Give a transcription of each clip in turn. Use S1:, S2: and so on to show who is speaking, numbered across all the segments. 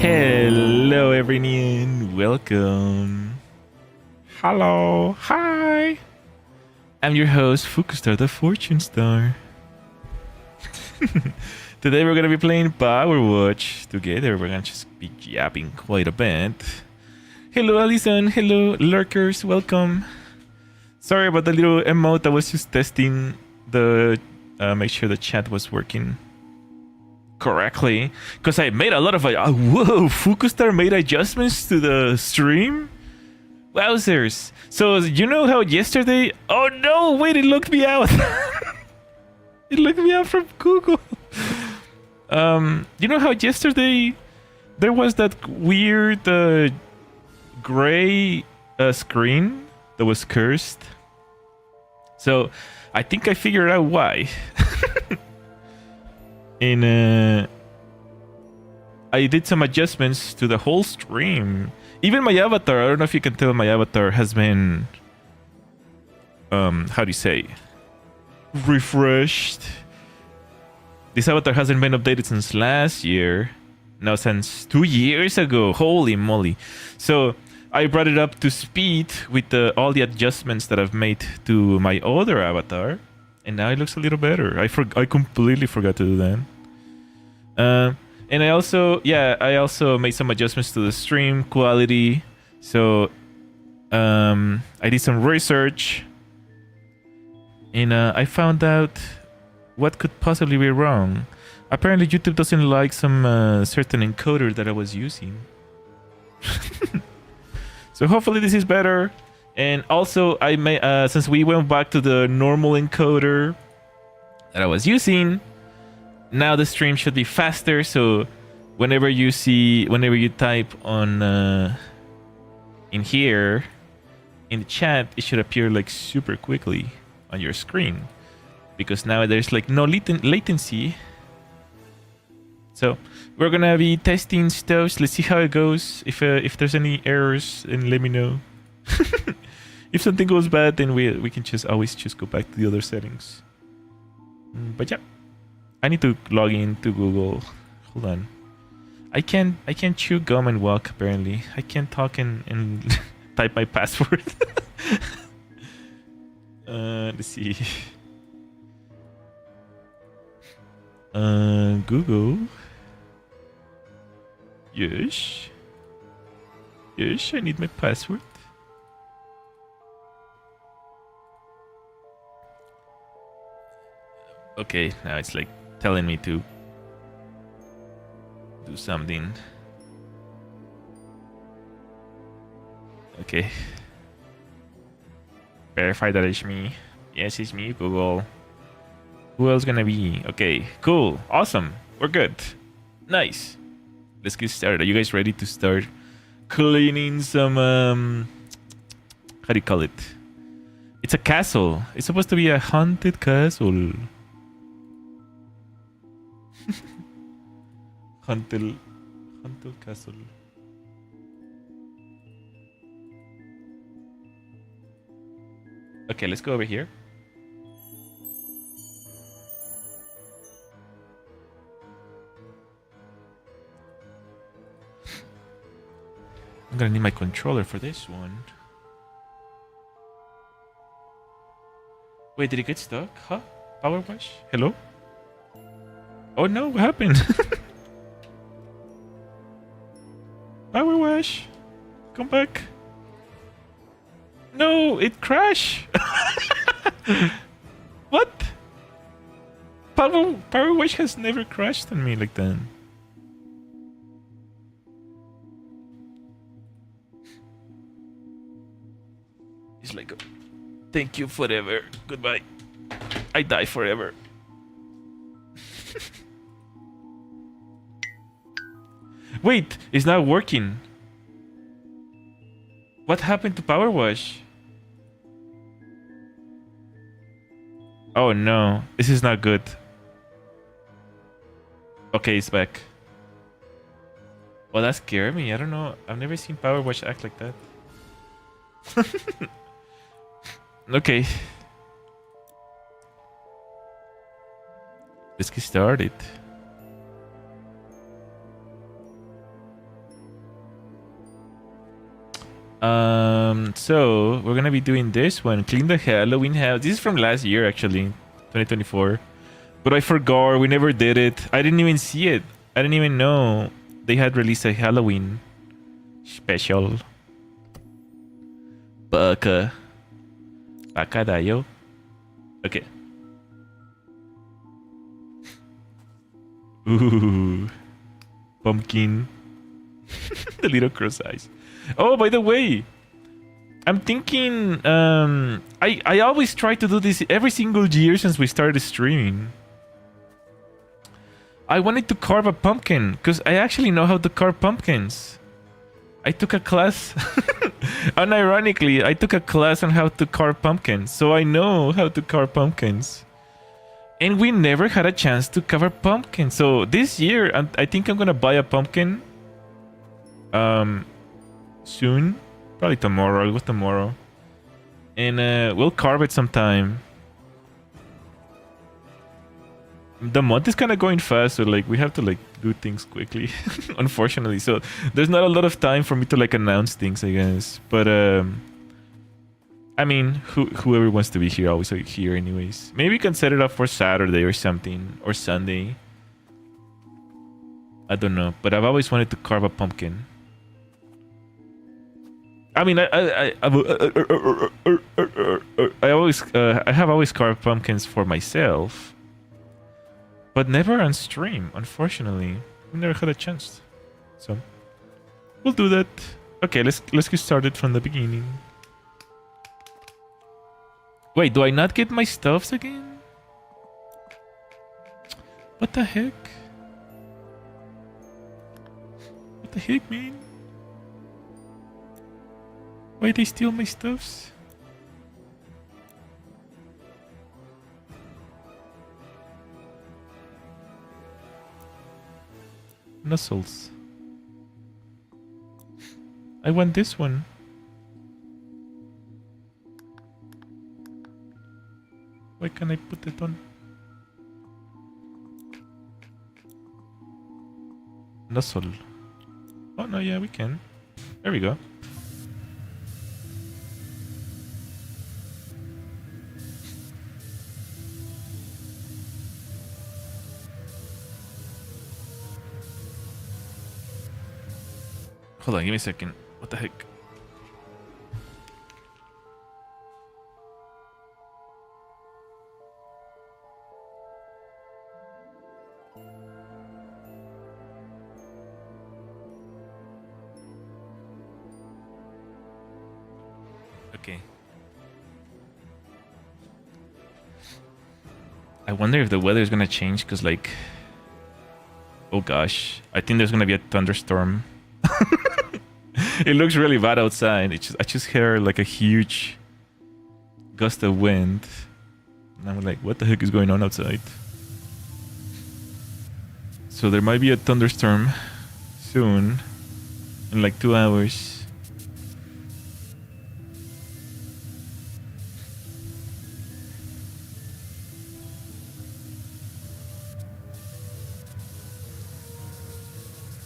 S1: Hello everyone, welcome. Hello, hi. I'm your host, Fukustar, the Fortune Star. Today we're gonna be playing PowerWash together. We're gonna just be yapping quite a bit. Hello Alison, hello lurkers, welcome. Sorry about the little emote, I was just testing the make sure the chat was working correctly, because I made a lot of whoa, Fukustar made adjustments to the stream. Wowzers. So you know how yesterday, oh no, wait, it looked me out. It looked me out from Google. You know how yesterday there was that weird gray screen that was cursed? So I think I figured out why. I did some adjustments to the whole stream. Even my avatar, I don't know if you can tell, my avatar has been how do you say, refreshed. This avatar hasn't been updated since last year. No, since 2 years ago. Holy moly. So I brought it up to speed with all the adjustments that I've made to my other avatar, and now it looks a little better. I completely forgot to do that. And I also made some adjustments to the stream quality. So I did some research, and I found out what could possibly be wrong. Apparently YouTube doesn't like some certain encoder that I was using. So hopefully this is better. And also I may since we went back to the normal encoder that I was using, now the stream should be faster. So whenever you type on in here in the chat, it should appear like super quickly on your screen, because now there's like no latency. So we're gonna be testing stuff. Let's see how it goes. If there's any errors, then let me know. If something goes bad, then we can always go back to the other settings. But yeah, I need to log in to Google. Hold on. I can't chew gum and walk. Apparently, I can't talk and type my password. Let's see. Google. Yes. Yes, I need my password. Okay, now it's like telling me to do something. Okay. Verify that it's me. Yes, it's me, Google. Who else gonna be? Okay, cool. Awesome. We're good. Nice. Let's get started. Are you guys ready to start cleaning some how do you call it? It's a castle. It's supposed to be a haunted castle. haunted castle. Okay, let's go over here. I'm gonna need my controller for this one. Wait, did it get stuck? Huh? PowerWash? Hello? Oh no, what happened? PowerWash, come back. No, it crashed. What? PowerWash has never crashed on me like that. It's like, thank you forever. Goodbye. I die forever. Wait, it's not working. What happened to PowerWash? Oh no, this is not good. Okay, it's back. Well, that scared me. I don't know. I've never seen PowerWash act like that. Okay. Let's get started. So we're gonna be doing this one. Clean the Halloween house. This is from last year, actually, 2024. But I forgot. We never did it. I didn't even see it. I didn't even know they had released a Halloween special. Baka. Baka dayo. Okay. Ooh. Pumpkin. The little cross eyes. Oh, by the way, I'm thinking, I always try to do this every single year since we started streaming. I wanted to carve a pumpkin, because I actually know how to carve pumpkins. I took a class, unironically, I took a class on how to carve pumpkins, so I know how to carve pumpkins. And we never had a chance to cover pumpkins, so this year, I think I'm gonna buy a pumpkin. Soon, probably tomorrow. I'll go tomorrow, and we'll carve it sometime. The month is kind of going fast, so like we have to like do things quickly, unfortunately. So there's not a lot of time for me to like announce things, I guess. But I mean, whoever wants to be here, always like here, anyways. Maybe we can set it up for Saturday or something, or Sunday. I don't know, but I've always wanted to carve a pumpkin. I mean, I have always carved pumpkins for myself, but never on stream. Unfortunately, we never had a chance. So we'll do that. Okay, let's get started from the beginning. Wait, do I not get my stuffs again? What the heck? What the heck, man? Why they steal my stuffs? Nuzzles. I want this one. Why can't I put it on? Nuzzle. Oh no, yeah, we can. There we go. Hold on, give me a second. What the heck? Okay. I wonder if the weather is gonna change, because like... Oh gosh. I think there's gonna be a thunderstorm. It looks really bad outside. I just heard like a huge gust of wind. And I'm like, what the heck is going on outside? So there might be a thunderstorm soon. In like 2 hours.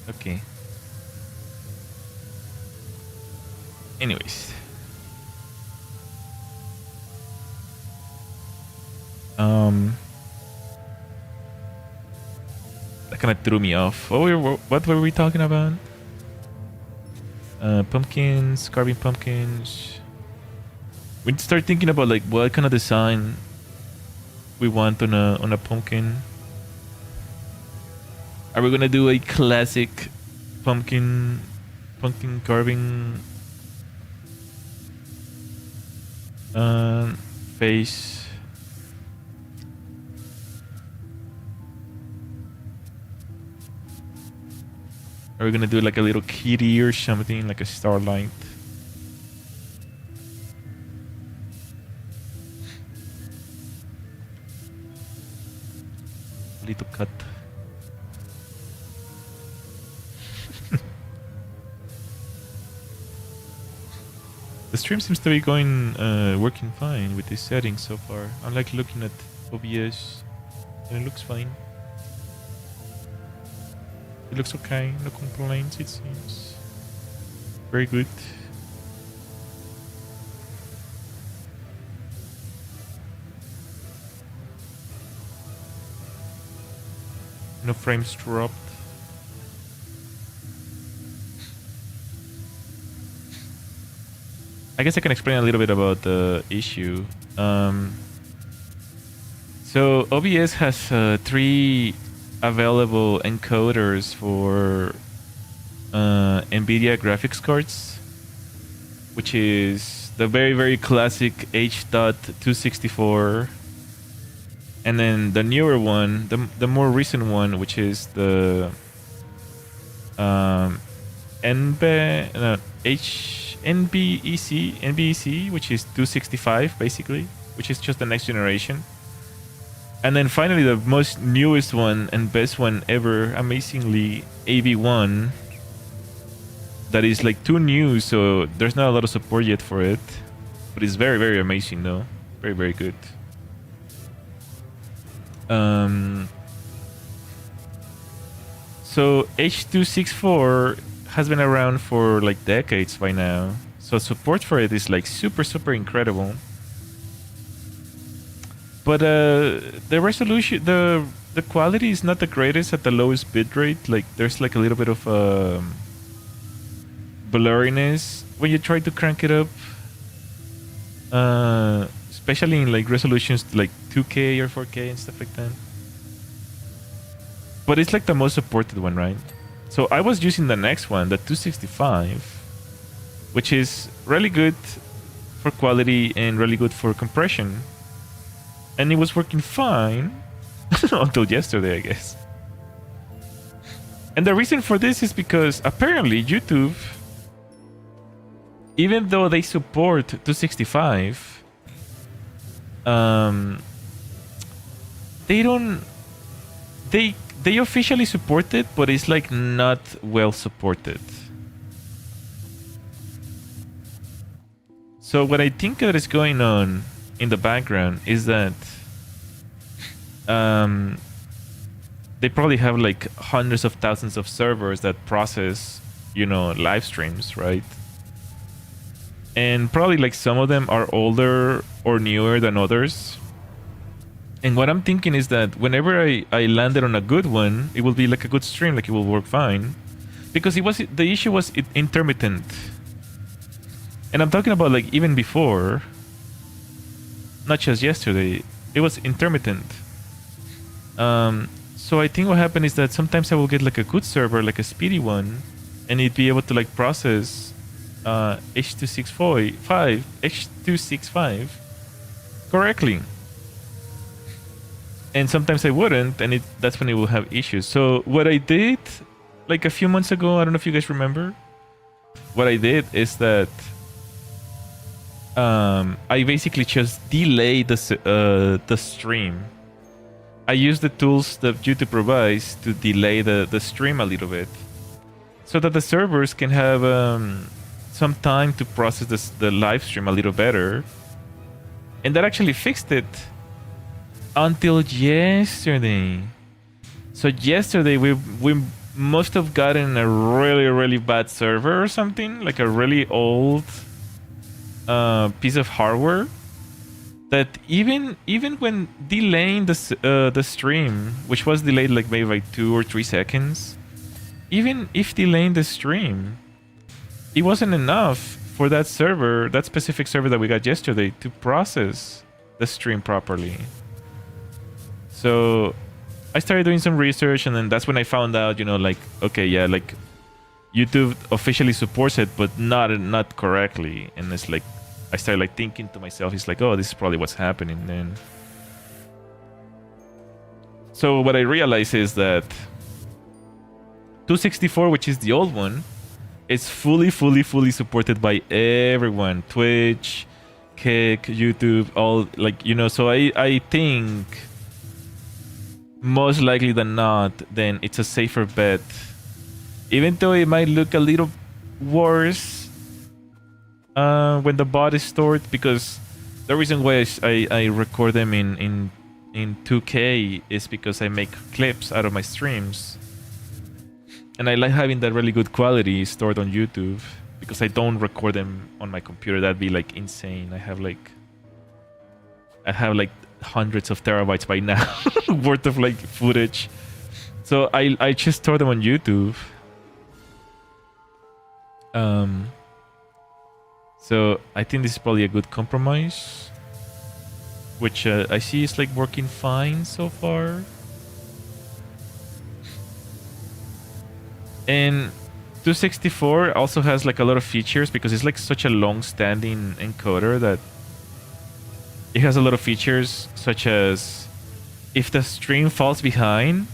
S1: Okay. Anyways. kind of threw me off. What were we talking about? Pumpkins, carving pumpkins. We need to start thinking about like what kind of design we want on a pumpkin. Are we gonna do a classic pumpkin carving face? Are we gonna do like a little kitty or something, like a starlight? Little cut. The stream seems to be working fine with this setting so far. I like looking at OBS and it looks fine. It looks okay, no complaints it seems. Very good. No frames dropped. I guess I can explain a little bit about the issue. So OBS has 3 available encoders for NVIDIA graphics cards, which is the very classic H.264, and then the newer one, the more recent one, which is the NBEC, which is 265 basically, which is just the next generation. And then finally the most newest one and best one ever, amazingly, AV1, that is like too new, so there's not a lot of support yet for it, but it's very amazing though. Very good. So H.264 has been around for like decades by now, so support for it is like super incredible. But the resolution, the quality is not the greatest at the lowest bitrate. Like there's like a little bit of blurriness when you try to crank it up, especially in like resolutions like 2K or 4K and stuff like that. But it's like the most supported one, right? So I was using the next one, the 265, which is really good for quality and really good for compression. And it was working fine until yesterday, I guess. And the reason for this is because apparently YouTube, even though they support 265, they officially support it, but it's like not well supported. So what I think that is going on in the background is that they probably have like hundreds of thousands of servers that process, you know, live streams, right? And probably like some of them are older or newer than others. And what I'm thinking is that whenever I landed on a good one, it will be like a good stream, like it will work fine, because the issue was intermittent. And I'm talking about like even before, not just yesterday, it was intermittent. So I think what happened is that sometimes I will get like a good server, like a speedy one, and it'd be able to like process H.265 correctly. And sometimes I wouldn't, and that's when it will have issues. So what I did like a few months ago, I don't know if you guys remember, what I did is that I basically just delayed the stream. I use the tools that YouTube provides to delay the stream a little bit, so that the servers can have some time to process the live stream a little better. And that actually fixed it until yesterday. So yesterday we must have gotten a really bad server or something, like a really old piece of hardware that even when delaying the stream, which was delayed like maybe like 2 or 3 seconds, even if delaying the stream, it wasn't enough for that server, that specific server that we got yesterday, to process the stream properly. So I started doing some research, and then that's when I found out, you know, like, okay, yeah, like YouTube officially supports it, but not correctly. And it's like, I started like thinking to myself, it's like, oh, this is probably what's happening then. So what I realized is that 264, which is the old one, is fully supported by everyone. Twitch, Kick, YouTube, all, like, you know, so I think most likely than not, then it's a safer bet. Even though it might look a little worse when the bot is stored, because the reason why I record them in 2K is because I make clips out of my streams. And I like having that really good quality stored on YouTube, because I don't record them on my computer. That'd be like insane. I have like hundreds of terabytes by now worth of like footage. So I just store them on YouTube. So I think this is probably a good compromise, which I see is like working fine so far. And 264 also has like a lot of features, because it's like such a long-standing encoder that it has a lot of features, such as if the stream falls behind,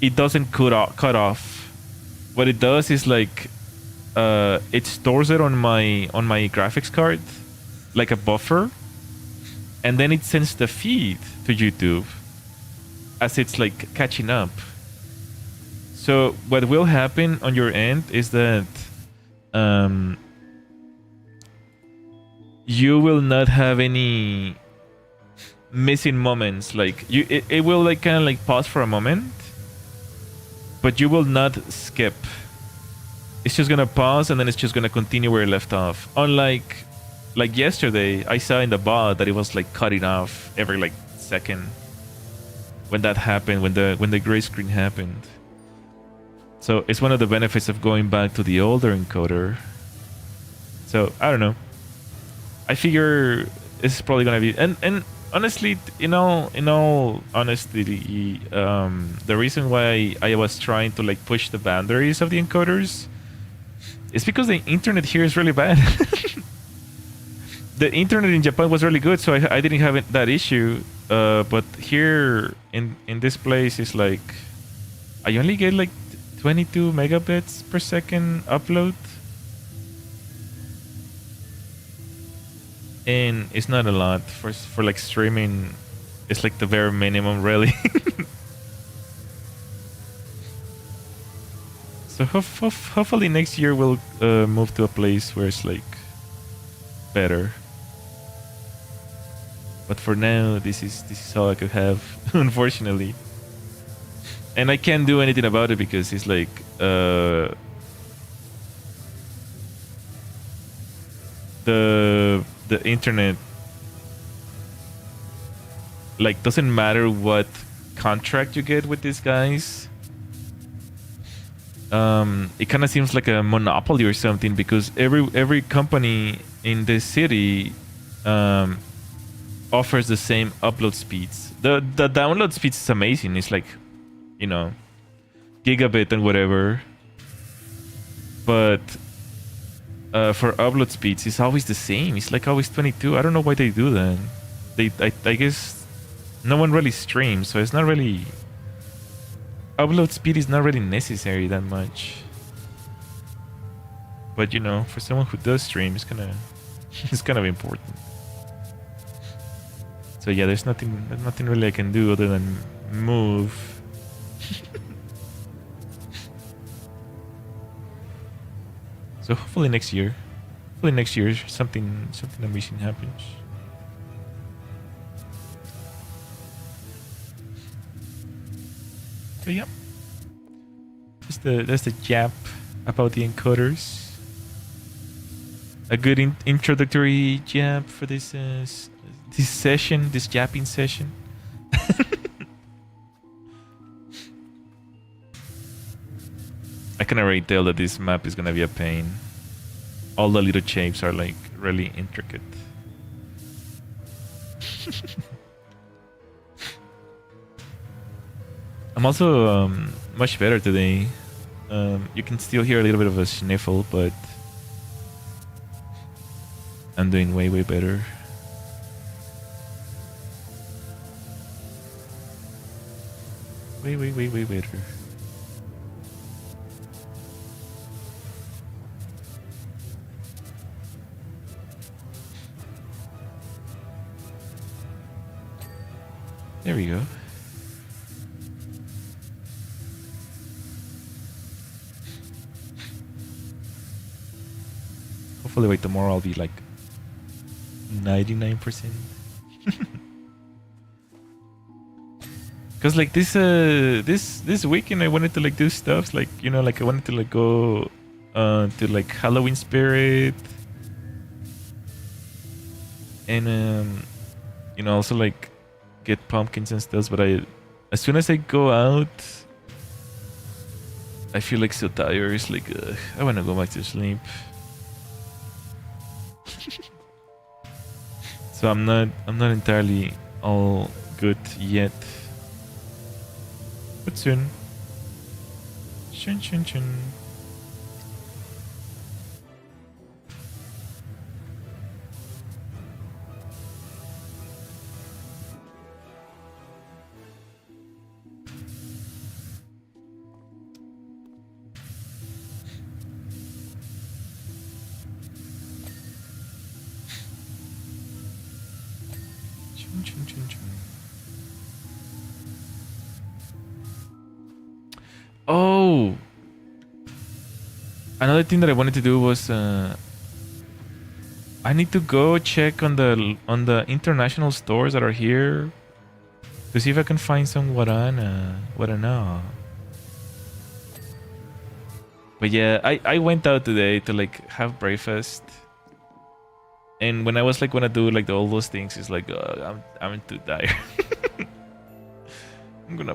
S1: it doesn't cut off. What it does is like it stores it on my graphics card like a buffer, and then it sends the feed to YouTube as it's like catching up. So what will happen on your end is that you will not have any missing moments. Like it will like kind of like pause for a moment, but you will not skip. It's just gonna pause, and then it's just gonna continue where it left off. Unlike like yesterday, I saw in the bot that it was like cutting off every like second when that happened, when the gray screen happened. So it's one of the benefits of going back to the older encoder. So I don't know. I figure it's probably gonna be, and honestly, in all honesty, the reason why I was trying to like push the boundaries of the encoders is because the internet here is really bad. The internet in Japan was really good, so I didn't have that issue. But here in this place, it's like I only get like 22 megabits per second upload, and it's not a lot for like streaming. It's like the bare minimum, really. So hopefully next year we'll move to a place where it's like better. But for now, this is all I could have, unfortunately. And I can't do anything about it because it's like the internet, like, doesn't matter what contract you get with these guys. It kind of seems like a monopoly or something, because every company in this city offers the same upload speeds. The download speeds is amazing. It's like, you know, gigabit and whatever. But for upload speeds, it's always the same. It's like always 22. I don't know why they do that. I guess no one really streams, so it's not really... Upload speed is not really necessary that much. But, you know, for someone who does stream, it's kind of important. So yeah, there's nothing really I can do other than move. So hopefully next year something amazing happens. So yeah, that's the jap about the encoders. A good introductory jab for this session, this yapping session. I can already tell that this map is gonna be a pain. All the little shapes are like really intricate. I'm also much better today. You can still hear a little bit of a sniffle, but I'm doing way better. Way better. There we go. Hopefully by tomorrow I'll be like 99%. Cause like this weekend I wanted to like do stuff like, you know, like I wanted to like go to like Halloween Spirit, and you know, also like get pumpkins and stuff. But as soon as I go out, I feel like so tired. It's like I want to go back to sleep. So I'm not entirely all good yet. But soon. Chun. Oh, another thing that I wanted to do was I need to go check on the international stores that are here to see if I can find some guarana. But yeah, I went out today to like have breakfast, and when I was like wanna do like all those things, it's like I'm too tired. I'm gonna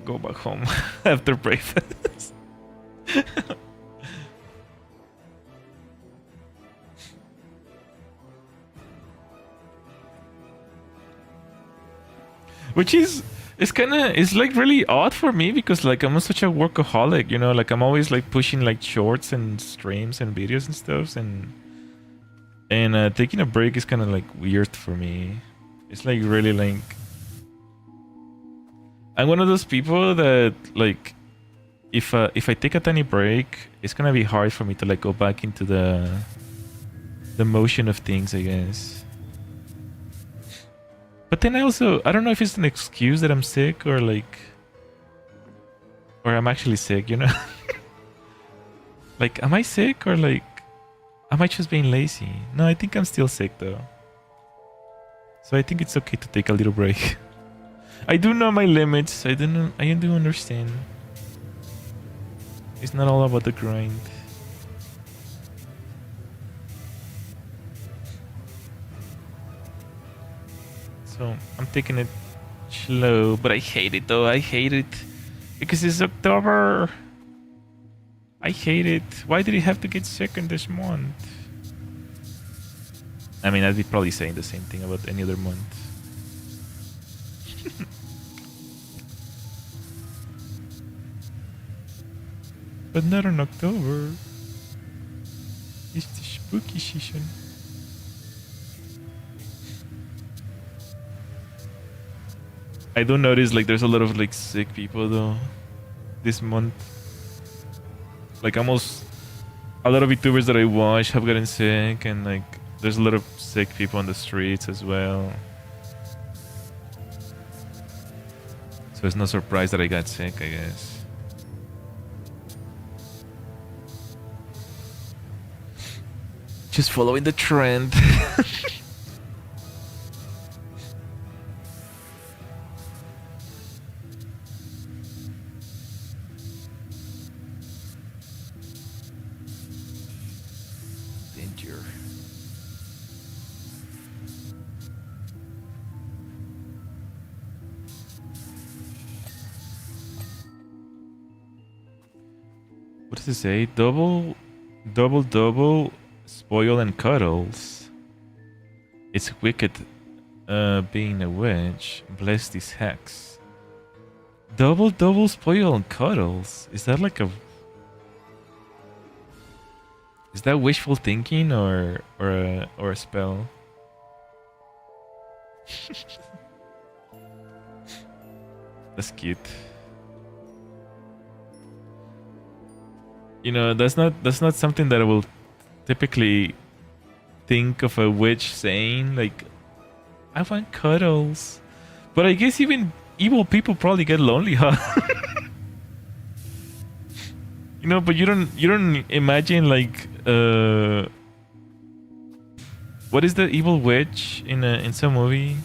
S1: go back home after breakfast. Which is it's like really odd for me because like I'm such a workaholic, you know, like I'm always like pushing like shorts and streams and videos and stuff, and taking a break is kind of like weird for me. It's like really like I'm one of those people that like if I take a tiny break, it's gonna be hard for me to like go back into the motion of things, I guess. But then I don't know if it's an excuse that I'm sick or like, or I'm actually sick, you know? Like, am I sick or like, am I just being lazy? No, I think I'm still sick though. So I think it's okay to take a little break. I do know my limits. I do understand. It's not all about the grind. So I'm taking it slow, but I hate it though. I hate it because it's October. I hate it. Why did he have to get sick in this month? I mean, I'd be probably saying the same thing about any other month. But not in October. It's the spooky season. I do notice like there's a lot of like sick people though this month. Like almost a lot of VTubers that I watch have gotten sick, and like there's a lot of sick people on the streets as well. So it's no surprise that I got sick, I guess. Just following the trend. Danger. does it say? Double, spoil and cuddles. It's wicked being a witch. Bless this hex. Double, spoil and cuddles. Is that like a... Is that wishful thinking or a spell? That's cute. You know, that's not something that I will typically think of a witch saying, like, I want cuddles. But I guess even evil people probably get lonely, huh? You know, but you don't imagine like what is the evil witch in some movie?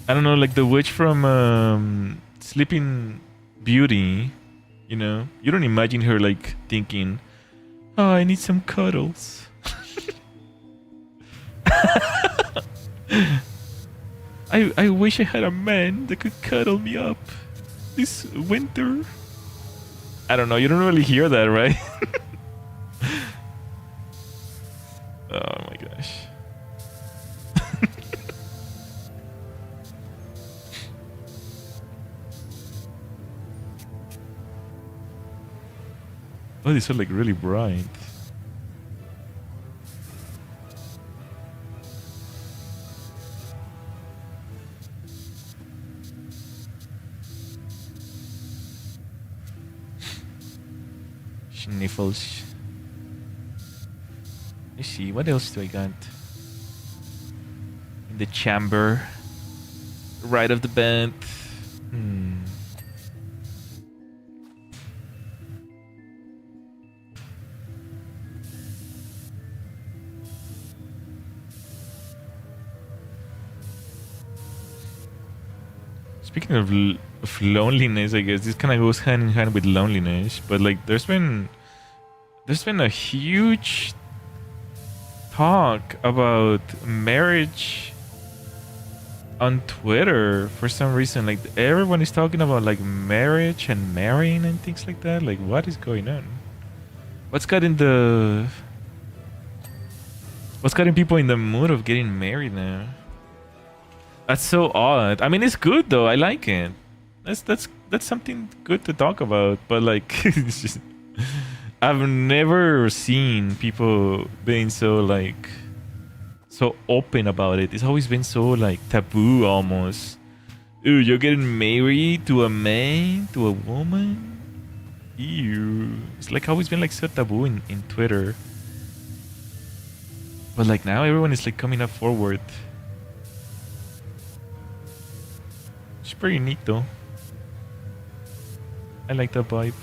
S1: I don't know, like the witch from Sleeping Beauty. You know, you don't imagine her like thinking, "Oh, I need some cuddles." I wish I had a man that could cuddle me up this winter. I don't know, you don't really hear that, right? Oh my gosh. Oh, these are like really bright. Sniffles. Let's see, what else do I got? In the chamber. Right of the bed. Speaking of loneliness, I guess this kind of goes hand in hand with loneliness. But like, there's been a huge talk about marriage on Twitter for some reason. Like, everyone is talking about like marriage and marrying and things like that. Like, what is going on? What's getting people in the mood of getting married now? That's so odd. I mean, it's good though. I like it. That's something good to talk about. But like, it's just, I've never seen people being so like so open about it. It's always been so like taboo almost. Ooh, you're getting married to a man, to a woman? Ew. It's like always been like so taboo in Twitter. But like now everyone is like coming up forward. It's pretty neat though. I like that vibe.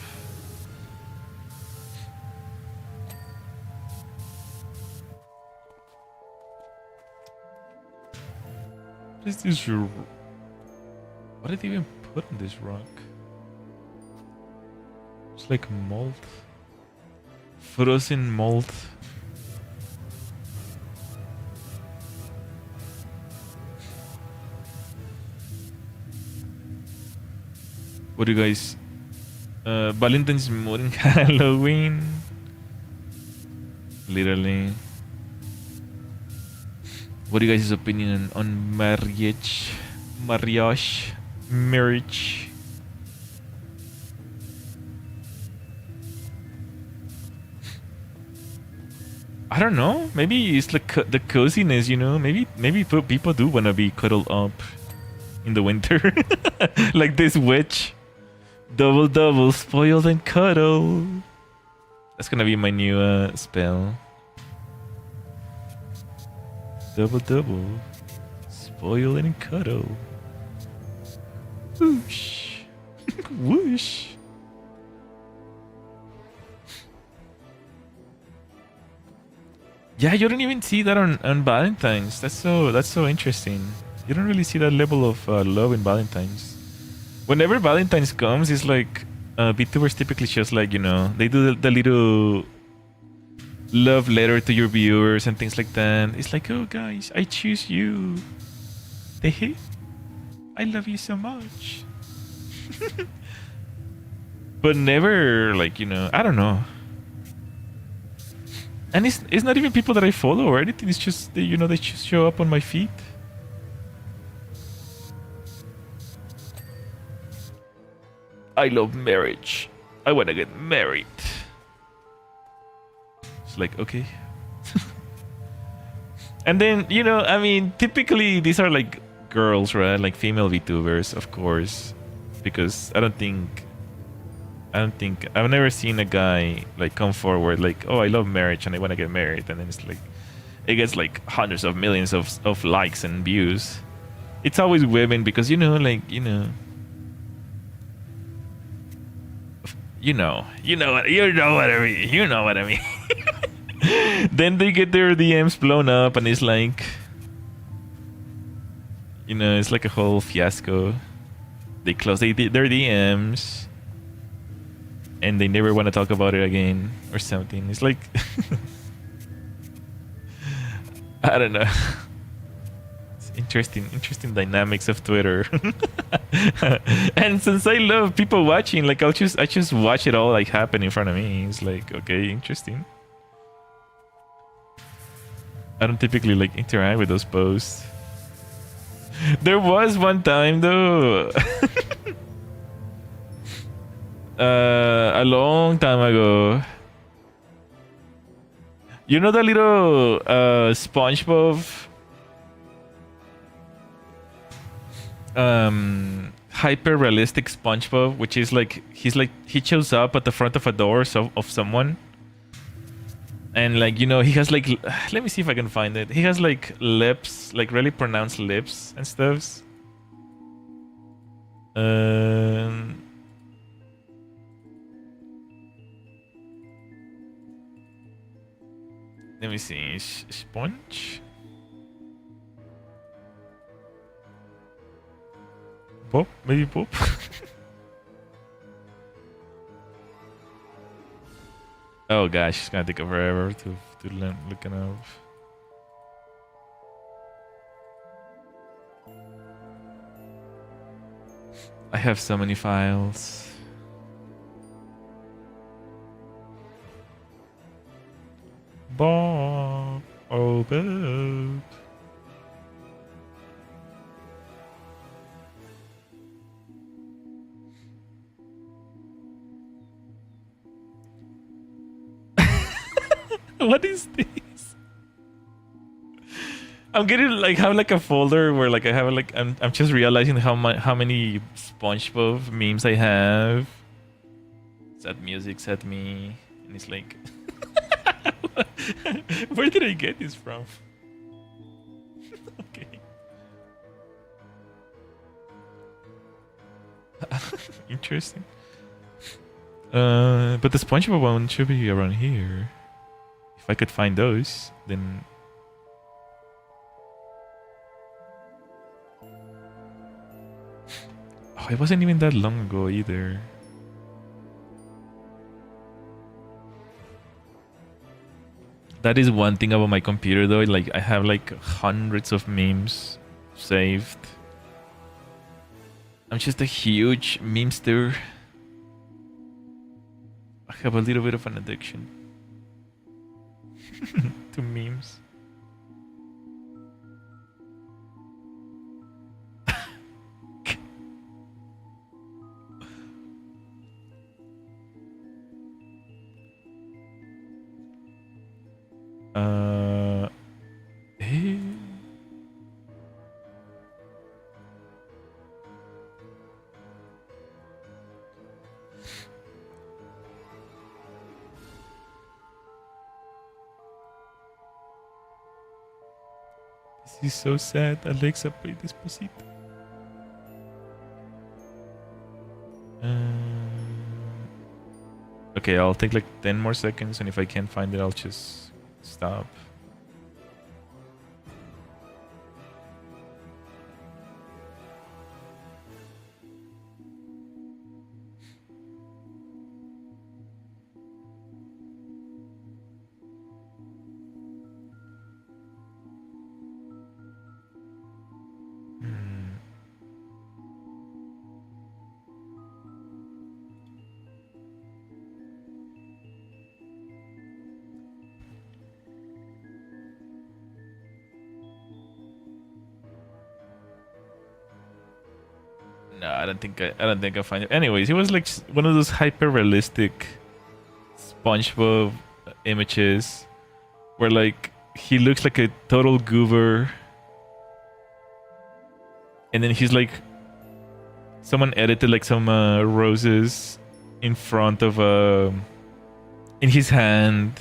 S1: What is this? What did they even put on this rock? It's like mold. Frozen mold. What do you guys... Valentine's morning, Halloween? Literally. What do you guys' opinion on marriage? Marriage? I don't know. Maybe it's like the coziness, you know? Maybe people do want to be cuddled up in the winter. Like this witch. Double, spoiled and cuddle. That's gonna be my new spell. Double, spoil and cuddle. Whoosh. Whoosh. Yeah, you don't even see that on Valentine's. That's so interesting. You don't really see that level of love in Valentine's. Whenever Valentine's comes, it's like VTubers typically just like, you know, they do the little love letter to your viewers and things like that. It's like, oh guys, I choose you. I love you so much. but never like, I don't know. And it's not even people that I follow or anything. It's just they just show up on my feed. I love marriage. I want to get married. It's like, okay. And then, I mean, typically these are like girls, right? Like female VTubers, of course. Because I don't think I've never seen a guy like come forward like, oh, I love marriage and I want to get married. And then it's like, it gets like hundreds of millions of likes and views. It's always women because, you know what I mean. Then they get their DMs blown up and it's like, it's like a whole fiasco. They close their DMs and they never want to talk about it again or something. It's like, I don't know. It's interesting dynamics of Twitter. And since I love people watching, like I just watch it all like happen in front of me. It's like, okay, interesting. I don't typically like interact with those posts. There was one time though, a long time ago. You know the little SpongeBob hyper realistic SpongeBob, which is like he shows up at the front of a door of someone. And like, he has like, let me see if I can find it. He has like lips, like really pronounced lips and stuff. Let me see. Sponge? Bob? Maybe Bob? Oh gosh, it's gonna take forever to look it up. I have so many files. Bob, oh Bob. What is this? I'm getting like have like a folder where like I have like I'm just realizing how many SpongeBob memes I have. Sad music, sad me, and it's like, where did I get this from? Okay. Interesting. But the SpongeBob one should be around here. If I could find those, then... Oh, it wasn't even that long ago either. That is one thing about my computer though, like I have like hundreds of memes saved. I'm just a huge memester. I have a little bit of an addiction to memes. Hey. This is so sad. Alexa, play Despacito. Okay, I'll take like 10 more seconds, and if I can't find it, I'll just stop. No, I don't think I find it. Anyways, it was like one of those hyper realistic SpongeBob images where like he looks like a total goober, and then he's like someone edited like some roses in front of in his hand.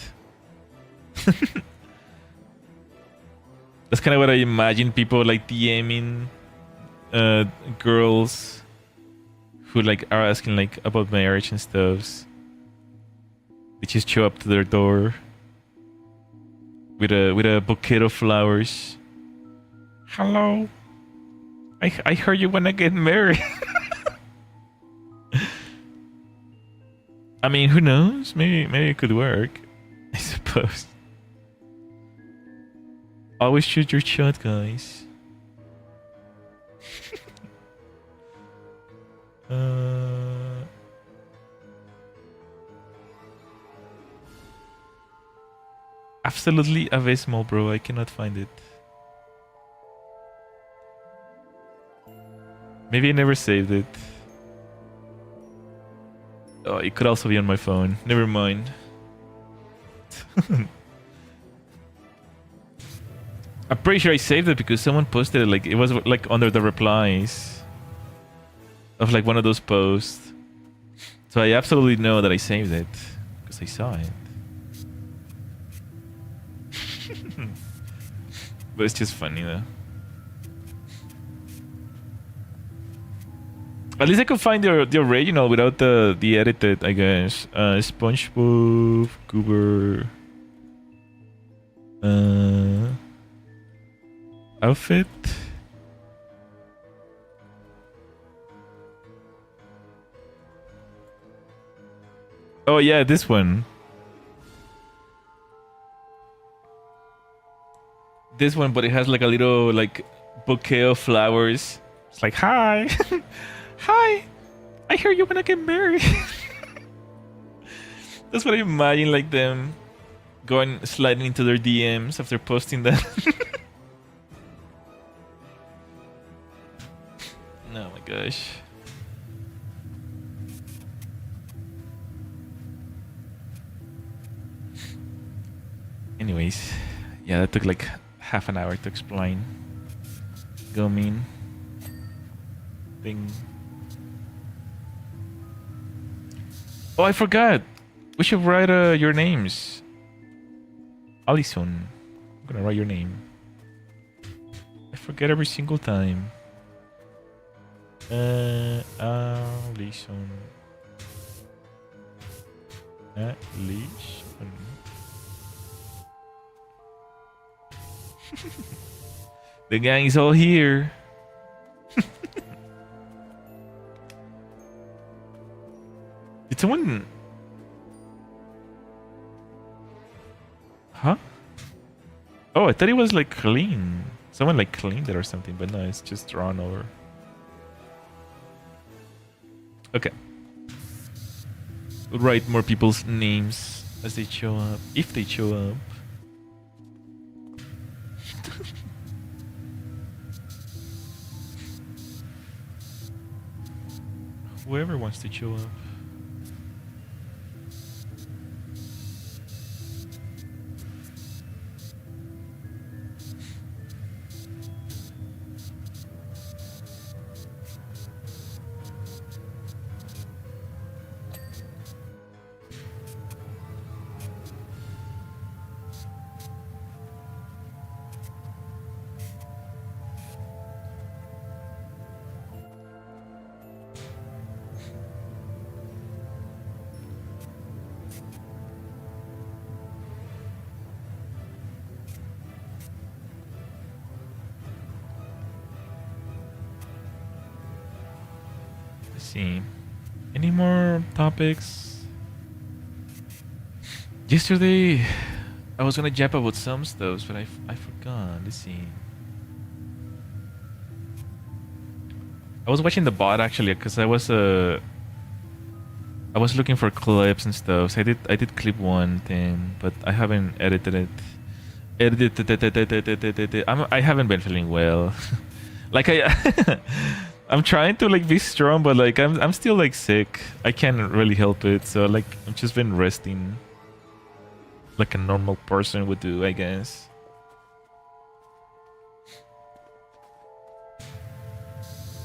S1: That's kind of what I imagine people like DMing girls who like are asking like about marriage and stuff. They just show up to their door with a bouquet of flowers. Hello, I heard you wanna get married. I mean, who knows? Maybe it could work. I suppose. Always shoot your shot, guys. Absolutely abysmal, bro. I cannot find it. Maybe I never saved it. Oh, it could also be on my phone. Never mind. I'm pretty sure I saved it because someone posted it. Like it was like under the replies of like one of those posts. So I absolutely know that I saved it because I saw it. But it's just funny though. At least I could find the original without the edited, I guess. SpongeBob, Goober, outfit. Oh yeah, this one. This one, but it has like a little like bouquet of flowers. It's like, hi. Hi, I hear you wanna get married. That's what I imagine, like them sliding into their DMs after posting that. Oh my gosh. Anyways, yeah, that took like half an hour to explain. Go mean. Thing. Oh, I forgot. We should write your names. Allison. I'm gonna write your name. I forget every single time. Allison. Allison. The gang is all here. Did someone... Huh? Oh, I thought it was like clean. Someone like cleaned it or something, but no, it's just drawn over. Okay. We'll write more people's names as they show up, if they show up. Whoever wants to show up. See, any more topics? Yesterday I was gonna jab about some stuff, but I forgot. Let's see. I was watching the bot actually because I was looking for clips and stuff. So I did clip one thing, but I haven't edited it. I haven't been feeling well. Like I'm trying to like be strong, but like I'm still like sick. I can't really help it. So like I've just been resting like a normal person would do, I guess.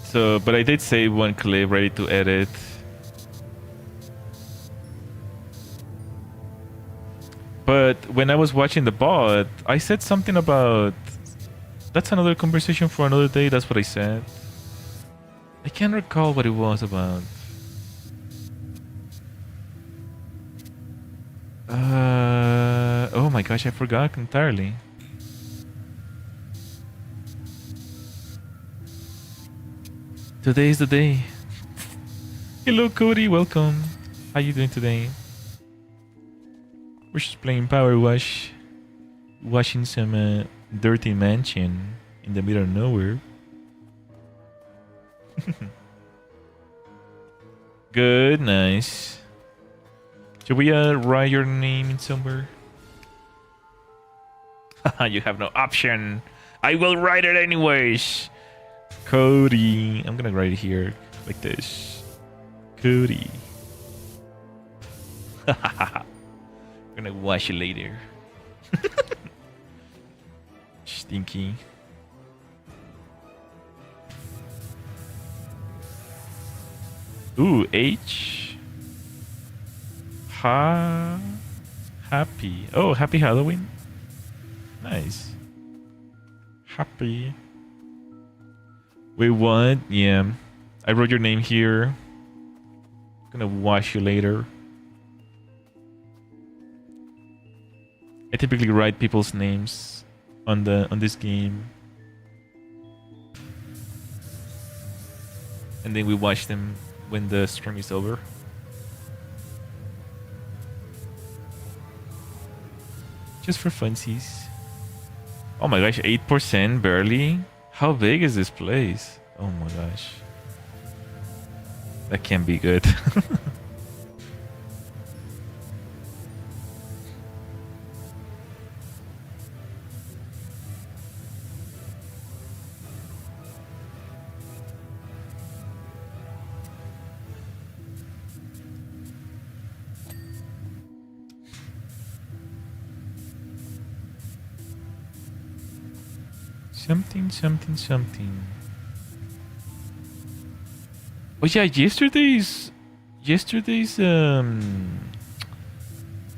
S1: So, but I did save one clip ready to edit. But when I was watching the bot, I said something about... That's another conversation for another day, that's what I said. I can't recall what it was about. Oh my gosh, I forgot entirely. Today is the day. Hello Cody, welcome. How you doing today? We're just playing PowerWash. Washing some dirty mansion in the middle of nowhere. Good, nice. Should we write your name in somewhere? You have no option. I will write it anyways. Cody. I'm gonna write it here like this. Cody. I'm gonna wash it later. Stinky. Ooh, H. Happy. Oh, happy Halloween. Nice. Happy. Wait, what? Yeah. I wrote your name here. Gonna wash you later. I typically write people's names on this game. And then we watch them when the stream is over. Just for funsies. Oh my gosh, 8% barely? How big is this place? Oh my gosh. That can't be good. Something. Oh yeah, yesterday's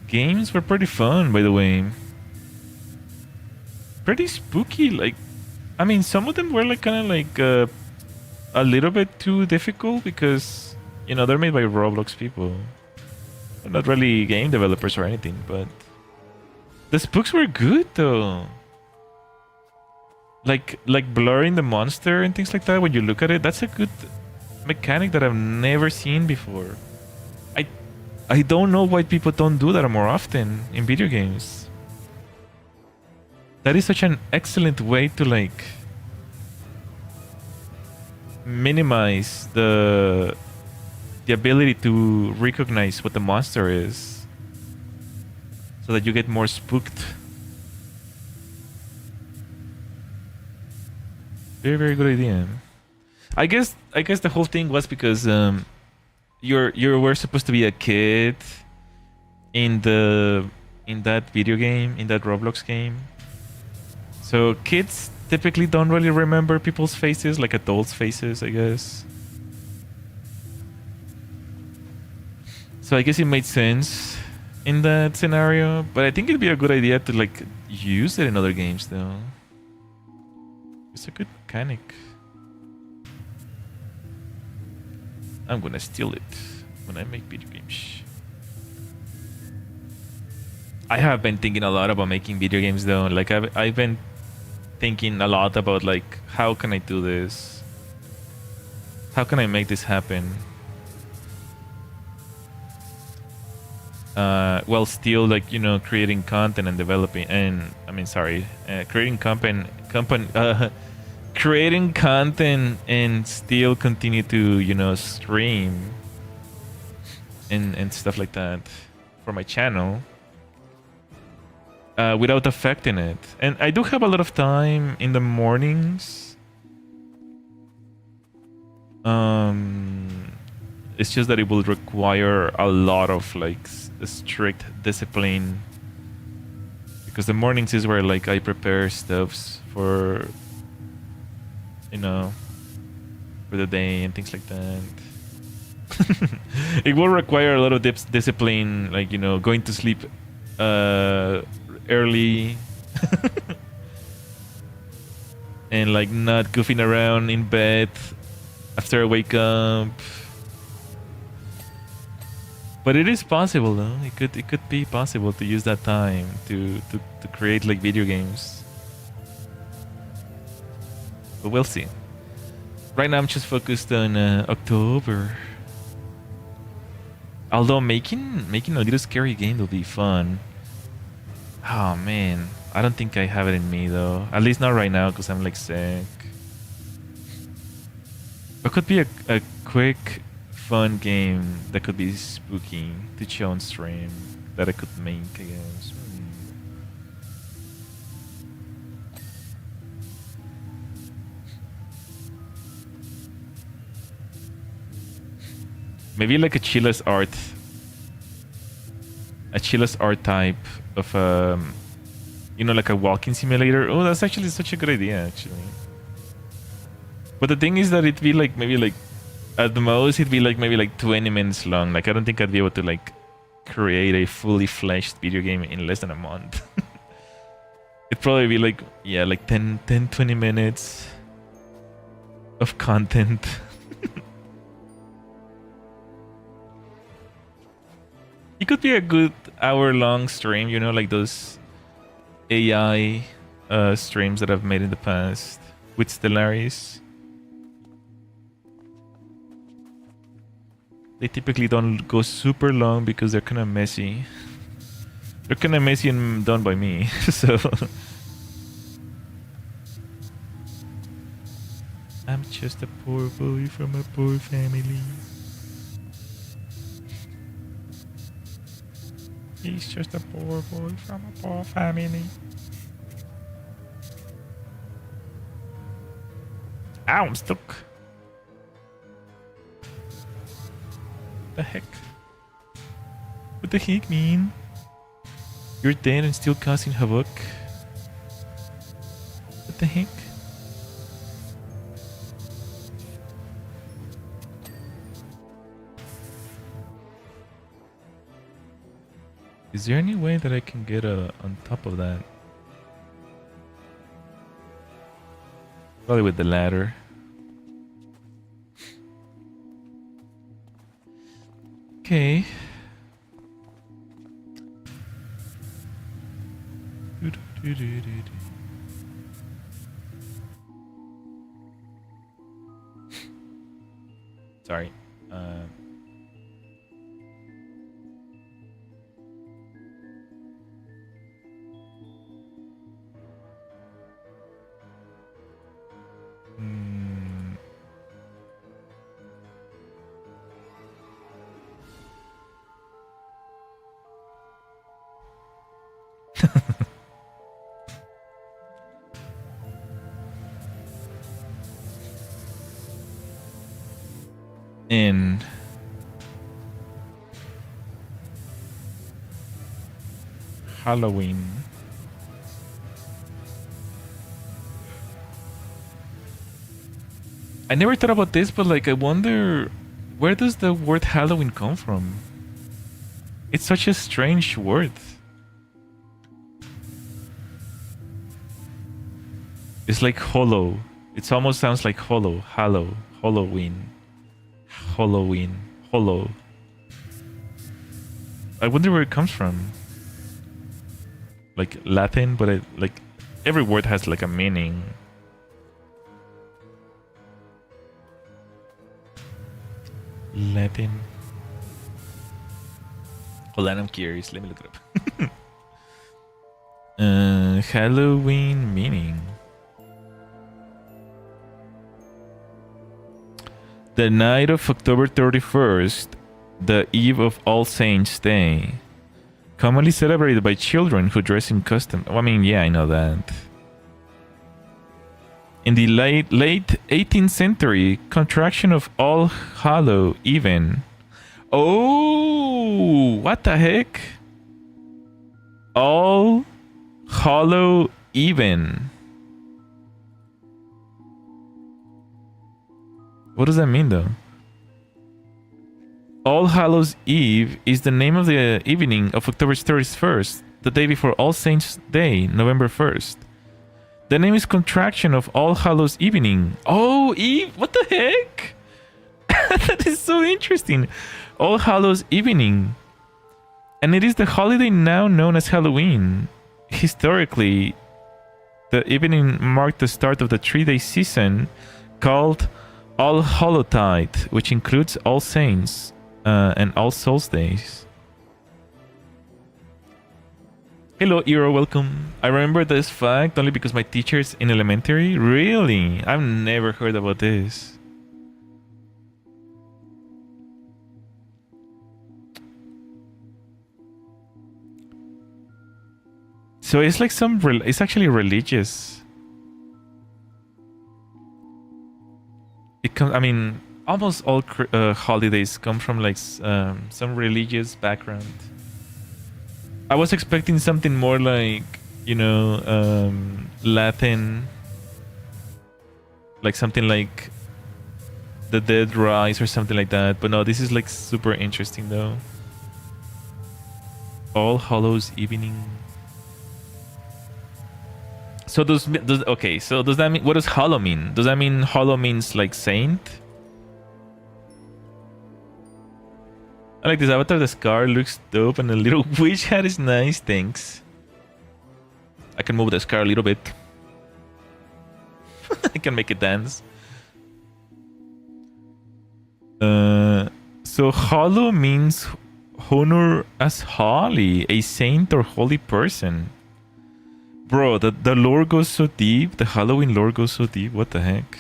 S1: games were pretty fun, by the way. Pretty spooky, like I mean some of them were like kinda like a little bit too difficult because you know they're made by Roblox people. They're not really game developers or anything, but the spooks were good though. Like blurring the monster and things like that when you look at it, that's a good mechanic that I've never seen before. I don't know why people don't do that more often in video games. That is such an excellent way to like minimize the ability to recognize what the monster is so that you get more spooked. Very, very good idea. I guess the whole thing was because you were supposed to be a kid in that video game, in that Roblox game. So kids typically don't really remember people's faces like adults' faces, I guess. So I guess it made sense in that scenario, but I think it'd be a good idea to like use it in other games though. It's a good mechanic. I'm gonna steal it when I make video games. I have been thinking a lot about making video games though. Like I've been thinking a lot about like how can I do this? How can I make this happen? While still like, you know, creating content and developing and creating creating content and still continue to, you know, stream and stuff like that for my channel without affecting it. And I do have a lot of time in the mornings It's just that it will require a lot of like strict discipline, because the mornings is where like I prepare stuffs for, you know, for the day and things like that. It will require a lot of discipline, like, you know, going to sleep early and like not goofing around in bed after I wake up. But it is possible, though. It could be possible to use that time to create like video games. But we'll see. Right now I'm just focused on October. Although making a little scary game will be fun. Oh man, I don't think I have it in me though. At least not right now because I'm like sick. It could be a quick, fun game that could be spooky to show on stream that I could make, I guess. Maybe like a chillest art type of you know, like a walking simulator. Oh, that's actually such a good idea, actually. But the thing is that it'd be like maybe like at the most it'd be like maybe like 20 minutes long. Like I don't think I'd be able to like create a fully fleshed video game in less than a month. It'd probably be like, yeah, like 20 minutes of content. It could be a good hour-long stream, you know, like those AI streams that I've made in the past with Stellaris. They typically don't go super long because they're kind of messy. They're kind of messy and done by me, so... I'm just a poor boy from a poor family. He's just a poor boy from a poor family. Ow, I'm stuck. The heck? What the heck mean? You're dead and still causing havoc? What the heck? Is there any way that I can get on top of that? Probably with the ladder. Okay. Sorry. In Halloween. I never thought about this, but like I wonder, where does the word Halloween come from? It's such a strange word. It's like hollow. It almost sounds like hollow. Halloween. Hollow. I wonder where it comes from. Like Latin, but like every word has like a meaning. Latin. Hold on, I'm curious. Let me look it up. Halloween meaning. The night of October 31st, the eve of All Saints' Day, commonly celebrated by children who dress in costume. Well, I mean, yeah, I know that. In the late 18th century, contraction of All Hallow Even. Oh, what the heck? All Hallow Even. What does that mean, though? All Hallows Eve is the name of the evening of October 31st, the day before All Saints' Day, November 1st. The name is contraction of All Hallows Evening. Oh, Eve? What the heck? That is so interesting. All Hallows Evening. And it is the holiday now known as Halloween. Historically, the evening marked the start of the 3-day season called All Hallowtide, which includes All Saints and All Souls Days. Hello, Eero, welcome. I remember this fact only because my teachers in elementary. Really? I've never heard about this. So it's like it's actually religious. I mean, almost all holidays come from like some religious background. I was expecting something more like, you know, Latin, like something like the Dead Rise or something like that. But no, this is like super interesting though. All Hallows Evening. So does that mean, what does Hallow mean? Does that mean Hallow means like saint? I like this avatar. The scar looks dope and the little witch hat is nice. Thanks. I can move the scar a little bit. I can make it dance. So Hallow means honor as holy, a saint or holy person. Bro, the lore goes so deep. The Halloween lore goes so deep. What the heck?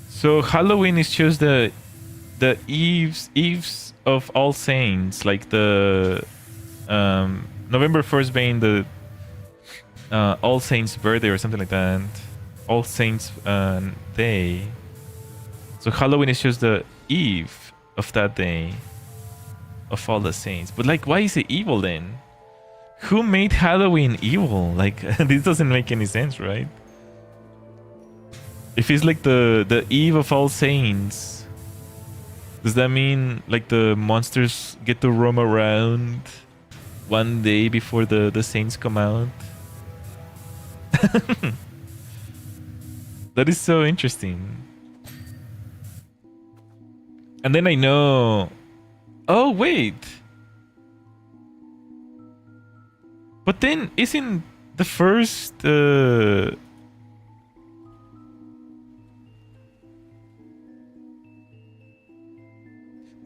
S1: So Halloween is just the eves of All Saints, like the November 1st being the All Saints birthday or something like that. All Saints Day. So Halloween is just the eve of that day of all the saints. But like, why is it evil then? Who made Halloween evil? Like, this doesn't make any sense, right? If it's like the eve of all saints, does that mean like the monsters get to roam around one day before the saints come out? That is so interesting. And then I know... Oh, wait. But then isn't the first... The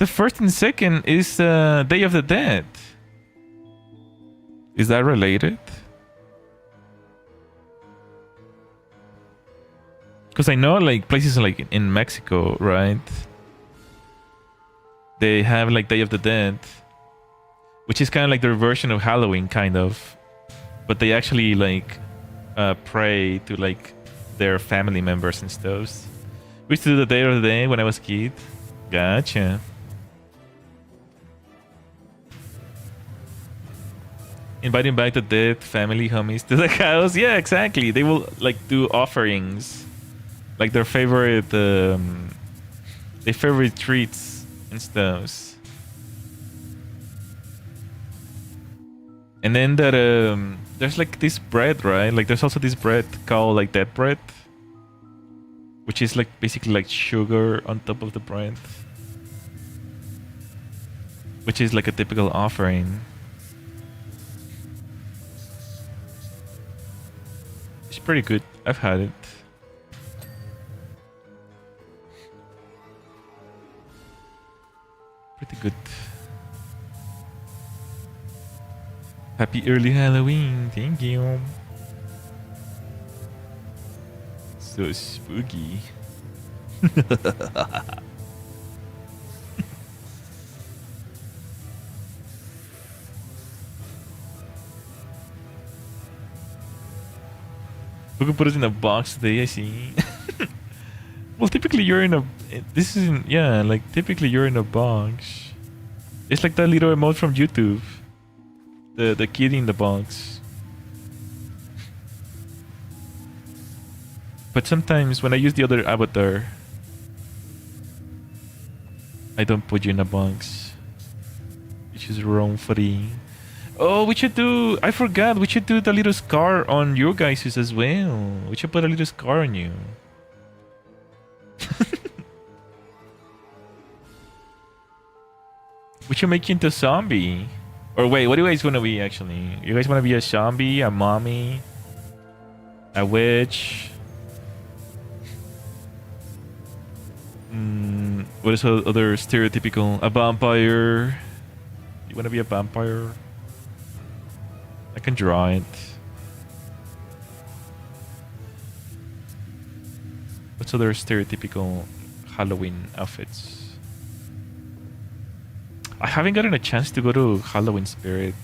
S1: first and second is Day of the Dead. Is that related? Because I know like places like in Mexico, right? They have like Day of the Dead, which is kind of like their version of Halloween, kind of. But they actually like pray to like their family members and stuff. We used to do the Day of the Dead when I was a kid. Gotcha. Inviting back the dead family homies to the house. Yeah, exactly. They will like do offerings, like their favorite treats and stuff. And then that there's like this bread, right? Like there's also this bread called like dead bread, which is like basically like sugar on top of the bread, which is like a typical offering. It's pretty good. I've had it. Pretty good. Happy early Halloween. Thank you. So spooky. We could put it in a box today, I see. Well, typically you're in a... This isn't... Yeah, like, typically you're in a box. It's like that little emote from YouTube. The kid in the box. But sometimes when I use the other avatar, I don't put you in a box. Which is wrong for the... Oh, we should do... I forgot. We should do the little scar on your guys' as well. We should put a little scar on you. We should make you into a zombie. Or wait, what do you guys want to be actually? You guys want to be a zombie, a mommy, a witch? What is other stereotypical? A vampire? You want to be a vampire? I can draw it. What's other stereotypical Halloween outfits? I haven't gotten a chance to go to Halloween Spirit.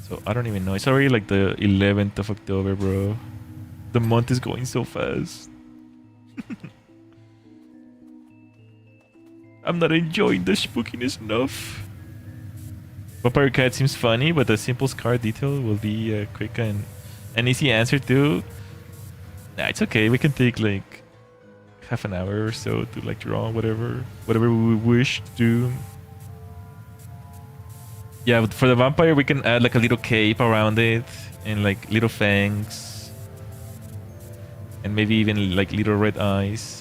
S1: So I don't even know. It's already like the 11th of October, bro. The month is going so fast. I'm not enjoying the spookiness enough. Vampire Cat seems funny, but the simple scar detail will be a quick and an easy answer too. Nah, it's okay. We can take like half an hour or so to like draw whatever we wish to do. Yeah, but for the vampire we can add like a little cape around it and like little fangs and maybe even like little red eyes.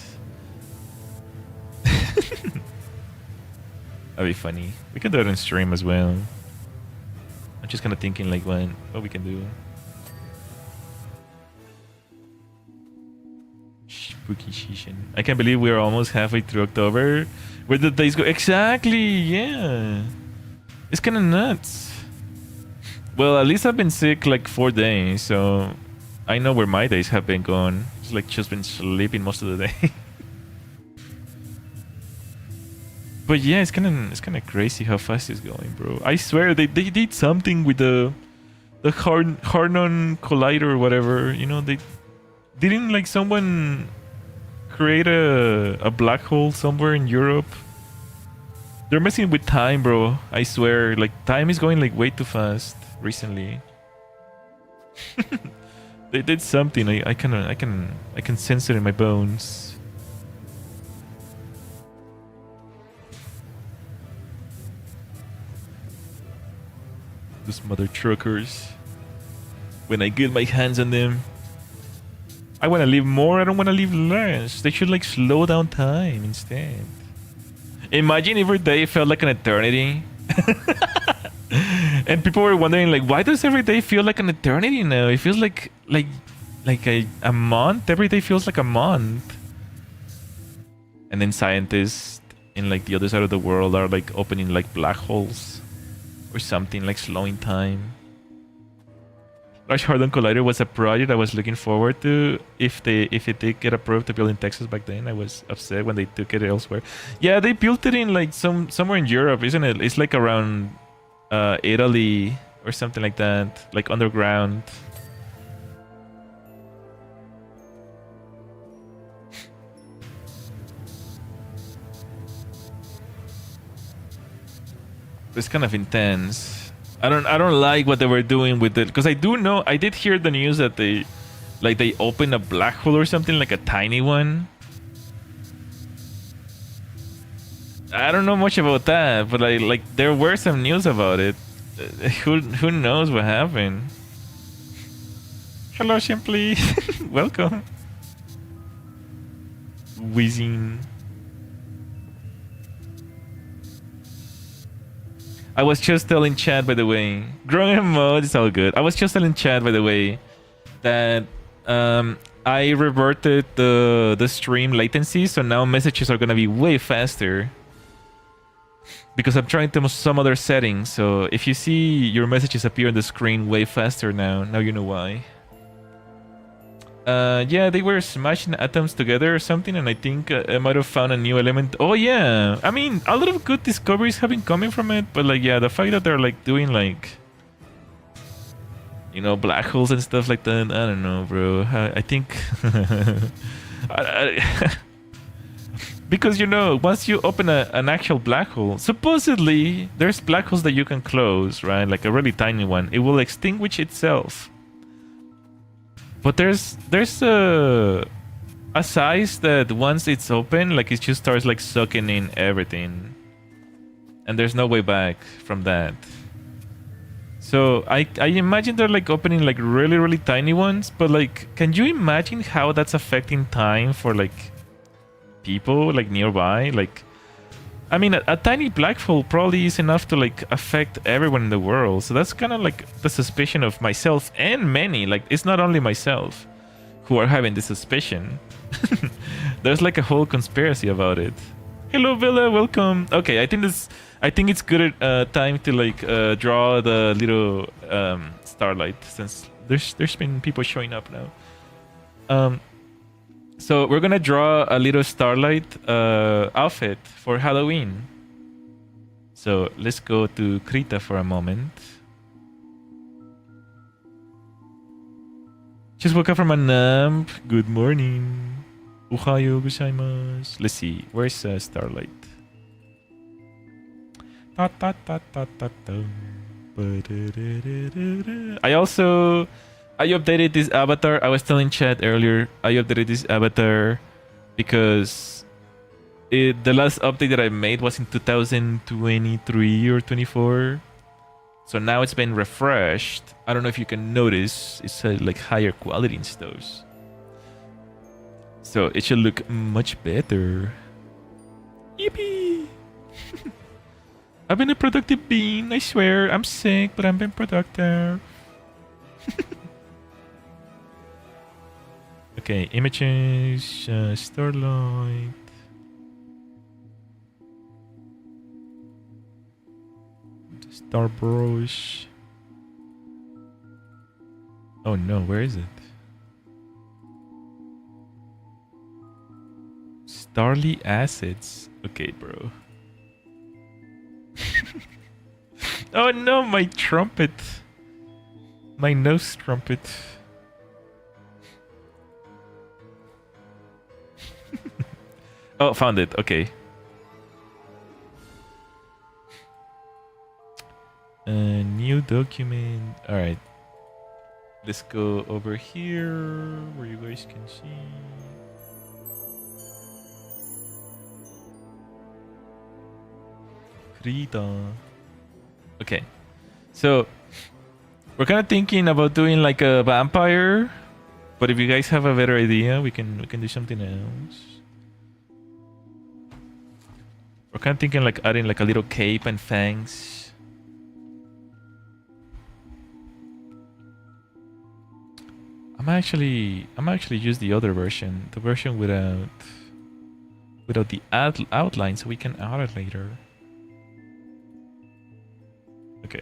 S1: That'd be funny. We can do it on stream as well. I'm just kind of thinking like what we can do. Spooky season. I can't believe we're almost halfway through October. Where did the days go? Exactly, yeah. It's kind of nuts. Well, at least I've been sick like 4 days, so I know where my days have been gone. It's like just been sleeping most of the day. But yeah, it's kind of crazy how fast it's going, bro. I swear they did something with the Hadron Collider or whatever. You know, they didn't like someone create a black hole somewhere in Europe. They're messing with time, bro. I swear, like time is going like way too fast recently. They did something. I can sense it in my bones. Those mother truckers. When I get my hands on them, I want to live more. I don't want to live less. They should like slow down time instead. Imagine every day felt like an eternity. And people were wondering like, why does every day feel like an eternity now? It feels like a month. Every day feels like a month. And then scientists in like the other side of the world are like opening like black holes or something, like slowing time. Large Hadron Collider was a project I was looking forward to. If it did get approved to build in Texas back then, I was upset when they took it elsewhere. Yeah, they built it in like somewhere in Europe, isn't it? It's like around Italy or something like that, like underground. It's kind of intense. I don't like what they were doing with it, because I did hear the news that they opened a black hole or something, like a tiny one. I don't know much about that, but like there were some news about it. Who knows what happened? Hello, Simply. Welcome. Whizzing. I was just telling Chad, by the way, growing mode is all good. I was just telling Chad, by the way, that I reverted the stream latency, so now messages are gonna be way faster because I'm trying to some other settings. So if you see your messages appear on the screen way faster now you know why. Yeah, they were smashing atoms together or something, and I think I might have found a new element. Oh yeah, I mean, a lot of good discoveries have been coming from it, but like, yeah, the fact that they're like doing like you know, black holes and stuff like that. I don't know, bro. I think because, you know, once you open an actual black hole, supposedly there's black holes that you can close, right? Like a really tiny one. It will extinguish itself. But there's a size that once it's open, like it just starts like sucking in everything. And there's no way back from that. So I imagine they're like opening like really, really tiny ones. But like, can you imagine how that's affecting time for like people like nearby? Like, I mean, a tiny black hole probably is enough to like affect everyone in the world. So that's kind of like the suspicion of myself and many. Like, it's not only myself who are having this suspicion. There's like a whole conspiracy about it. Hello, Villa, welcome. Okay, I think it's good time to like draw the little starlight, since there's been people showing up now. So we're gonna draw a little starlight outfit for Halloween. So let's go to Krita for a moment. Just woke up from a nap. Good morning. Ohayo gozaimasu. Let's see. Where's Starlight? I updated this avatar. I was telling chat earlier. I updated this avatar because the last update that I made was in 2023 or 24. So now it's been refreshed. I don't know if you can notice. It's like higher quality and stuff. So it should look much better. Yippee! I've been a productive being, I swear. I'm sick, but I've been productive. Okay, images, Starlight. Star brush. Oh no, where is it? Starly acids. Okay, bro. Oh no, my trumpet. My nose trumpet. Oh, found it. Okay. New document. All right. Let's go over here where you guys can see. Krita. Okay. So we're kind of thinking about doing like a vampire, but if you guys have a better idea, we can do something else. We're kind of thinking like adding like a little cape and fangs. I'm actually use the other version, the version without the outline, so we can add it later. Okay.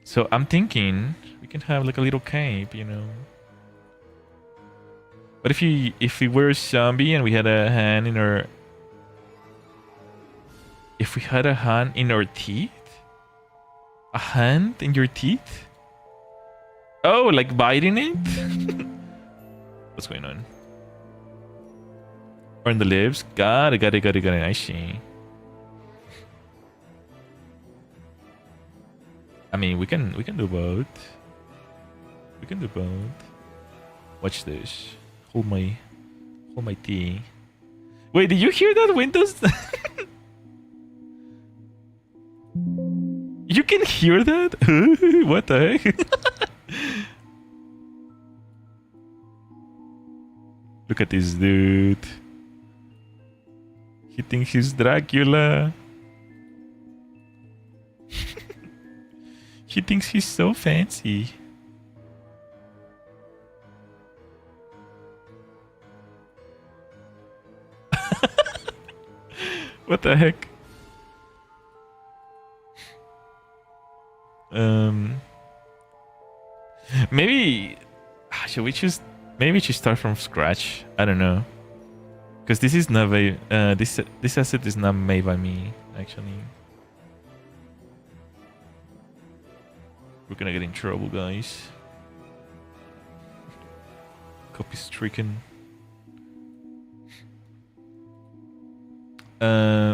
S1: So I'm thinking we can have like a little cape, you know. But if we were a zombie and we had a hand in our, if we had a hand in our teeth, a hand in your teeth. Oh, like biting it? What's going on? Or in the lips? Got it. I see. I mean, we can do both. We can do both. Watch this. Hold my tea. Wait, did you hear that, Windows? You can hear that? What the heck? Look at this dude. He thinks he's Dracula. He thinks he's so fancy. What the heck? Maybe should we choose? Maybe we should start from scratch. I don't know, because this is not this asset is not made by me actually. We're gonna get in trouble, guys. Copy stricken.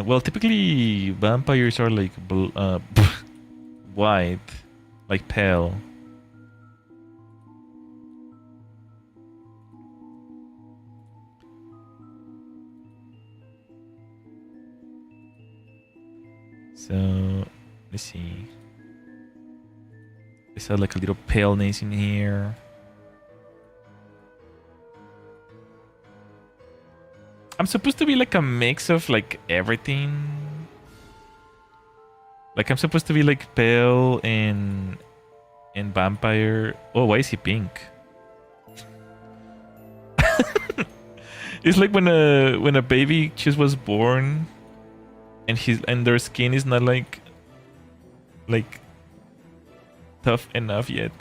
S1: Well, typically vampires are like white, like pale. So let's see. There's like a little paleness in here. I'm supposed to be like a mix of like everything. Like I'm supposed to be like pale and vampire. Oh, why is he pink? It's like when a baby just was born, and their skin is not like tough enough yet.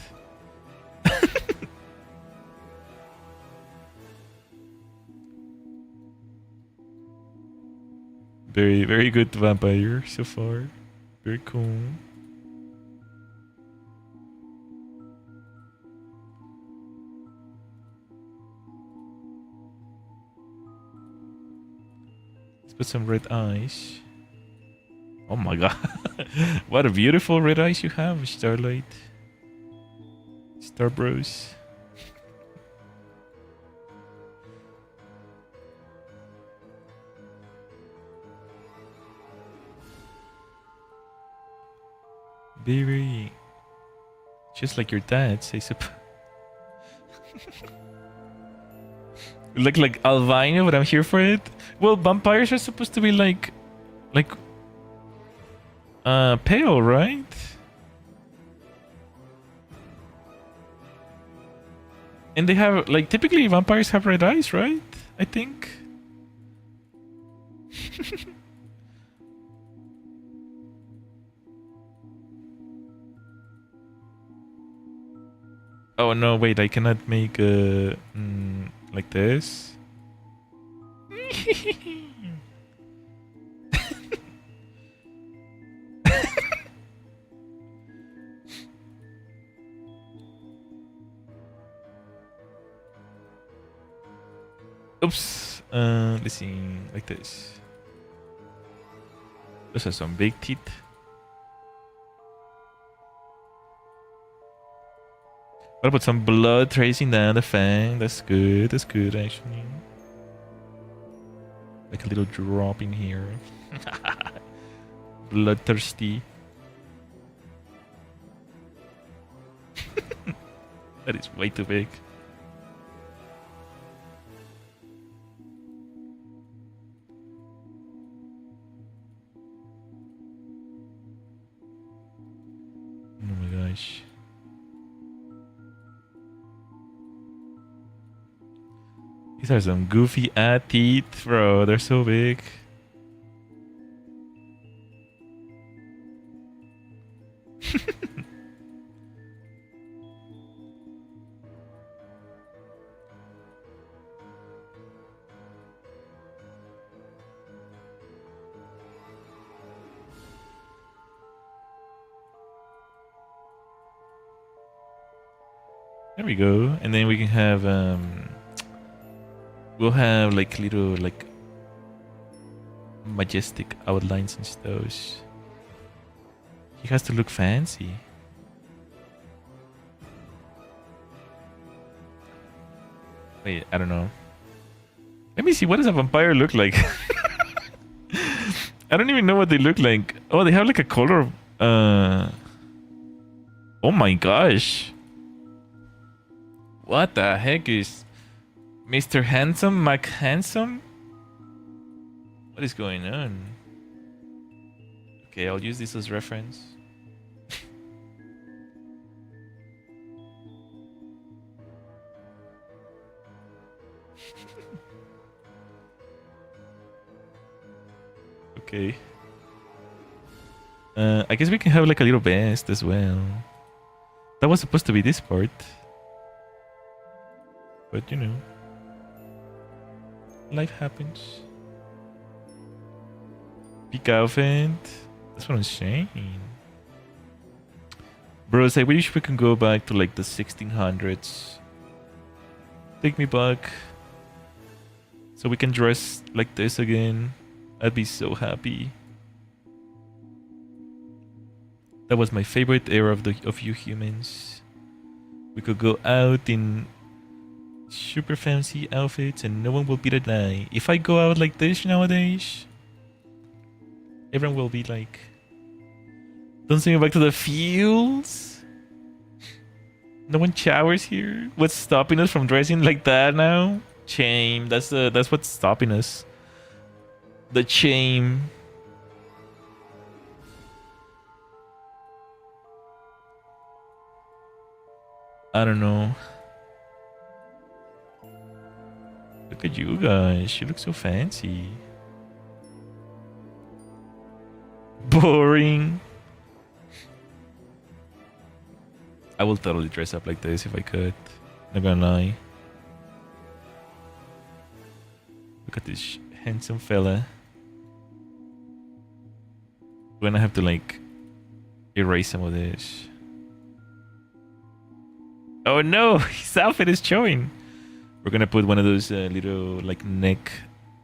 S1: Very, very good vampire so far. Very cool. Let's put some red eyes. Oh my god. What a beautiful red eyes you have, Starlight. Star Bros. Very just like your dad, I suppose. Look like albino, but I'm here for it. Well, vampires are supposed to be like pale, right? And they have like typically vampires have red eyes, right? I think. Oh no, wait, I cannot make like this. Oops. Let's see, like this. Those are some big teeth. What about some blood tracing down the fang? That's good. That's good, actually. Like a little drop in here. Bloodthirsty. That is way too big. Oh my gosh. These are some goofy teeth, bro. They're so big. There we go. And then we can have we'll have like little like majestic outlines and stuff. He has to look fancy. Wait, I don't know. Let me see, what does a vampire look like? I don't even know what they look like. Oh, they have like a color. Oh my gosh. What the heck is Mr. Handsome, Mac Handsome? What is going on? Okay, I'll use this as reference. Okay. I guess we can have like a little vest as well. That was supposed to be this part. But you know, life happens. Peak outfit. That's what I'm saying. Bros, I wish we can go back to like the 1600s. Take me back. So we can dress like this again. I'd be so happy. That was my favorite era of you humans. We could go out in super fancy outfits and no one will beat an eye. If I go out like this nowadays, everyone will be like, don't send me back to the fields. No one showers here. What's stopping us from dressing like that now? Shame. That's what's stopping us. The shame. I don't know. Look at you guys. You look so fancy. Boring. I will totally dress up like this if I could. Not gonna lie. Look at this handsome fella. When I have to like erase some of this. Oh no, his outfit is showing. We're gonna put one of those little like neck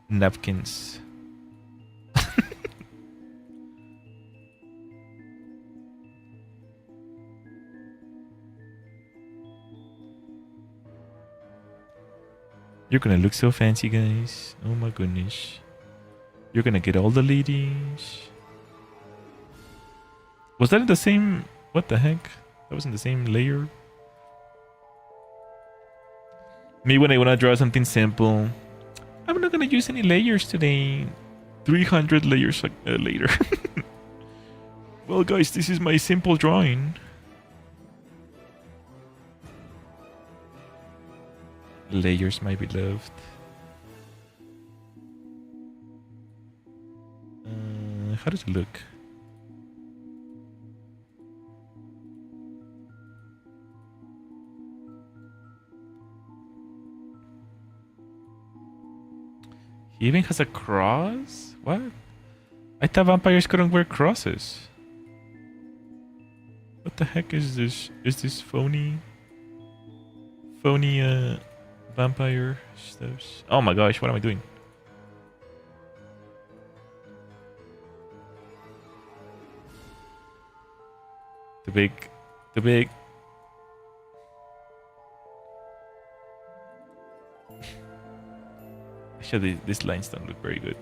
S1: napkins. You're gonna look so fancy, guys. Oh my goodness. You're gonna get all the ladies. Was that in the same... What the heck? That was in the same layer? Me, when I wanna draw something simple, I'm not gonna use any layers today. 300 layers later. Well, guys, this is my simple drawing. Layers, my beloved. How does it look? He even has a cross? What? I thought vampires couldn't wear crosses. What the heck is this? Is this phony vampire stuff? Oh my gosh, what am I doing? The big. Actually, these lines don't look very good.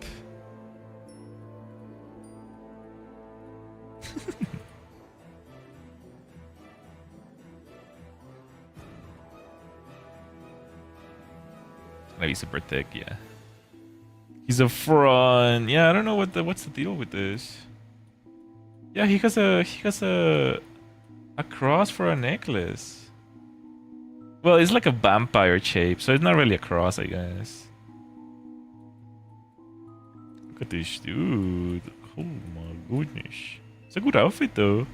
S1: Maybe super thick, yeah. He's a fraud. Yeah, I don't know what's the deal with this. Yeah, he has a cross for a necklace. Well, it's like a vampire shape, so it's not really a cross, I guess. Look at this dude. Oh my goodness. It's a good outfit though.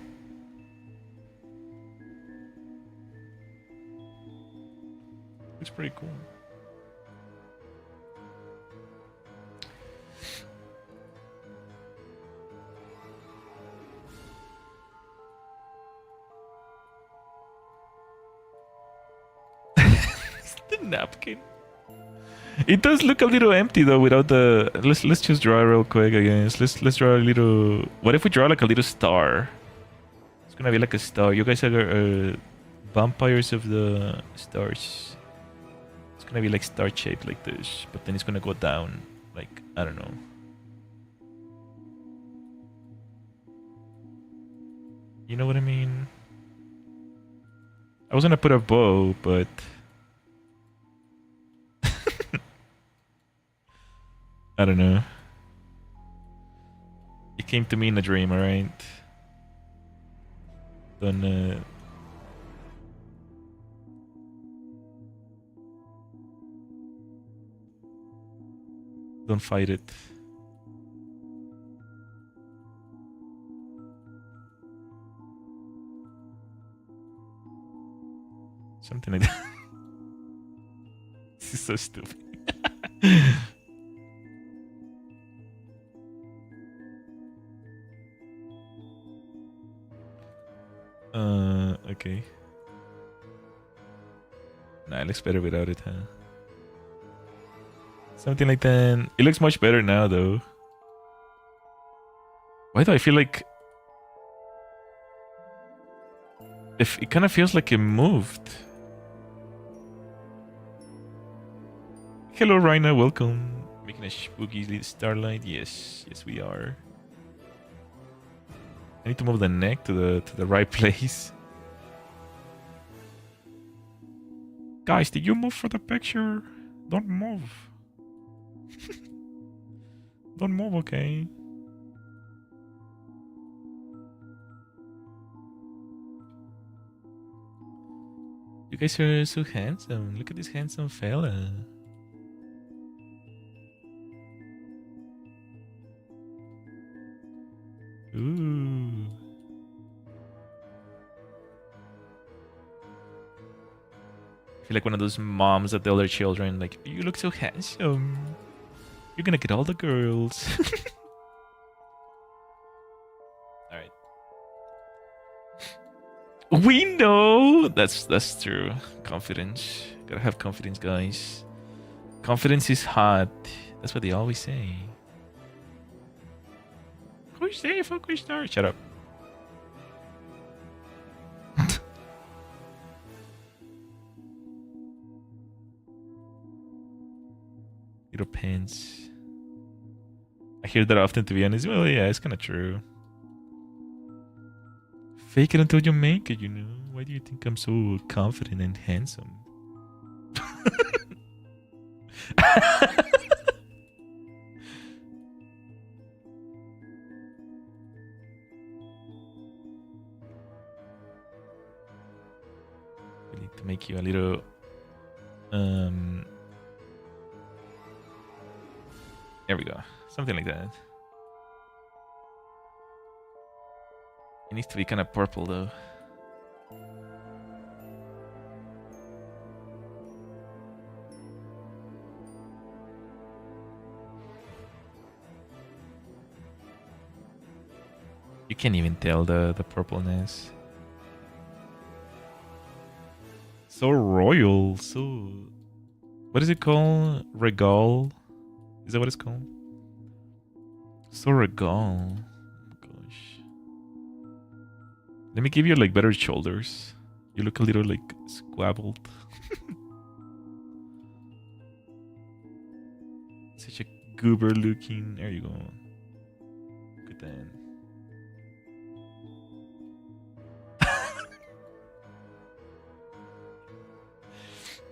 S1: Looks pretty cool. The napkin. It does look a little empty though without the. Let's just draw real quick, I guess. Let's draw a little. What if we draw like a little star? It's gonna be like a star. You guys are vampires of the stars. It's gonna be like star shaped like this, but then it's gonna go down. Like I don't know. You know what I mean? I was gonna put a bow, but. I don't know. It came to me in a dream, alright? Don't fight it. Something like that. This is so stupid. okay. Nah, it looks better without it, huh? Something like that. It looks much better now, though. Why do I feel like... If it kind of feels like it moved. Hello, Rhina. Welcome. Making a spooky Starlight. Yes. Yes, we are. I need to move the neck to the right place. Guys, did you move for the picture? Don't move. Don't move, okay? You guys are so handsome. Look at this handsome fella. Ooh. I feel like one of those moms that tell their children, like, you look so handsome. You're gonna get all the girls. Alright. We know! That's true. Confidence. Gotta have confidence, guys. Confidence is hot. That's what they always say. Who's there, Fukustar? Shut up. Little pants. I hear that often, to be honest. Well, yeah, it's kind of true. Fake it until you make it, you know? Why do you think I'm so confident and handsome? We need to make you a little... There we go. Something like that. It needs to be kind of purple, though. You can't even tell the purpleness. So royal, so... What is it called? Regal? Is that what it's called? So regal. Oh my gosh. Let me give you like better shoulders. You look a little like squabbled. Such a goober looking. There you go. Look at that.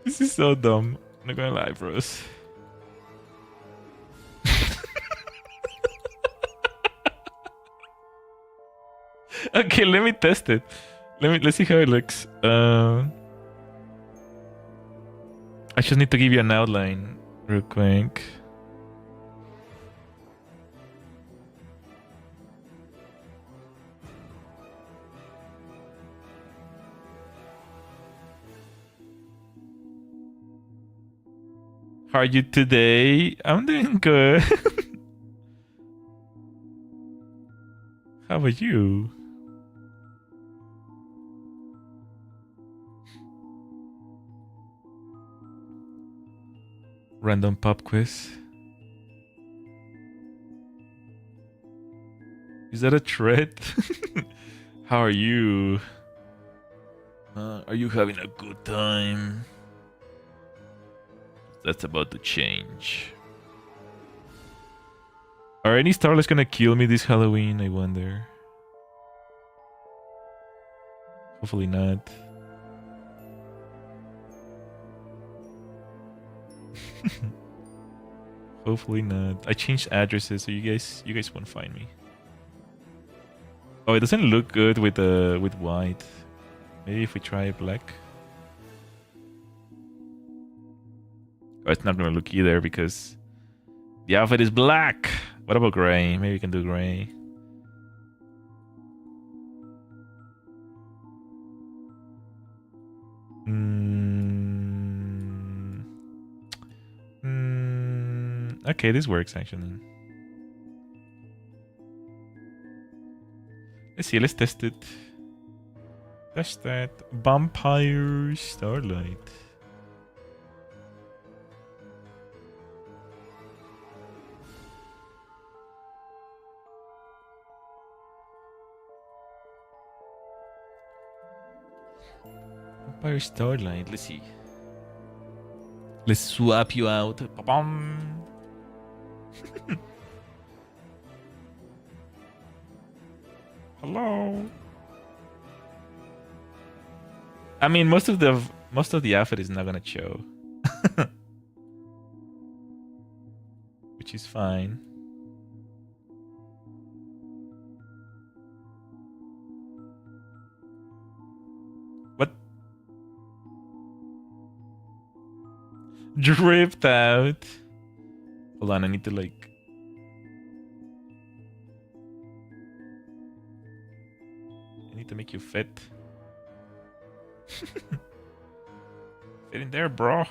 S1: This is so dumb. I'm not gonna lie, bros. Okay, let me test it. Let's see how it looks. I just need to give you an outline real quick. How are you today? I'm doing good. How about you? Random pop quiz. Is that a threat? How are you? Are you having a good time? That's about to change. Are any Starlights gonna kill me this Halloween? I wonder. Hopefully not. Hopefully not. I changed addresses, so you guys won't find me. Oh, it doesn't look good with white. Maybe if we try black. Oh, it's not gonna look either because the outfit is black. What about gray? Maybe we can do gray. Okay, this works actually. Let's see, let's test it. That's that vampire Starlight. Vampire Starlight. Let's see. Let's swap you out. Ba-bum. Hello. I mean, most of the outfit is not gonna show, which is fine. What? Dripped out. Hold on, I need to like. I need to make you fit. Fit in there, bro.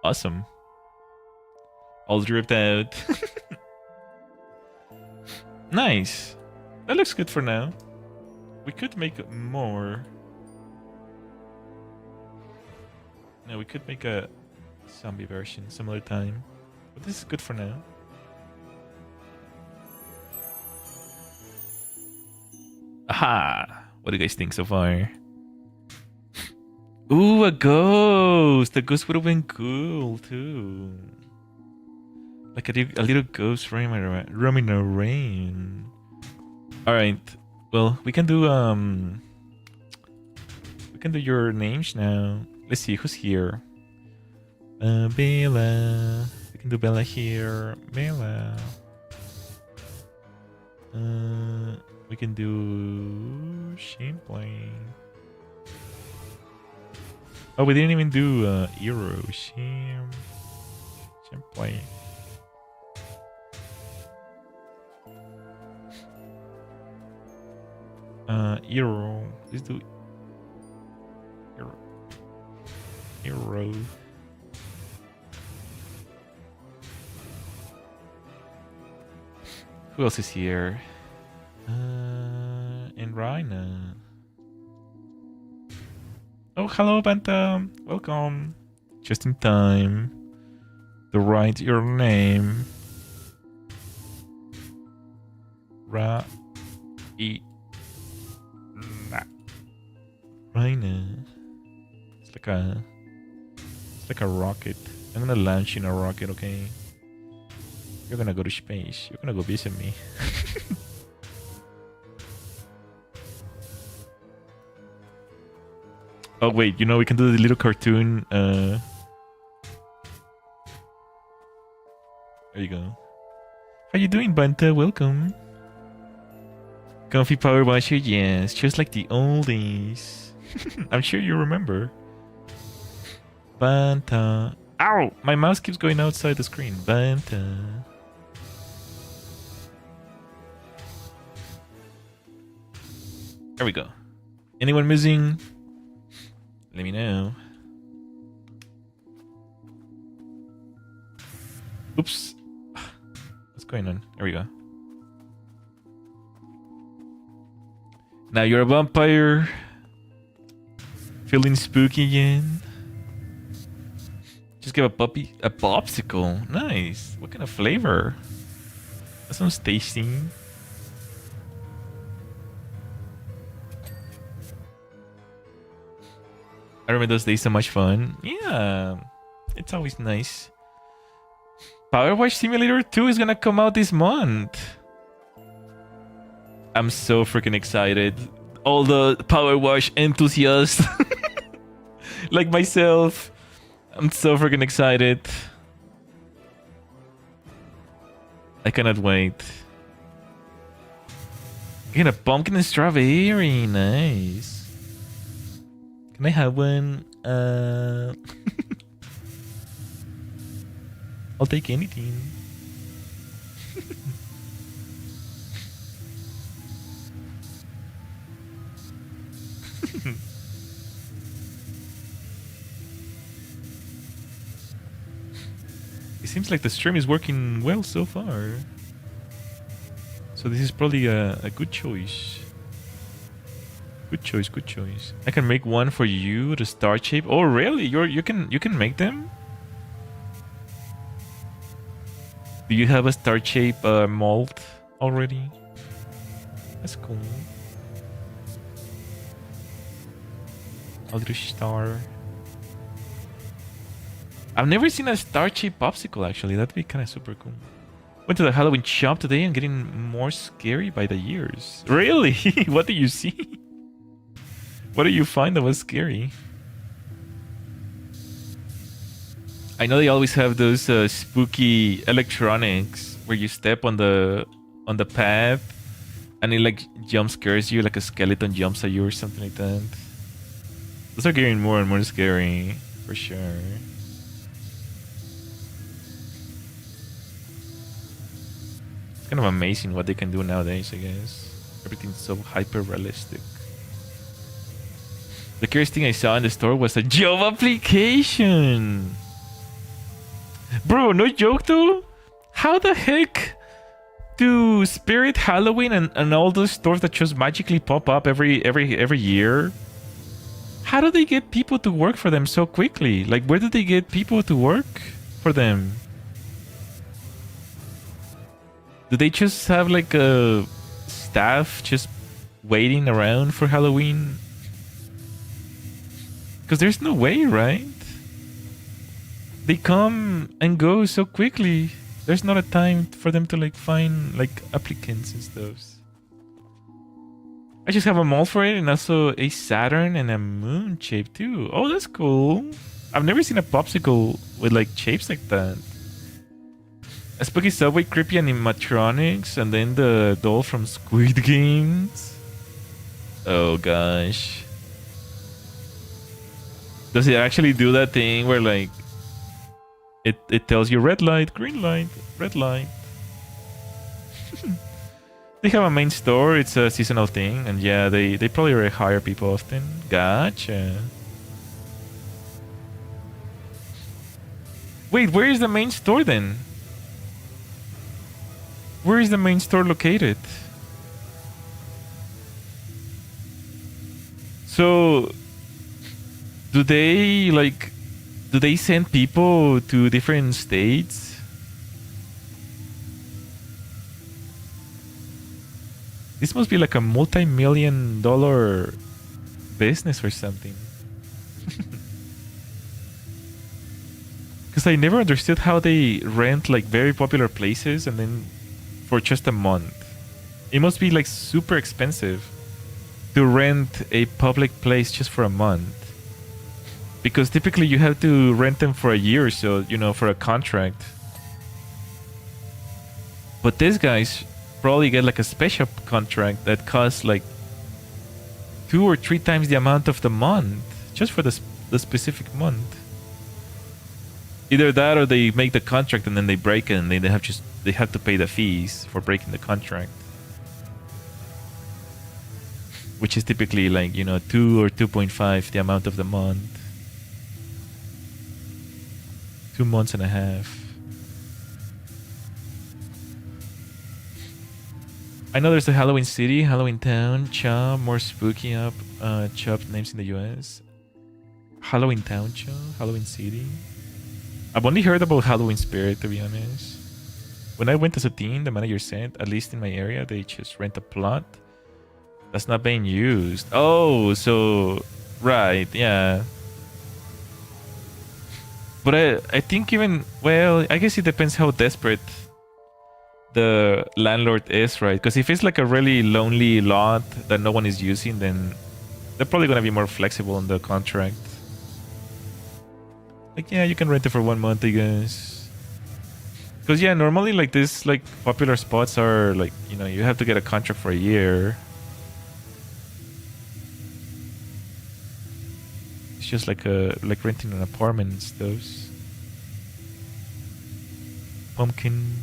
S1: Awesome. All dripped out. Nice. That looks good for now. We could make more. No, we could make a zombie version similar time. But this is good for now. Aha! What do you guys think so far? Ooh, a ghost! The ghost would have been cool too. Like a little ghost roaming around. Alright. Well, we can do your names now. Let's see who's here. Bella. We can do Bella here. Bella. We can do Champlain. Oh, we didn't even do Eero. Champlain. Eero. Let's do Eero. Who else is here? And Rhina. Oh, hello, Banta. Welcome. Just in time to write your name. Rhina. It's like a rocket. I'm gonna launch in a rocket, okay? You're gonna go to space. You're gonna go visit me. Oh wait, you know we can do the little cartoon. There you go. How you doing, Banta? Welcome. Comfy power washer, yes, just like the oldies. I'm sure you remember. Banta. Ow! My mouse keeps going outside the screen. Banta. There we go. Anyone missing? Let me know. Oops. What's going on? There we go. Now you're a vampire. Feeling spooky again. Just give a puppy a popsicle. Nice. What kind of flavor? That sounds tasty. I remember those days, so much fun. Yeah, it's always nice. PowerWash Simulator 2 is gonna come out this month. I'm so freaking excited. All the PowerWash enthusiasts, like myself, I'm so freaking excited. I cannot wait. Get a pumpkin and strawberry, nice. Can I have one? I'll take anything. It seems like the stream is working well so far. So this is probably a good choice. Good choice, good choice. I can make one for you, the star shape. Oh really? You can make them? Do you have a star shape mold already? That's cool. A little star. I've never seen a star shape popsicle actually. That'd be kind of super cool. Went to the Halloween shop today and getting more scary by the years. Really? What do you see? What do you find that was scary? I know they always have those spooky electronics where you step on the path and it like jump scares you, like a skeleton jumps at you or something like that. Those are getting more and more scary, for sure. It's kind of amazing what they can do nowadays, I guess. Everything's so hyper realistic. The curious thing I saw in the store was a job application. Bro, no joke though. How the heck do Spirit, Halloween, and all those stores that just magically pop up every year? How do they get people to work for them so quickly? Like, where do they get people to work for them? Do they just have like a staff just waiting around for Halloween? Because there's no way, right? They come and go so quickly. There's not a time for them to like find like applicants and stuff. I just have a mold for it and also a Saturn and a moon shape too. Oh, that's cool. I've never seen a popsicle with like shapes like that. A spooky subway, creepy animatronics, and then the doll from Squid Games. Oh gosh. Does it actually do that thing where like it tells you red light, green light, red light? They have a main store, it's a seasonal thing, and yeah, they probably hire people often. Gotcha. Wait, where is the main store then? Where is the main store located? So do they send people to different states? This must be like a multi-million-dollar business or something. Because I never understood how they rent like very popular places and then for just a month. It must be like super expensive to rent a public place just for a month. Because typically you have to rent them for a year or so, you know, for a contract. But these guys probably get like a special contract that costs like 2 or 3 times the amount of the month, just for the specific month. Either that or they make the contract and then they break it and they have to pay the fees for breaking the contract. Which is typically like, you know, 2 or 2.5 the amount of the month. 2 months and a half. I know there's a Halloween City, Halloween Town, Cha, more spooky up shop names in the US. Halloween Town, Cha, Halloween City. I've only heard about Halloween Spirit, to be honest. When I went as a teen, the manager said, at least in my area, they just rent a plot that's not being used. Oh, so right, yeah. But I think even, well, I guess it depends how desperate the landlord is, right? Because if it's like a really lonely lot that no one is using, then they're probably gonna be more flexible in the contract. Like, yeah, you can rent it for 1 month, I guess. Because yeah, normally like this, like popular spots are like, you know, you have to get a contract for a year. It's just like renting an apartment and stuff. Pumpkin.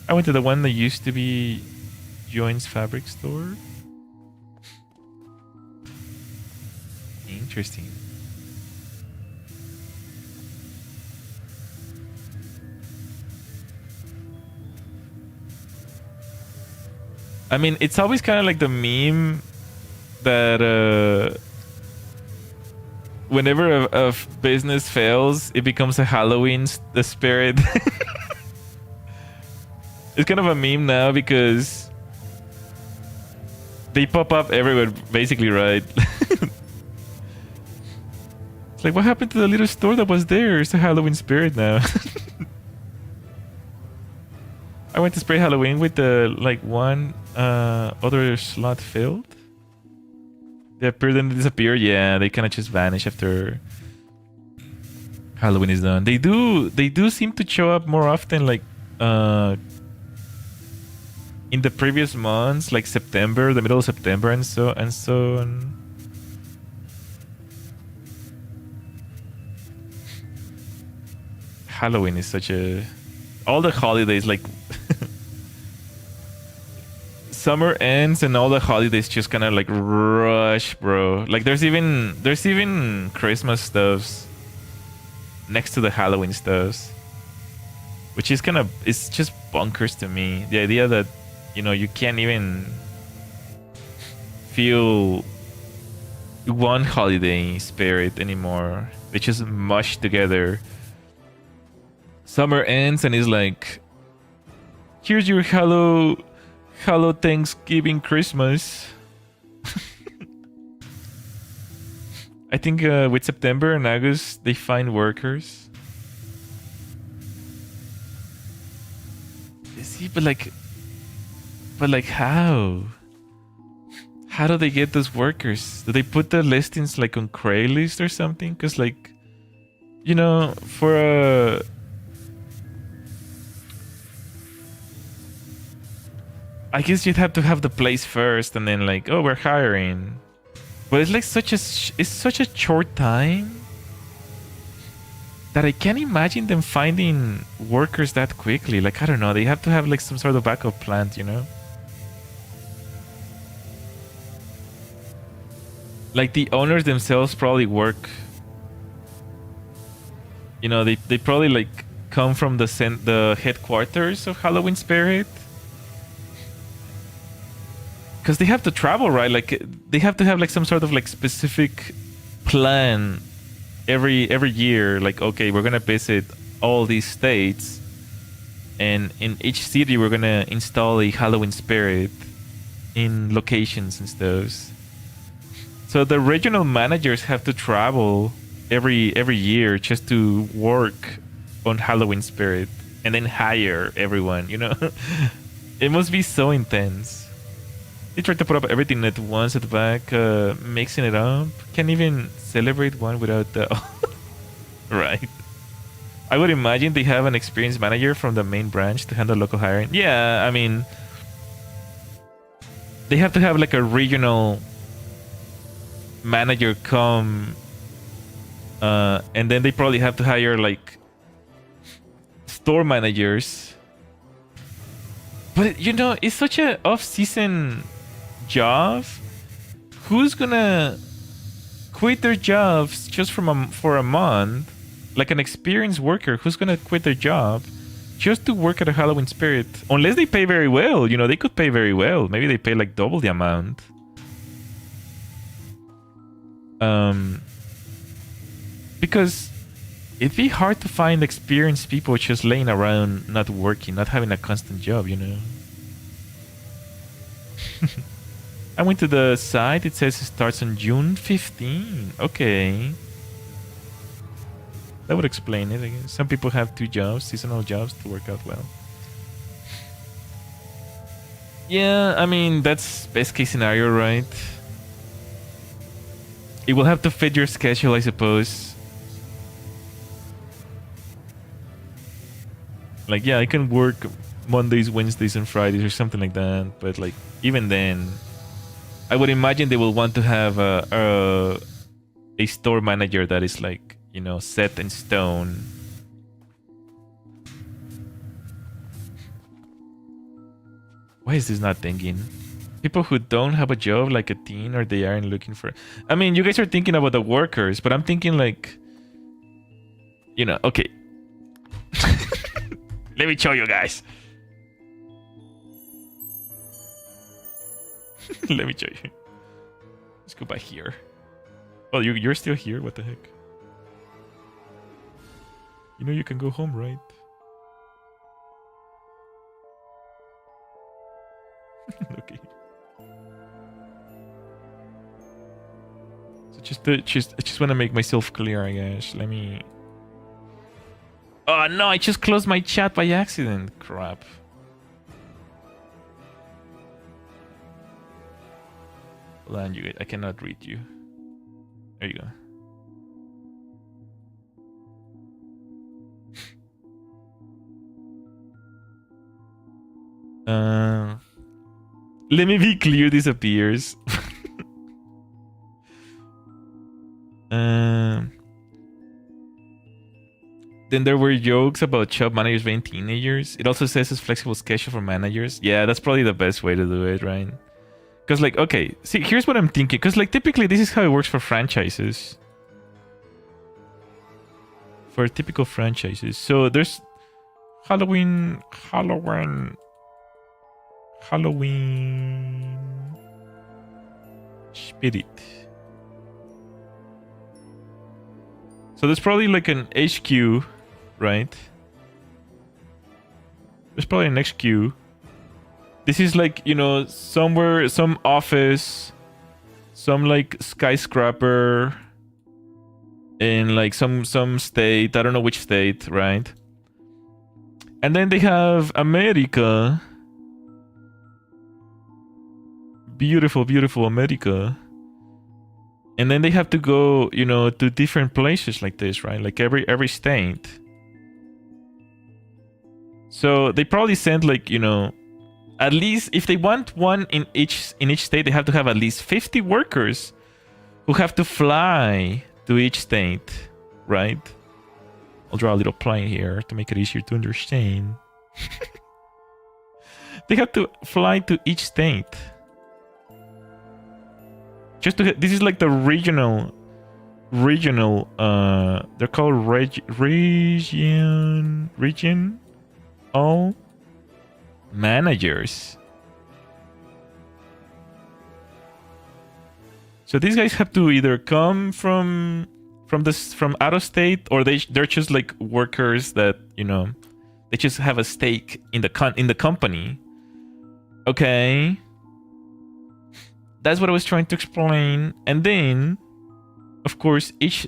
S1: I went to the one that used to be Join's fabric store. Interesting. I mean, it's always kind of like the meme that whenever a business fails, it becomes a Halloween the spirit. It's kind of a meme now because they pop up everywhere, basically, right? It's like, what happened to the little store that was there? It's a Halloween spirit now. I went to spray Halloween with the like one other slot filled. They appear then they disappear. Yeah, they kind of just vanish after Halloween is done. They do seem to show up more often, like in the previous months, like September, the middle of September, and so on. Halloween is such a all the holidays like. Summer ends and all the holidays just kind of like rush, bro. Like there's even Christmas stuffs next to the Halloween stuffs, which is kind of, it's just bonkers to me. The idea that, you know, you can't even feel one holiday spirit anymore. They just mush together. Summer ends and it's like, here's your Hello Thanksgiving Christmas. I think with September and August they find workers. See, but like how? How do they get those workers? Do they put the listings like on Craigslist or something? Because like, you know, for a I guess you'd have to have the place first, and then like, oh, we're hiring. But it's like it's such a short time that I can't imagine them finding workers that quickly. Like, I don't know, they have to have like some sort of backup plan, you know? Like the owners themselves probably work. You know, they probably like come from the headquarters of Halloween Spirit. Because they have to travel, right? Like they have to have like some sort of like specific plan every year. Like, okay, we're gonna visit all these states, and in each city we're gonna install a Halloween spirit in locations and stuff. So the regional managers have to travel every year just to work on Halloween spirit and then hire everyone. You know, it must be so intense. They try to put up everything at once at the back, mixing it up. Can't even celebrate one without the... Right. I would imagine they have an experienced manager from the main branch to handle local hiring. Yeah, I mean... They have to have like a regional manager come... and then they probably have to hire like... store managers. But, you know, it's such a off-season... job. Who's gonna quit their jobs just for a month? Like an experienced worker who's gonna quit their job just to work at a Halloween Spirit? Unless they pay very well. You know, they could pay very well. Maybe they pay like double the amount. Because it'd be hard to find experienced people just laying around, not working, not having a constant job, you know. I went to the site. It says it starts on June 15. Okay. That would explain it. I guess. Some people have 2 jobs, seasonal jobs, to work out well. Yeah, I mean, that's best case scenario, right? It will have to fit your schedule, I suppose. Like, yeah, I can work Mondays, Wednesdays, and Fridays or something like that. But like, even then... I would imagine they will want to have a store manager that is like, you know, set in stone. Why is this not thinking? People who don't have a job, like a teen, or they aren't looking for... I mean, you guys are thinking about the workers, but I'm thinking like... You know, okay. Let me show you guys. Let me show you. Let's go back here. Oh, you're still here? What the heck? You know you can go home, right? Okay. So I just want to make myself clear, I guess. Let me... Oh no, I just closed my chat by accident. Crap. Hold on, I cannot read you. There you go. Let me be clear, this appears. Then there were jokes about shop managers being teenagers. It also says it's flexible schedule for managers. Yeah, that's probably the best way to do it, right? Because, like, okay, see, here's what I'm thinking. Because, like, typically this is how it works for franchises. For typical franchises. So there's Halloween Spirit. So there's probably like an HQ, right? There's probably an HQ. This is like, you know, somewhere, some office, some like skyscraper in like some state. I don't know which state, right? And then they have America. Beautiful, beautiful America. And then they have to go, you know, to different places like this, right? Like every state. So they probably send like, you know, at least if they want one in each state, they have to have at least 50 workers who have to fly to each state, right? I'll draw a little plane here to make it easier to understand. They have to fly to each state. Just to this is like the regional they're called region all managers. So these guys have to either come from out of state, or they're just like workers that, you know, they just have a stake in the company. Okay. That's what I was trying to explain. And then, of course, each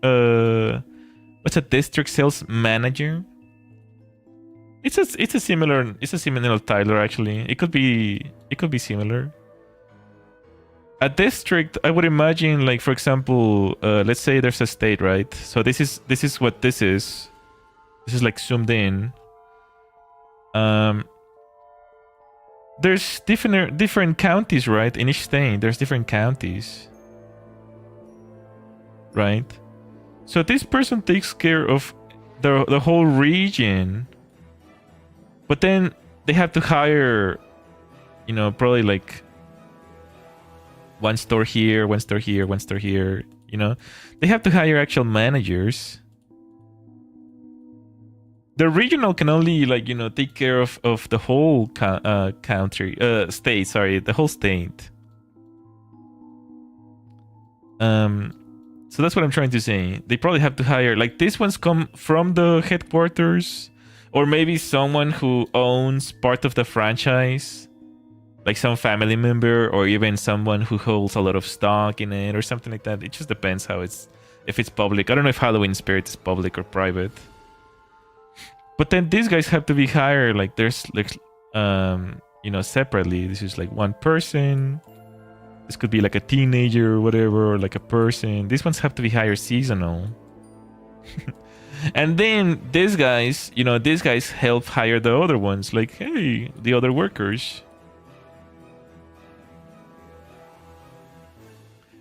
S1: what's a district sales manager? It's a similar title actually. It could be similar. A district, I would imagine, like, for example, let's say there's a state, right? So this is what this is. This is like zoomed in. There's different counties, right? In each state, there's different counties, right? So this person takes care of the whole region, but then they have to hire, you know, probably like one store here, one store here, one store here. You know, they have to hire actual managers. The regional can only, like, you know, take care of the whole state. Sorry, the whole state. So that's what I'm trying to say. They probably have to hire, like, these ones come from the headquarters, or maybe someone who owns part of the franchise, like some family member, or even someone who holds a lot of stock in it, or something like that. It just depends if it's public. I don't know if Halloween Spirit is public or private. But then these guys have to be hired, like, there's like, you know, separately. This is like one person. This could be like a teenager or whatever, or like a person. These ones have to be hired seasonal. And then these guys, you know, help hire the other ones, like, hey, the other workers.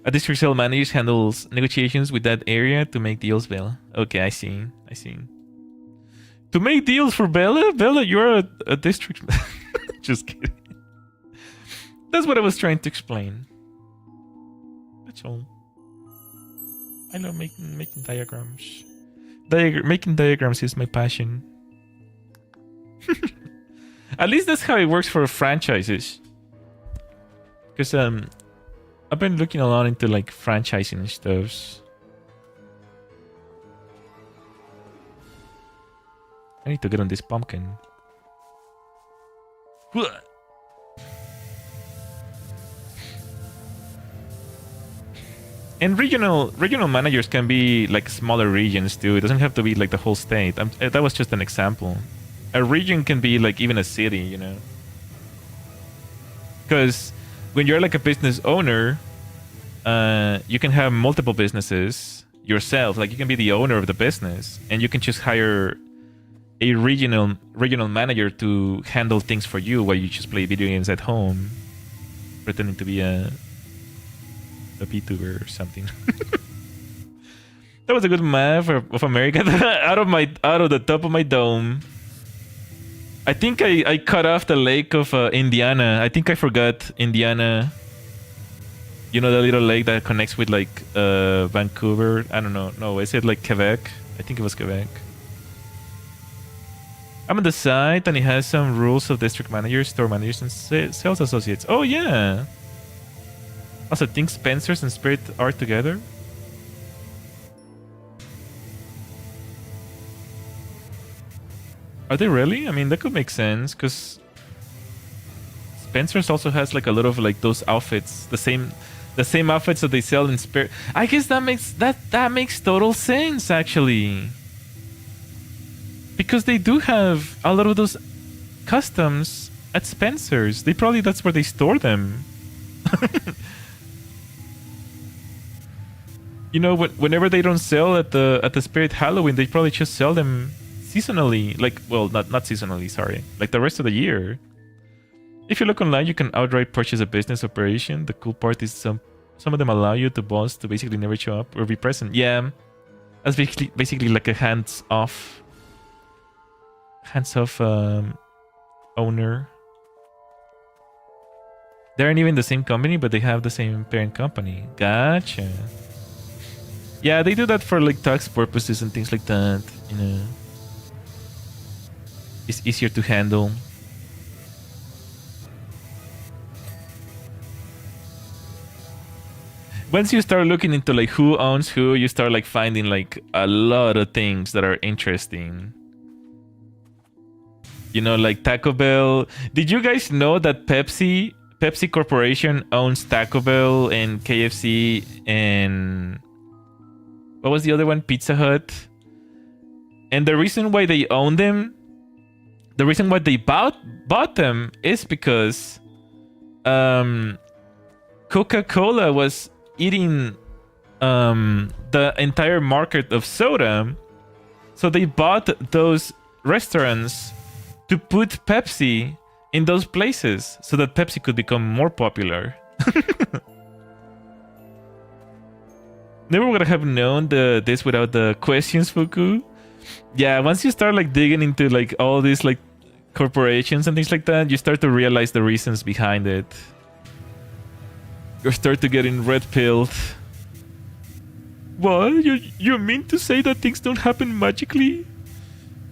S1: A district sales manager handles negotiations with that area to make deals, Bella. Okay, I see. To make deals for Bella? Bella, you're a district... Just kidding. That's what I was trying to explain. That's all. I love making diagrams. Making diagrams is my passion. At least that's how it works for franchises. Because I've been looking a lot into like franchising stuff. I need to get on this pumpkin. And regional managers can be like smaller regions too. It doesn't have to be like the whole state. That was just an example. A region can be like even a city, you know. Because when you're like a business owner, you can have multiple businesses yourself. Like you can be the owner of the business, and you can just hire a regional manager to handle things for you while you just play video games at home, pretending to be a VTuber or something. That was a good map of America. out of the top of my dome. I think I cut off the lake of Indiana. I think I forgot Indiana. You know, the little lake that connects with like Vancouver. I don't know. No, is it like Quebec? I think it was Quebec. I'm on the site and it has some rules of district managers, store managers, and sales associates. Oh yeah. Also, think Spencer's and Spirit are together? Are they really? I mean, that could make sense, because Spencer's also has like a lot of like those outfits, the same outfits that they sell in Spirit. I guess that makes total sense, actually. Because they do have a lot of those customs at Spencer's. That's where they store them. You know, whenever they don't sell at the Spirit Halloween, they probably just sell them seasonally. Like, well, not seasonally, sorry. Like the rest of the year. If you look online, you can outright purchase a business operation. The cool part is some of them allow you to boss to basically never show up or be present. Yeah, that's basically like a hands-off owner. They aren't even the same company, but they have the same parent company. Gotcha. Yeah, they do that for like tax purposes and things like that, you know. It's easier to handle. Once you start looking into like who owns who, you start like finding like a lot of things that are interesting. You know, like Taco Bell. Did you guys know that Pepsi Corporation owns Taco Bell and KFC and what was the other one? Pizza Hut. And the reason why they own them, the reason why they bought them is because Coca-Cola was eating the entire market of soda. So they bought those restaurants to put Pepsi in those places so that Pepsi could become more popular. Never would I have known this without the questions, Fuku. Yeah, once you start like digging into like all these like corporations and things like that, you start to realize the reasons behind it. You start to getting red-pilled. What? You mean to say that things don't happen magically?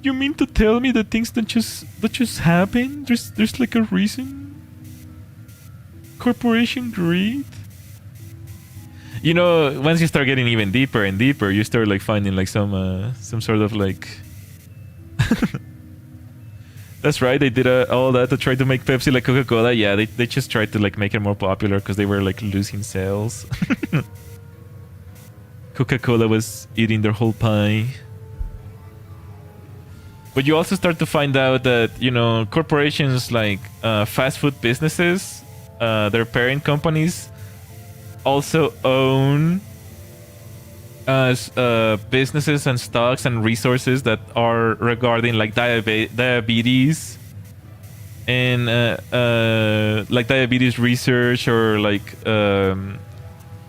S1: You mean to tell me that things don't just happen? There's like a reason? Corporation greed? You know, once you start getting even deeper and deeper, you start like finding like some sort of like. That's right. They did all that to try to make Pepsi like Coca-Cola. Yeah, they just tried to like make it more popular because they were like losing sales. Coca-Cola was eating their whole pie. But you also start to find out that, you know, corporations like fast food businesses, their parent companies, also own businesses and stocks and resources that are regarding like diabetes and like diabetes research or like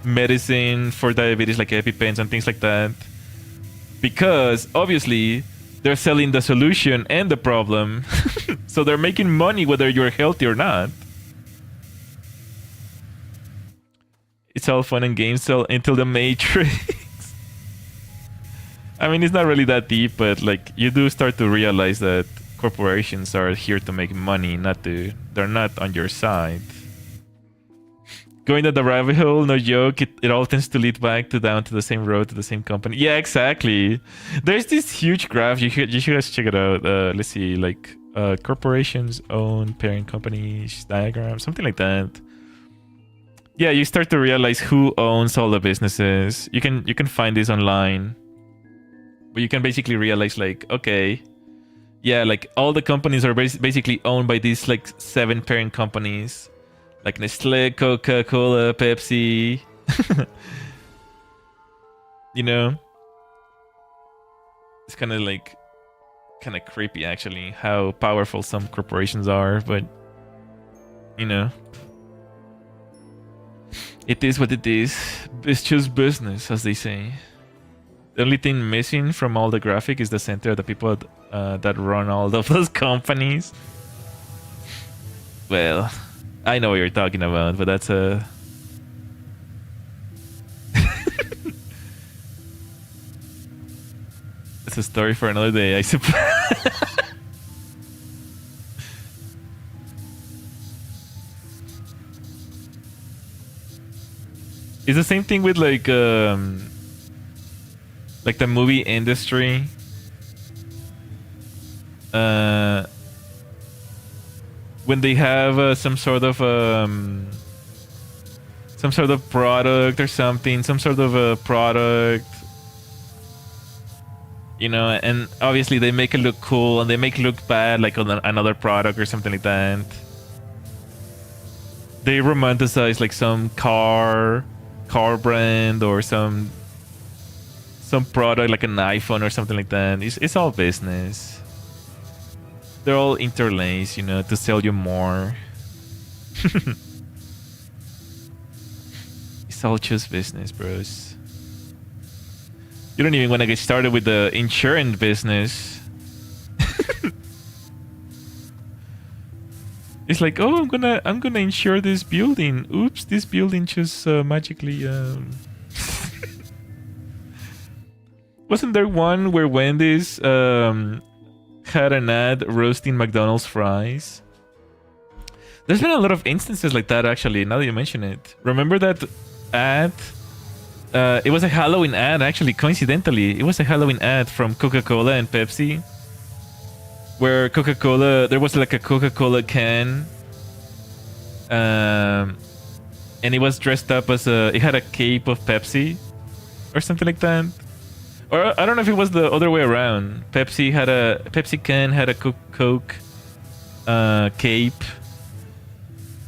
S1: medicine for diabetes like EpiPens and things like that, because obviously they're selling the solution and the problem. So they're making money whether you're healthy or not. It's all fun and games until the Matrix. I mean, it's not really that deep, but like you do start to realize that corporations are here to make money, they're not on your side. going down the rabbit hole, no joke, it all tends to lead back to down to the same road, to the same company. Yeah, exactly. There's this huge graph. You should guys check it out. Let's see, like corporations own parent companies diagram, something like that. Yeah, you start to realize who owns all the businesses. You can find this online, but you can basically realize like, okay, yeah, like all the companies are basically owned by these like 7 parent companies. Like Nestle, Coca-Cola, Pepsi. You know? It's kind of like... kind of creepy, actually, how powerful some corporations are, but... You know? It is what it is. It's just business, as they say. The only thing missing from all the graphic is the center of the people that run all of those companies. Well... I know what you're talking about, but that's a... It's a story for another day, I suppose. It's the same thing with like the movie industry. When they have some sort of product or something, some sort of a product, you know, and obviously they make it look cool and they make it look bad, like on another product or something like that. They romanticize like some car brand or some product like an iPhone or something like that. It's all business. They're all interlaced, you know, to sell you more. It's all just business, bros. You don't even want to get started with the insurance business. It's like, oh, I'm gonna insure this building. Oops, this building just magically. Wasn't there one where Wendy's had an ad roasting McDonald's fries? There's been a lot of instances like that, actually, now that you mention it. Remember that ad? It was a Halloween ad, actually, coincidentally. It was a Halloween ad from Coca-Cola and Pepsi, where Coca-Cola, there was like a Coca-Cola can, and it was dressed up as it had a cape of Pepsi, or something like that. Or I don't know if it was the other way around. Pepsi can had a Coke cape,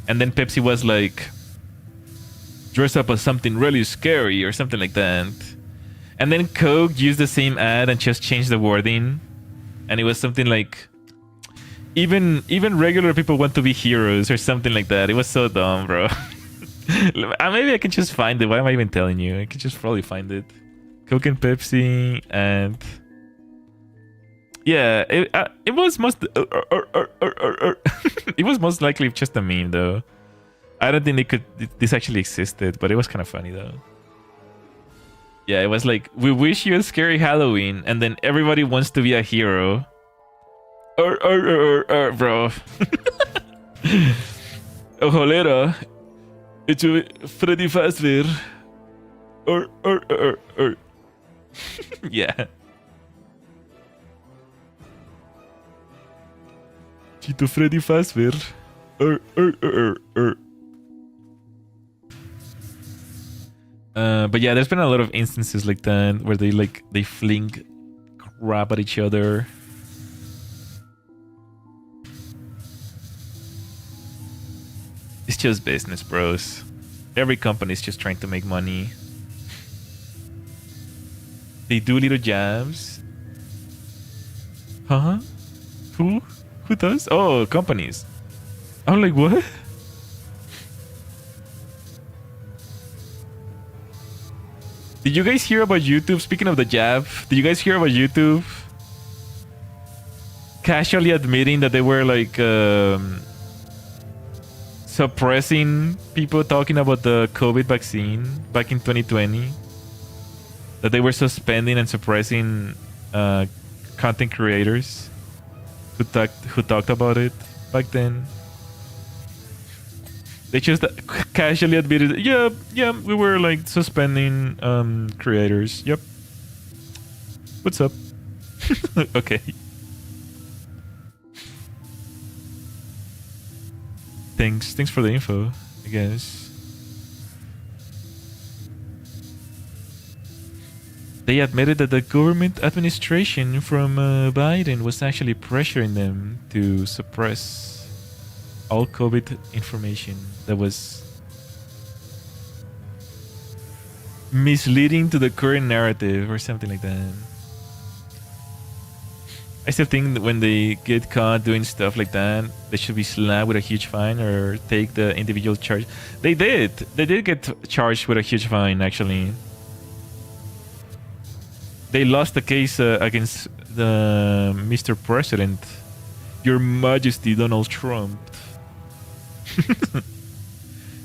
S1: and then Pepsi was like dressed up as something really scary or something like that. And then Coke used the same ad and just changed the wording, and it was something like even regular people want to be heroes or something like that. It was so dumb, bro. Maybe I can just find it. Why am I even telling you? I could just probably find it. Coke and Pepsi, and yeah, it was most it was most likely just a meme, though. I don't think this actually existed, but it was kind of funny though. Yeah, it was like, we wish you a scary Halloween, and then everybody wants to be a hero. Bro. Ojolera, it's Freddy Fazbear. Yeah. Chito Freddy Fazbear. But yeah, there's been a lot of instances like that where they fling crap at each other. It's just business, bros. Every company's just trying to make money. They do little jabs. Huh? Who does? Oh, companies. I'm like, what? Did you guys hear about YouTube? Speaking of the jab, did you guys hear about YouTube casually admitting that they were like suppressing people talking about the COVID vaccine back in 2020? That they were suspending and suppressing content creators who talked about it back then. They just casually admitted, yeah, we were like suspending creators. Yep. What's up? Okay. Thanks for the info, I guess. They admitted that the government administration from Biden was actually pressuring them to suppress all COVID information that was misleading to the current narrative or something like that. I still think that when they get caught doing stuff like that, they should be slapped with a huge fine or take the individual charge. They did get charged with a huge fine, actually. They lost the case against the Mr. President, Your Majesty Donald Trump.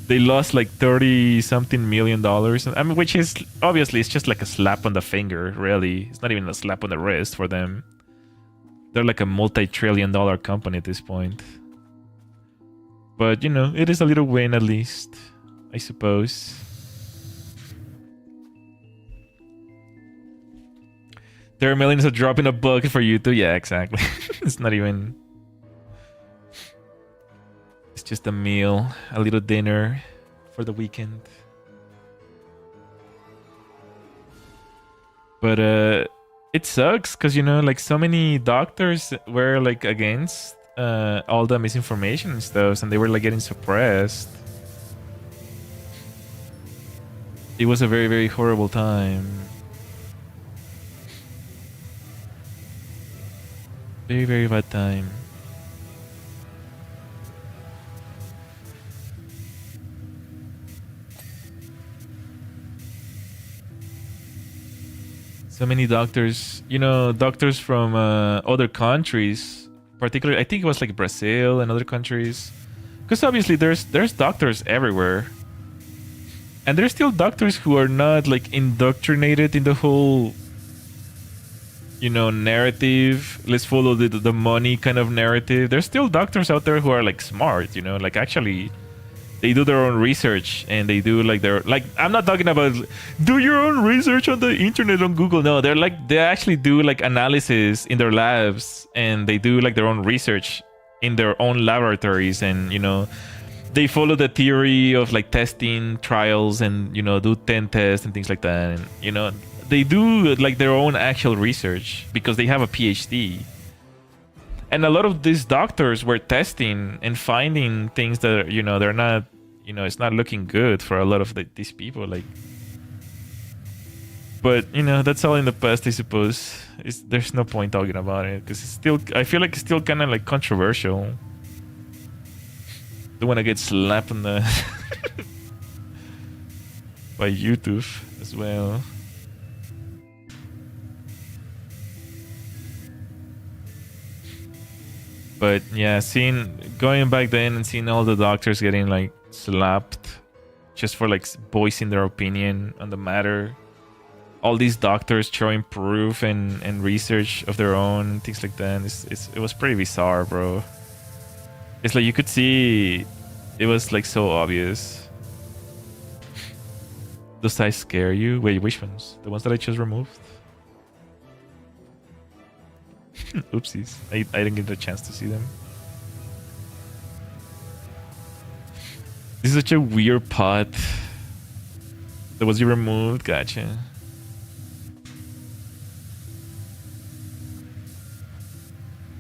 S1: They lost like $30-something million. I mean, which is obviously it's just like a slap on the finger. Really, it's not even a slap on the wrist for them. They're like a multi-trillion-dollar company at this point. But you know, it is a little win at least, I suppose. There are millions of drop in a bucket for you too. Yeah, exactly. It's not even. It's just a meal, a little dinner for the weekend. But it sucks because, you know, like so many doctors were like against all the misinformation and stuff, and they were like getting suppressed. It was a very, very horrible time. Very, very bad time. So many doctors, you know, doctors from other countries, particularly, I think it was like Brazil and other countries. Because obviously there's doctors everywhere. And there's still doctors who are not like indoctrinated in the whole, you know, narrative. Let's follow the money kind of narrative. There's still doctors out there who are like smart, you know, like actually they do their own research and they do like their, like, I'm not talking about do your own research on the internet on Google. No, they're like, they actually do like analysis in their labs and they do like their own research in their own laboratories, and you know, they follow the theory of like testing trials and, you know, do 10 tests and things like that. And you know, they do like their own actual research because they have a PhD. And a lot of these doctors were testing and finding things that, you know, they're not, you know, it's not looking good for a lot of these people. Like, but you know, that's all in the past, I suppose. There's no point talking about it because it's still, I feel like it's still kind of like controversial. Don't want to get slapped on the by YouTube as well. But yeah, going back then and seeing all the doctors getting like slapped just for like voicing their opinion on the matter. All these doctors showing proof and research of their own, things like that. It was pretty bizarre, bro. It's like you could see it was like so obvious. Does I scare you? Wait, which ones? The ones that I just removed? Oopsies. I didn't get the chance to see them. This is such a weird pot. That was you removed? Gotcha.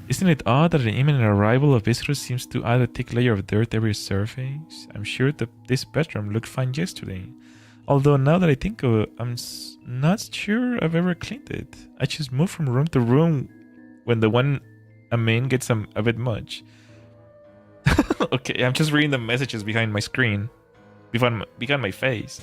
S1: Isn't it odd that an imminent arrival of visitors seems to add a thick layer of dirt every surface? I'm sure that this bedroom looked fine yesterday. Although now that I think of it, I'm not sure I've ever cleaned it. I just moved from room to room when the one I'm in gets a bit much. Okay, I'm just reading the messages behind my screen. Behind my face.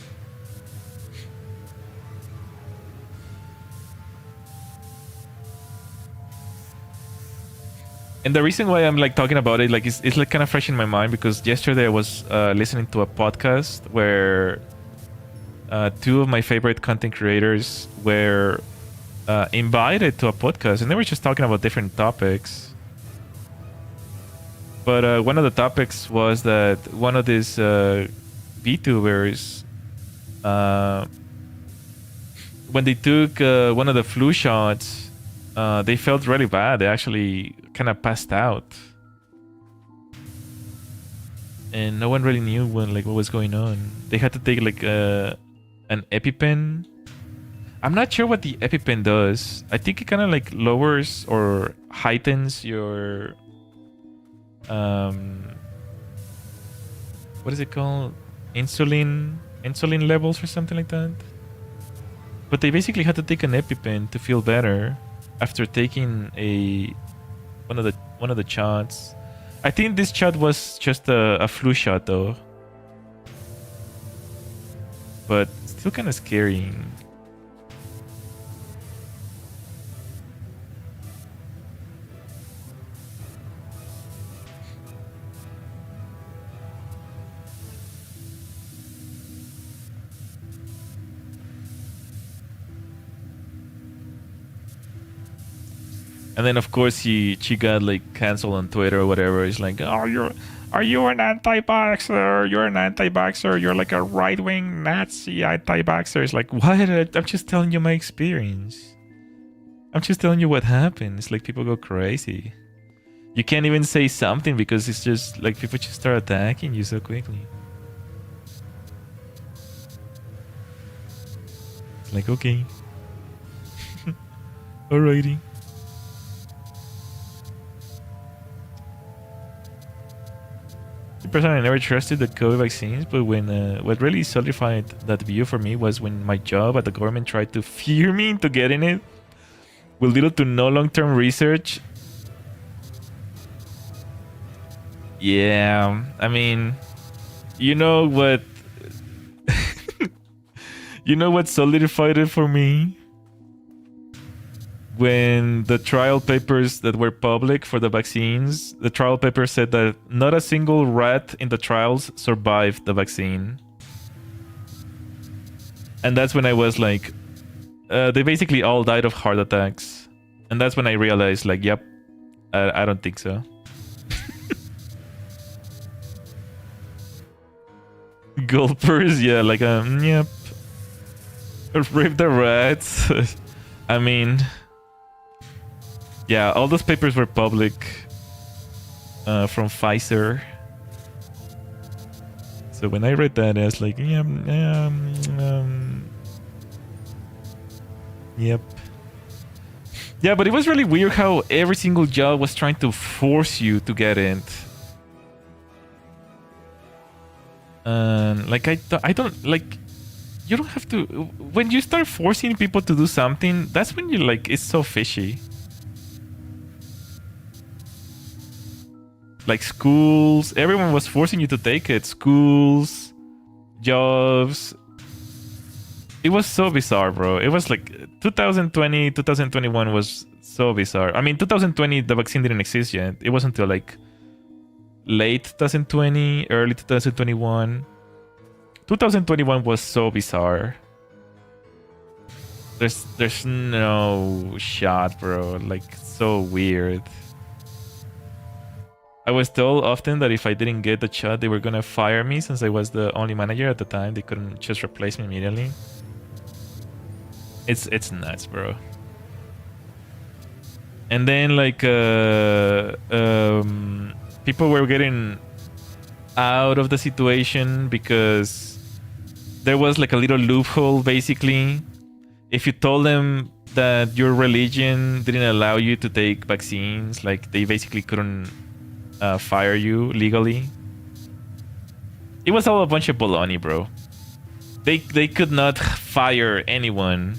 S1: And the reason why I'm like talking about it, like it's like kind of fresh in my mind because yesterday I was listening to a podcast where two of my favorite content creators were invited to a podcast and they were just talking about different topics. But one of the topics was that one of these VTubers, when they took one of the flu shots, they felt really bad. They actually kind of passed out, and no one really knew what was going on. They had to take like an EpiPen. I'm not sure what the EpiPen does. I think it kind of like lowers or heightens your what is it called? Insulin levels or something like that. But they basically had to take an EpiPen to feel better after taking one of the shots. I think this shot was just a flu shot though, but still kind of scary. And then of course she got like canceled on Twitter or whatever. It's like, oh, are you an anti-vaxxer? You're an anti-vaxxer. You're like a right-wing Nazi anti-vaxxer. It's like, what? I'm just telling you my experience. I'm just telling you what happened. It's like people go crazy. You can't even say something because it's just like people just start attacking you so quickly. It's like, okay. Alrighty. Personally, I never trusted the COVID vaccines, but when what really solidified that view for me was when my job at the government tried to fear me into getting it with little to no long-term research. Yeah, I mean, you know what? You know what solidified it for me? When the trial papers that were public for the vaccines, the trial paper said that not a single rat in the trials survived the vaccine. And that's when I was like, they basically all died of heart attacks. And that's when I realized, like, yep, I don't think so. Gulpers, yeah, like, yep. Rip the rats. I mean... Yeah, all those papers were public from Pfizer. So when I read that, I was like, yeah, yep. Yeah, but it was really weird how every single job was trying to force you to get it. Like I don't like. You don't have to. When you start forcing people to do something, that's when you're like, it's so fishy. Like schools, everyone was forcing you to take it. Schools, jobs. It was so bizarre, bro. It was like 2020, 2021 was so bizarre. I mean, 2020, the vaccine didn't exist yet. It wasn't until like late 2020, early 2021. 2021 was so bizarre. There's no shot, bro. Like, so weird. I was told often that if I didn't get the shot, they were gonna fire me since I was the only manager at the time. They couldn't just replace me immediately. It's nuts, bro. And then like people were getting out of the situation because there was like a little loophole basically. If you told them that your religion didn't allow you to take vaccines, like they basically couldn't fire you legally. It was all a bunch of baloney, bro. They could not fire anyone.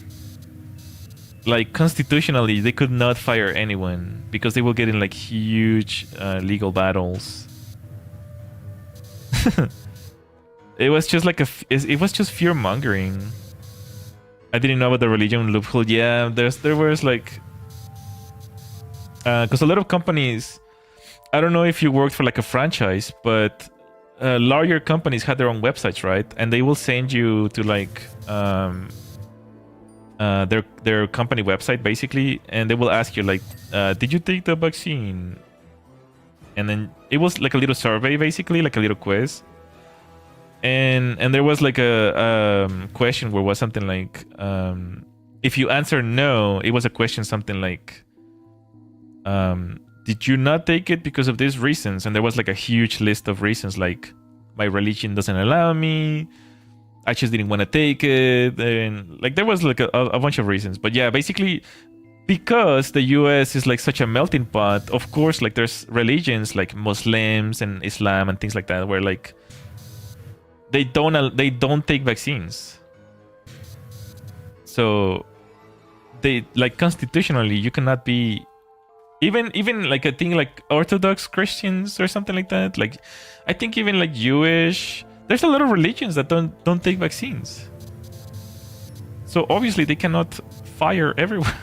S1: Like constitutionally, they could not fire anyone because they will get in like huge legal battles. It was just like it was just fear mongering. I didn't know about the religion loophole. Yeah, there was like because a lot of companies. I don't know if you worked for like a franchise, but larger companies had their own websites, right? And they will send you to like their company website basically, and they will ask you like, did you take the vaccine? and then it was like a little survey, basically, like a little quiz. And there was like a question where was something like, if you answer no, it was a question something like, did you not take it because of these reasons? And there was like a huge list of reasons, like my religion doesn't allow me, I just didn't want to take it, and like there was like a bunch of reasons. But yeah, basically, because the US is like such a melting pot, of course, like there's religions like Muslims and Islam and things like that where like they don't take vaccines. So they like constitutionally you cannot be even like a thing like Orthodox Christians or something like that. Like I think even like Jewish, there's a lot of religions that don't take vaccines. So obviously they cannot fire everyone.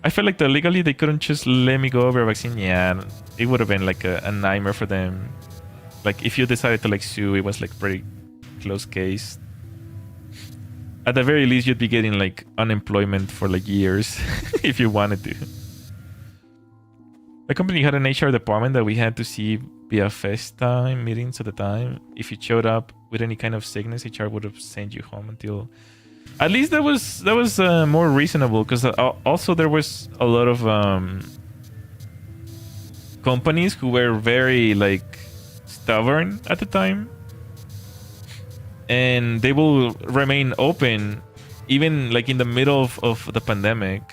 S1: I feel like legally they couldn't just let me go over a vaccine. Yeah, it would have been like a nightmare for them. Like if you decided to like sue, it was like pretty close case. At the very least, you'd be getting like unemployment for like years if you wanted to. The company had an HR department that we had to see via FaceTime meetings at the time. If you showed up with any kind of sickness, HR would have sent you home until. At least that was more reasonable, because also there was a lot of companies who were very like stubborn at the time, and they will remain open even like in the middle of the pandemic.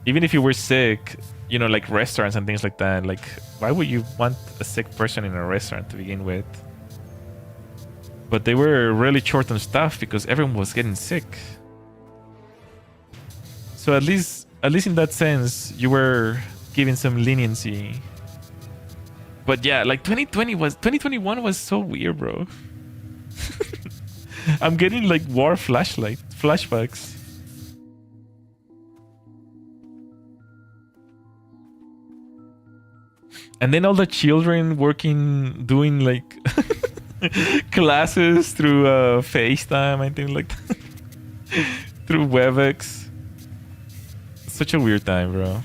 S1: Even if you were sick, you know, like restaurants and things like that, like why would you want a sick person in a restaurant to begin with? But they were really short on staff because everyone was getting sick. So at least in that sense, you were giving some leniency. But yeah, like 2021 was so weird, bro. I'm getting like war flashbacks. And then all the children doing like classes through FaceTime, I think, like that. Through WebEx. Such a weird time, bro.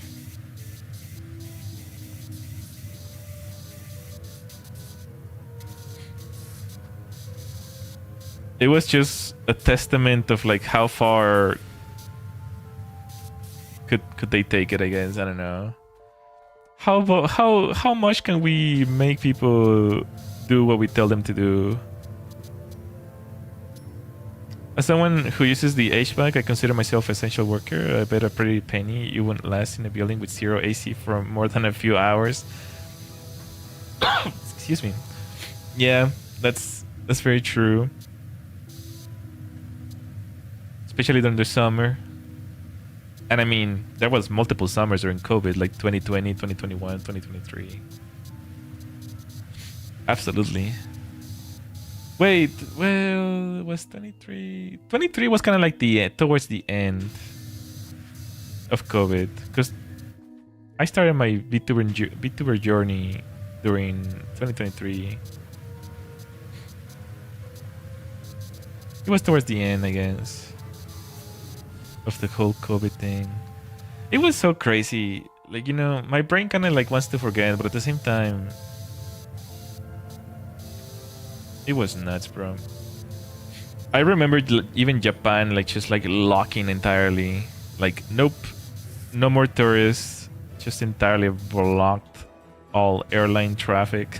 S1: It was just a testament of like how far could they take it, I guess. I don't know. How much can we make people do what we tell them to do? As someone who uses the HVAC, I consider myself an essential worker. I bet a pretty penny you wouldn't last in a building with zero AC for more than a few hours. Excuse me. Yeah, that's very true. Especially during the summer. And I mean, there was multiple summers during COVID, like 2020, 2021, 2023. Absolutely. Wait, well, it was 23. 23 was kind of like towards the end of COVID, because I started my VTuber journey during 2023. It was towards the end, I guess, of the whole COVID thing. It was so crazy. Like, you know, my brain kind of like wants to forget, but at the same time, it was nuts, bro. I remember even Japan, like, just like locking entirely. Like, nope, no more tourists. Just entirely blocked all airline traffic.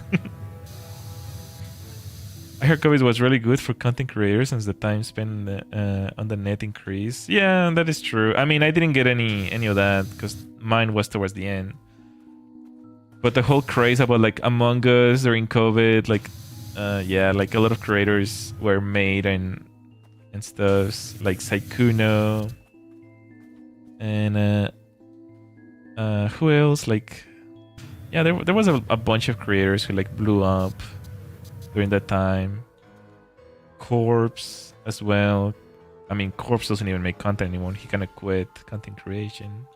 S1: I heard COVID was really good for content creators since the time spent on the net increased. Yeah, that is true. I mean, I didn't get any of that because mine was towards the end. But the whole craze about like Among Us during COVID, like, yeah, like a lot of creators were made and stuff, like Saikuno and who else? Like, yeah, there was a bunch of creators who like blew up during that time. Corpse as well. I mean, Corpse doesn't even make content anymore. He kind of quit content creation.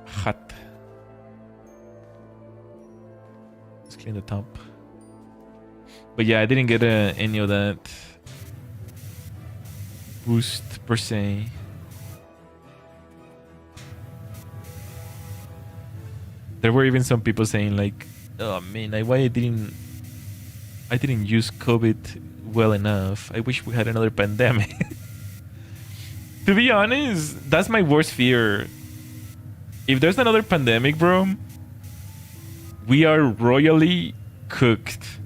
S1: Hot. Let's clean the top. But yeah, I didn't get any of that. boost per se. There were even some people saying like, "Oh man, why I didn't use COVID well enough. I wish we had another pandemic." To be honest, that's my worst fear. If there's another pandemic, bro, we are royally cooked.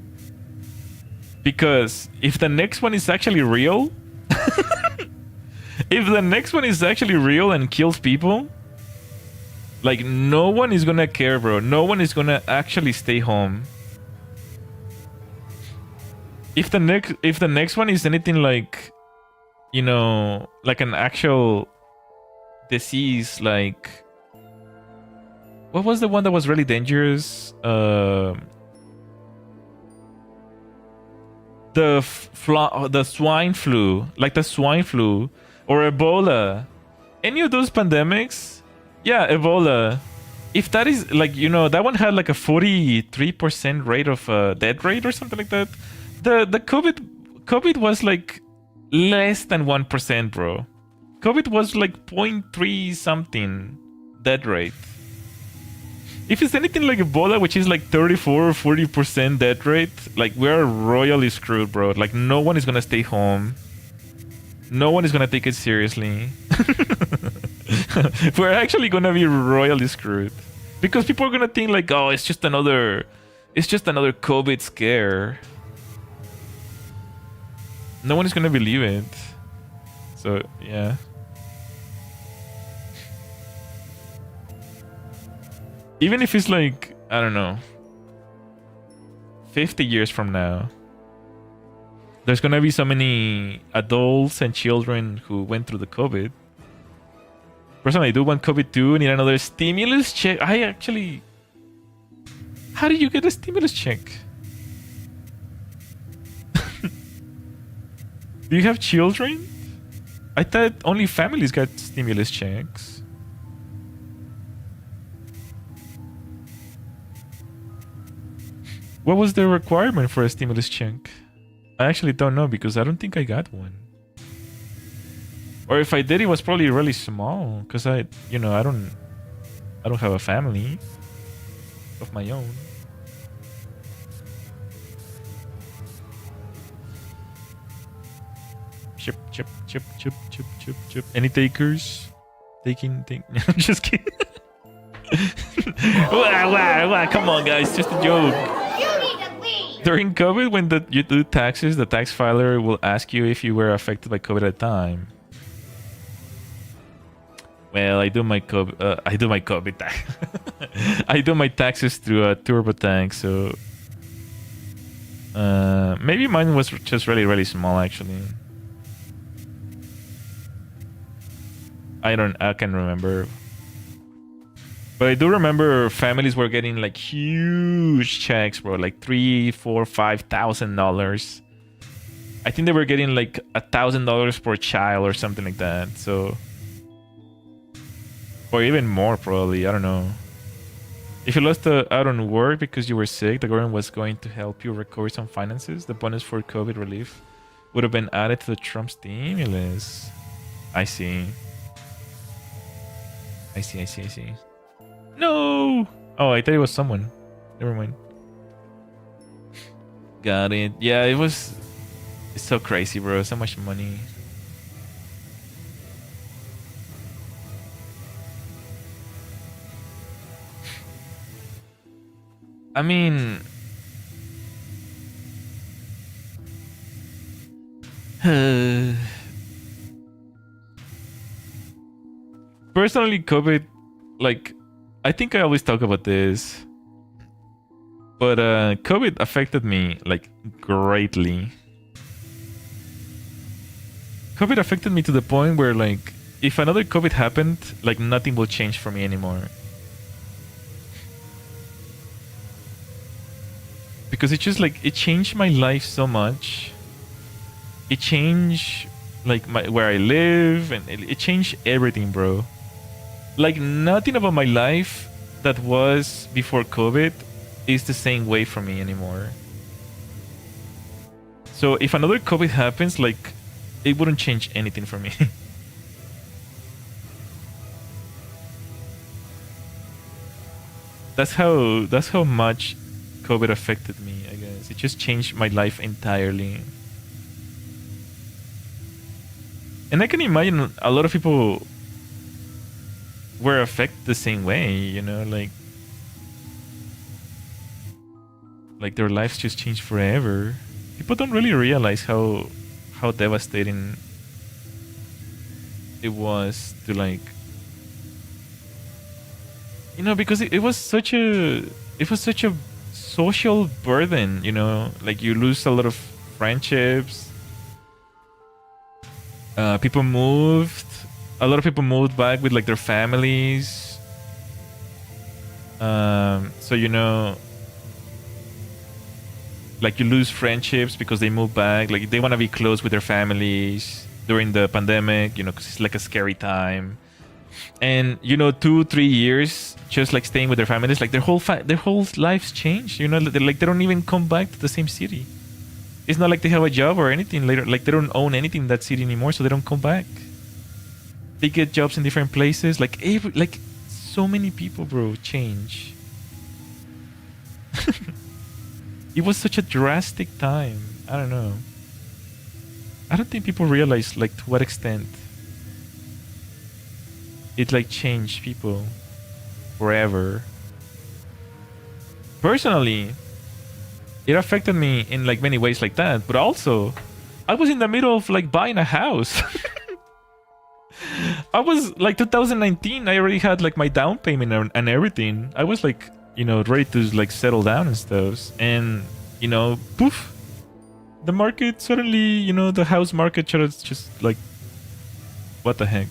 S1: Because if the next one is actually real, if the next one is actually real and kills people, like no one is gonna care, bro. No one is gonna actually stay home. If the next one is anything like, you know, like an actual disease, like what was the one that was really dangerous? The swine flu, like the swine flu or Ebola. Any of those pandemics? Yeah, Ebola. If that is like, you know, that one had like a 43% rate of death rate or something like that. The COVID was like less than 1%, bro. COVID was like 0.3 something death rate. If it's anything like Ebola, which is like 34 or 40% death rate, like we're royally screwed, bro. Like no one is gonna stay home. No one is gonna take it seriously. We're actually gonna be royally screwed. Because people are gonna think like, oh, it's just another COVID scare. No one is gonna believe it. So yeah. Even if it's like, I don't know, 50 years from now, there's gonna be so many adults and children who went through the COVID. Personally, I do want COVID too. Need another stimulus check. How did you get a stimulus check? Do you have children? I thought only families got stimulus checks. What was the requirement for a stimulus check? I actually don't know because I don't think I got one. Or if I did, it was probably really small because I don't have a family of my own. Chip. Any takers? I'm just kidding. Wow, come on, guys, just a joke. During COVID, when you do taxes, the tax filer will ask you if you were affected by COVID at the time. Well, I do my COVID tax. I do my taxes through a TurboTax, so maybe mine was just really, really small actually. I can't remember. But I do remember families were getting like huge checks, bro, like $3,000, $4,000, $5,000. I think they were getting like $1,000 per child or something like that. So, or even more probably. I don't know. If you lost out on work because you were sick, the government was going to help you recover some finances. The bonus for COVID relief would have been added to the Trump stimulus. I see. No! Oh, I thought it was someone. Never mind. Got it. Yeah, it's so crazy, bro. So much money. I mean... Personally, COVID, like... I think I always talk about this, but COVID affected me like greatly. COVID affected me to the point where like if another COVID happened, like nothing will change for me anymore. Because it just like it changed my life so much. It changed like where I live, and it changed everything, bro. Like nothing about my life that was before COVID is the same way for me anymore. So if another COVID happens, like it wouldn't change anything for me. That's how much COVID affected me, I guess. It just changed my life entirely. And I can imagine a lot of people were affected the same way, you know, like their lives just changed forever. People don't really realize how devastating it was to, like, you know, because it was such a social burden, you know, like you lose a lot of friendships. People moved. A lot of people moved back with, like, their families. So, you know, like, you lose friendships because they move back. Like, they want to be close with their families during the pandemic, you know, because it's like a scary time. And, you know, 2-3 years just, like, staying with their families, like, their whole lives change. You know, like, they don't even come back to the same city. It's not like they have a job or anything later. Like, they don't own anything in that city anymore, so they don't come back. They get jobs in different places. Like, so many people, bro, change. It was such a drastic time. I don't know. I don't think people realize, like, to what extent it, like, changed people forever. Personally, it affected me in, like, many ways like that. But also, I was in the middle of, like, buying a house. I was, like, 2019, I already had, like, my down payment and everything. I was, like, you know, ready to, like, settle down and stuff. And, you know, poof, the market suddenly, you know, the house market just, like, what the heck?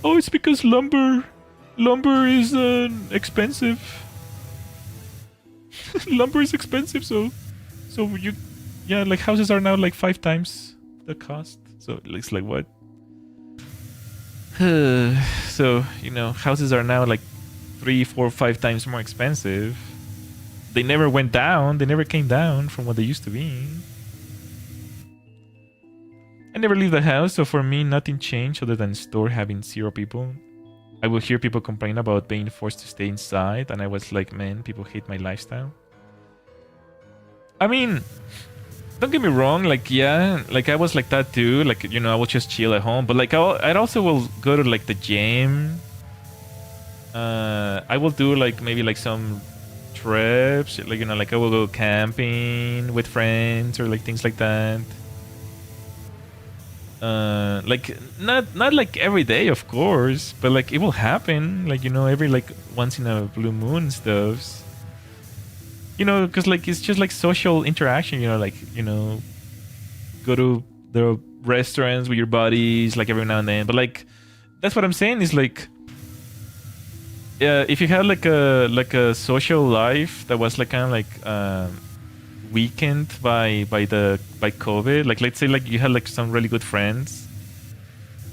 S1: Oh, it's because lumber is expensive. Lumber is expensive, so you, yeah, like, houses are now, like, 5 times the cost. So it's like, what? So, you know, houses are now, like, 3, 4, 5 times more expensive. They never went down. They never came down from what they used to be. I never leave the house, so for me, nothing changed other than store having 0 people. I would hear people complain about being forced to stay inside, and I was like, man, people hate my lifestyle. I mean, don't get me wrong, like, yeah, like, I was like that too. Like, you know, I would just chill at home, but, like, I'd also will go to, like, the gym. I will do, like, maybe, like, some trips, like, you know, like, I will go camping with friends or, like, things like that. Like, not like every day, of course, but, like, it will happen, like, you know, every, like, once in a blue moon stuff, you know, because, like, it's just, like, social interaction, you know, like, you know, go to the restaurants with your buddies, like, every now and then. But, like, that's what I'm saying is, like, yeah, if you had, like, a social life that was, like, kind of, like, weakened by COVID, like, let's say, like, you had, like, some really good friends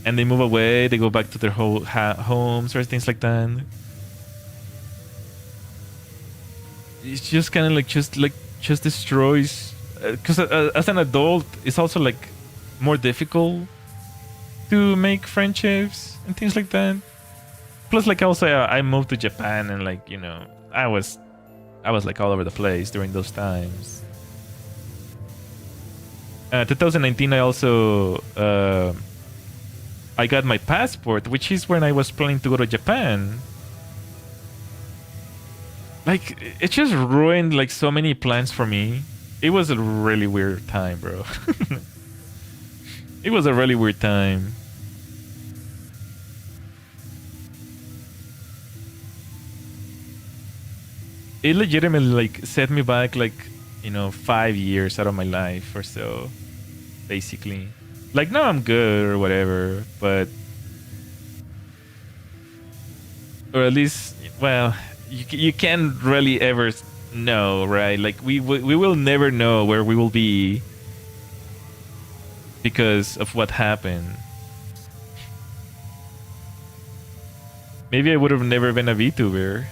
S1: and they move away, they go back to their whole homes or things like that. It's just kind of like just destroys, because as an adult it's also, like, more difficult to make friendships and things like that. Plus, like, also I moved to Japan, and, like, you know, I was like all over the place during those times. 2019, I also I got my passport, which is when I was planning to go to Japan. Like, it just ruined, like, so many plans for me. It was a really weird time, bro. It was a really weird time. It legitimately, like, set me back, like, you know, 5 years out of my life or so, basically. Like, now I'm good or whatever, but, or at least, well, you can't really ever know, right? Like, we will never know where we will be because of what happened. Maybe I would have never been a VTuber.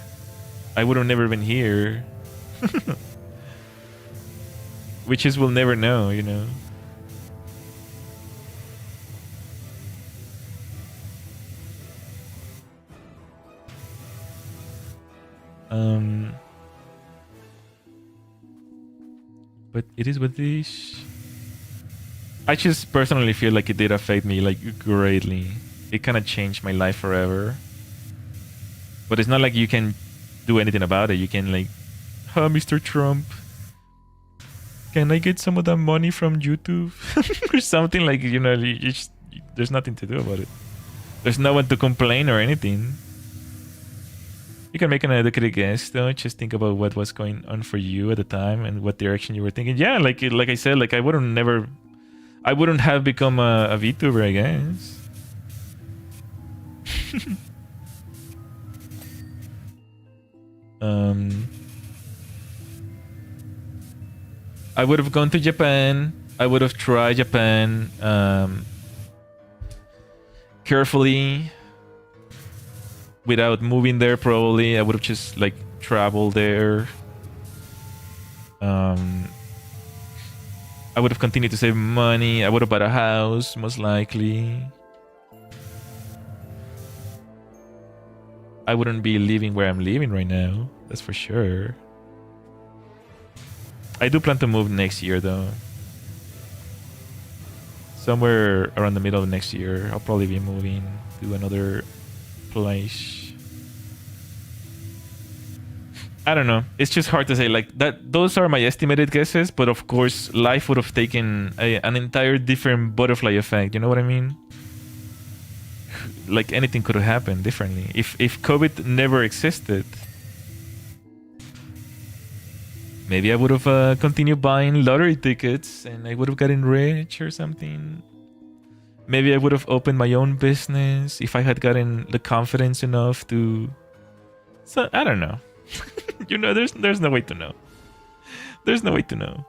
S1: I would have never been here. Which is, we'll never know, you know. But it is what it is. I just personally feel like it did affect me like greatly. It kind of changed my life forever. But it's not like you can do anything about it. You can like, oh, Mr. Trump, can I get some of that money from YouTube or something? Like, you know, there's nothing to do about it. There's no one to complain or anything. You can make an educated guess, though. Just think about what was going on for you at the time and what direction you were thinking. Yeah, like I said, like I wouldn't have become a VTuber, I guess. I would have gone to Japan. I would have tried Japan carefully. Without moving there, probably I would have just like traveled there. I would have continued to save money. I would have bought a house, most likely. I wouldn't be living where I'm living right now. That's for sure. I do plan to move next year, though. Somewhere around the middle of next year, I'll probably be moving to another place. I don't know. It's just hard to say. Like that. Those are my estimated guesses, but of course, life would have taken an entire different butterfly effect. You know what I mean? Like anything could have happened differently if COVID never existed. Maybe I would have continued buying lottery tickets and I would have gotten rich or something. Maybe I would have opened my own business if I had gotten the confidence enough to. So I don't know. You know, there's no way to know. There's no way to know.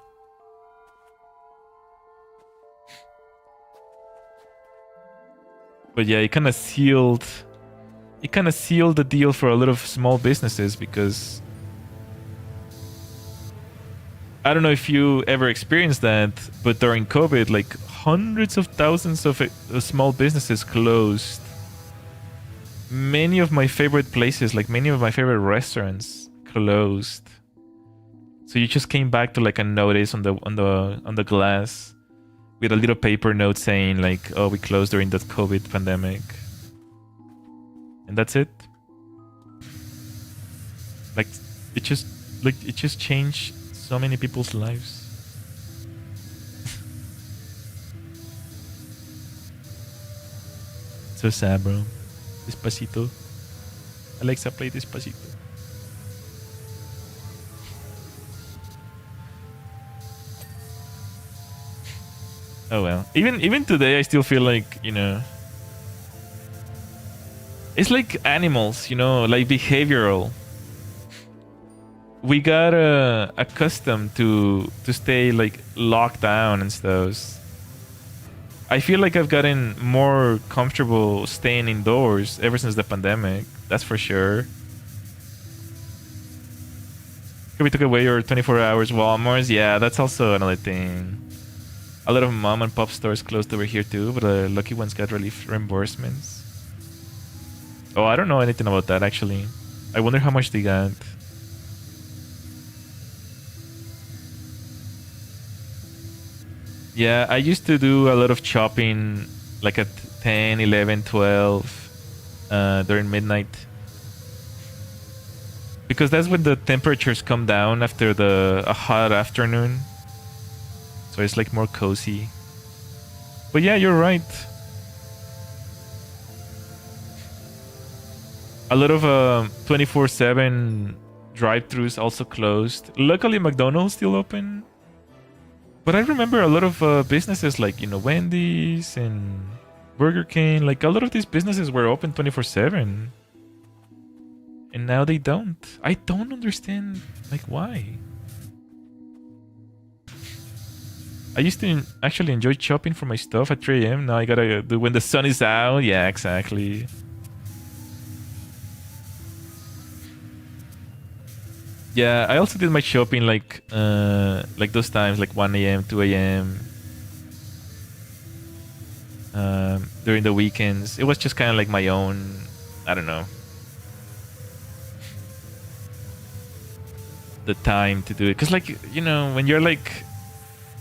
S1: But yeah, it kind of sealed the deal for a lot of small businesses because I don't know if you ever experienced that, but during COVID, like hundreds of thousands of small businesses closed. Many of my favorite places, like many of my favorite restaurants, closed. So you just came back to like a notice on the glass with a little paper note saying like, "Oh, we closed during the COVID pandemic," and that's it. Like it just changed so many people's lives. So sad, bro. Despacito. Alexa, play Despacito. Oh well. Even today, I still feel like, you know, it's like animals, you know, like behavioral. We got accustomed to stay like locked down and stuff. I feel like I've gotten more comfortable staying indoors ever since the pandemic. That's for sure. Could we took away your 24 hours Walmarts? Yeah, that's also another thing. A lot of mom and pop stores closed over here too, but the lucky ones got relief reimbursements. Oh, I don't know anything about that actually. I wonder how much they got. Yeah, I used to do a lot of shopping like at 10, 11, 12 during midnight. Because that's when the temperatures come down after a hot afternoon. So it's like more cozy. But yeah, you're right. A lot of 24/7 drive-thrus also closed. Luckily, McDonald's still open. But I remember a lot of businesses like, you know, Wendy's and Burger King. Like a lot of these businesses were open 24/7. And now they don't. I don't understand, like, why. I used to actually enjoy shopping for my stuff at 3 a.m. Now I gotta do when the sun is out. Yeah, exactly. Yeah, I also did my shopping like those times, like 1 a.m., 2 a.m. During the weekends. It was just kind of like my own, I don't know. the time to do it. Because, like, you know, when you're like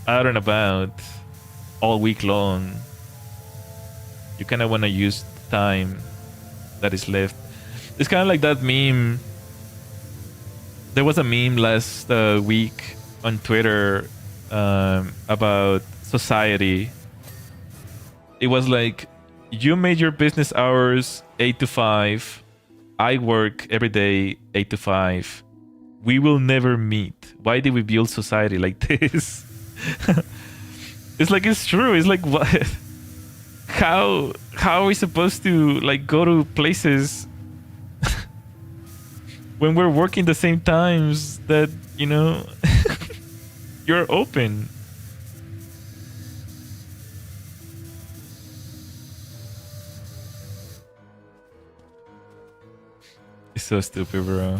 S1: out and about all week long, you kind of want to use the time that is left. It's kind of like that meme. There was a meme last week on Twitter about society. It was like, you made your business hours 8 to 5. I work every day 8 to 5. We will never meet. Why did we build society like this? It's like, it's true. It's like, what? How are we supposed to like go to places when we're working the same times that, you know, you're open? It's so stupid, bro.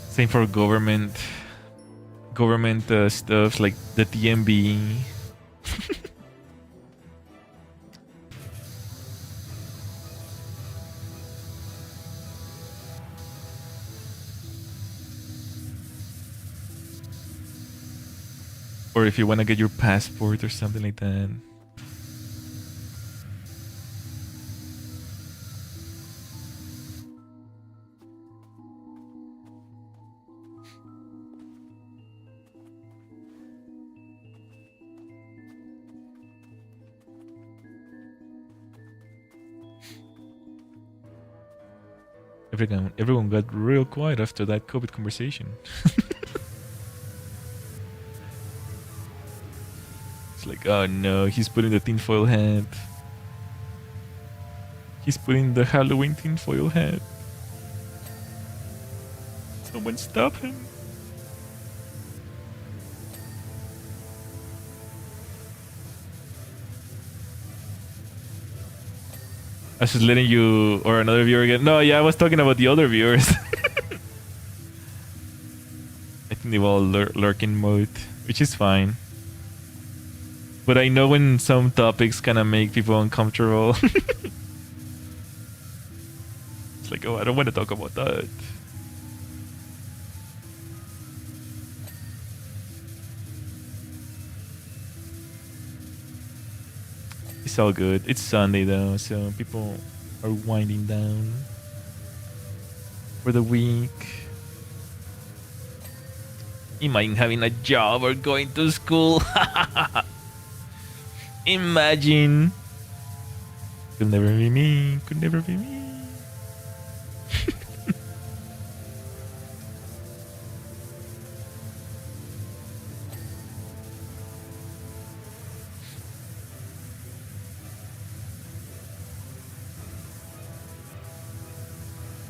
S1: Same for government stuff like the DMB. Or if you want to get your passport or something like that. Everyone got real quiet after that COVID conversation. It's like, oh no, he's putting the tinfoil hat. He's putting the Halloween tinfoil hat. Someone stop him. I was just letting you, or another viewer again. No, yeah, I was talking about the other viewers. I think they all lurk in mode, which is fine. But I know when some topics kind of make people uncomfortable. It's like, oh, I don't want to talk about that. It's all good. It's Sunday though, so people are winding down for the week. Imagine having a job or going to school. Imagine. Could never be me. Could never be me.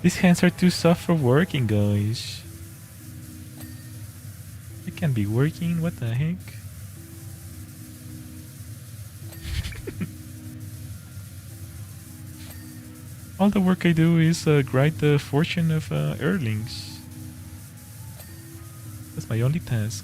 S1: These hands are too soft for working, guys. I can't be working. What the heck? All the work I do is grind the fortune of Earlings. That's my only task.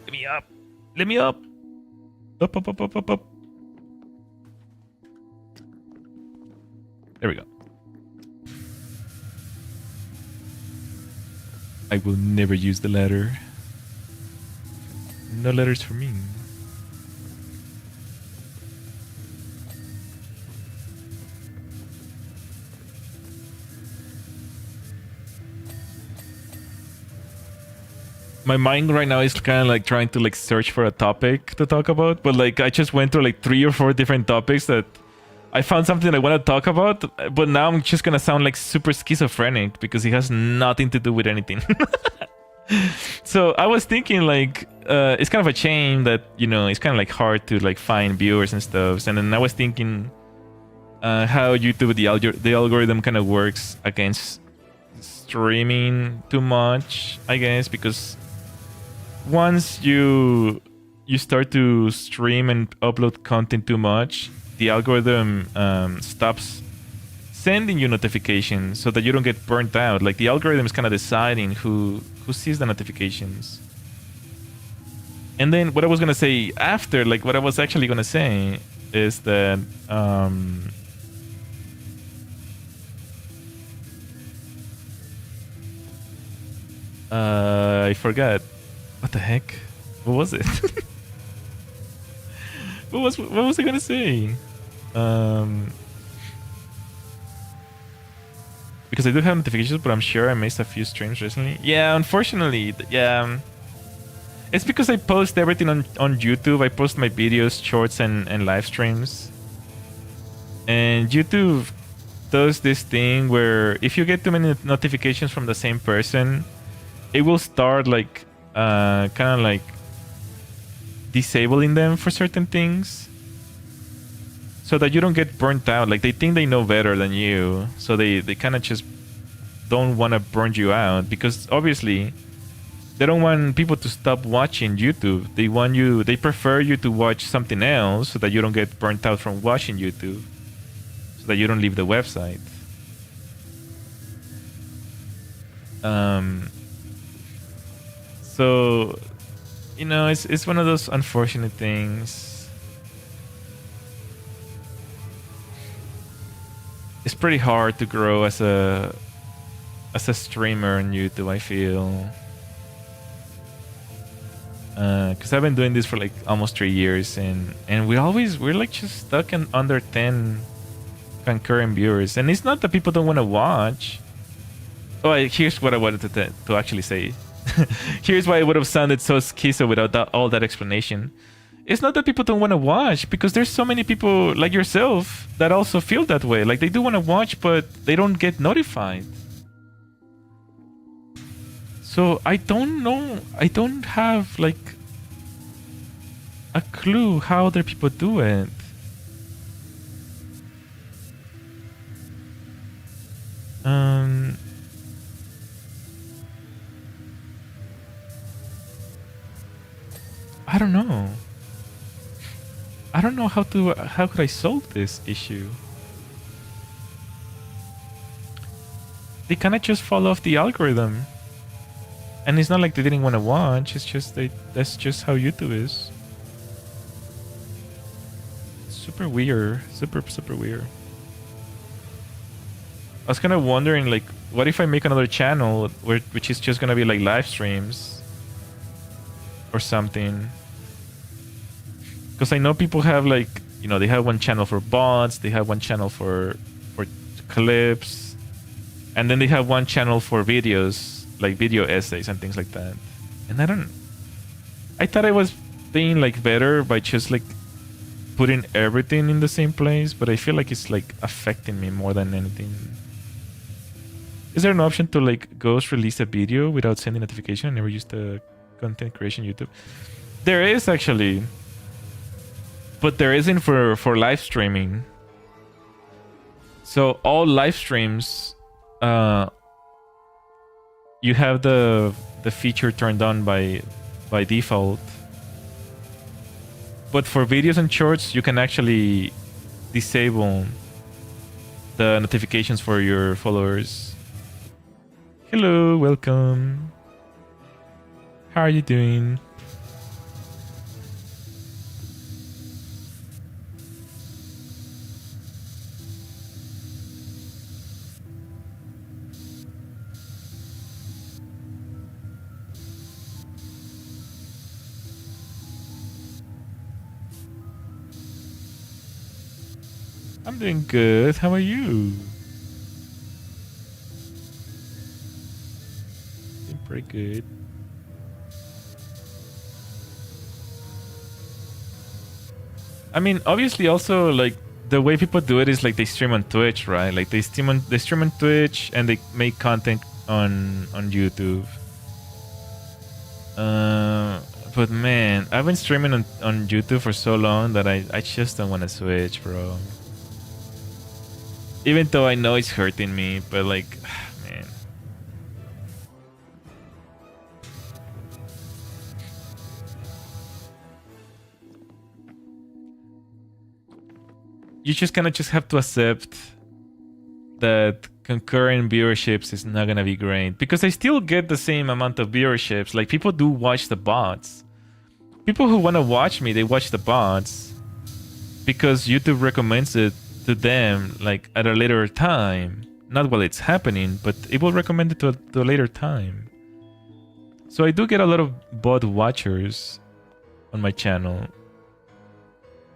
S1: Let me up. Let me up. Up, up, up, up, up, up. There we go. I will never use the ladder. No ladders for me. my mind right now is kind of like trying to like search for a topic to talk about, but like I just went through like 3 or 4 different topics that I found something I want to talk about, but now I'm just gonna sound like super schizophrenic because it has nothing to do with anything. So I was thinking like it's kind of a shame that, you know, it's kind of like hard to like find viewers and stuff. And then I was thinking how YouTube the algorithm kind of works against streaming too much, I guess, because once you start to stream and upload content too much, the algorithm stops sending you notifications so that you don't get burnt out. Like the algorithm is kind of deciding who sees the notifications. And then what I was gonna say after, like what I was actually gonna say is that I forgot. What the heck? What was it? what was I gonna say? Because I do have notifications, but I'm sure I missed a few streams recently. Yeah, unfortunately, yeah. It's because I post everything on YouTube. I post my videos, shorts, and live streams. And YouTube does this thing where if you get too many notifications from the same person, it will start like kind of like disabling them for certain things, so that you don't get burnt out. Like they think they know better than you, so they kind of just don't want to burn you out, because obviously they don't want people to stop watching YouTube. They prefer you to watch something else so that you don't get burnt out from watching YouTube, so that you don't leave the website. So, you know, it's one of those unfortunate things. It's pretty hard to grow as a streamer on YouTube, I feel. Because I've been doing this for like almost 3 years, and we're like just stuck in under 10 concurrent viewers. And it's not that people don't want to watch. Oh, here's what I wanted to actually say. Here's why it would have sounded so schizo without all that explanation. It's not that people don't want to watch, because there's so many people like yourself that also feel that way. Like they do want to watch, but they don't get notified. So I don't know. I don't have like a clue how other people do it. I don't know. I don't know how could I solve this issue. They kind of just fall off the algorithm. And it's not like they didn't want to watch, it's just that's just how YouTube is. Super weird. Super weird. I was kind of wondering, like, what if I make another channel which is just gonna be like live streams or something? Because I know people have like, you know, they have one channel for bots, they have one channel for clips, and then they have one channel for videos, like video essays and things like that. And I thought I was being like better by just like putting everything in the same place, but I feel like it's like affecting me more than anything. Is there an option to like ghost release a video without sending notification? I never used the content creation YouTube. There is actually, but there isn't for live streaming. So all live streams, you have the feature turned on by default. But for videos and shorts, you can actually disable the notifications for your followers. Hello, welcome. How are you doing? I'm doing good. How are you? Doing pretty good. I mean, obviously, also like the way people do it is like they stream on Twitch, right? Like they stream on Twitch and they make content on YouTube. But man, I've been streaming on YouTube for so long that I just don't want to switch, bro. Even though I know it's hurting me, but like, man. You just kind of just have to accept that concurrent viewerships is not gonna be great, because I still get the same amount of viewerships. Like people do watch the bots. People who want to watch me, they watch the bots because YouTube recommends it to them like at a later time, not while it's happening, but it will recommend it to a later time. So I do get a lot of bot watchers on my channel,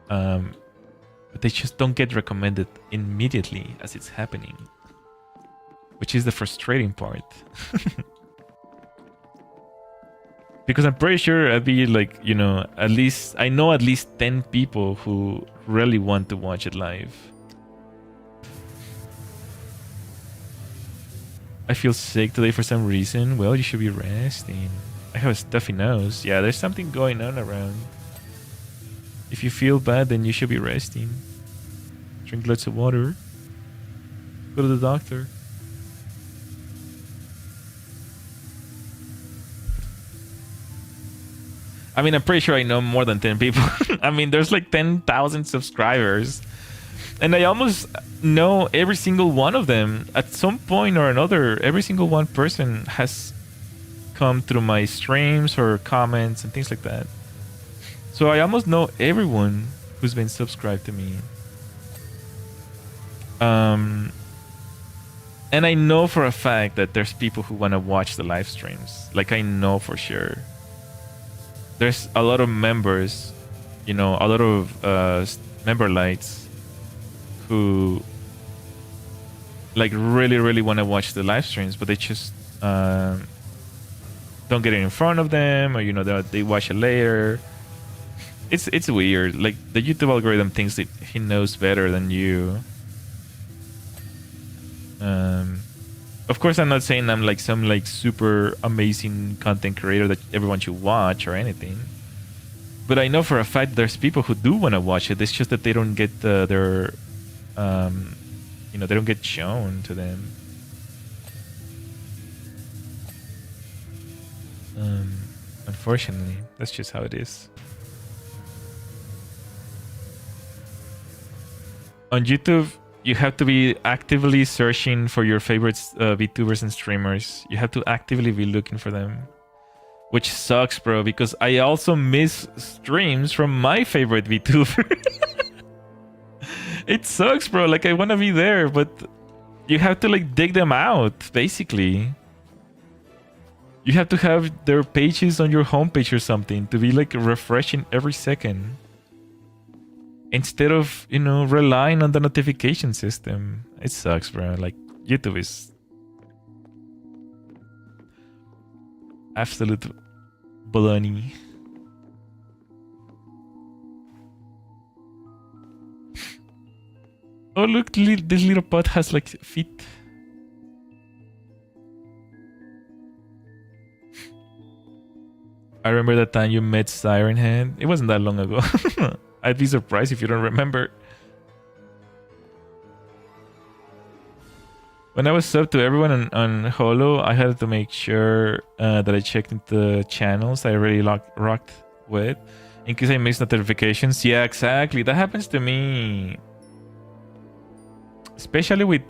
S1: but they just don't get recommended immediately as it's happening, which is the frustrating part. Because I'm pretty sure I'd be like, you know, I know at least 10 people who really want to watch it live. I feel sick today for some reason. Well, you should be resting. I have a stuffy nose. Yeah, there's something going on around. If you feel bad, then you should be resting. Drink lots of water. Go to the doctor. I mean, I'm pretty sure I know more than 10 people. I mean, there's like 10,000 subscribers. And I almost know every single one of them. At some point or another, every single one person has come through my streams or comments and things like that. So I almost know everyone who's been subscribed to me. And I know for a fact that there's people who want to watch the live streams. Like, I know for sure. There's a lot of members, you know, a lot of member lights who like really want to watch the live streams, but they just don't get it in front of them, or you know, they watch it later. It's weird. Like the YouTube algorithm thinks that he knows better than you. Of course, I'm not saying I'm like some like super amazing content creator that everyone should watch or anything. But I know for a fact there's people who do want to watch it. It's just that they don't get their, you know, they don't get shown to them. Unfortunately, that's just how it is. On YouTube, you have to be actively searching for your favorite VTubers and streamers. You have to actively be looking for them. Which sucks, bro, because I also miss streams from my favorite VTuber. It sucks, bro. Like, I want to be there, but you have to, like, dig them out, basically. You have to have their pages on your homepage or something to be, like, refreshing every second. Instead of, you know, relying on the notification system. It sucks, bro. Like, YouTube is absolute baloney. Oh, look, this little pot has, like, feet. I remember that time you met Siren Head. It wasn't that long ago. I'd be surprised if you don't remember. When I was subbed to everyone on Holo, I had to make sure that I checked into channels I really rocked with, in case I missed notifications. Yeah, exactly. That happens to me. Especially with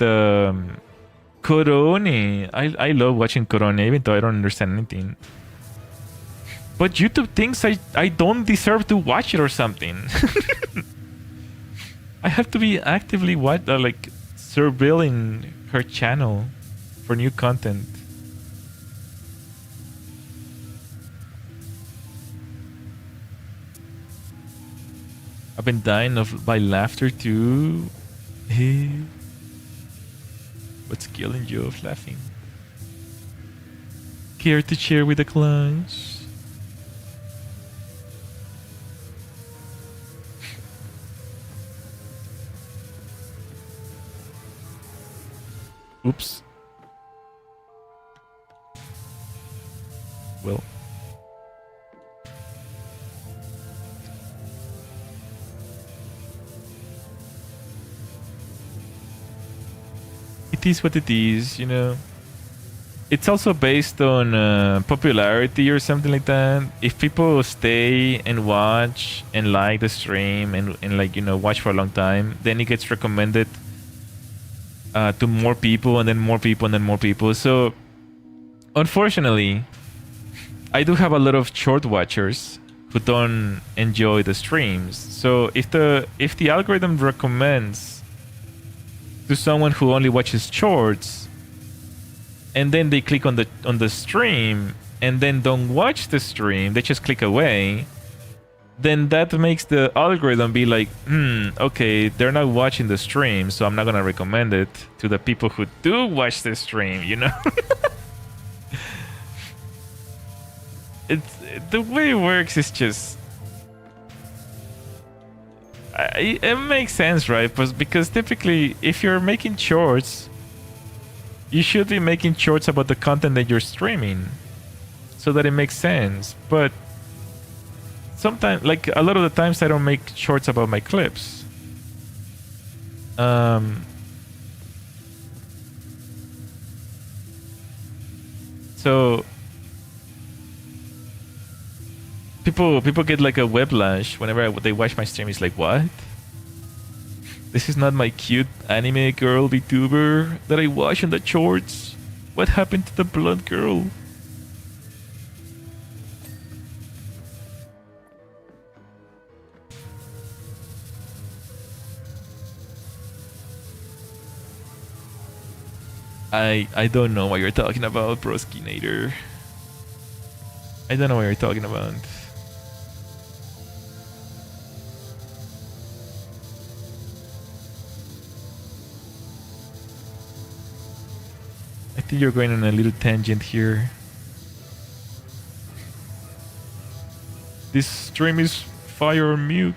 S1: Korone. I love watching Korone, even though I don't understand anything. But YouTube thinks I don't deserve to watch it or something. I have to be actively like surveilling her channel for new content. I've been dying by laughter too. What's killing you of laughing? Care to share with the class? Oops. Well. It is what it is, you know. It's also based on popularity or something like that. If people stay and watch and like the stream and like, you know, watch for a long time, then it gets recommended to more people and then more people and then more people. So unfortunately, I do have a lot of short watchers who don't enjoy the streams. So if the algorithm recommends to someone who only watches shorts, and then they click on the stream and then don't watch the stream, they just click away, then that makes the algorithm be like, okay, they're not watching the stream, so I'm not gonna recommend it to the people who do watch the stream, you know? It's the way it works is just it makes sense, right? Because typically if you're making shorts, you should be making shorts about the content that you're streaming so that it makes sense. But sometimes, like a lot of the times, I don't make shorts about my clips. So people get like a whiplash whenever they watch my stream. It's like, what? This is not my cute anime girl VTuber that I watch in the shorts. What happened to the blonde girl? I don't know what you're talking about, Broskinator. I don't know what you're talking about. I think you're going on a little tangent here. This stream is fire mute.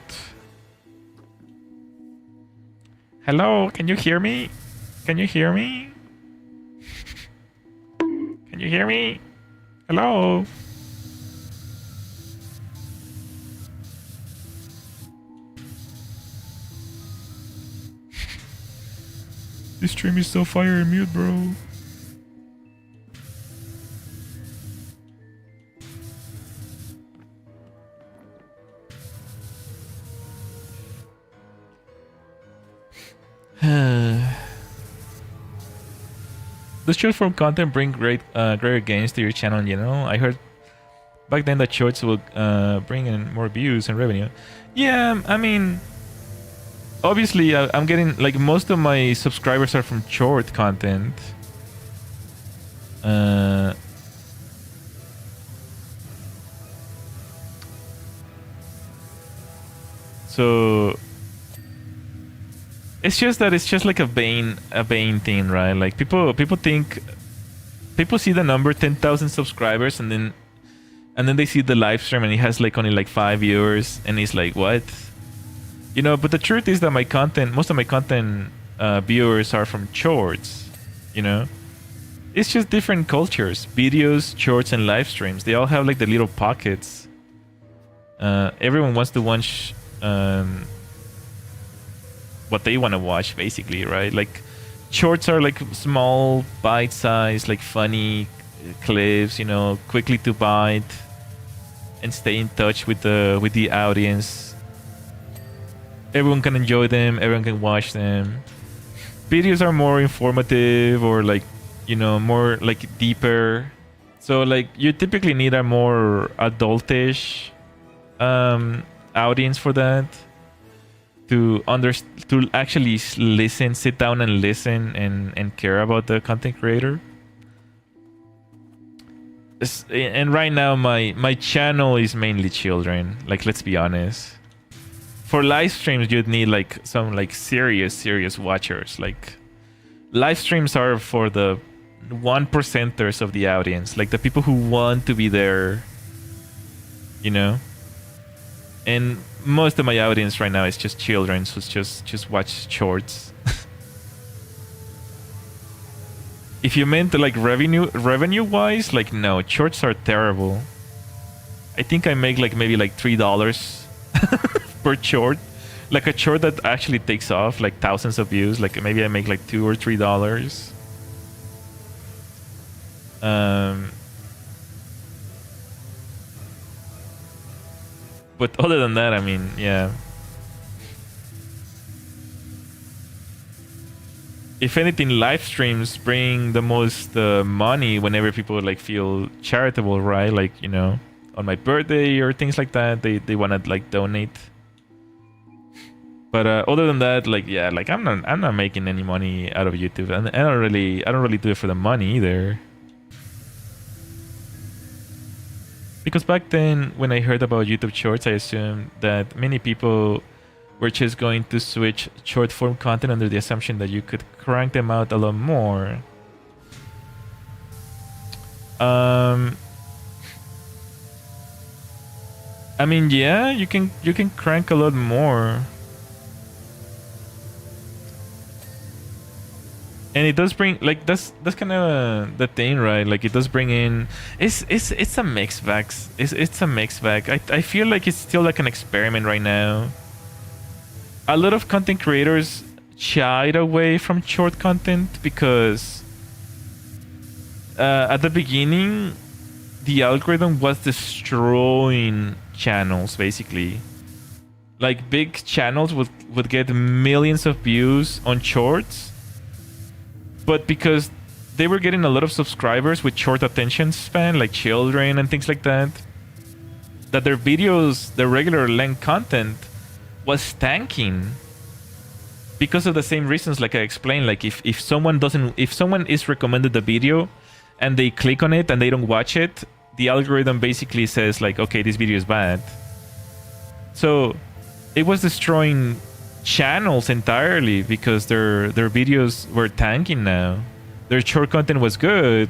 S1: Hello, can you hear me? Can you hear me? Can you hear me? Hello? This stream is so fire mute, bro. Does short form content bring greater gains to your channel? You know, I heard back then that shorts will bring in more views and revenue. Yeah, I mean, obviously, I'm getting like most of my subscribers are from short content. So it's just that it's just like a Bane thing, right? Like people see the number 10,000 subscribers and then they see the live stream and it has like only like 5 viewers and it's like, what? You know, but the truth is that most of my content viewers are from shorts, you know? It's just different cultures. Videos, shorts, and live streams. They all have like the little pockets. Everyone wants to watch what they want to watch, basically, right? Like shorts are like small, bite-sized, like funny clips, you know, quickly to bite and stay in touch with the audience. Everyone can enjoy them, everyone can watch them. Videos are more informative or like, you know, more like deeper. So like you typically need a more adultish audience for that. To actually listen, sit down and listen and care about the content creator. And right now my channel is mainly children. Like, let's be honest. For live streams, you'd need like some like serious watchers. Like live streams are for the 1%ers of the audience, like the people who want to be there, you know. And most of my audience right now is just children who just watch shorts. If you meant like revenue wise, like no, shorts are terrible. I think I make like maybe like $3 per short. Like a short that actually takes off like thousands of views. Like maybe I make like $2 or $3. But other than that, I mean, yeah. If anything, live streams bring the most money whenever people like feel charitable, right? Like, you know, on my birthday or things like that, they want to like donate. But other than that, like, yeah, like I'm not making any money out of YouTube, and I don't really do it for the money either. Because back then, when I heard about YouTube Shorts, I assumed that many people were just going to switch short form content under the assumption that you could crank them out a lot more. I mean, yeah, you can crank a lot more. And it does bring, like, that's kind of the thing, right? Like, it does bring in, it's a mixed bag. It's a mixed bag. I feel like it's still like an experiment right now. A lot of content creators shied away from short content because at the beginning, the algorithm was destroying channels, basically. Like, big channels would get millions of views on shorts, but because they were getting a lot of subscribers with short attention span, like children and things like that, that their videos, their regular length content, was tanking because of the same reasons, like I explained. Like if someone is recommended the video and they click on it and they don't watch it, the algorithm basically says like, okay, this video is bad. So it was destroying channels entirely because their videos were tanking now. Their short content was good,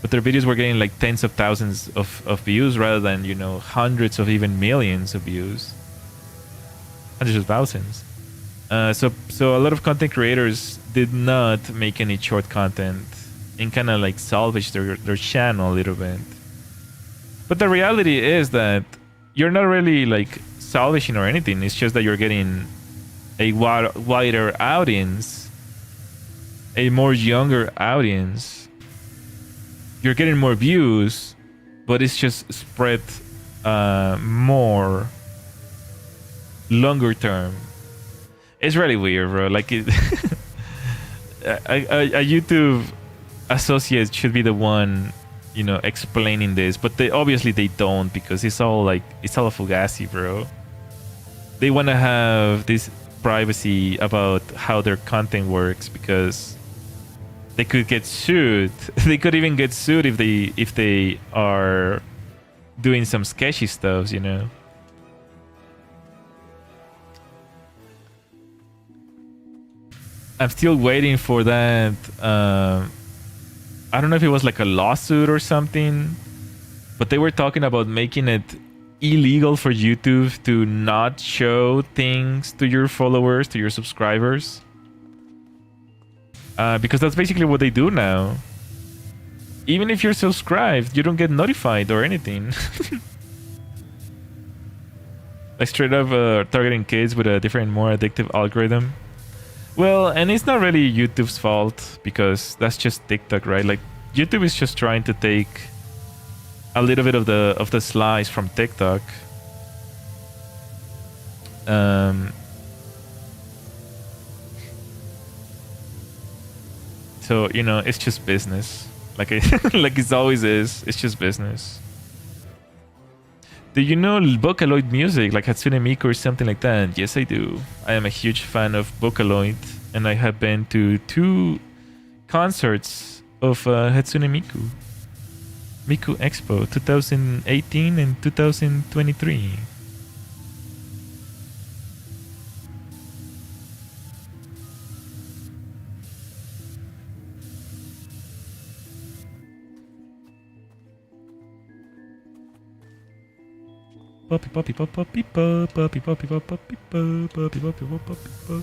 S1: but their videos were getting like tens of thousands of views rather than, you know, hundreds of even millions of views. Hundreds of thousands. So a lot of content creators did not make any short content and kind of like salvage their channel a little bit. But the reality is that you're not really like salvaging or anything. It's just that you're getting a wider audience, a more younger audience. You're getting more views, but it's just spread more longer term. It's really weird, bro. Like a YouTube associate should be the one, you know, explaining this, but they obviously don't, because it's all a fugazi, bro. They want to have this privacy about how their content works because they could get sued. They could even get sued if they are doing some sketchy stuff, you know. I'm still waiting for that. I don't know if it was like a lawsuit or something, but they were talking about making it illegal for YouTube to not show things to your followers, to your subscribers. Because that's basically what they do now. Even if you're subscribed, you don't get notified or anything. Like straight up targeting kids with a different, more addictive algorithm. Well, and it's not really YouTube's fault because that's just TikTok, right? Like YouTube is just trying to take a little bit of the slice from TikTok. So, you know, it's just business. Like like it always is. It's just business. Do you know Vocaloid music, like Hatsune Miku or something like that? Yes, I do. I am a huge fan of Vocaloid, and I have been to 2 concerts of Hatsune Miku. Miku Expo 2018 and 2023. Poppy poppy pop poppy pop poppy poppy pop poppy pop poppy poppy pop poppy pop.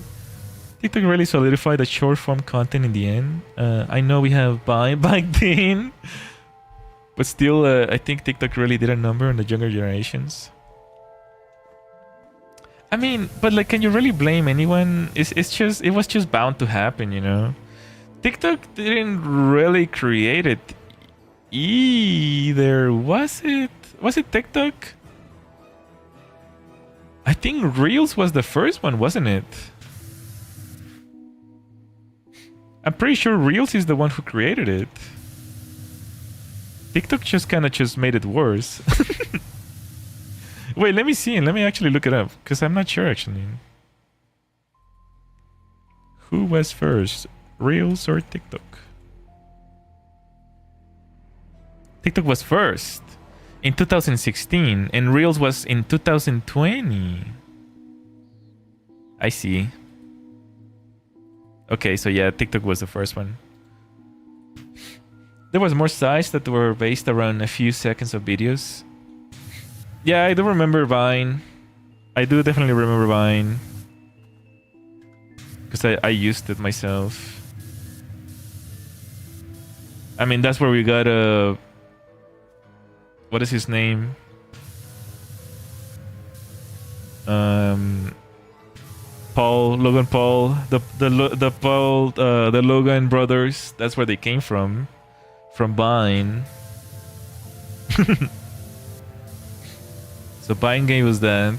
S1: TikTok really solidified the short form content in the end. I know we have Vine back then, but still, I think TikTok really did a number on the younger generations. I mean, but like, can you really blame anyone? It was just bound to happen, you know. TikTok didn't really create it either, was it? Was it TikTok? I think Reels was the first one, wasn't it? I'm pretty sure Reels is the one who created it. TikTok just kind of made it worse. Wait, let me see and let me actually look it up, because I'm not sure actually. Who was first, Reels or TikTok? TikTok was first in 2016 and Reels was in 2020. I see. Okay, so yeah, TikTok was the first one. There was more sites that were based around a few seconds of videos. Yeah, I do remember Vine. I do definitely remember Vine. Because I used it myself. I mean, that's where we got what is his name? Logan Paul, the Logan brothers. That's where they came from Vine. So Vine game was that.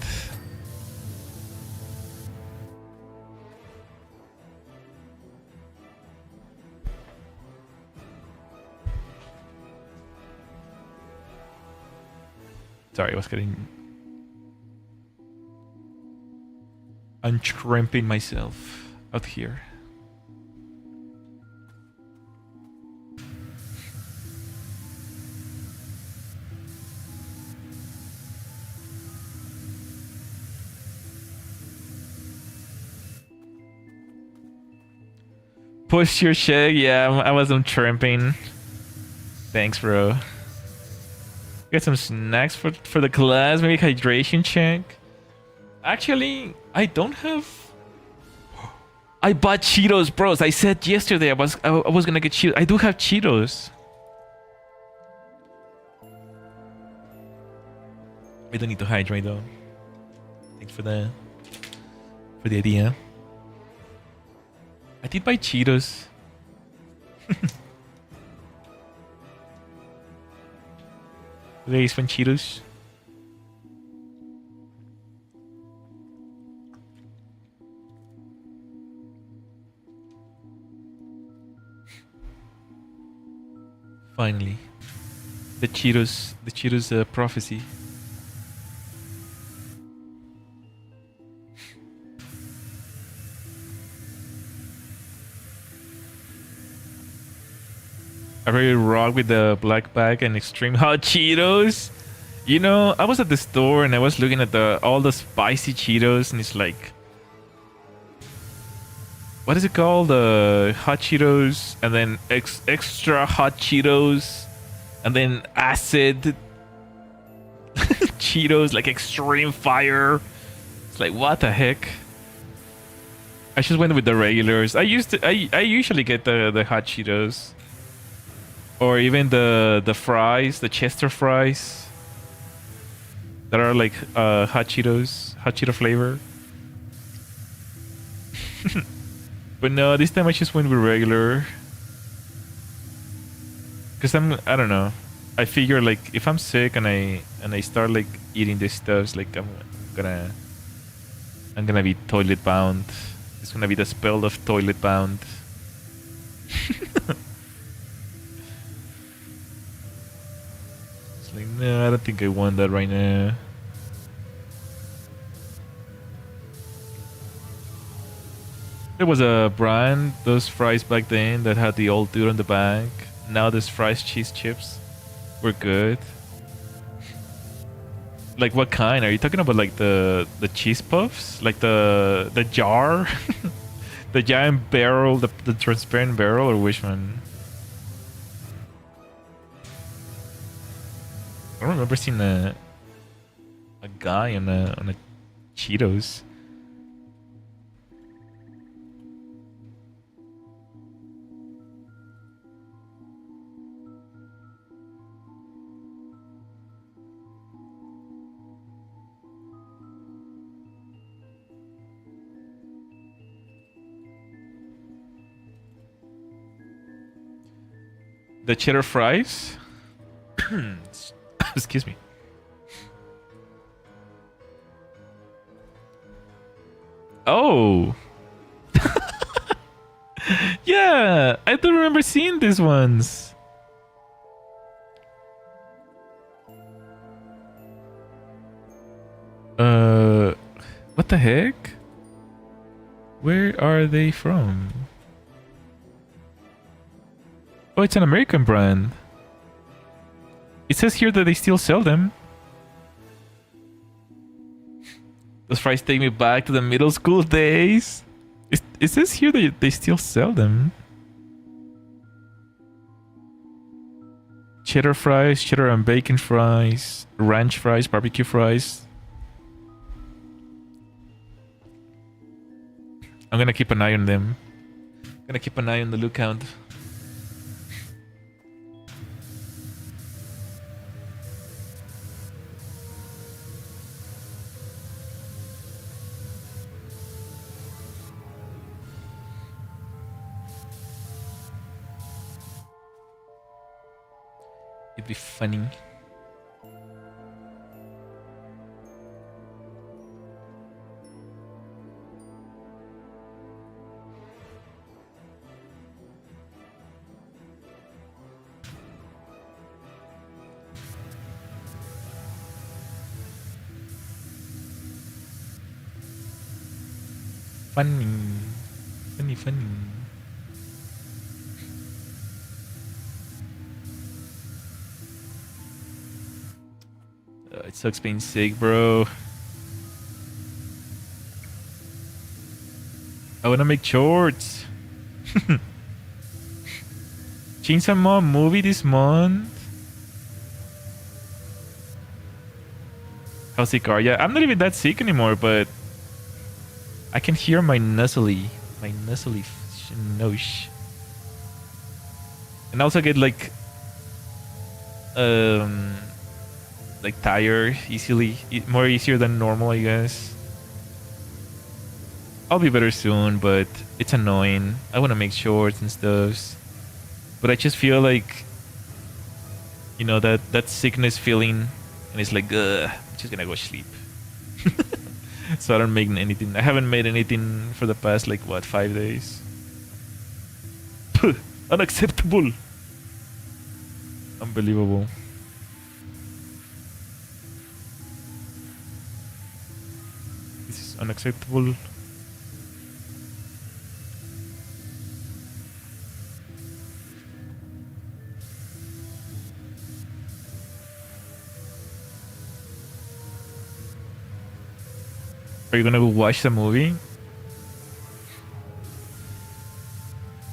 S1: Sorry, I was getting... I'm cramping myself out here. Push your shag? Yeah, I wasn't tramping. Thanks, bro. Get some snacks for the class, maybe hydration check. Actually, I don't have... I bought Cheetos, bros. I said yesterday I was gonna get Cheetos. I do have Cheetos. We don't need to hydrate though. Thanks for the idea. I did buy Cheetos. Lays from Cheetos. Finally, the Cheetos prophecy. I really rock with the black bag and extreme hot Cheetos. You know, I was at the store and I was looking at all the spicy Cheetos, and it's like, what is it called? Hot Cheetos, and then extra hot Cheetos, and then acid Cheetos, like extreme fire. It's like, what the heck? I just went with the regulars. I usually get the hot Cheetos, or even the fries, the Chester fries that are like hot Cheeto flavor. But no, this time I just went with regular. Cause I don't know. I figure like if I'm sick and I start like eating this stuff, like I'm gonna be toilet bound. It's gonna be the spell of toilet bound. It's like, no, I don't think I want that right now. There was a brand, those fries back then, that had the old dude on the back. Now those fries cheese chips were good. Like what kind? Are you talking about like the cheese puffs? Like the jar? The giant barrel, the transparent barrel, or which one? I don't remember seeing a guy on a Cheetos. The cheddar fries. Excuse me. Oh. Yeah, I do remember seeing these ones. What the heck? Where are they from? Oh, it's an American brand. It says here that they still sell them. Those fries take me back to the middle school days. It says here that they still sell them. Cheddar fries, cheddar and bacon fries, ranch fries, barbecue fries. I'm gonna keep an eye on them. Gonna keep an eye on the lookout. It'd be funny. Funny. Funny, funny. It sucks being sick, bro. I wanna make shorts. Chainsaw Mom movie this month. How sick are ya? I'm not even that sick anymore, but I can hear my nuzzly nose. And I also get like tired easily, more easier than normal, I guess. I'll be better soon, but it's annoying. I want to make shorts and stuff, but I just feel like, you know, that sickness feeling, and it's like, I'm just gonna go sleep. So I don't make anything. I haven't made anything for the past, like, what, 5 days? Puh, unacceptable. Unbelievable. This is unacceptable. Are you gonna go watch the movie?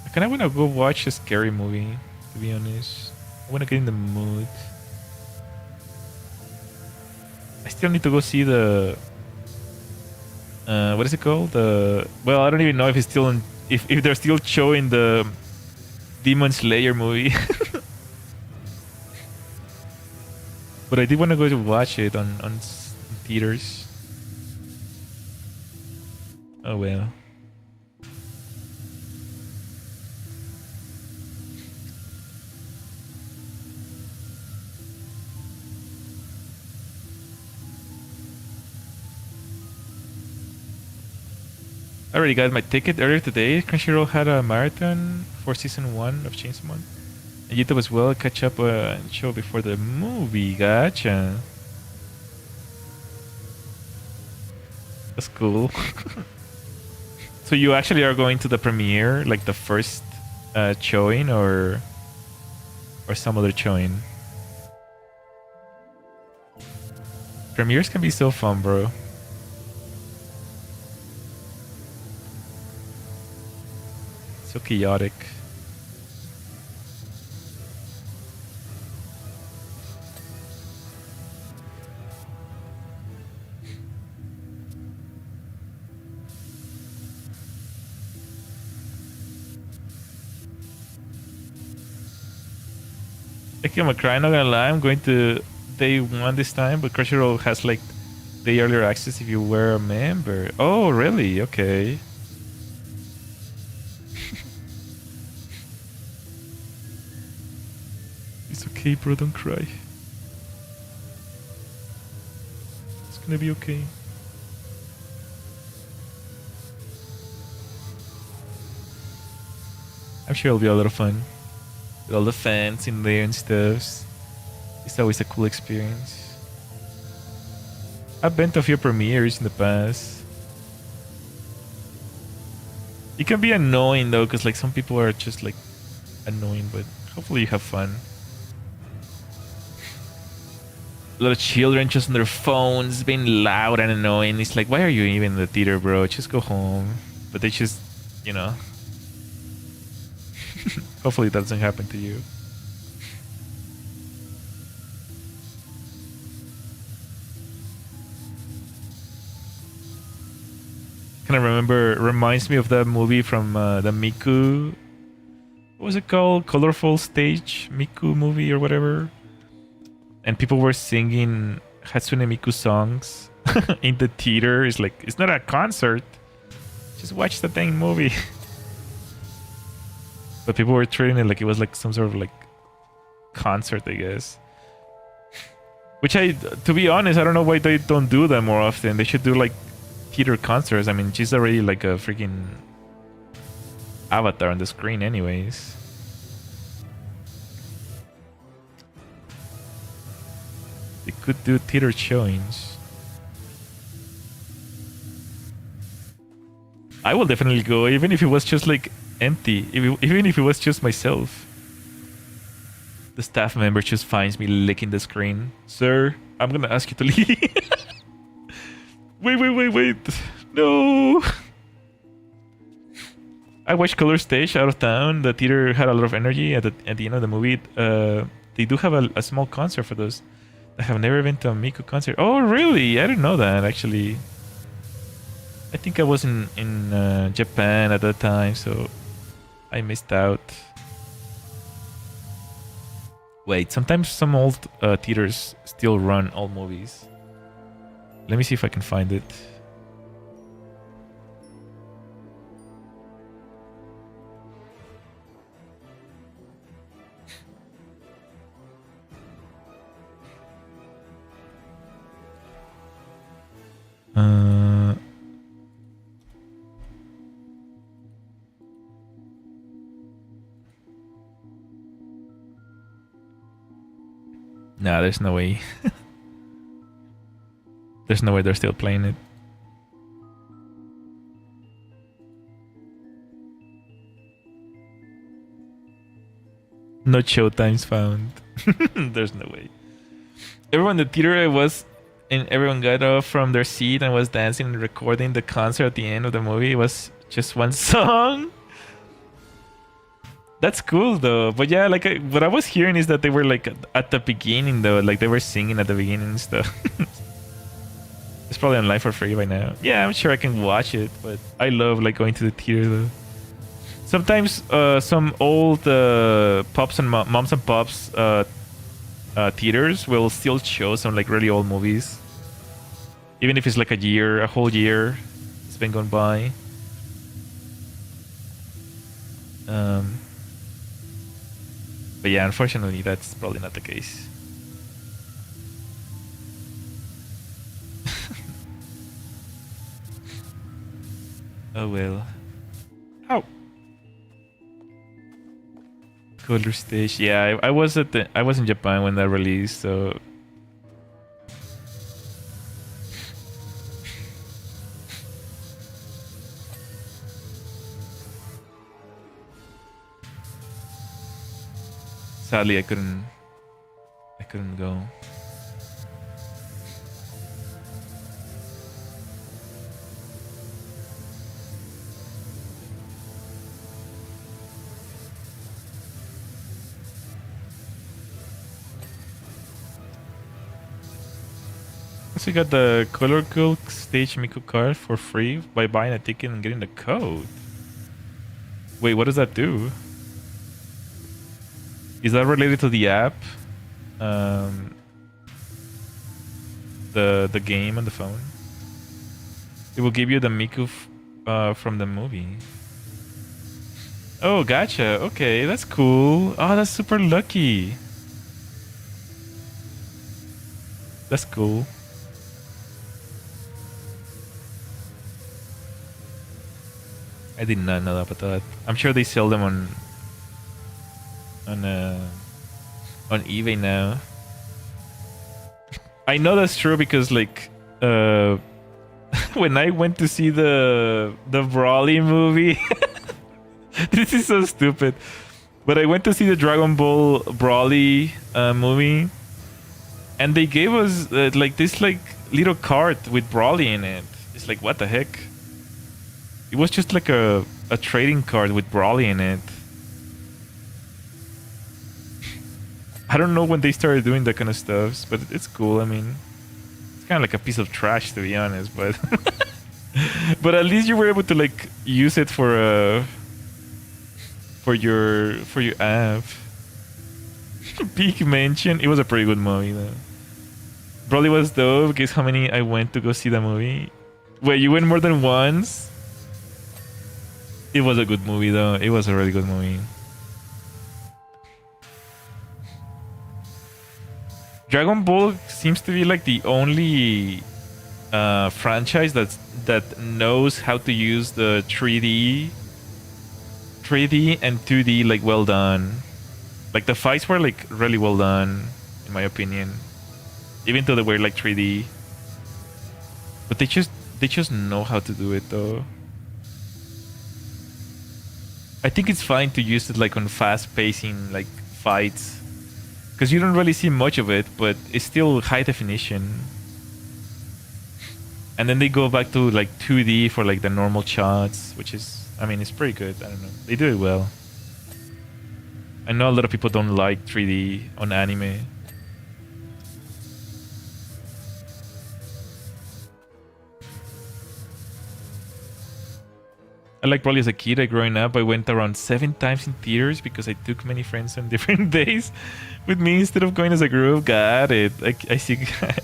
S1: I kinda wanna go watch a scary movie, to be honest. I wanna get in the mood. I still need to go see the what is it called? Well, I don't even know if it's still in, if they're still showing the Demon Slayer movie. But I did wanna go to watch it on theaters. Oh well. I already got my ticket earlier today. Crunchyroll had a marathon for season 1 of Chainsaw Man. And YouTube as well, catch up and show before the movie. Gotcha. That's cool. So you actually are going to the premiere, like the first showing, or some other showing? Premieres can be so fun, bro. So chaotic. I'm crying, not gonna lie. I'm going to day 1 this time, but Crunchyroll has like day earlier access if you were a member. Oh, really? Okay. okay, bro. Don't cry. It's gonna be okay. I'm sure it'll be a lot of fun. With all the fans in there and stuff. It's always a cool experience. I've been to a few premieres in the past. It can be annoying though, because like some people are just like annoying, but hopefully you have fun. A lot of children just on their phones being loud and annoying. It's like, why are you even in the theater, bro? Just go home. But they just, you know. Hopefully that doesn't happen to you. Kind of reminds me of that movie from the Miku. What was it called? Colorful Stage Miku movie or whatever. And people were singing Hatsune Miku songs in the theater. It's like, it's not a concert. Just watch the dang movie. But people were treating it like it was like some sort of like concert, I guess. Which to be honest, I don't know why they don't do that more often. They should do like theater concerts. I mean, she's already like a freaking avatar on the screen anyways. They could do theater showings. I will definitely go, even if it was just like empty. Even if it was just myself. The staff member just finds me licking the screen. Sir, I'm gonna ask you to leave. Wait. No. I watched Color Stage out of town. The theater had a lot of energy at the end of the movie. They do have a small concert for those. I have never been to a Miku concert. Oh, really? I didn't know that, actually. I think I was in Japan at that time, so I missed out. Wait, sometimes some old theaters still run old movies. Let me see if I can find it. Nah, there's no way. There's no way they're still playing it. No showtimes found. There's no way. Everyone in the theater I was in, everyone got off from their seat and was dancing and recording the concert at the end of the movie. It was just one song. That's cool though. But yeah, like what I was hearing is that they were like at the beginning though, like they were singing at the beginning and stuff. It's probably online for free by now. Yeah, I'm sure I can watch it, but I love like going to the theater though. Sometimes some old pops and moms and pops theaters will still show some like really old movies, even if it's like a whole year it's been gone by. But yeah, unfortunately, that's probably not the case. Oh well. Ow. Color Stage. Yeah, I was in Japan when that released, so. Sadly, I couldn't go. So you got the Color Stage Miku card for free by buying a ticket and getting the code. Wait, what does that do? Is that related to the app? The game on the phone? It will give you the Miku from the movie. Oh, gotcha. Okay, that's cool. Oh, that's super lucky. That's cool. I did not know about that. I'm sure they sell them on on eBay now. I know that's true because like when I went to see the Broly movie, this is so stupid. But I went to see the Dragon Ball Broly movie, and they gave us like this like little cart with Broly in it. It's like, what the heck? It was just like a trading card with Broly in it. I don't know when they started doing that kind of stuff, but it's cool. I mean, it's kind of like a piece of trash, to be honest, but but at least you were able to like use it for your app. Big mention. It was a pretty good movie though. Broly was dope. Guess how many I went to go see the movie? Wait, you went more than once? It was a good movie though. It was a really good movie. Dragon Ball seems to be like the only franchise that knows how to use the 3D and 2D like well done. Like the fights were like really well done in my opinion. Even though they were like 3D. But they just know how to do it though. I think it's fine to use it like on fast pacing like fights. Because you don't really see much of it, but it's still high definition. And then they go back to like 2D for like the normal shots, which is, I mean, it's pretty good. I don't know. They do it well. I know a lot of people don't like 3D on anime. I like probably as a kid, growing up, I went around 7 times in theaters because I took many friends on different days with me instead of going as a group. Got it. I see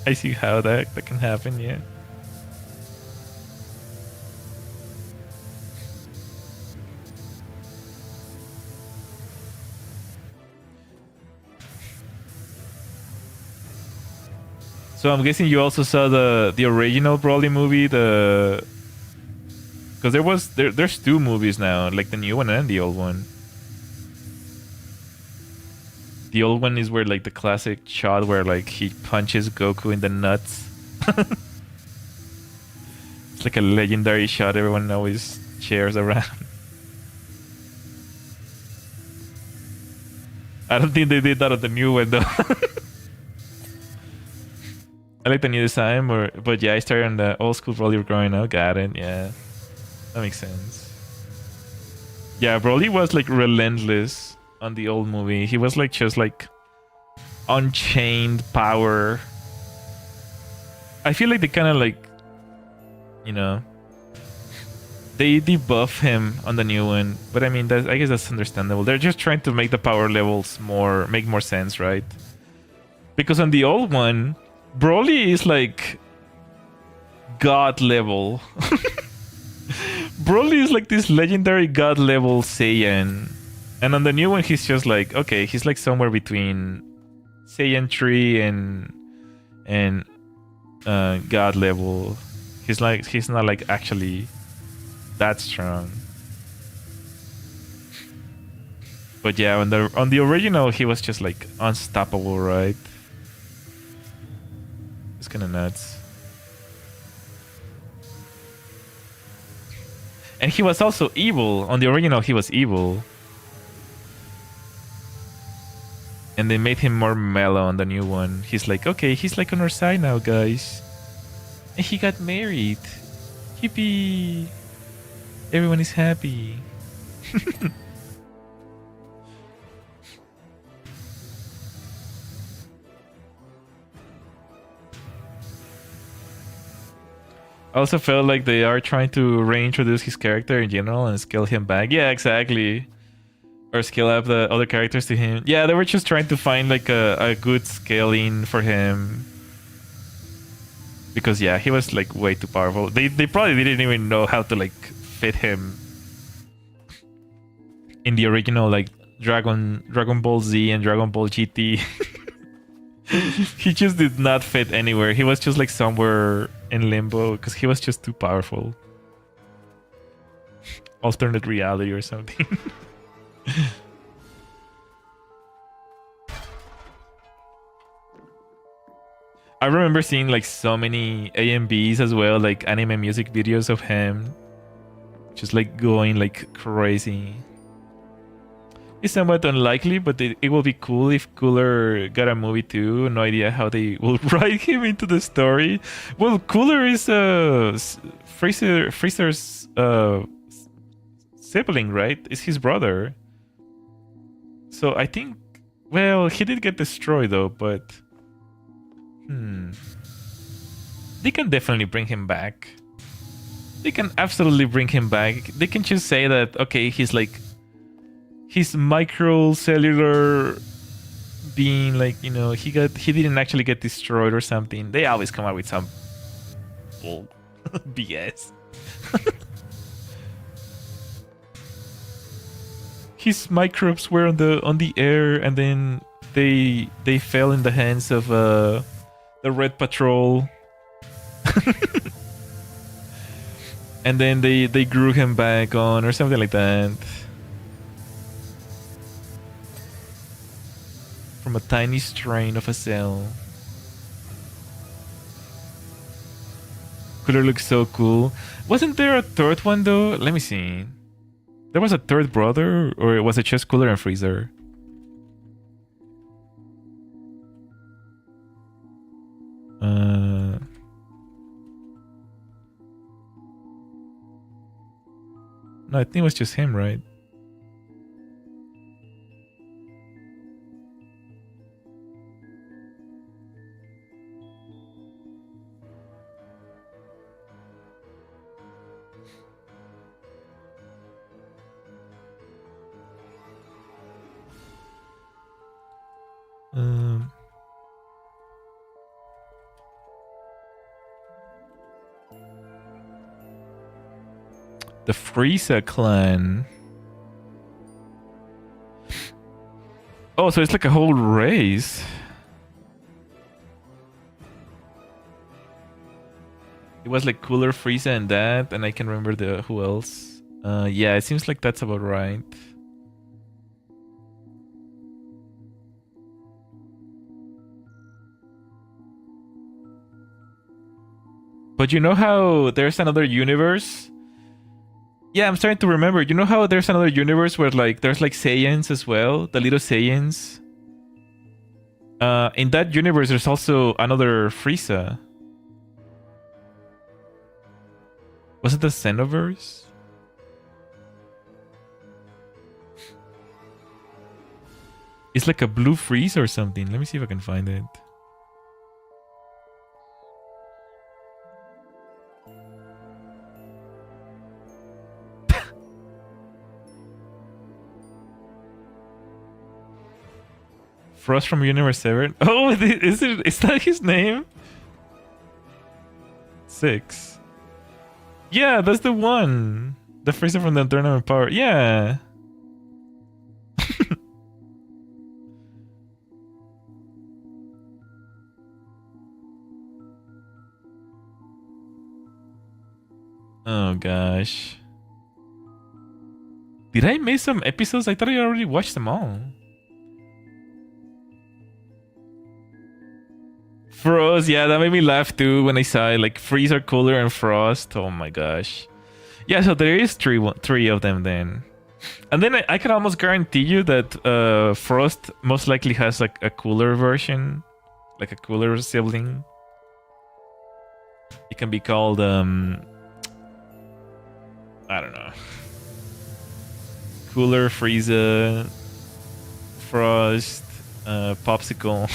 S1: I see how that can happen, yeah. So I'm guessing you also saw the original Broly movie, because there's 2 movies now, like the new one and the old one. The old one is where like the classic shot where like he punches Goku in the nuts. It's like a legendary shot everyone always shares around. I don't think they did that on the new one though. I like the new design, but yeah, I started on the old school Broly growing up. Got it, yeah. That makes sense. Yeah, Broly was like relentless on the old movie. He was like just like unchained power. I feel like they kind of like, you know, they debuff him on the new one. But I mean, I guess that's understandable. They're just trying to make the power levels make more sense, right? Because on the old one, Broly is like god level. Broly is like this legendary god level Saiyan. And on the new one, he's just like, okay, he's like somewhere between Saiyan 3 and god level. He's not like actually that strong. But yeah, on the original, he was just like unstoppable, right? It's kind of nuts. And he was also evil. On the original, he was evil. And they made him more mellow on the new one. He's like, okay, he's like on our side now, guys. And he got married. Yippee. Everyone is happy. I also felt like they are trying to reintroduce his character in general and scale him back. Yeah, exactly. Or scale up the other characters to him. Yeah, they were just trying to find like a good scaling for him. Because yeah, he was like way too powerful. They probably didn't even know how to like fit him in the original like Dragon Ball Z and Dragon Ball GT. He just did not fit anywhere. He was just like somewhere in limbo because he was just too powerful. Alternate reality or something. I remember seeing like so many AMVs as well, like anime music videos of him just like going like crazy. It's somewhat unlikely, but it will be cool if Cooler got a movie too. No idea how they will write him into the story. Well, Cooler is Freezer's sibling, right? It's his brother. So I think, well, he did get destroyed though, but they can definitely bring him back. They can absolutely bring him back. They can just say that, okay, he's like, his microcellular being, like, you know, he didn't actually get destroyed or something. They always come out with some bull BS. His microbes were on the air, and then they fell in the hands of the Red Patrol. And then they grew him back on or something like that. From a tiny strain of a cell. Cooler looks so cool. Wasn't there a third one though? Let me see. There was a third brother, or was it just Cooler and Freezer? No, I think it was just him, right? The Frieza clan. Oh, so it's like a whole race. It was like Cooler, Frieza, and that, and I can remember the who else. Yeah, it seems like that's about right. But you know how there's another universe? Yeah, I'm starting to remember. You know how there's another universe where like there's like Saiyans as well, the little Saiyans. In that universe, there's also another Frieza. Was it the Xenoverse? It's like a blue Frieza or something. Let me see if I can find it. Frost from Universe 7. Oh, is that his name? 6. Yeah, that's the one. The Freezer from the Tournament Power. Yeah. Oh gosh. Did I miss some episodes? I thought I already watched them all. Frost, yeah, that made me laugh too when I saw it. Like Freezer, Cooler, and Frost. Oh my gosh. Yeah, so there is three of them then. And then I can almost guarantee you that Frost most likely has like a Cooler version, like a Cooler sibling. It can be called I don't know. Cooler, Frieza, Frost, Popsicle.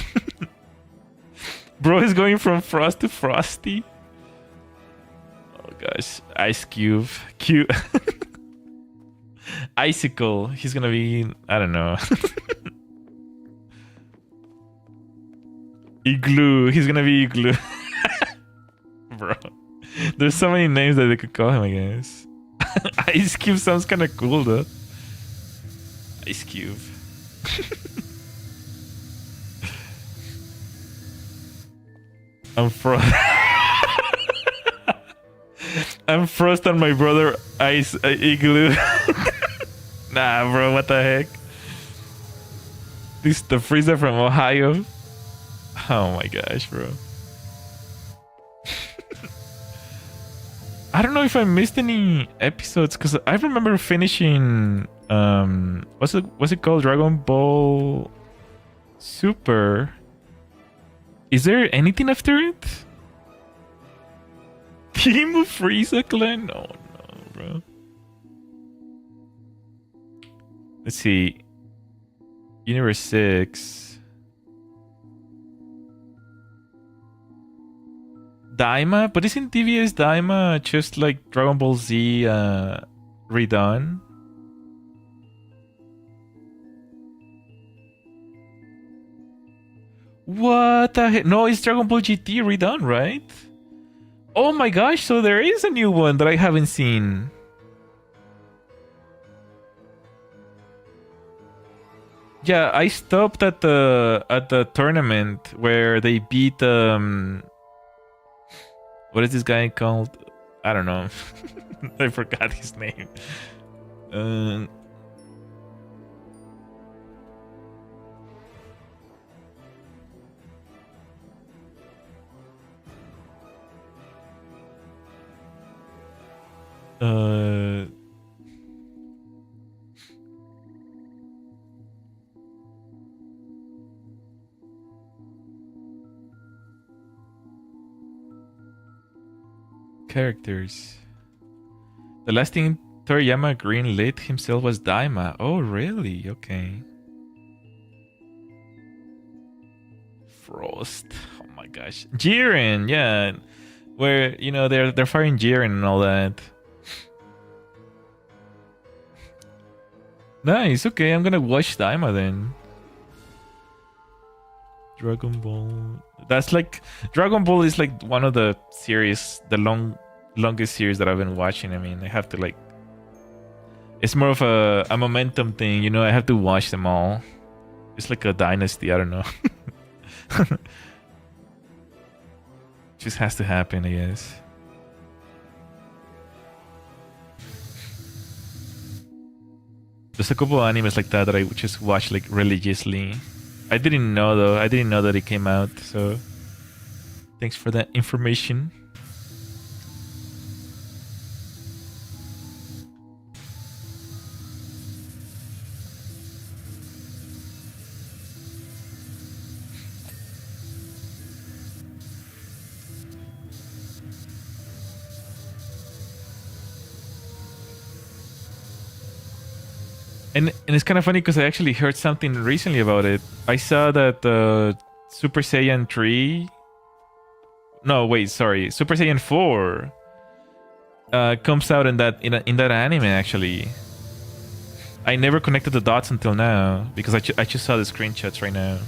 S1: Bro is going from Frost to Frosty. Oh gosh. Ice Cube. Cute. Icicle. He's gonna be, I don't know. Igloo. He's gonna be Igloo. Bro. There's so many names that they could call him, I guess. Ice Cube sounds kind of cool though. Ice Cube. I'm frost. I'm frost on my brother ice igloo. Nah, bro, what the heck? This the freezer from Ohio. Oh my gosh, bro. I don't know if I missed any episodes because I remember finishing what's it called? Dragon Ball Super. Is there anything after it? Team of Frieza Clan? No, bro. Let's see. Universe 6. Daima? But isn't TVS Daima just like Dragon Ball Z redone? What the heck? No, it's Dragon Ball GT redone, right? Oh my gosh, so there is a new one that I haven't seen. Yeah, I stopped at the tournament where they beat what is this guy called? I don't know. I forgot his name. Characters. The last thing Toriyama green lit himself was Daima. Oh, really? Okay. Frost. Oh my gosh. Jiren, yeah. Where, you know, they're firing Jiren and all that. Nice, okay, I'm gonna watch Daima then. Dragon Ball. That's like Dragon Ball is like one of the series, the longest series that I've been watching. I mean, I have to like, it's more of a momentum thing, you know. I have to watch them all. It's like a dynasty. I don't know. Just has to happen, I guess. There's a couple of animes like that that I just watch like religiously. I didn't know though. I didn't know that it came out. So thanks for that information. And it's kind of funny because I actually heard something recently about it. I saw that Super Saiyan 3... No, wait, sorry. Super Saiyan 4 comes out in that anime, actually. I never connected the dots until now because I just saw the screenshots right now.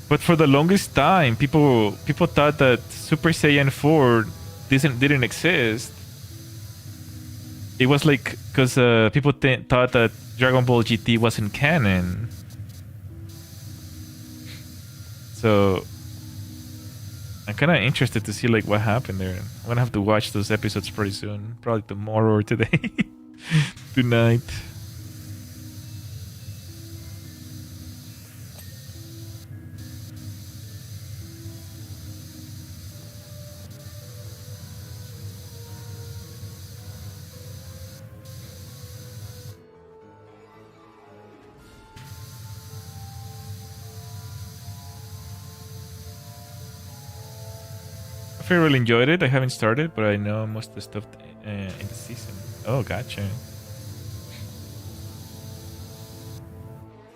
S1: But for the longest time, people thought that Super Saiyan 4 didn't exist. It was like because people thought that Dragon Ball GT wasn't canon. So I'm kind of interested to see like what happened there. I'm gonna have to watch those episodes pretty soon, probably tomorrow or today, tonight. I really enjoyed it. I haven't started, but I know most of the stuff in the season. Oh, gotcha.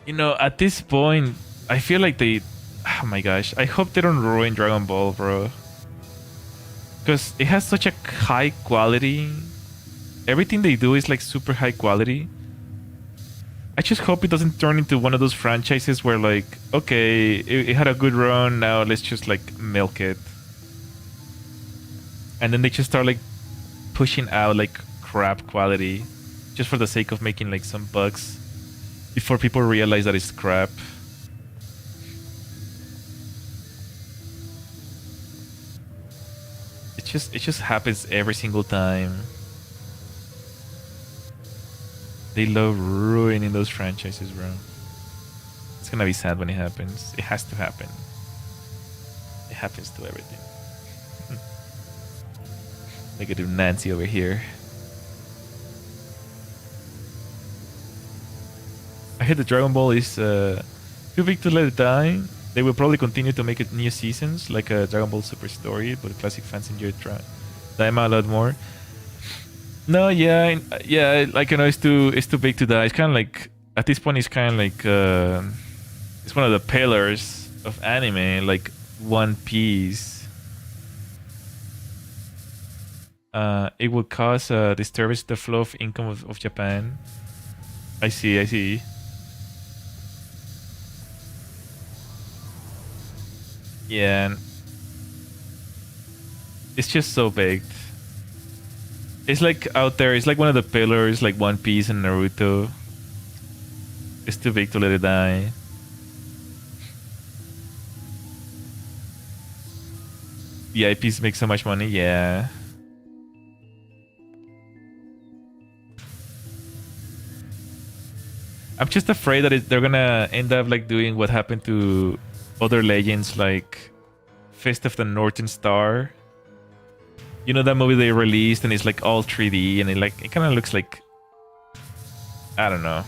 S1: You know, at this point, I feel like they... Oh my gosh. I hope they don't ruin Dragon Ball, bro. Because it has such a high quality. Everything they do is like super high quality. I just hope it doesn't turn into one of those franchises where like, okay, it had a good run, now let's just like milk it. And then they just start like pushing out like crap quality just for the sake of making like some bugs before people realize that it's crap. it just happens every single time. They love ruining those franchises, bro. It's gonna be sad when it happens. It has to happen. It happens to everything. Negative Nancy over here. I heard the Dragon Ball is too big to let it die. They will probably continue to make it new seasons, like a Dragon Ball Super Story, but classic fans enjoy Daima a lot more. No, yeah, like you know, it's too big to die. It's kind of like at this point, it's kind of like it's one of the pillars of anime, like One Piece. It will cause disturbance to the flow of income of Japan. I see. Yeah, it's just so big. It's like out there. It's like one of the pillars, like One Piece and Naruto. It's too big to let it die. The IPs make so much money, yeah. I'm just afraid that they're gonna end up like doing what happened to other legends like Fist of the Northern Star. You know that movie they released and it's like all 3D and it kind of looks like, I don't know.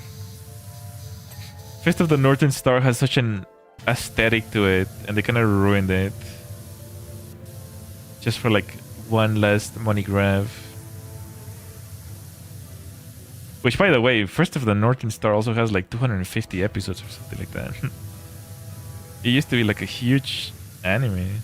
S1: Fist of the Northern Star has such an aesthetic to it and they kind of ruined it. Just for like one last money grab. Which, by the way, First of the Northern Star also has like 250 episodes or something like that. It used to be like a huge anime.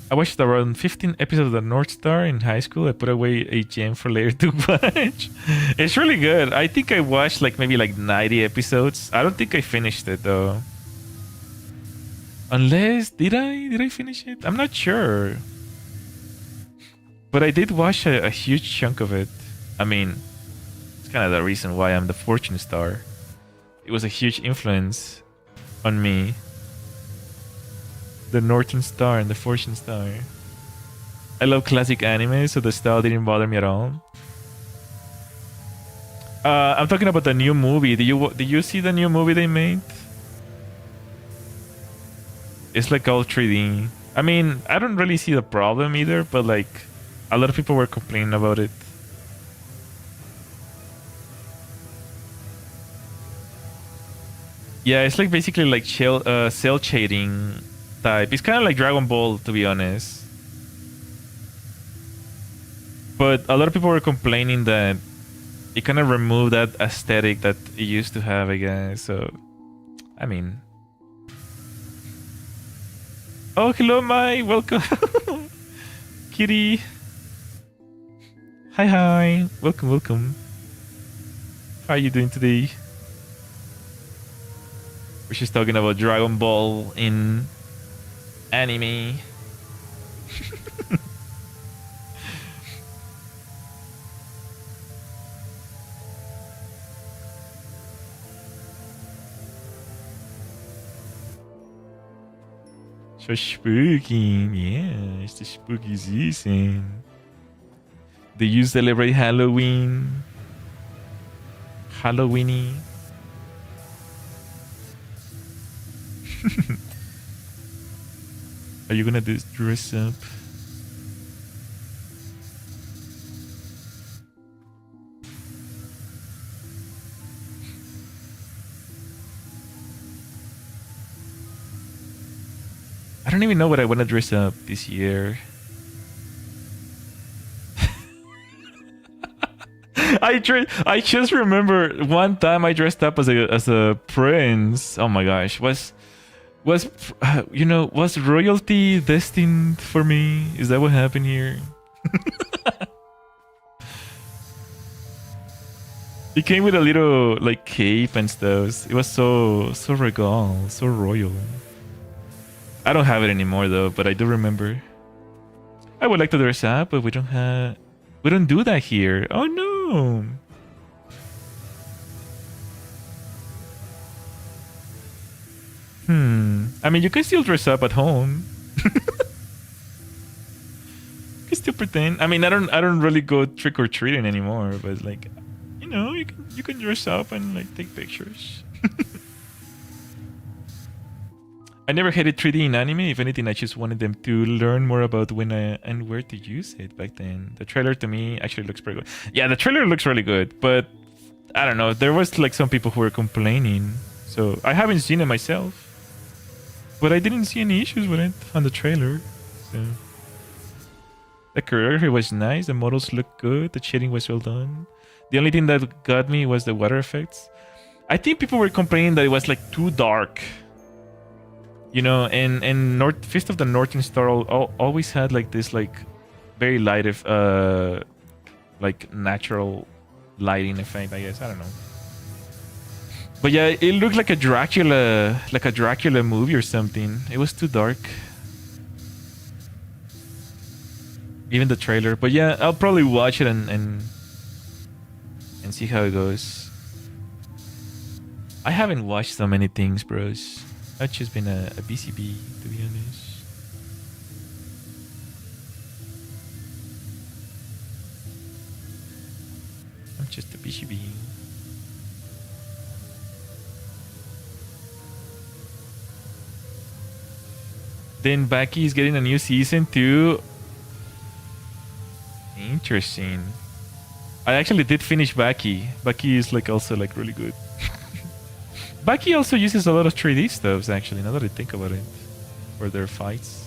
S1: I watched around 15 episodes of the North Star in high school. I put away a gem for later to watch. It's really good. I think I watched like maybe like 90 episodes. I don't think I finished it though. Unless, did I finish it? I'm not sure. But I did watch a huge chunk of it. I mean, it's kind of the reason why I'm the Fortune Star. It was a huge influence on me. The Northern Star and the Fortune Star. I love classic anime, so the style didn't bother me at all. I'm talking about the new movie. Did you see the new movie they made? It's like all 3D. I mean, I don't really see the problem either, but like a lot of people were complaining about it. Yeah, it's like basically like cell shading type. It's kind of like Dragon Ball, to be honest. But a lot of people were complaining that it kind of removed that aesthetic that it used to have, I guess. So, I mean. Oh, hello, Mai. Welcome. Kitty. Hi. Welcome. How are you doing today? We're just talking about Dragon Ball in anime. So spooky. Yeah, it's the spooky season. Do you celebrate Halloween? Halloweeny? Are you gonna dress up? I don't even know what I want to dress up this year. I just remember one time I dressed up as a prince. Oh my gosh, was royalty destined for me? Is that what happened here? It came with a little like cape and stuff. It was so regal, so royal. I don't have it anymore though, but I do remember. I would like to dress up, but we don't do that here. Oh no. I mean, you can still dress up at home. You can still pretend. I mean, I don't really go trick or treating anymore, but like, you know, you can dress up and like take pictures. I never hated 3D in anime. If anything, I just wanted them to learn more about when and where to use it back then. The trailer to me actually looks pretty good. Yeah, the trailer looks really good, but I don't know. There was like some people who were complaining, so I haven't seen it myself. But I didn't see any issues with it on the trailer. So. The choreography was nice. The models looked good. The shading was well done. The only thing that got me was the water effects. I think people were complaining that it was like too dark. You know, and Fist of the Northern Star always had like this like very light like natural lighting effect, I guess. I don't know. But yeah, it looked like a Dracula movie or something. It was too dark. Even the trailer. But yeah, I'll probably watch it and see how it goes. I haven't watched so many things, bros. I've just been a BCB, to be honest. I'm just a BCB. Then Baki is getting a new season too. Interesting. I actually did finish Baki. Baki is like also like really good. Baki also uses a lot of 3D stuffs actually, now that I think about it, for their fights.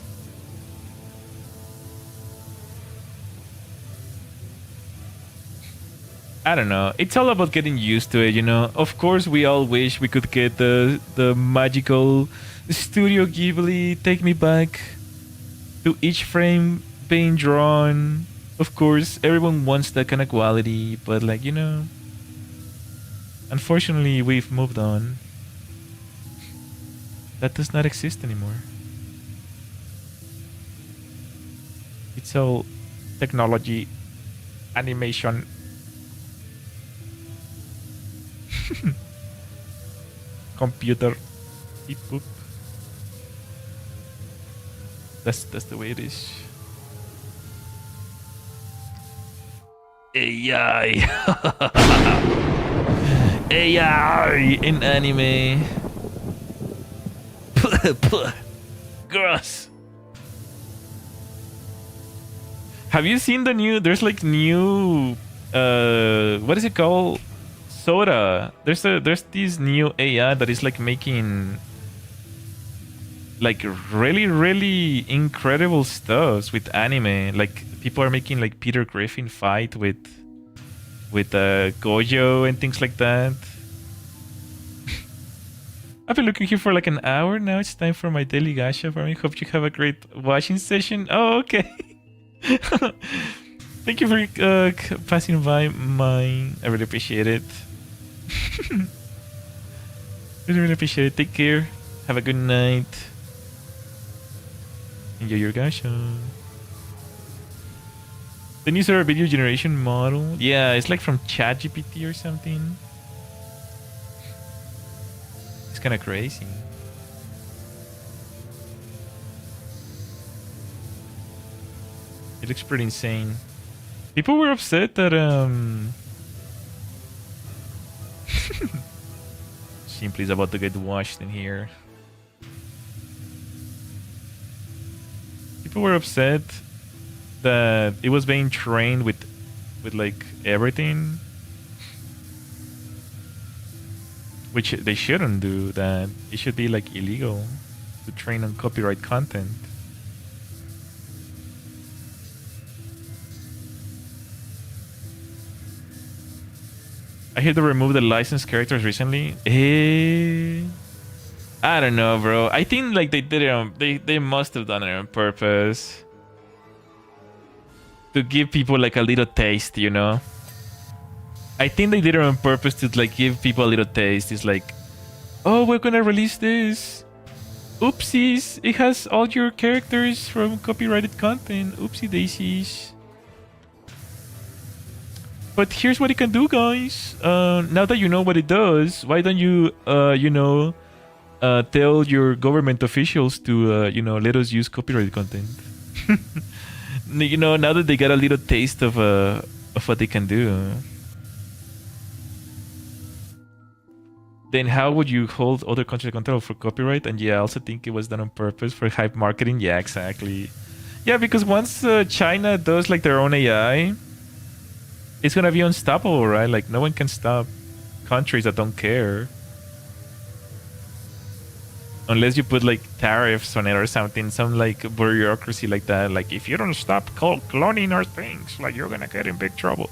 S1: I don't know. It's all about getting used to it, you know. Of course, we all wish we could get the magical Studio Ghibli take me back to each frame being drawn. Of course, everyone wants that kind of quality, but like, you know, unfortunately, we've moved on. That does not exist anymore. It's all technology, animation. Computer. Beep boop. That's the way it is. AI. AI in anime. Gross. Have you seen the new? There's like new. What is it called? Soda. There's this new AI that is like making like really incredible stuff with anime. Like people are making like Peter Griffin fight with Gojo and things like that. I've been looking here for like an hour now. It's time for my daily gacha for me. Hope you have a great watching session. Oh, okay. Thank you for passing by mine. I really appreciate it. Really appreciate it. Take care. Have a good night. Enjoy your gacha. The new sort of video generation model. Yeah, it's like from ChatGPT or something. It's kind of crazy. It looks pretty insane. People were upset that Simply is about to get washed in here. People were upset that it was being trained with like everything, which they shouldn't do that. It should be like illegal to train on copyright content. I hear they removed the licensed characters recently. I don't know, bro. I think like they did it on, they must have done it on purpose to give people like a little taste, you know. I think they did it on purpose to like give people a little taste. It's like, oh, we're gonna release this. Oopsies! It has all your characters from copyrighted content. Oopsie daisies. But here's what it can do, guys. Now that you know what it does, why don't you, you know, tell your government officials to let us use copyrighted content. Now that they got a little taste of what they can do, then how would you hold other countries accountable for copyright? And yeah, I also think it was done on purpose for hype marketing. Yeah, exactly. Yeah, because once China does like their own AI, it's gonna be unstoppable, right? Like no one can stop countries that don't care. Unless you put like tariffs on it or something, some like bureaucracy like that. Like if you don't stop cloning our things, like you're gonna get in big trouble.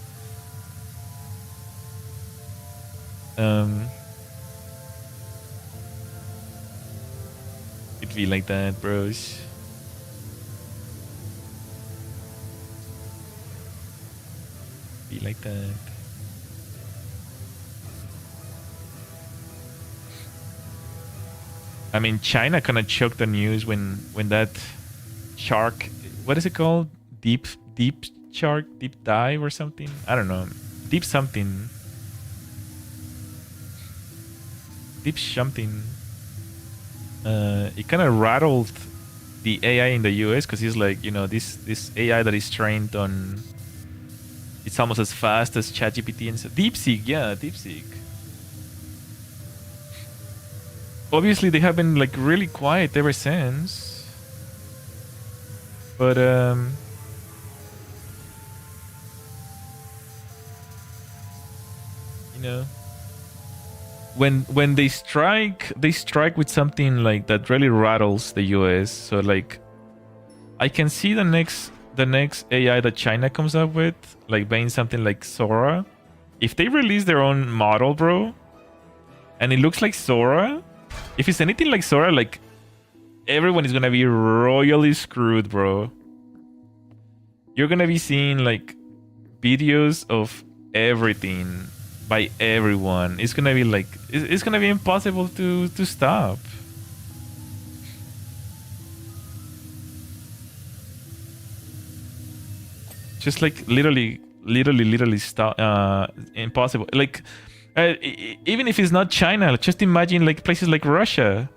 S1: It'd be like that, bros. Be like that. I mean, China kind of choked the news when that shark, what is it called? Deep shark, deep dive or something? I don't know. Deep something. Deep something. It kind of rattled the AI in the US because it's like, this AI that is trained on, it's almost as fast as ChatGPT and so. DeepSeek, yeah, DeepSeek. Obviously, they have been like really quiet ever since. But when they strike with something like that really rattles the US. So like, I can see the next AI that China comes up with, like being something like Sora. If they release their own model, bro, and it looks like Sora, if it's anything like Sora, like everyone is gonna be royally screwed, bro. You're gonna be seeing like videos of everything by everyone. It's gonna be like it's gonna be impossible to stop. Just like literally stop. Impossible. Like even if it's not China, just imagine like places like Russia.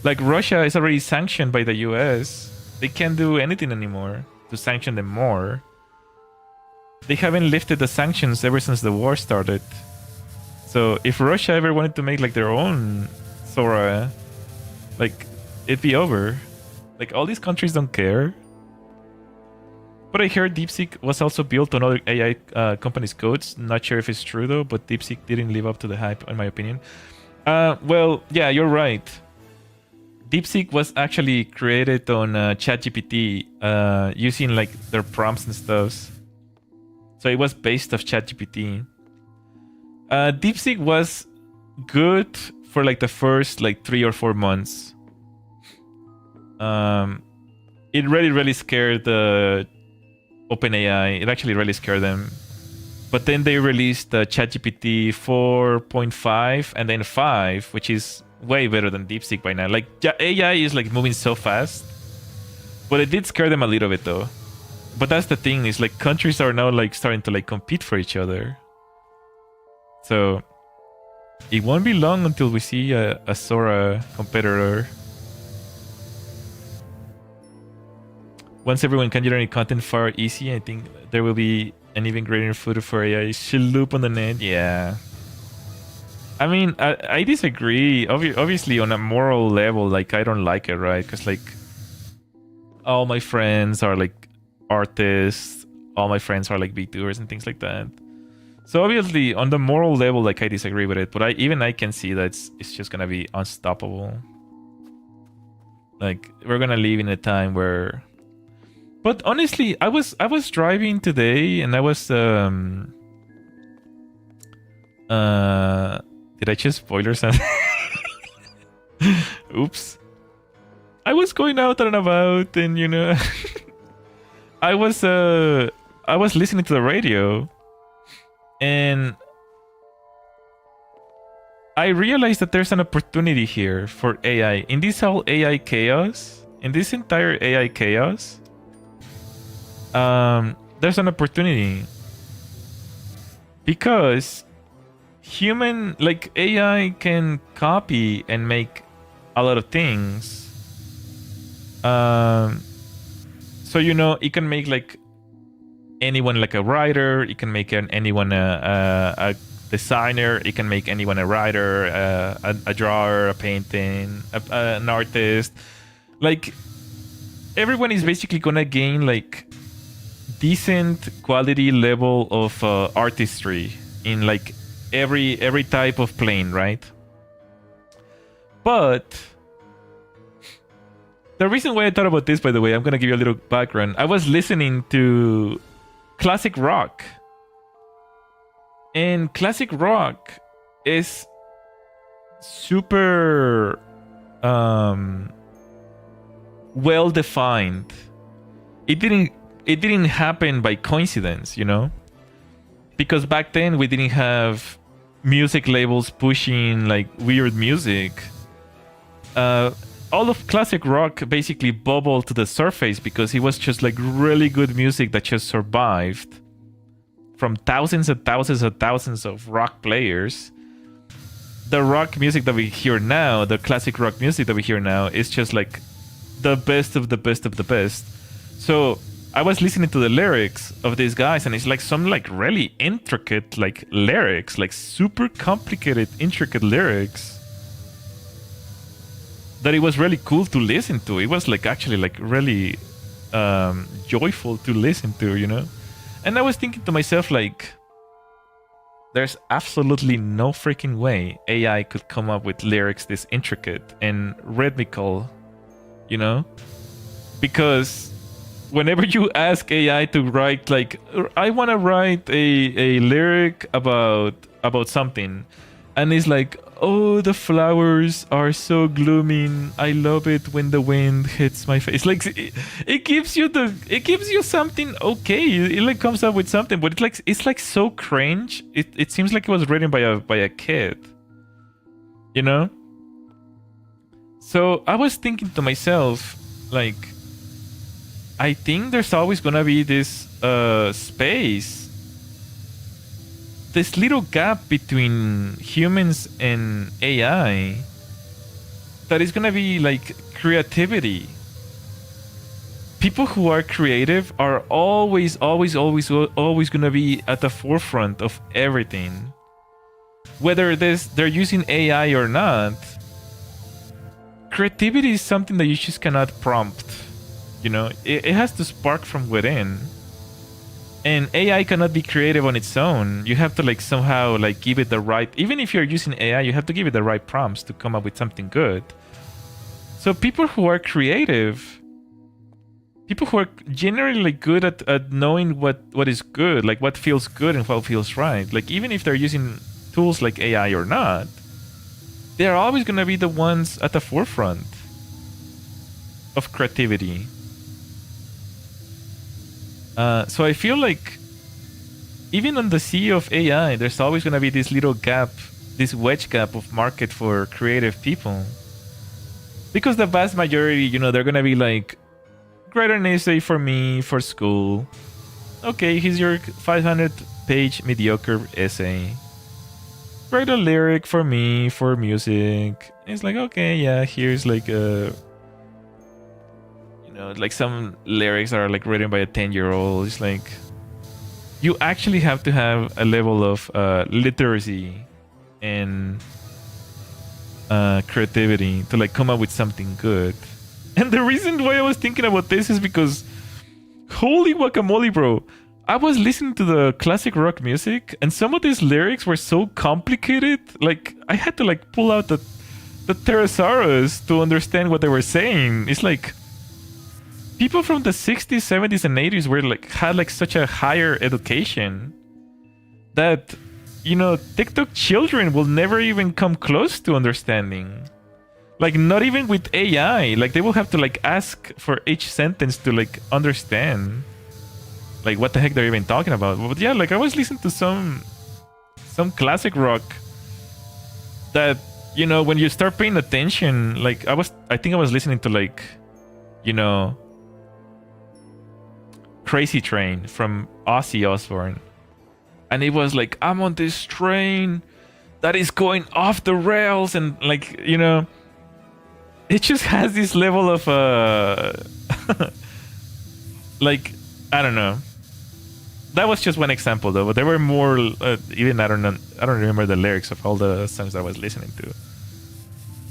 S1: Like Russia is already sanctioned by the US. They can't do anything anymore to sanction them more. They haven't lifted the sanctions ever since the war started. So if Russia ever wanted to make like their own Sora, like it'd be over. Like all these countries don't care. But I heard DeepSeek was also built on other AI companies' codes. Not sure if it's true though, but DeepSeek didn't live up to the hype, in my opinion. Well, yeah, you're right. DeepSeek was actually created on ChatGPT using like their prompts and stuff. So it was based off ChatGPT. DeepSeek was good for like the first like 3 or 4 months. It really scared the OpenAI. It actually really scared them. But then they released the ChatGPT 4.5 and then 5, which is way better than DeepSeek by now. Like AI is like moving so fast. But it did scare them a little bit though. But that's the thing, is like countries are now like starting to like compete for each other. So it won't be long until we see a Sora competitor. Once everyone can generate content far easy, I think there will be an even greater footer for AI. Loop on the net, yeah. I mean, I disagree. Obviously, on a moral level, like I don't like it, right? Because like all my friends are like artists, all my friends are like VTubers and things like that. So obviously, on the moral level, like I disagree with it. But I can see that it's just gonna be unstoppable. Like we're gonna live in a time where. But honestly, I was driving today and I was did I just spoiler something? Oops. I was going out and about and I was listening to the radio and I realized that there's an opportunity here for AI. In this whole AI chaos, in this entire AI chaos, there's an opportunity because human, like AI can copy and make a lot of things. So it can make like anyone like a writer. It can make anyone a designer. It can make anyone a writer, a drawer, a painting, an artist. Like everyone is basically gonna gain like decent quality level of artistry in like every type of plane, right? But the reason why I thought about this, by the way, I'm gonna give you a little background. I was listening to classic rock, and classic rock is super well defined. It didn't happen by coincidence, because back then we didn't have music labels pushing like weird music. All of classic rock basically bubbled to the surface because it was just like really good music that just survived from thousands and thousands and thousands of rock players. The rock music that we hear now, the classic rock music that we hear now, is just like the best of the best of the best. So I was listening to the lyrics of these guys, and it's like some like really intricate like lyrics, like super complicated, intricate lyrics, that it was really cool to listen to. It was like actually like really joyful to listen to. And I was thinking to myself, like, there's absolutely no freaking way AI could come up with lyrics this intricate and rhythmical, because whenever you ask AI to write, like, I want to write a lyric about something, and it's like, oh, the flowers are so gloomy, I love it when the wind hits my face. Like it gives you something. Okay, it like comes up with something, but it's like so cringe. It seems like it was written by a kid, So I was thinking to myself, like, I think there's always gonna be this space, this little gap between humans and AI, that is gonna be like creativity. People who are creative are always gonna be at the forefront of everything. Whether they're using AI or not, creativity is something that you just cannot prompt. It has to spark from within. And AI cannot be creative on its own. You have to like somehow like give it the right, even if you're using AI, you have to give it the right prompts to come up with something good. So people who are creative, people who are generally like good at knowing what is good, like what feels good and what feels right, like even if they're using tools like AI or not, they're always going to be the ones at the forefront of creativity. So I feel like even on the sea of AI, there's always going to be this little gap, this wedge gap of market for creative people. Because the vast majority, they're going to be like, write an essay for me for school. Okay, here's your 500-page mediocre essay. Write a lyric for me for music. It's like, okay, yeah, here's like a... like some lyrics are like written by a 10-year-old. It's like you actually have to have a level of literacy and creativity to like come up with something good. And the reason why I was thinking about this is because holy guacamole, bro, I was listening to the classic rock music and some of these lyrics were so complicated, like I had to like pull out the thesaurus to understand what they were saying. It's like people from the 60s, 70s, and 80s were like had like such a higher education that TikTok children will never even come close to understanding. Like not even with AI. Like they will have to like ask for each sentence to like understand like what the heck they're even talking about. But yeah, like I was listening to some classic rock that when you start paying attention, like I think I was listening to like Crazy Train from Ozzy Osbourne. And it was like, I'm on this train that is going off the rails, and like, you know, it just has this level of like, I don't know. That was just one example though, but there were more. Even I don't know. I don't remember the lyrics of all the songs that I was listening to.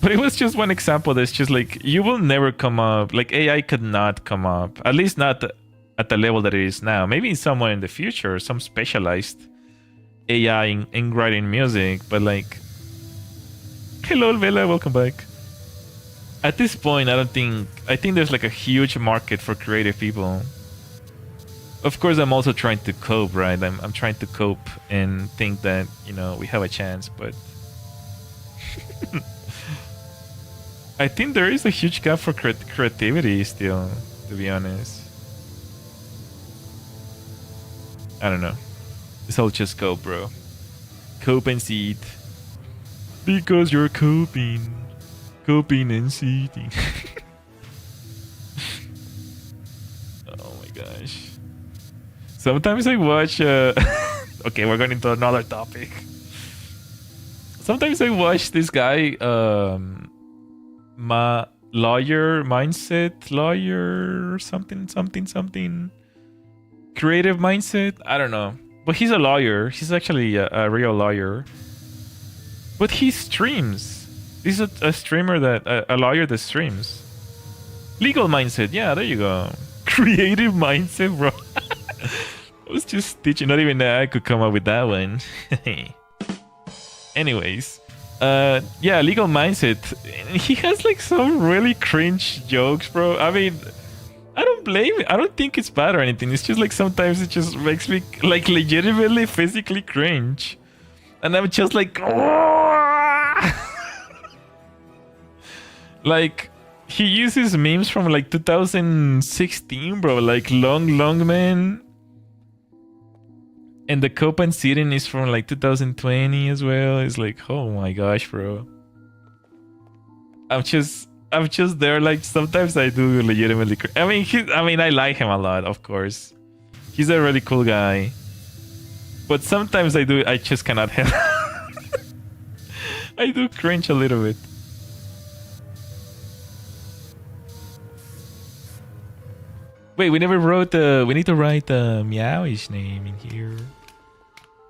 S1: But it was just one example. That's just like, you will never come up. Like, AI could not come up, at least not at the level that it is now. Maybe somewhere in the future, some specialized AI in writing music. But like, hello Vela, welcome back. At this point, I think there's like a huge market for creative people. Of course, I'm also trying to cope, right? I'm trying to cope and think that, you know, we have a chance, but I think there is a huge gap for creativity still, to be honest. I don't know. It's all just cope, bro. Cope and seed. Because you're coping. Coping and seeding. Oh my gosh. Sometimes I watch... okay, we're going into another topic. Sometimes I watch this guy... mindset lawyer something creative mindset, I don't know, but he's a lawyer. He's actually a real lawyer, but he streams. This is a streamer that a lawyer that streams. Legal mindset, yeah, there you go. Creative mindset, bro. I was just teaching, not even that I could come up with that one. Anyways, yeah, legal mindset. He has like some really cringe jokes, bro. I mean, I don't blame it. I don't think it's bad or anything. It's just like sometimes it just makes me like legitimately physically cringe, and I'm just like, like, he uses memes from like 2016, bro. Like long man. And the cope and seating is from like 2020 as well. It's like, oh my gosh, bro. I'm just there. Like, sometimes I do legitimately. I mean, I like him a lot, of course. He's a really cool guy. But sometimes I just cannot help. I do cringe a little bit. Wait, we never wrote we need to write the Meowish name in here.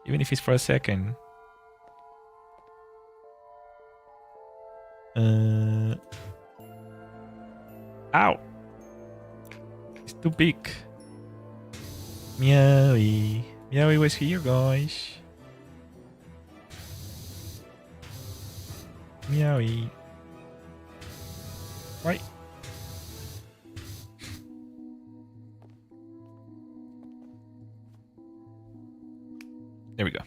S1: Even if it's for a second. Ow! It's too big. Meowie. Meowie was here, guys. Meowie. Right. There we go.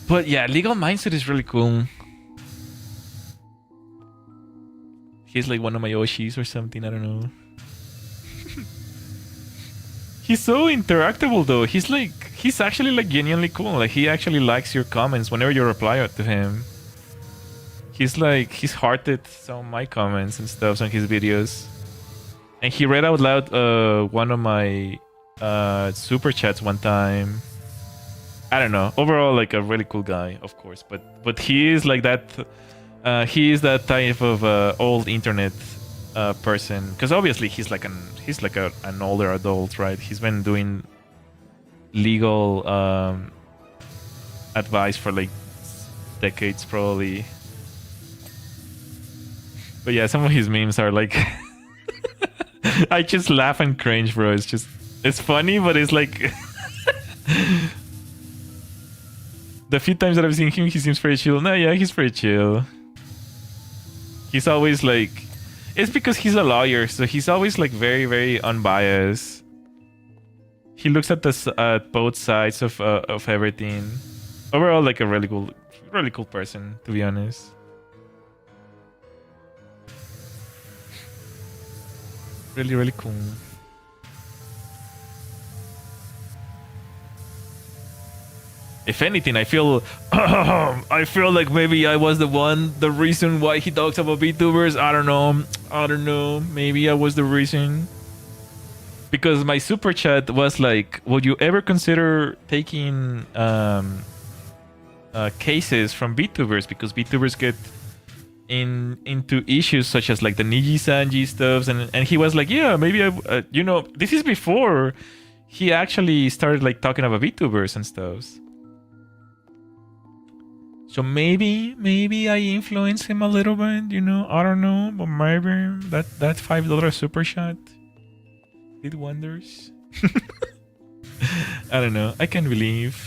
S1: But yeah, legal mindset is really cool. He's like one of my Yoshis or something, I don't know. He's so interactable though. He's actually like genuinely cool. Like, he actually likes your comments whenever you reply to him. He's hearted some of my comments and stuff on his videos. And he read out loud one of my super chats one time. I don't know. Overall, like, a really cool guy, of course. But he is like that. He is that type of old internet person. Because obviously he's like an older adult, right? He's been doing legal advice for like decades, probably. But yeah, some of his memes are like. I just laugh and cringe, bro. It's funny, but it's like the few times that I've seen him, he seems pretty chill. No, yeah, he's pretty chill. He's always like, it's because he's a lawyer, so he's always like very, very unbiased. He looks at both sides of everything. Overall, like a really cool person, to be honest. Really, really cool. If anything, I feel like maybe I was the reason why he talks about VTubers. I don't know. Maybe I was the reason. Because my super chat was like, would you ever consider taking cases from VTubers, because VTubers get into issues such as like the Niji Sanji stuffs, and he was like, yeah, maybe I you know, this is before he actually started like talking about VTubers and stuff. So maybe I influenced him a little bit, you know, I don't know, but maybe that $5 super shot did wonders. I don't know. I can believe.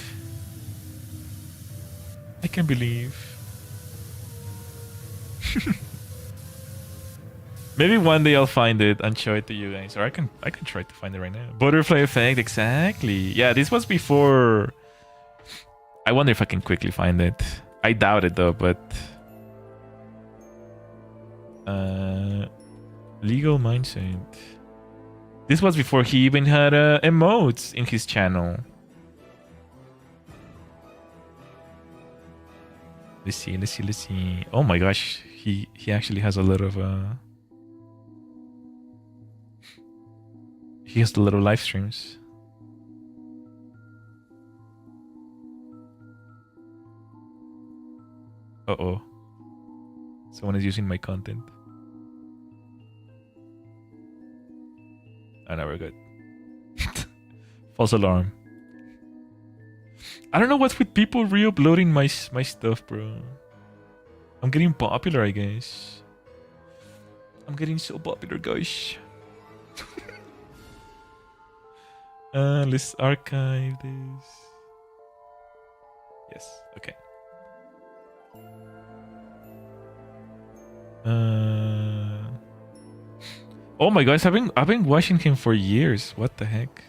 S1: Maybe one day I'll find it and show it to you guys, or I can try to find it right now. Butterfly effect, exactly. Yeah, this was before. I wonder if I can quickly find it. I doubt it though, but legal mindset. This was before he even had emotes in his channel. Let's see. Oh my gosh, he actually has a lot of he has the little live streams. Uh-oh. Someone is using my content. Oh, no, we're good. False alarm. I don't know what's with people re-uploading my stuff, bro. I'm getting popular, I guess. I'm getting so popular, guys. Let's archive this. Yes, okay. Oh my gosh, I've been watching him for years. What the heck?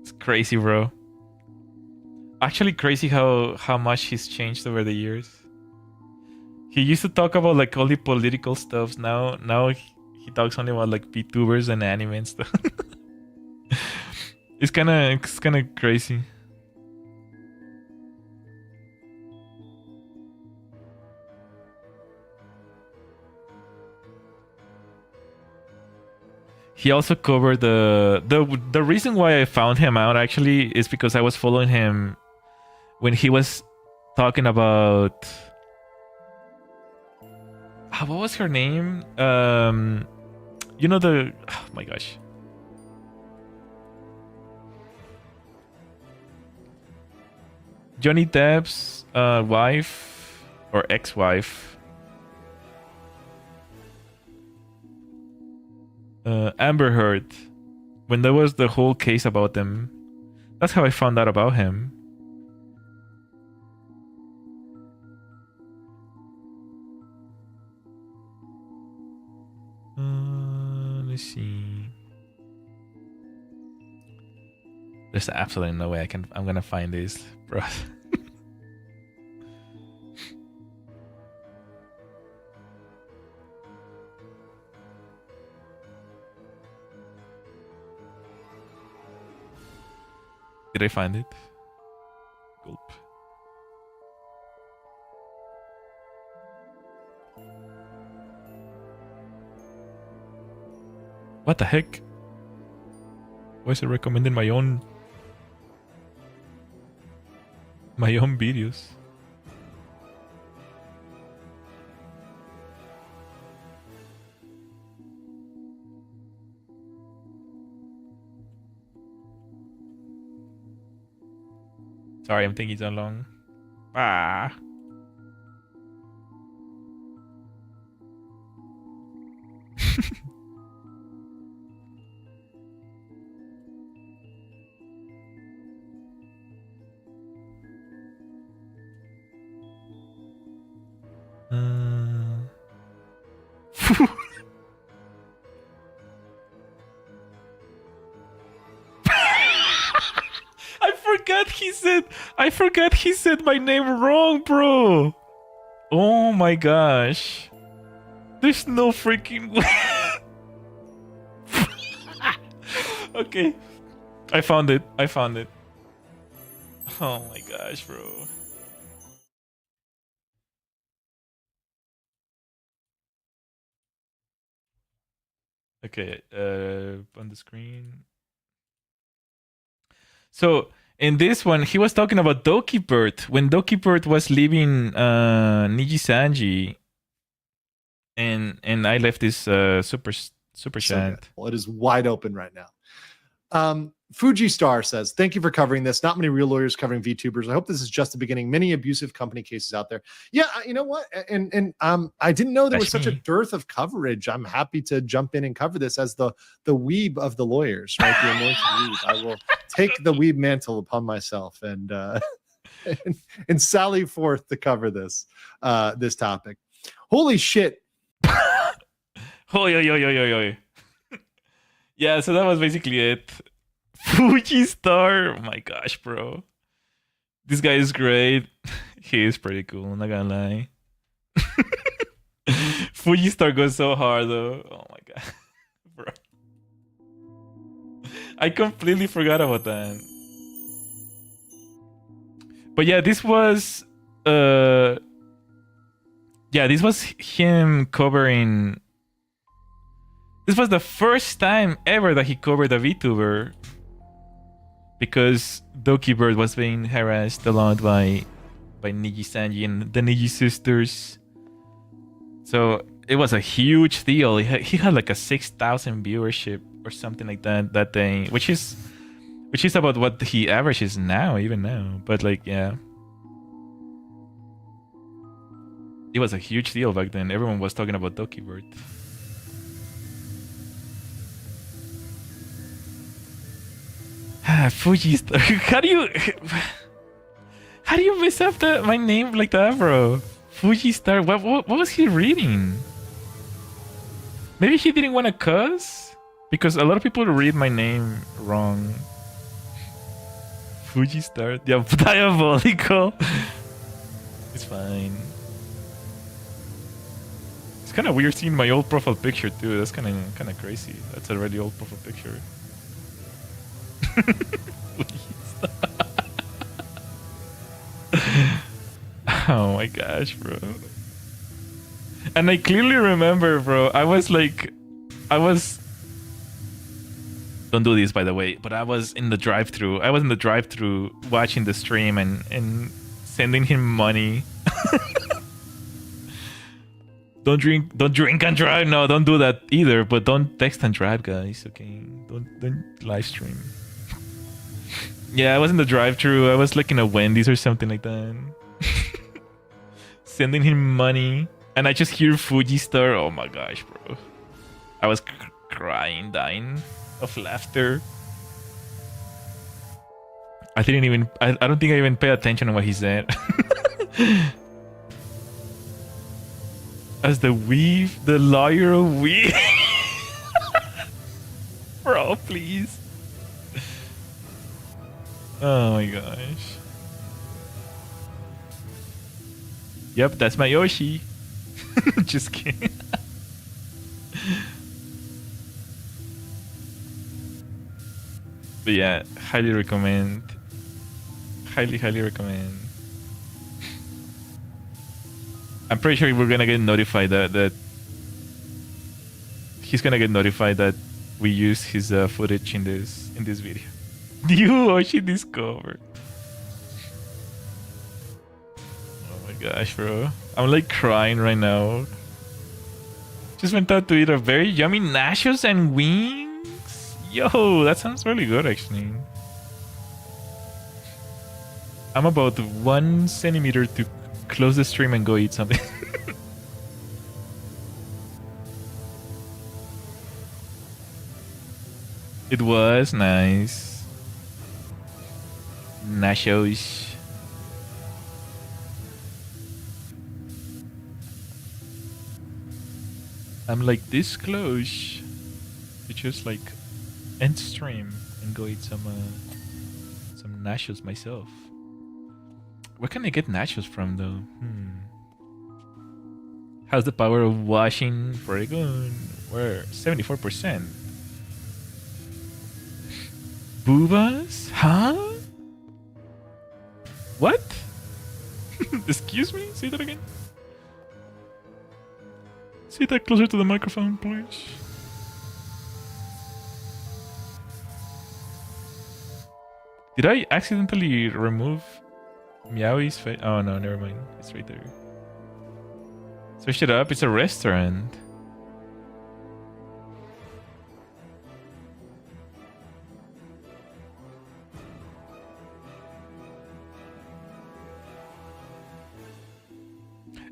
S1: It's crazy, bro. Actually crazy how much he's changed over the years. He used to talk about like all the political stuff. Now he talks only about like VTubers and anime and stuff. It's kind of crazy. He also covered the reason why I found him out actually is because I was following him when he was talking about what was her name? You know the oh my gosh. Johnny Depp's wife or ex-wife. Amber Heard. When there was the whole case about them. That's how I found out about him. Let's see. There's absolutely no way I'm gonna find this, bro. Did I find it? Gulp. What the heck? Why is it recommending my own videos? Sorry, I'm thinking so long. Ah. I forgot he said my name wrong, bro. Oh my gosh. There's no freaking way. Okay. I found it. I found it. Oh my gosh, bro. Okay, on the screen. So in this one, he was talking about Doki Bird when Doki Bird was leaving Niji Sanji, and I left this super chat.
S2: Well, it is wide open right now. Fukustar says, thank you for covering this. Not many real lawyers covering VTubers. I hope this is just the beginning. Many abusive company cases out there. Yeah, you know what? And I didn't know there was such a dearth of coverage. I'm happy to jump in and cover this as the weeb of the lawyers, right? The anointed weeb. I will take the weeb mantle upon myself and and sally forth to cover this this topic. Holy shit.
S1: Hoy. Yeah, so that was basically it. Fukustar. Oh my gosh, bro. This guy is great. He is pretty cool, I'm not gonna lie. Fukustar goes so hard though. Oh my god. Bro. I completely forgot about that. But yeah, this was this was him covering. This was the first time ever that he covered a VTuber, because Doki Bird was being harassed a lot by Niji Sanji and the Niji sisters. So it was a huge deal. He had like a 6,000 viewership or something like that day, which is about what he averages now, even now. But like, yeah, it was a huge deal back then. Everyone was talking about Doki Bird. Fukustar. How do you mess up my name like that, bro? Fukustar. What was he reading? Maybe he didn't want to cuss, because a lot of people read my name wrong. Fukustar. Diabolical. It's fine. It's kind of weird seeing my old profile picture too. That's kind of crazy. That's a really old profile picture. Oh my gosh, bro. And I clearly remember, bro, I was don't do this, by the way, but I was in the drive-thru. Watching the stream and sending him money. Don't drink and drive. No, don't do that either, but don't text and drive, guys, okay? Don't live stream. Yeah, I was in the drive-thru. I was like in a Wendy's or something like that. Sending him money. And I just hear Fukustar. Oh my gosh, bro. I was crying, dying of laughter. I don't think I even paid attention to what he said. As the lawyer of weave. Bro, please. Oh my gosh. Yep, that's my Yoshi. Just kidding. But yeah, highly recommend. Highly recommend. I'm pretty sure we're gonna get notified that he's gonna get notified that we use his footage in this video. New Yoshi discovered. Oh my gosh, bro. I'm like crying right now. Just went out to eat a very yummy nachos and wings. Yo, that sounds really good actually. I'm about 1 centimeter to close the stream and go eat something. It was nice. Nachos. I'm like this close to just like end stream and go eat some nachos myself. Where can I get nachos from though? How's the power of washing? Pretty good. We're 74%. Boobas? Huh? What? Excuse me? Say that again. Say that closer to the microphone, please. Did I accidentally remove Meowy's face? Oh no, never mind. It's right there. Switch it up. It's a restaurant.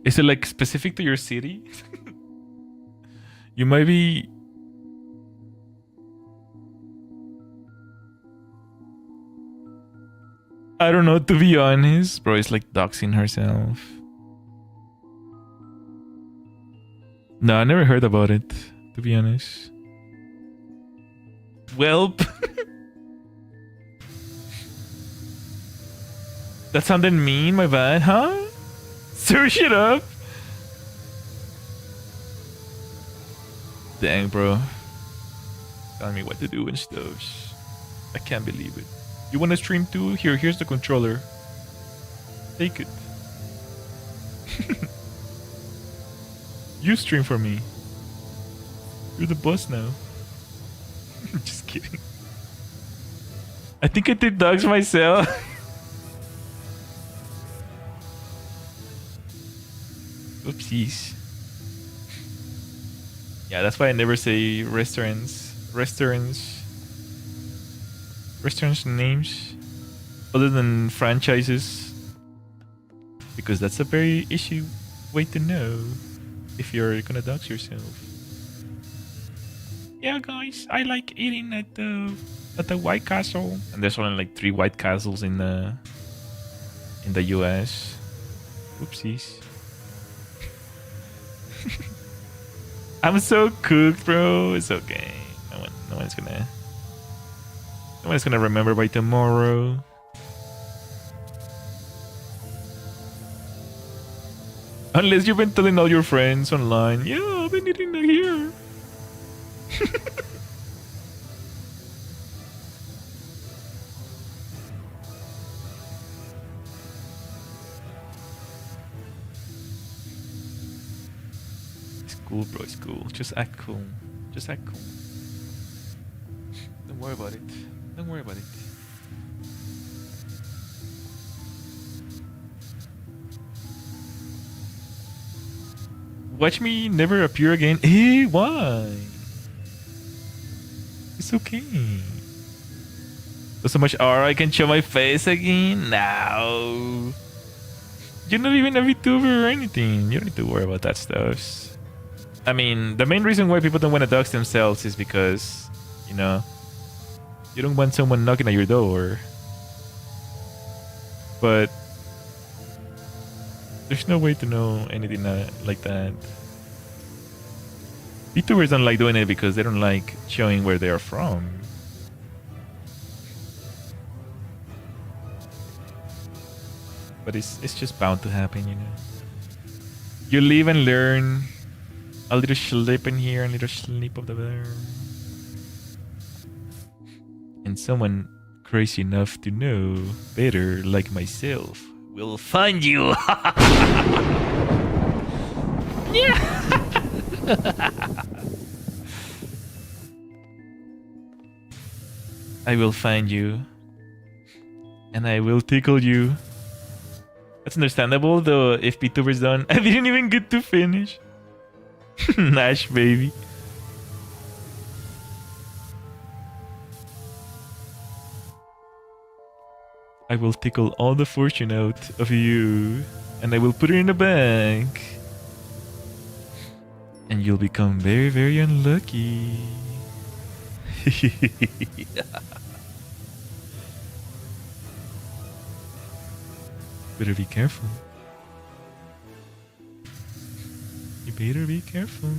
S1: Is it like specific to your city? You might be. I don't know, to be honest. Bro, it's like doxing herself. No, I never heard about it, to be honest. Welp. That sounded mean, my bad, huh? Search it up. Dang, bro. Telling me what to do and stuff. I can't believe it. You want to stream too? Here's the controller. Take it. You stream for me. You're the boss now. Just kidding. I think I did dogs myself. Oopsies. Yeah, that's why I never say restaurants names other than franchises, because that's a very issue way to know if you're gonna dox yourself. Yeah, guys, I like eating at the White Castle, and there's only like 3 White Castles in the US. Oopsies. I'm so cooked, bro. It's okay. No one's gonna remember by tomorrow. Unless you've been telling all your friends online. Yeah, I've been eating that here. It's cool, bro. It's cool. Just act cool. Just act cool. Don't worry about it. Don't worry about it. Watch me never appear again. Hey, why? It's okay. There's so much aura I can show my face again? No. You're not even a VTuber or anything. You don't need to worry about that stuff. I mean, the main reason why people don't want to dox themselves is because, you know, you don't want someone knocking at your door. But there's no way to know anything like that. VTubers don't like doing it because they don't like showing where they are from. But it's just bound to happen, you know. You live and learn. A little slip in here, a little slip of the there. And someone crazy enough to know better, like myself, will find you. Yeah. I will find you, and I will tickle you. That's understandable, though. If VTuber's done, I didn't even get to finish. Nash, baby. I will tickle all the fortune out of you, and I will put it in the bank. And you'll become very, very unlucky. Better be careful. You better be careful.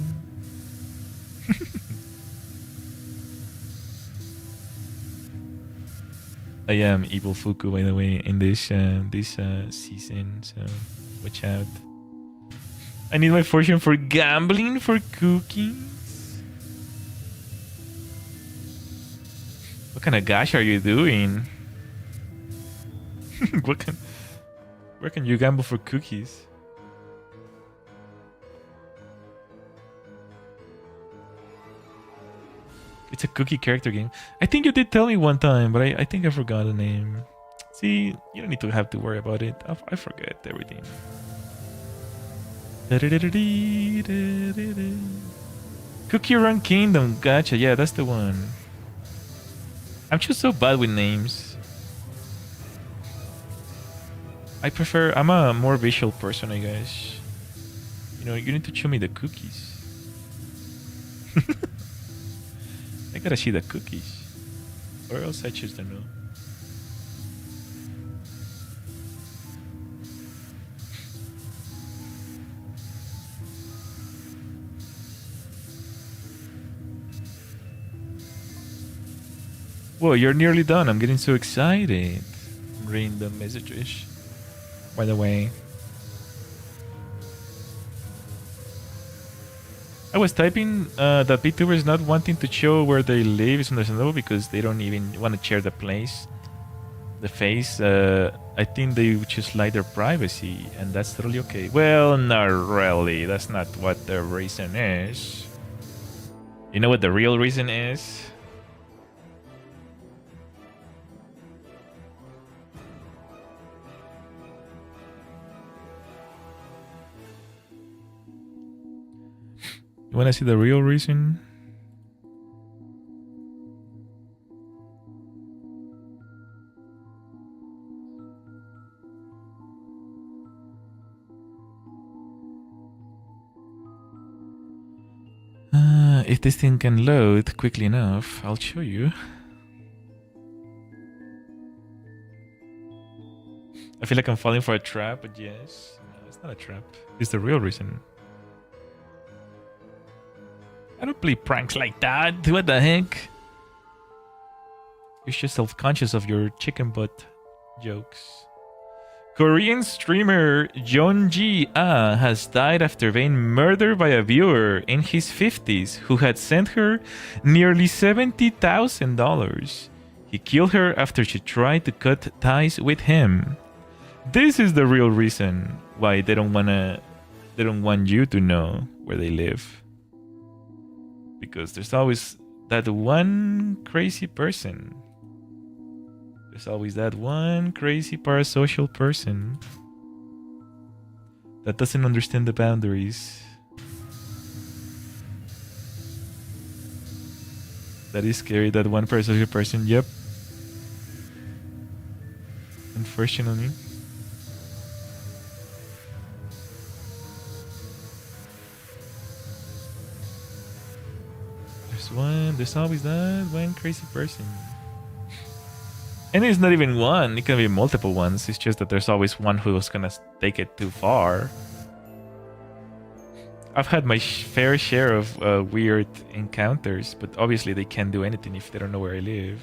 S1: I am evil Fuku, by the way, in this season, so watch out. I need my fortune for gambling, for cookies. What kind of gash are you doing? what can Where can you gamble for cookies? It's a cookie character game. I think you did tell me one time, but I think I forgot the name. See, you don't need to have to worry about it. I forget everything. Cookie Run Kingdom. Gotcha. Yeah, that's the one. I'm just so bad with names. I'm a more visual person, I guess. You know, you need to show me the cookies. I gotta see the cookies. Or else I just don't know. Whoa, you're nearly done. I'm getting so excited. I'm reading the messages. By the way. I was typing that VTubers not wanting to show where they live is understandable because they don't even want to share the place. The face, I think they would just like their privacy, and that's totally okay. Well, not really. That's not what the reason is. You know what the real reason is? You want to see the real reason? If this thing can load quickly enough, I'll show you. I feel like I'm falling for a trap, but yes. No, it's not a trap. It's the real reason. I don't play pranks like that. What the heck? You're just self-conscious of your chicken butt jokes. Korean streamer Jeonji Ah has died after being murdered by a viewer in his 50s who had sent her nearly $70,000. He killed her after she tried to cut ties with him. This is the real reason why they don't want you to know where they live. Because there's always that one crazy person. There's always that one crazy parasocial person that doesn't understand the boundaries. That is scary, that one parasocial person, yep. Unfortunately. There's always that one crazy person. And it's not even one, it can be multiple ones. It's just that there's always one who's gonna take it too far. I've had my fair share of weird encounters, but obviously they can't do anything if they don't know where I live.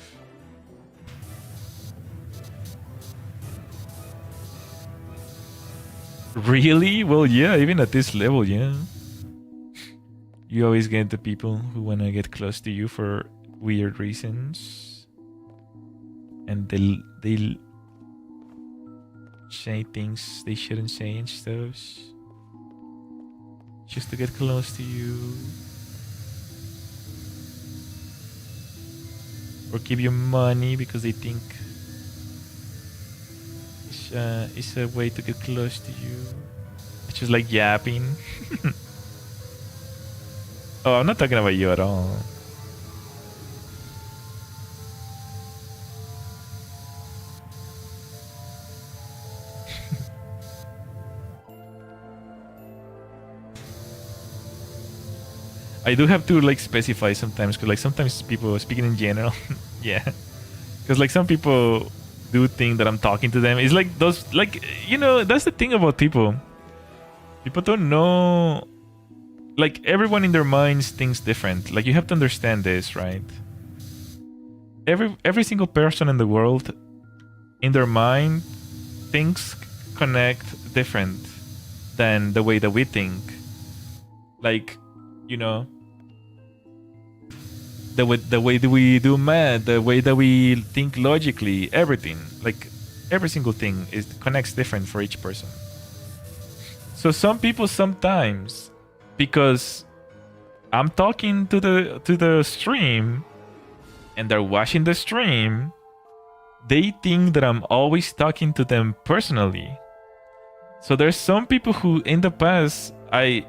S1: Really? Well, yeah, even at this level, yeah. You always get the people who want to get close to you for weird reasons. And they'll say things they shouldn't say and stuff. Just to get close to you. Or give you money because they think it's a way to get close to you. It's just like yapping. Oh, I'm not talking about you at all. I do have to like specify sometimes, because like sometimes people speaking in general, yeah, because like some people do think that I'm talking to them. It's like those, like, you know, that's the thing about people. People don't know, like everyone in their minds thinks different. Like you have to understand this, right? Every single person in the world, in their mind, things connect different than the way that we think. Like, you know, the way that we do math, the way that we think logically, everything, like every single thing is connects different for each person. So some people sometimes, because I'm talking to the stream and they're watching the stream, they think that I'm always talking to them personally. So there's some people who in the past I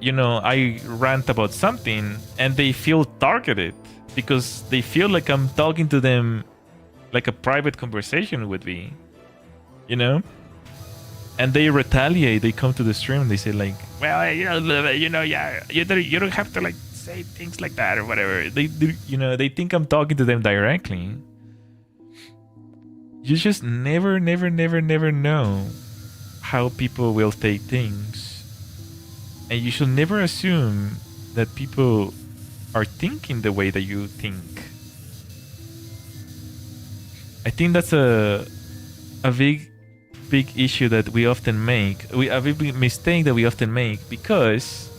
S1: rant about something and they feel targeted because they feel like I'm talking to them like a private conversation would be, you know? And they retaliate. They come to the stream and they say like, well, yeah, you don't have to like say things like that or whatever. They think I'm talking to them directly. You just never know how people will take things. And you should never assume that people are thinking the way that you think. I think that's a big issue that we often make. A big mistake that we often make because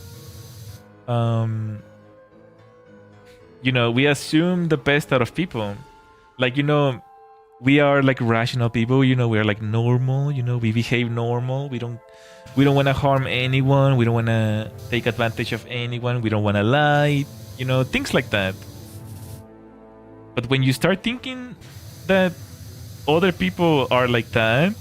S1: we assume the best out of people. Like, we are like rational people, we are like normal, we behave normal. We don't want to harm anyone. We don't want to take advantage of anyone. We don't want to lie, things like that. But when you start thinking that other people are like that,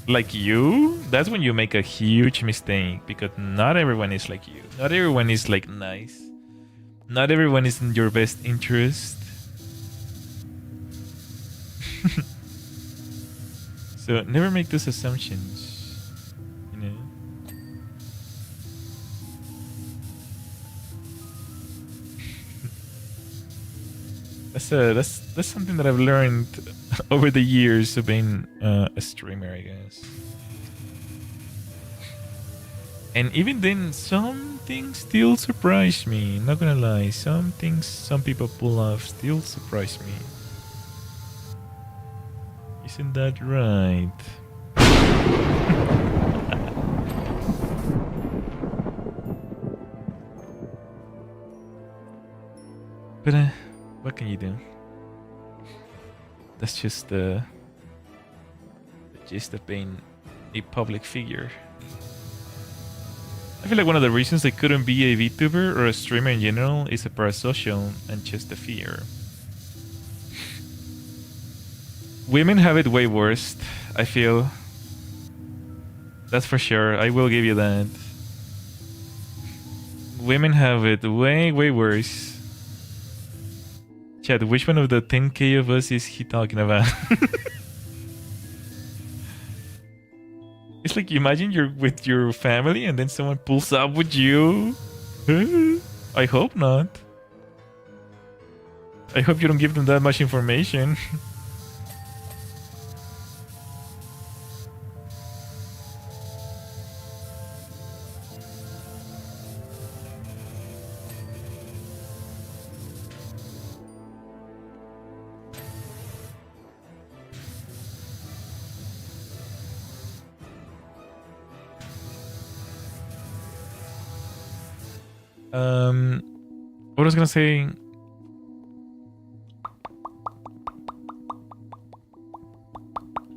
S1: like you, that's when you make a huge mistake, because not everyone is like you. Not everyone is like nice. Not everyone is in your best interest. So never make those assumptions, That's something that I've learned over the years of being a streamer, I guess. And even then, some things still surprise me. Not gonna lie, some things some people pull off still surprise me. Isn't that right? But what can you do? That's just the gist of being a public figure. I feel like one of the reasons I couldn't be a VTuber or a streamer in general is a parasocial and just the fear. Women have it way worse, I feel. That's for sure. I will give you that. Women have it way worse. Chad, which one of the 10k of us is he talking about? It's like, imagine you're with your family and then someone pulls up with you. I hope not. I hope you don't give them that much information. What I was gonna say.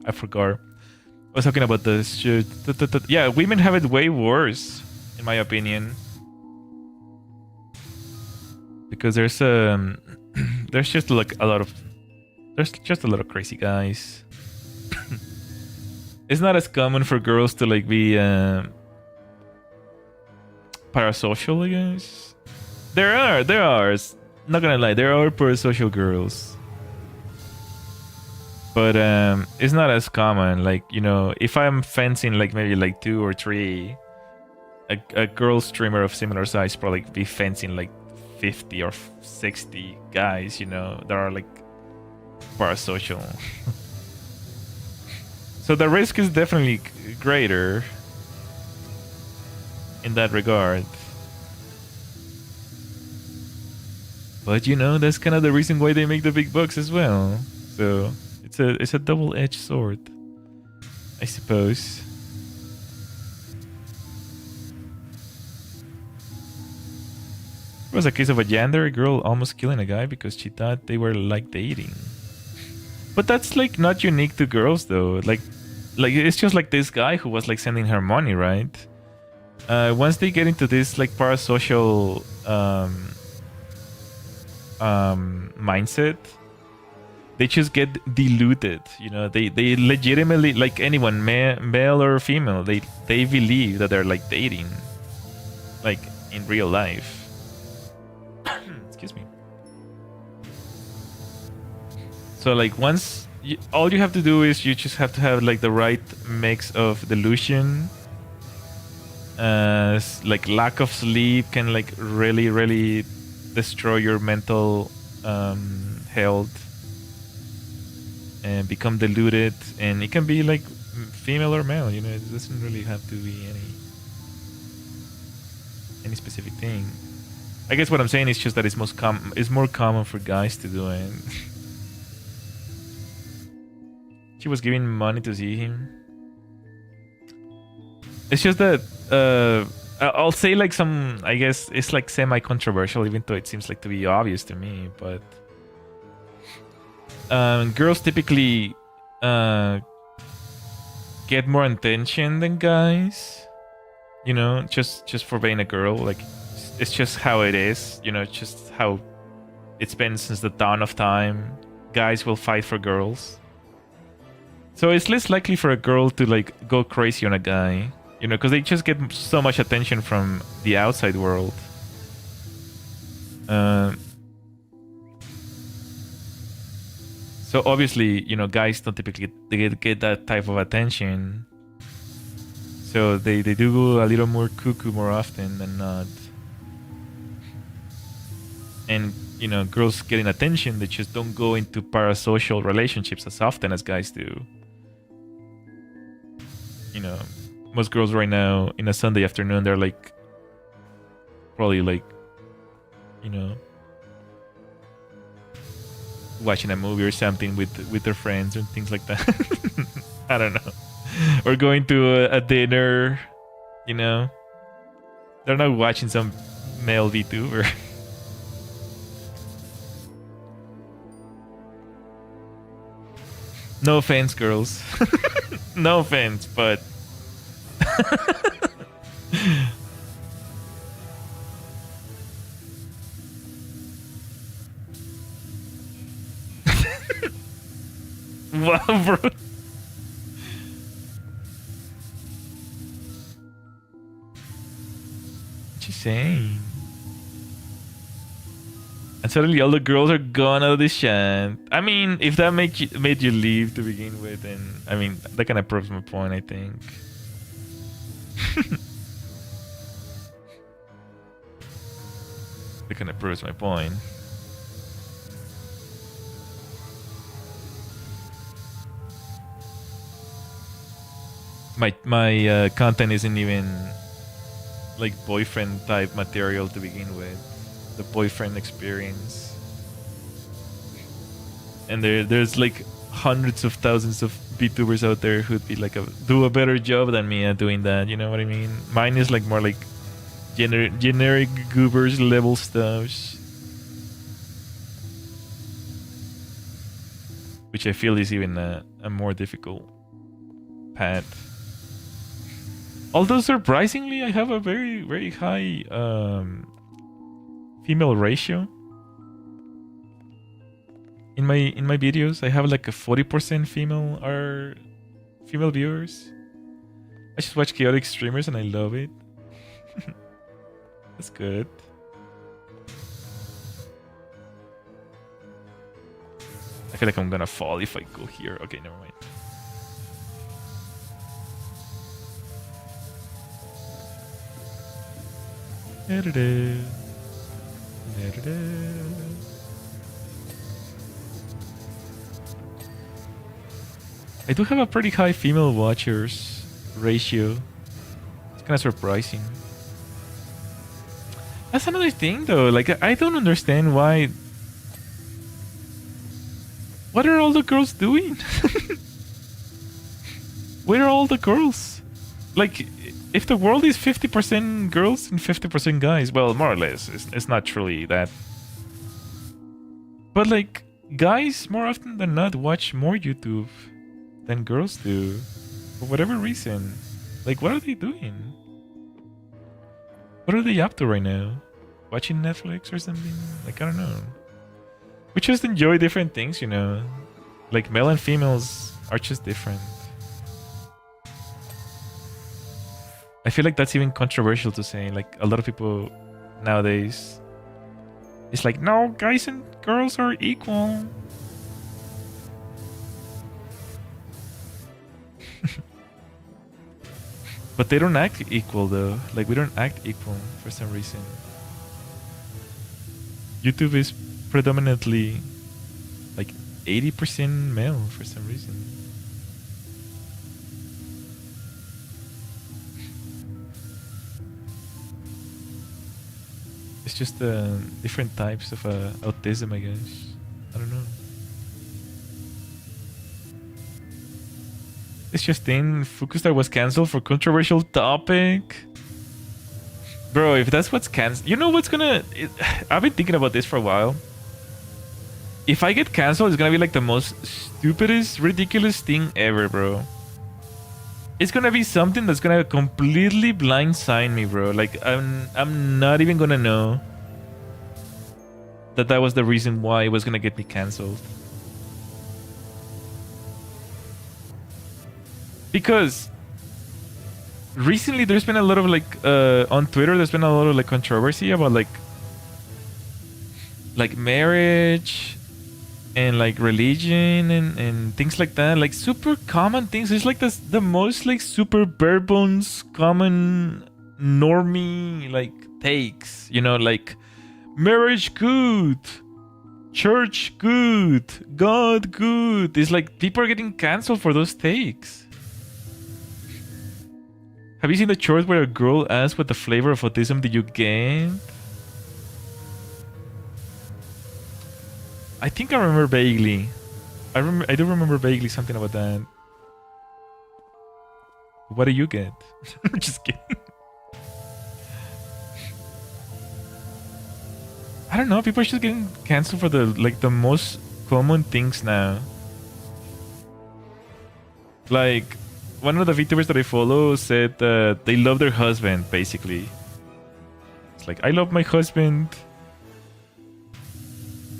S1: I forgot. I was talking about this. Yeah, women have it way worse, in my opinion. Because there's just like a lot of crazy guys. It's not as common for girls to like be parasocial, I guess. There are. Not gonna lie, there are parasocial girls. But it's not as common. Like, if I'm fencing like maybe like 2 or 3, a girl streamer of similar size probably be fencing like 50 or 60 guys, that are like parasocial. So the risk is definitely greater in that regard. But that's kind of the reason why they make the big bucks as well. So it's a double-edged sword, I suppose. was a case of a yandere girl almost killing a guy because she thought they were like dating. But that's like not unique to girls though. Like it's just like this guy who was like sending her money, right? Once they get into this like parasocial mindset, they just get diluted. You know, they legitimately, like anyone, male or female, they believe that they're like dating, like in real life. Excuse me. So like once all you have to do is you just have to have like the right mix of delusion. Like lack of sleep can like really destroy your mental health and become deluded, and it can be like female or male, you know, it doesn't really have to be any specific thing. I guess what I'm saying is just that it's more common for guys to do it. She was giving money to see him. It's just that I'll say like some, I guess it's like semi-controversial, even though it seems like to be obvious to me, but girls typically get more attention than guys, you know, just for being a girl. Like it's just how it is, you know, it's just how it's been since the dawn of time. Guys will fight for girls, so it's less likely for a girl to like go crazy on a guy, you know, because they just get so much attention from the outside world. So obviously, you know, guys don't typically get that type of attention. So they do go a little more cuckoo more often than not. And, you know, girls getting attention, they just don't go into parasocial relationships as often as guys do. You know, most girls right now in a Sunday afternoon, they're like probably like, you know, watching a movie or something with their friends and things like that. I don't know. Or going to a dinner, you know. They're not watching some male VTuber. No offense, girls. No offense, but wow, bro. What you saying? And suddenly all the girls are gone out of the chant. I mean, if that made you leave to begin with, then I mean that kind of proves my point, I think. That kind of proves my point. My content isn't even like boyfriend type material to begin with. The boyfriend experience, and there's like hundreds of thousands of VTubers out there who'd be like do a better job than me at doing that. You know what I mean? Mine is like more like generic goobers level stuff, which I feel is even a more difficult path. Although surprisingly, I have a very high female ratio in my videos. I have like a 40% female viewers. I just watch chaotic streamers and I love it. That's good. I feel like I'm gonna fall if I go here. Okay, never mind. I do have a pretty high female watchers ratio. It's kind of surprising. That's another thing though, like I don't understand why. What are all the girls doing? Where are all the girls? like, if the world is 50% girls and 50% guys, well, more or less, it's not truly that. But like, guys more often than not watch more YouTube than girls do, for whatever reason. Like, what are they doing? What are they up to right now? Watching Netflix or something? Like, I don't know. We just enjoy different things, you know. Like, male and females are just different. I feel like that's even controversial to say. Like, a lot of people nowadays, it's like, no, guys and girls are equal. But they don't act equal though. Like, we don't act equal for some reason. YouTube is predominantly like 80% male for some reason. It's just different types of autism, I guess. I don't know. It's just in Fukustar was cancelled for controversial topic. Bro, if that's what's cancelled, you know what's gonna... I've been thinking about this for a while. If I get cancelled, it's gonna be like the most stupidest, ridiculous thing ever, bro. It's gonna be something that's gonna completely blindside me, bro. Like, I'm not even gonna know that was the reason why it was gonna get me cancelled. Because recently there's been a lot of like on Twitter there's been a lot of like controversy about like marriage and like religion and things like that, like super common things. It's like the most like super bare bones common normie like takes, you know, like marriage good, church good, God good. It's like people are getting cancelled for those takes. Have you seen the short where a girl asks what the flavor of autism did you get? I think I remember vaguely. I do remember vaguely something about that. What do you get? Just kidding. I don't know. People are just getting cancelled for the most common things now. Like, one of the VTubers that I follow said that they love their husband, basically. It's like, I love my husband.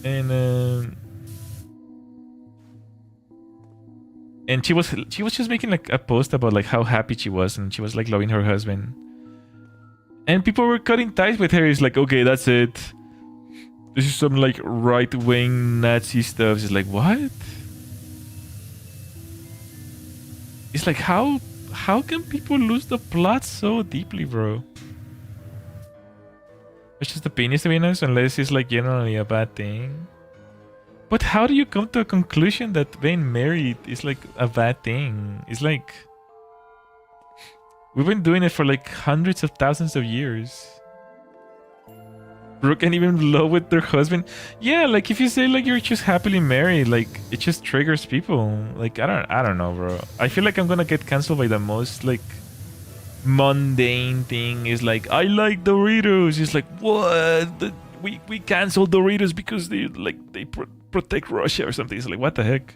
S1: And she was just making like a post about like how happy she was, and she was like loving her husband. And people were cutting ties with her. It's like, okay, that's it. This is some like right-wing Nazi stuff. It's like, what? It's like, how can people lose the plot so deeply, bro? It's just opinions, to be honest, unless it's like generally a bad thing. But how do you come to a conclusion that being married is like a bad thing? It's like, we've been doing it for like hundreds of thousands of years. Bro can't even love with their husband. Yeah, like if you say like you're just happily married, like it just triggers people. Like I don't know, bro. I feel like I'm gonna get cancelled by the most like mundane thing. Is like, I like Doritos. It's like, what? We canceled Doritos because they protect Russia or something. It's like, what the heck?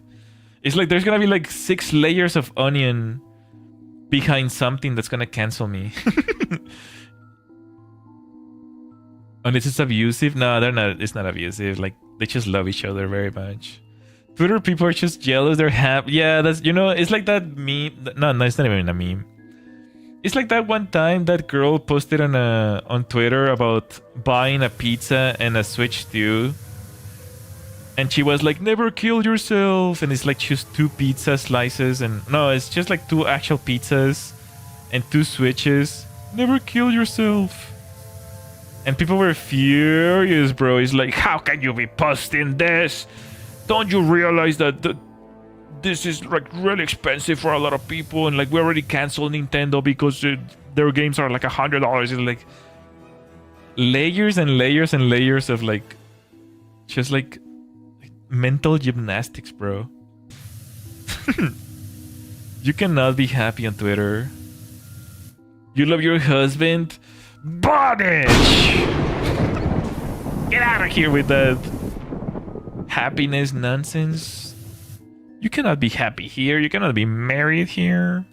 S1: It's like there's gonna be like 6 layers of onion behind something that's gonna cancel me. Unless it's abusive. No, they're not. It's not abusive. Like, they just love each other very much. Twitter people are just jealous. They're happy. Yeah, that's, you know, it's like that meme. No, it's not even a meme. It's like that one time that girl posted on Twitter about buying a pizza and a Switch 2. And she was like, never kill yourself. And it's like just 2 pizza slices. And no, it's just like 2 actual pizzas and 2 Switches. Never kill yourself. And people were furious, bro. It's like, how can you be posting this? Don't you realize that this is like really expensive for a lot of people? And like, we already canceled Nintendo because their games are like $100. It's like layers and layers and layers of like, just like mental gymnastics, bro. You cannot be happy on Twitter. You love your husband? Bondage! Get out of here with that happiness nonsense. You cannot be happy here. You cannot be married here.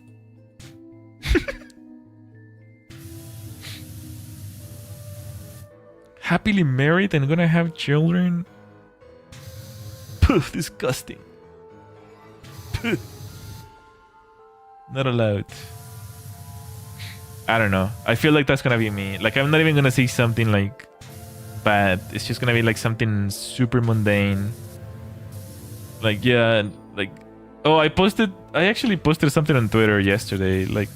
S1: Happily married and gonna have children? Poof, disgusting. Poof. Not allowed. I don't know. I feel like that's gonna be me. Like, I'm not even gonna say something like bad. It's just gonna be like something super mundane. Like, yeah, like, oh, I actually posted something on Twitter yesterday. Like,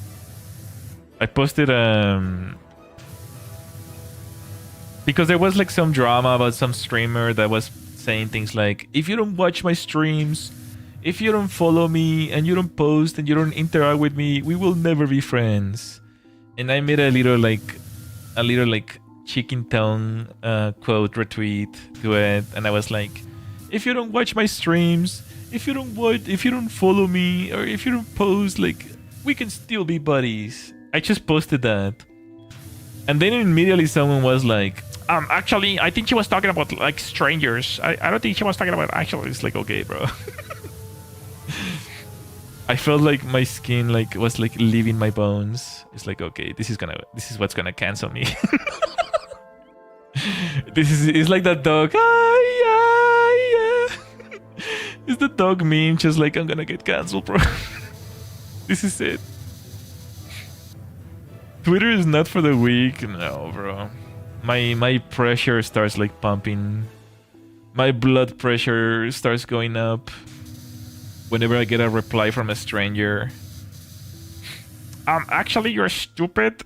S1: I posted because there was like some drama about some streamer that was saying things like, if you don't watch my streams, if you don't follow me and you don't post and you don't interact with me, we will never be friends. And I made a little chicken tongue quote retweet to it, and I was like, if you don't watch my streams, if you don't follow me, or if you don't post, like, we can still be buddies. I just posted that. And then immediately someone was like, actually, I think she was talking about like strangers. I don't think she was talking about actually. It's like, okay, bro. I felt like my skin like was like leaving my bones. It's like, okay, this is what's gonna cancel me. It's like that dog. It's the dog meme, just like, I'm gonna get cancelled, bro. This is it. Twitter is not for the weak. No, bro. My pressure starts like pumping. My blood pressure starts going up whenever I get a reply from a stranger. Actually, you're stupid.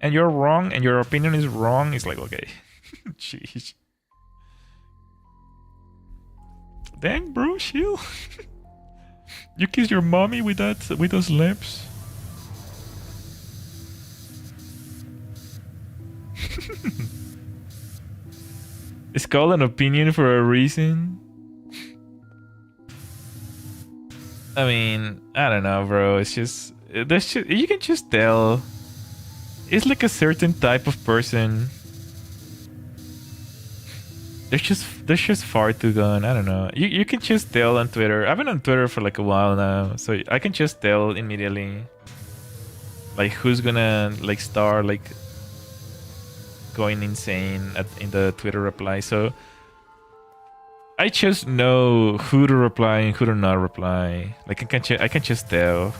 S1: And you're wrong, and your opinion is wrong. It's like, okay. Jeez. Dang, bro, chill. You kiss your mommy with those lips? It's called an opinion for a reason. I mean, I don't know, bro. It's just you can just tell. It's like a certain type of person. They're just far too gone. I don't know. You can just tell on Twitter. I've been on Twitter for like a while now, so I can just tell immediately, like, who's gonna like start like going insane in the Twitter reply. So I just know who to reply and who to not reply. Like, I can just tell.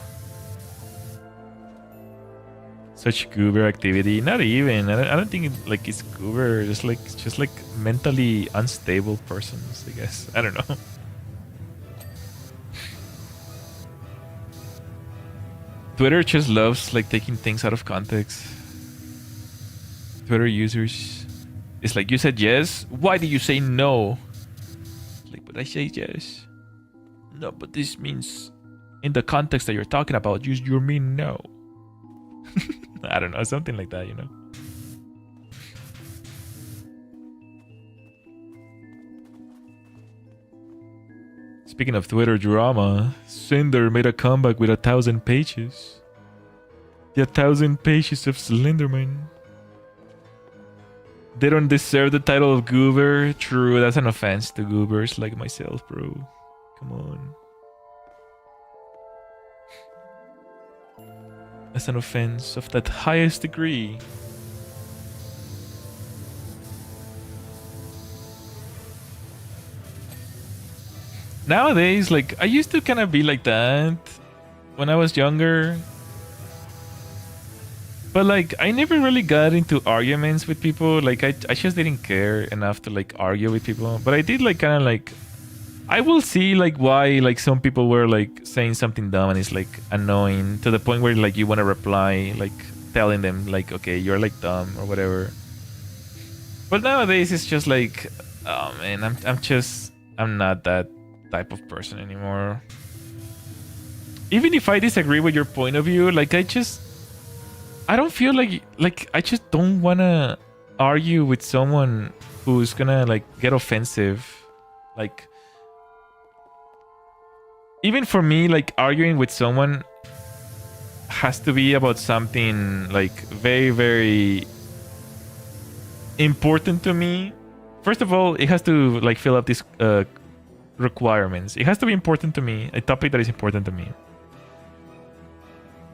S1: Such goober activity. Not even. I don't think like it's goober. Just like mentally unstable persons, I guess. I don't know. Twitter just loves like taking things out of context. Twitter users, it's like, you said yes. Why did you say no? Like, but I say yes. No, but this means in the context that you're talking about, you mean no. I don't know, something like that, you know. Speaking of Twitter drama, Cinder made a comeback with 1,000 pages. The 1,000 pages of Slenderman. They don't deserve the title of goober. True, that's an offense to goobers like myself, bro. Come on. That's an offense of that highest degree. Nowadays, like, I used to kind of be like that when I was younger. But like, I never really got into arguments with people. Like, I just didn't care enough to like argue with people. But I did like kind of like, I will see like why like some people were like saying something dumb and it's like annoying to the point where like you want to reply, like telling them like, okay, you're like dumb or whatever. But nowadays it's just like, oh man, I'm not that type of person anymore. Even if I disagree with your point of view, like I don't feel like I just don't want to argue with someone who's gonna like get offensive. Like, even for me, like arguing with someone, has to be about something like very, very important to me. First of all, it has to like fill up these requirements. It has to be important to me, a topic that is important to me,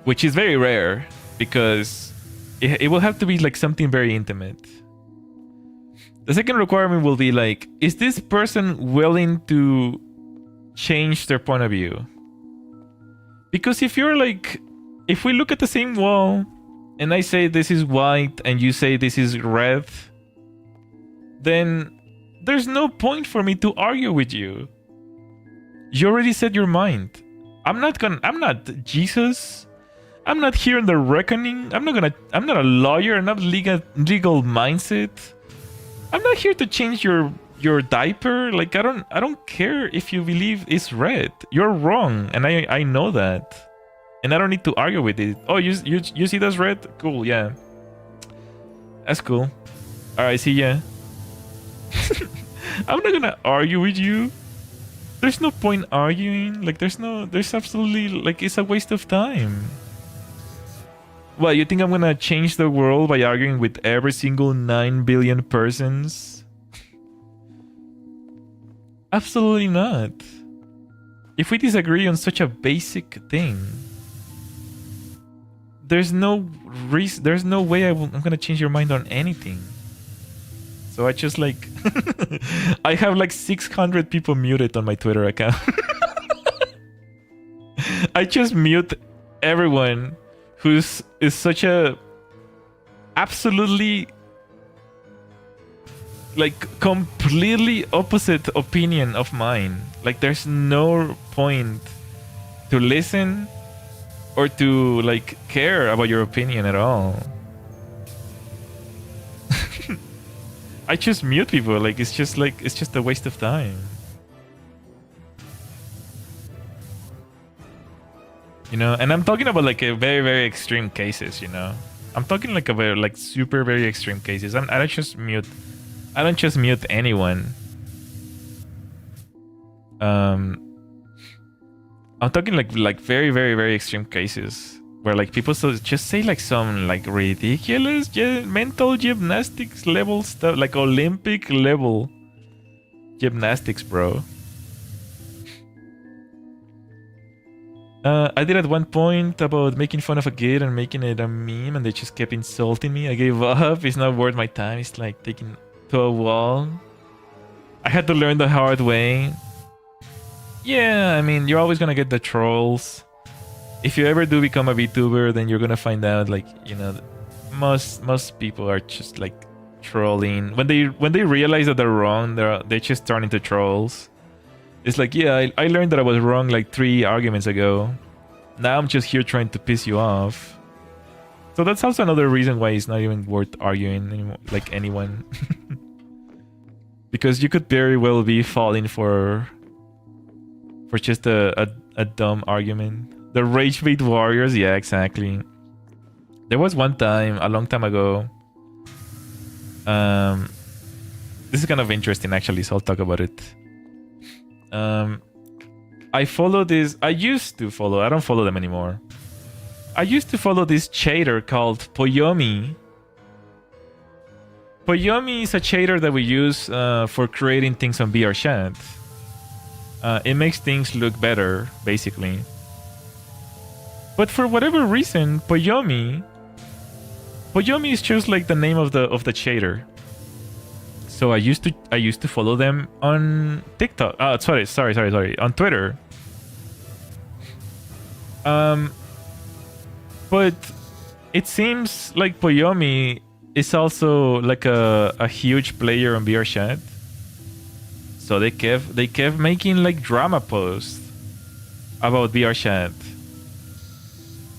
S1: which is very rare because it will have to be like something very intimate. The second requirement will be like, is this person willing to change their point of view? Because if you're like, if we look at the same wall and I say this is white and you say this is red, then there's no point for me to argue with you. You already said your mind. I'm not Jesus. I'm not here in the reckoning. I'm not a lawyer. I'm not legal mindset. I'm not here to change your diaper. Like I don't care if you believe it's red. You're wrong, and I know that. And I don't need to argue with it. Oh, you see that's red? Cool, yeah. That's cool. Alright, see ya. I'm not gonna argue with you. There's no point arguing. Like there's absolutely like it's a waste of time. Well, you think I'm gonna change the world by arguing with every single 9 billion persons? Absolutely not. If we disagree on such a basic thing, there's no reason, there's no way I'm gonna change your mind on anything. So I just like I have like 600 people muted on my Twitter account. I just mute everyone is such a absolutely like completely opposite opinion of mine. Like there's no point to listen or to like care about your opinion at all. I just mute people. Like it's just a waste of time. You know, and I'm talking about like a very, very extreme cases, you know. I'm talking like about like super very extreme cases. I don't just mute anyone. I'm talking like very, very, very extreme cases where like people just say like some like ridiculous mental gymnastics level stuff, like Olympic level gymnastics, bro. I did at one point about making fun of a kid and making it a meme, and they just kept insulting me. I gave up. It's not worth my time. It's like taking to a wall. I had to learn the hard way. Yeah, I mean, you're always gonna get the trolls. If you ever do become a VTuber, then you're gonna find out, like, you know, most people are just like trolling. When they realize that they're wrong, they just turn into trolls. It's like, yeah, I learned that I was wrong like 3 arguments ago. Now I'm just here trying to piss you off. So that's also another reason why it's not even worth arguing anymore, like anyone. Because you could very well be falling for just a dumb argument. The Rage Bait Warriors, yeah, exactly. There was one time, a long time ago. This is kind of interesting actually, so I'll talk about it. I follow this. I used to follow. I don't follow them anymore. I used to follow this chater called Poyomi. Poyomi is a chater that we use for creating things on VRChat. It makes things look better, basically. But for whatever reason, Poyomi is just like the name of the chater. So I used to follow them on TikTok. Sorry, on Twitter. But it seems like Poyomi is also like a huge player on VRChat. So they kept making like drama posts about VRChat.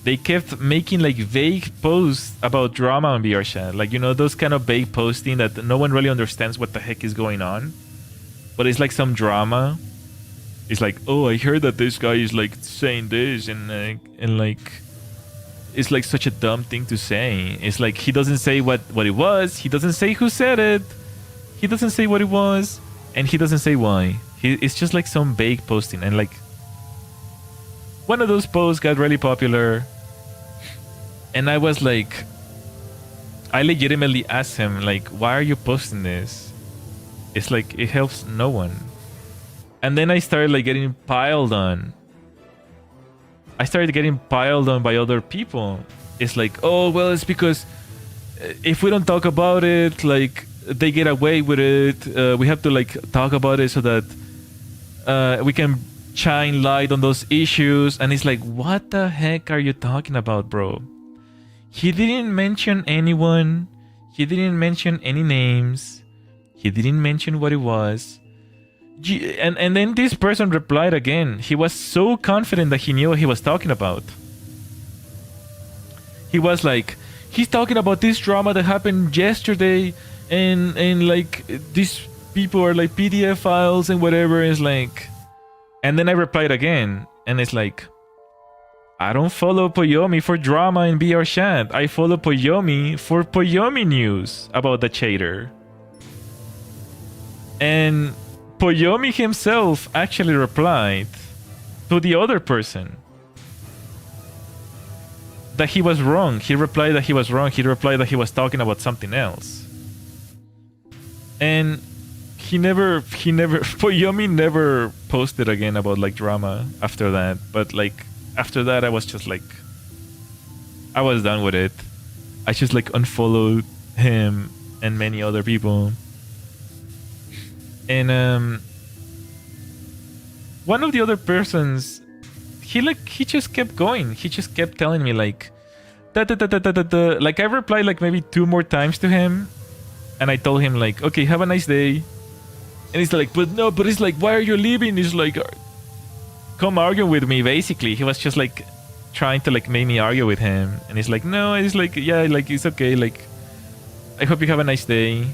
S1: They kept making like vague posts about drama on VRChat. Like, you know, those kind of vague posting that no one really understands what the heck is going on. But it's like some drama. It's like, oh, I heard that this guy is like saying this and like it's like such a dumb thing to say. It's like he doesn't say what it was. He doesn't say who said it. He doesn't say what it was. And he doesn't say why. It's just like some vague posting. And like one of those posts got really popular. And I was like, I legitimately asked him, like, why are you posting this? It's like, it helps no one. And then I started like getting piled on. I started getting piled on by other people. It's like, oh, well, it's because if we don't talk about it, like, they get away with it. We have to like talk about it so that we can shine light on those issues. And it's like, what the heck are you talking about, bro? He didn't mention anyone. He didn't mention any names. He didn't mention what it was. And then this person replied again. He was so confident that he knew what he was talking about. He was like, he's talking about this drama that happened yesterday, and like these people are like PDF files and whatever. It's like, and then I replied again, and it's like, I don't follow Poyomi for drama in BR chat. I follow Poyomi for Poyomi news about the chater. And Poyomi himself actually replied to the other person that he was wrong. He replied that he was wrong. He replied that he was talking about something else. And Poyomi never posted again about like drama after that. But like after that, I was just like, I was done with it. I just like unfollowed him and many other people. And one of the other persons, he just kept going. He just kept telling me like, like I replied like maybe 2 more times to him, and I told him like, okay, have a nice day. And he's like, but it's like, why are you leaving? He's like, come argue with me. Basically, he was just like trying to like make me argue with him, and he's like, no, it's like, yeah, like it's okay, like I hope you have a nice day.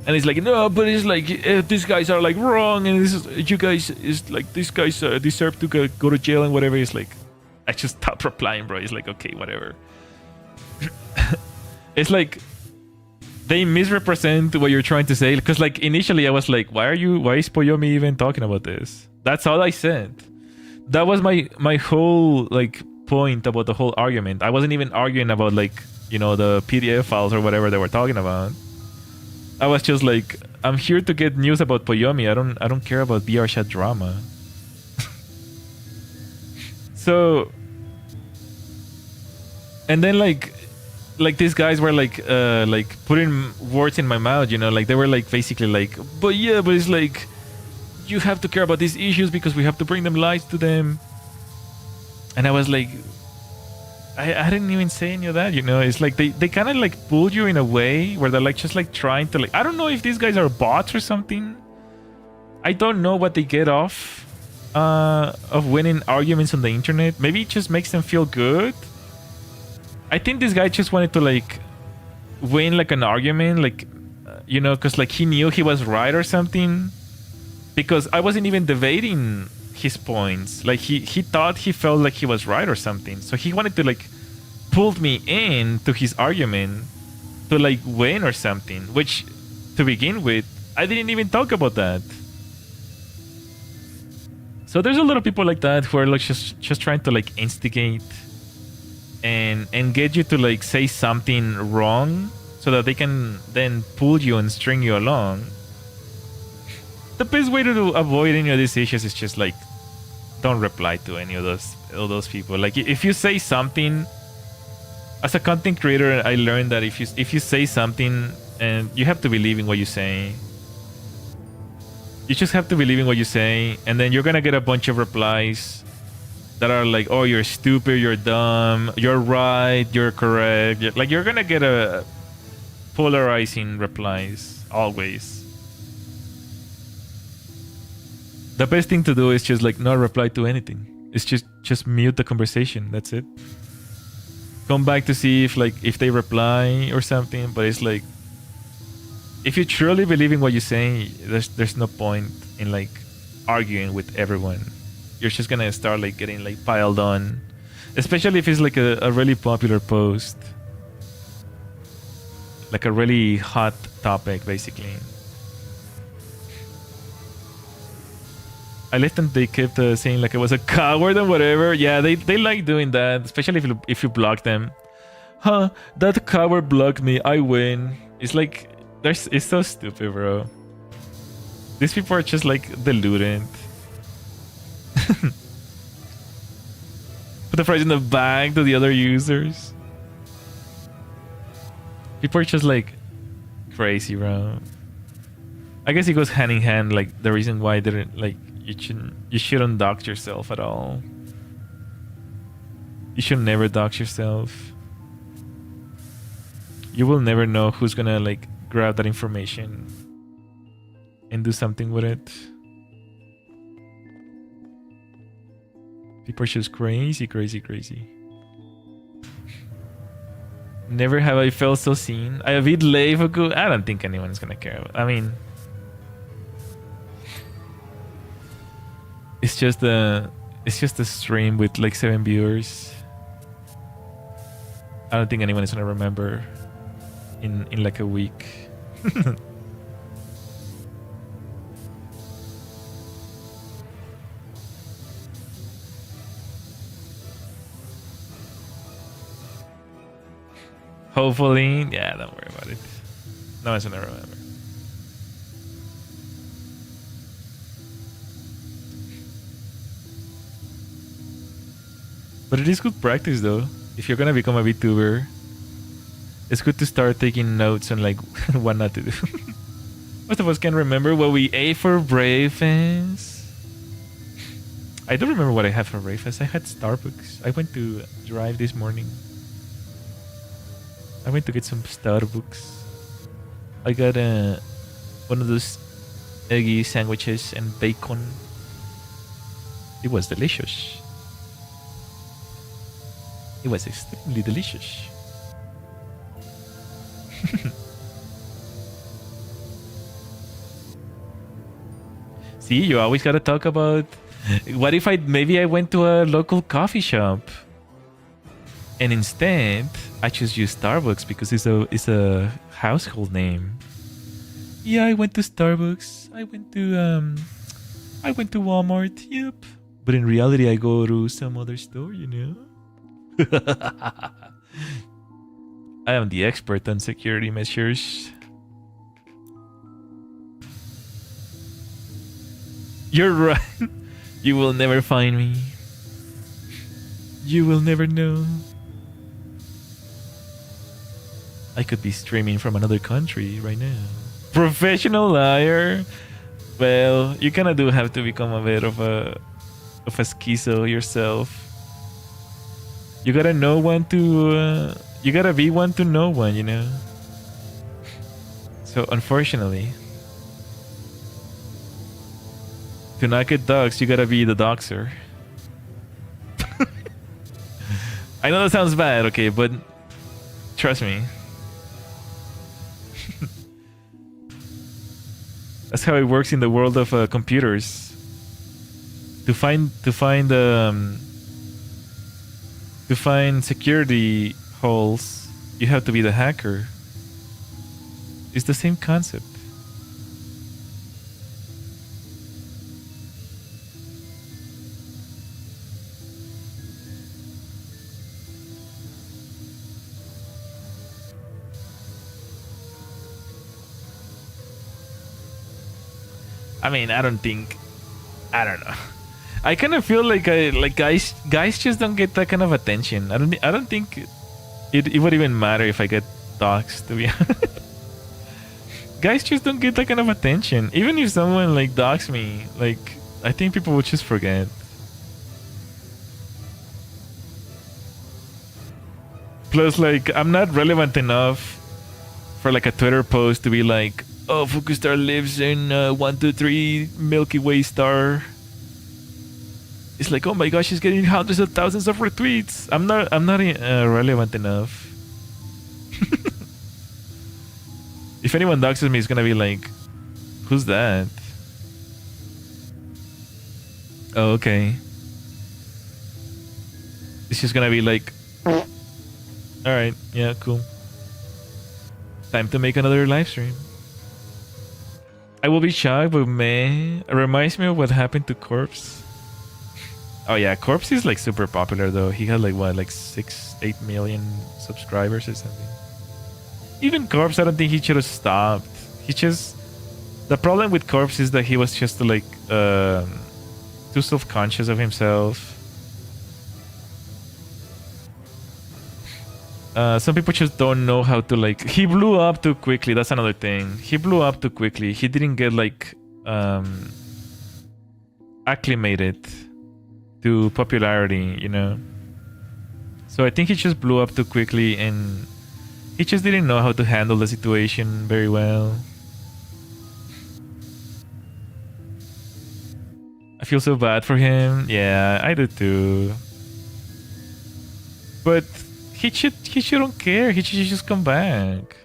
S1: And he's like, no, but it's like these guys are like wrong, and this is, you guys is like, these guys deserve to go to jail and whatever. It's like, I just stopped replying, bro. It's like, okay, whatever. It's like they misrepresent what you're trying to say, because like initially I was like, why is Poyomi even talking about this? That's all I said. That was my whole like point about the whole argument. I wasn't even arguing about like, you know, the PDF files or whatever they were talking about. I was just like, I'm here to get news about Poyomi. I don't care about BR chat drama. So, and then like these guys were like putting words in my mouth, you know, like they were like basically like, but it's like, you have to care about these issues because we have to bring them light to them. And I was like, I didn't even say any of that, you know. It's like they kind of like pulled you in a way where they're like just like trying to like, I don't know if these guys are bots or something. I don't know what they get off of winning arguments on the internet. Maybe it just makes them feel good. I think this guy just wanted to like win like an argument, like you know, because like he knew he was right or something. Because I wasn't even debating his points. Like he thought he felt like he was right or something. So he wanted to like pull me in to his argument to like win or something. Which to begin with, I didn't even talk about that. So there's a lot of people like that who are like just trying to like instigate and get you to like say something wrong so that they can then pull you and string you along. The best way to avoid any of these issues is just like, don't reply to any of those people. Like if you say something, as a content creator, I learned that if you say something, and you have to believe in what you say. You just have to believe in what you say, and then you're gonna get a bunch of replies that are like, oh, you're stupid, you're dumb, you're right, you're correct. Like you're gonna get a polarizing replies always. The best thing to do is just like not reply to anything. It's just mute the conversation. That's it. Come back to see if they reply or something. But it's like, if you truly believe in what you're saying, there's no point in like arguing with everyone. You're just gonna start like getting like piled on, especially if it's like a really popular post, like a really hot topic, basically. I listened. They kept saying like I was a coward and whatever. Yeah, they like doing that, especially if you block them. Huh, that coward blocked me. I win. It's like, it's so stupid, bro. These people are just like deluded. Put the price in the bag to the other users. People are just like crazy, bro. I guess it goes hand in hand. Like the reason why didn't like you shouldn't dox yourself at all. You should never dox yourself. You will never know who's gonna like grab that information and do something with it. People are just crazy, crazy, crazy. Never have I felt so seen. I have fuku. I don't think anyone is gonna care. I mean, it's just a stream with like 7 viewers. I don't think anyone is gonna remember in like a week. Hopefully, yeah, don't worry about it. No one's gonna remember. But it is good practice though. If you're gonna become a VTuber, it's good to start taking notes on like what not to do. Most of us can remember what we ate for breakfast. I don't remember what I had for breakfast. I had Starbucks. I went to drive this morning. I went to get some Starbucks. I got one of those eggy sandwiches and bacon. It was delicious. It was extremely delicious. See, you always gotta talk about what if maybe I went to a local coffee shop and instead I just use Starbucks because it's a household name. Yeah, I went to Starbucks. I went to Walmart. Yep. But in reality, I go to some other store, you know. I am the expert on security measures. You're right. You will never find me. You will never know. I could be streaming from another country right now. Professional liar. Well, you kind of do have to become a bit of a schizo yourself. You gotta know one to. You gotta be one to know one, you know. So unfortunately, to not get doxxed, you gotta be the doxer. I know that sounds bad, okay, but trust me. That's how it works in the world of computers. To find security holes, you have to be the hacker. It's the same concept. I mean, I don't know. I kind of feel like guys just don't get that kind of attention. I don't think it would even matter if I get doxxed, to be honest. Guys just don't get that kind of attention. Even if someone like doxed me, like I think people would just forget. Plus, like, I'm not relevant enough for like a Twitter post to be like, oh, Fukustar lives in 123 Milky Way star. It's like, oh my gosh, he's getting hundreds of thousands of retweets. I'm not relevant enough. If anyone doxes me, it's gonna be like, who's that? Oh, okay. It's just gonna be like, all right, yeah, cool. Time to make another live stream. I will be shocked, but man, it reminds me of what happened to Corpse. Oh yeah, Corpse is like super popular though. He had like what, like 6-8 million subscribers or something. Even Corpse, I don't think he should have stopped. He just, the problem with Corpse is that he was just like too self-conscious of himself. Some people just don't know how to like. He blew up too quickly. That's another thing. He blew up too quickly. He didn't get like acclimated to popularity, you know. So I think he just blew up too quickly, and he just didn't know how to handle the situation very well. I feel so bad for him. Yeah, I do too. But he shouldn't care. He should just come back.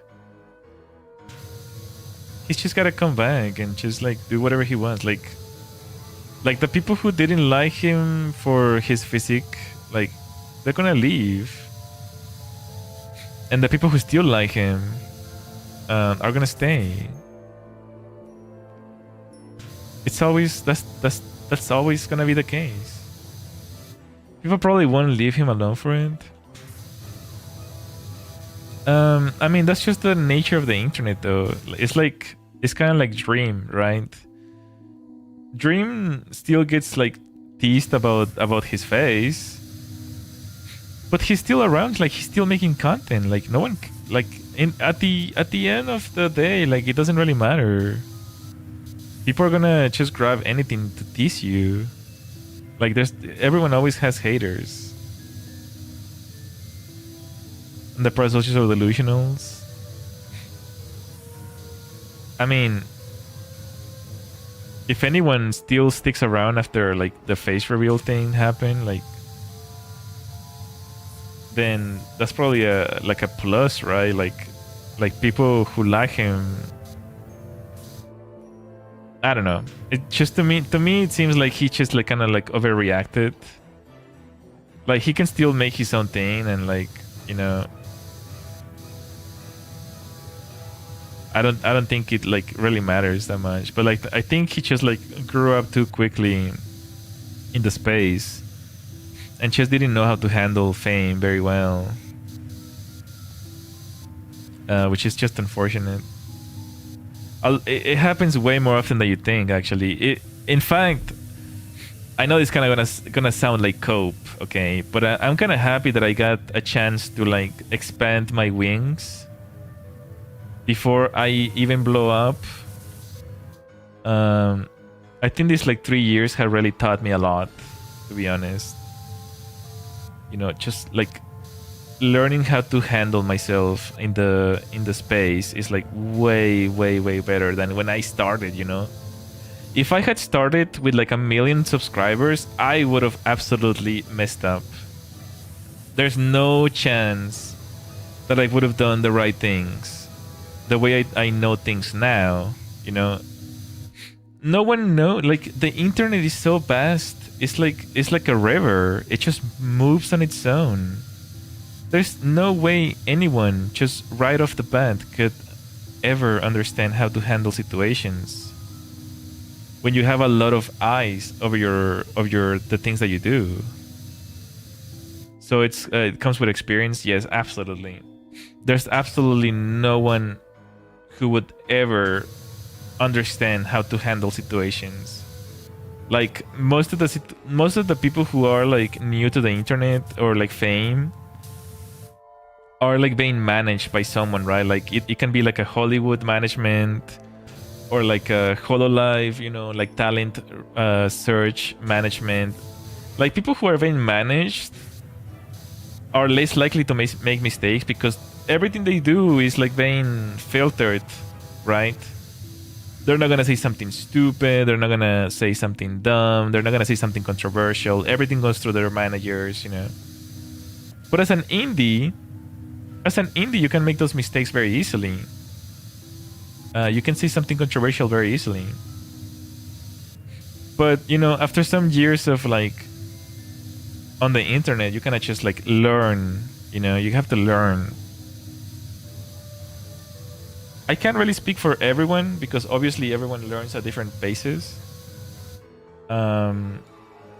S1: He's just gotta come back and just like do whatever he wants. Like the people who didn't like him for his physique, like they're gonna leave. And the people who still like him are gonna stay. It's always that's always gonna be the case. People probably won't leave him alone for it. I mean, that's just the nature of the internet, though. It's like, it's kind of like Dream, right? Dream still gets like teased about his face, but he's still around. Like, he's still making content. Like, no one, like, at the end of the day, like, it doesn't really matter. People are gonna just grab anything to tease you. Like, everyone always has haters. And the processes are delusionals. I mean, if anyone still sticks around after like the face reveal thing happened, like, then that's probably like a plus, right? Like people who like him. I don't know. It just to me it seems like he just like kind of like overreacted. Like, he can still make his own thing, and like, you know, I don't think it like really matters that much. But like, I think he just like grew up too quickly in the space and just didn't know how to handle fame very well, which is just unfortunate. It happens way more often than you think, actually. In fact, I know it's kind of gonna sound like cope, okay, but I'm kind of happy that I got a chance to like expand my wings before I even blow up. I think these like 3 years have really taught me a lot, to be honest. You know, just like learning how to handle myself in the space is like way better than when I started, you know. If I had started with like 1 million subscribers, I would have absolutely messed up. There's no chance that I would have done the right things the way I know things now, you know. No one knows. Like, the internet is so vast. It's like a river. It just moves on its own. There's no way anyone just right off the bat could ever understand how to handle situations when you have a lot of eyes over the things that you do. So it comes with experience. Yes, absolutely. There's absolutely no one who would ever understand how to handle situations. Like, most of the people who are like new to the internet or like fame are like being managed by someone, right? Like, it can be like a Hollywood management or like a HoloLive, you know, like talent search management. Like, people who are being managed are less likely to make mistakes because everything they do is like being filtered, right? They're not gonna say something stupid. They're not gonna say something dumb. They're not gonna say something controversial. Everything goes through their managers, you know. But as an indie, you can make those mistakes very easily. You can say something controversial very easily. But, you know, after some years of like on the internet, you cannot just like learn, you know, you have to learn. I can't really speak for everyone because obviously everyone learns at different paces.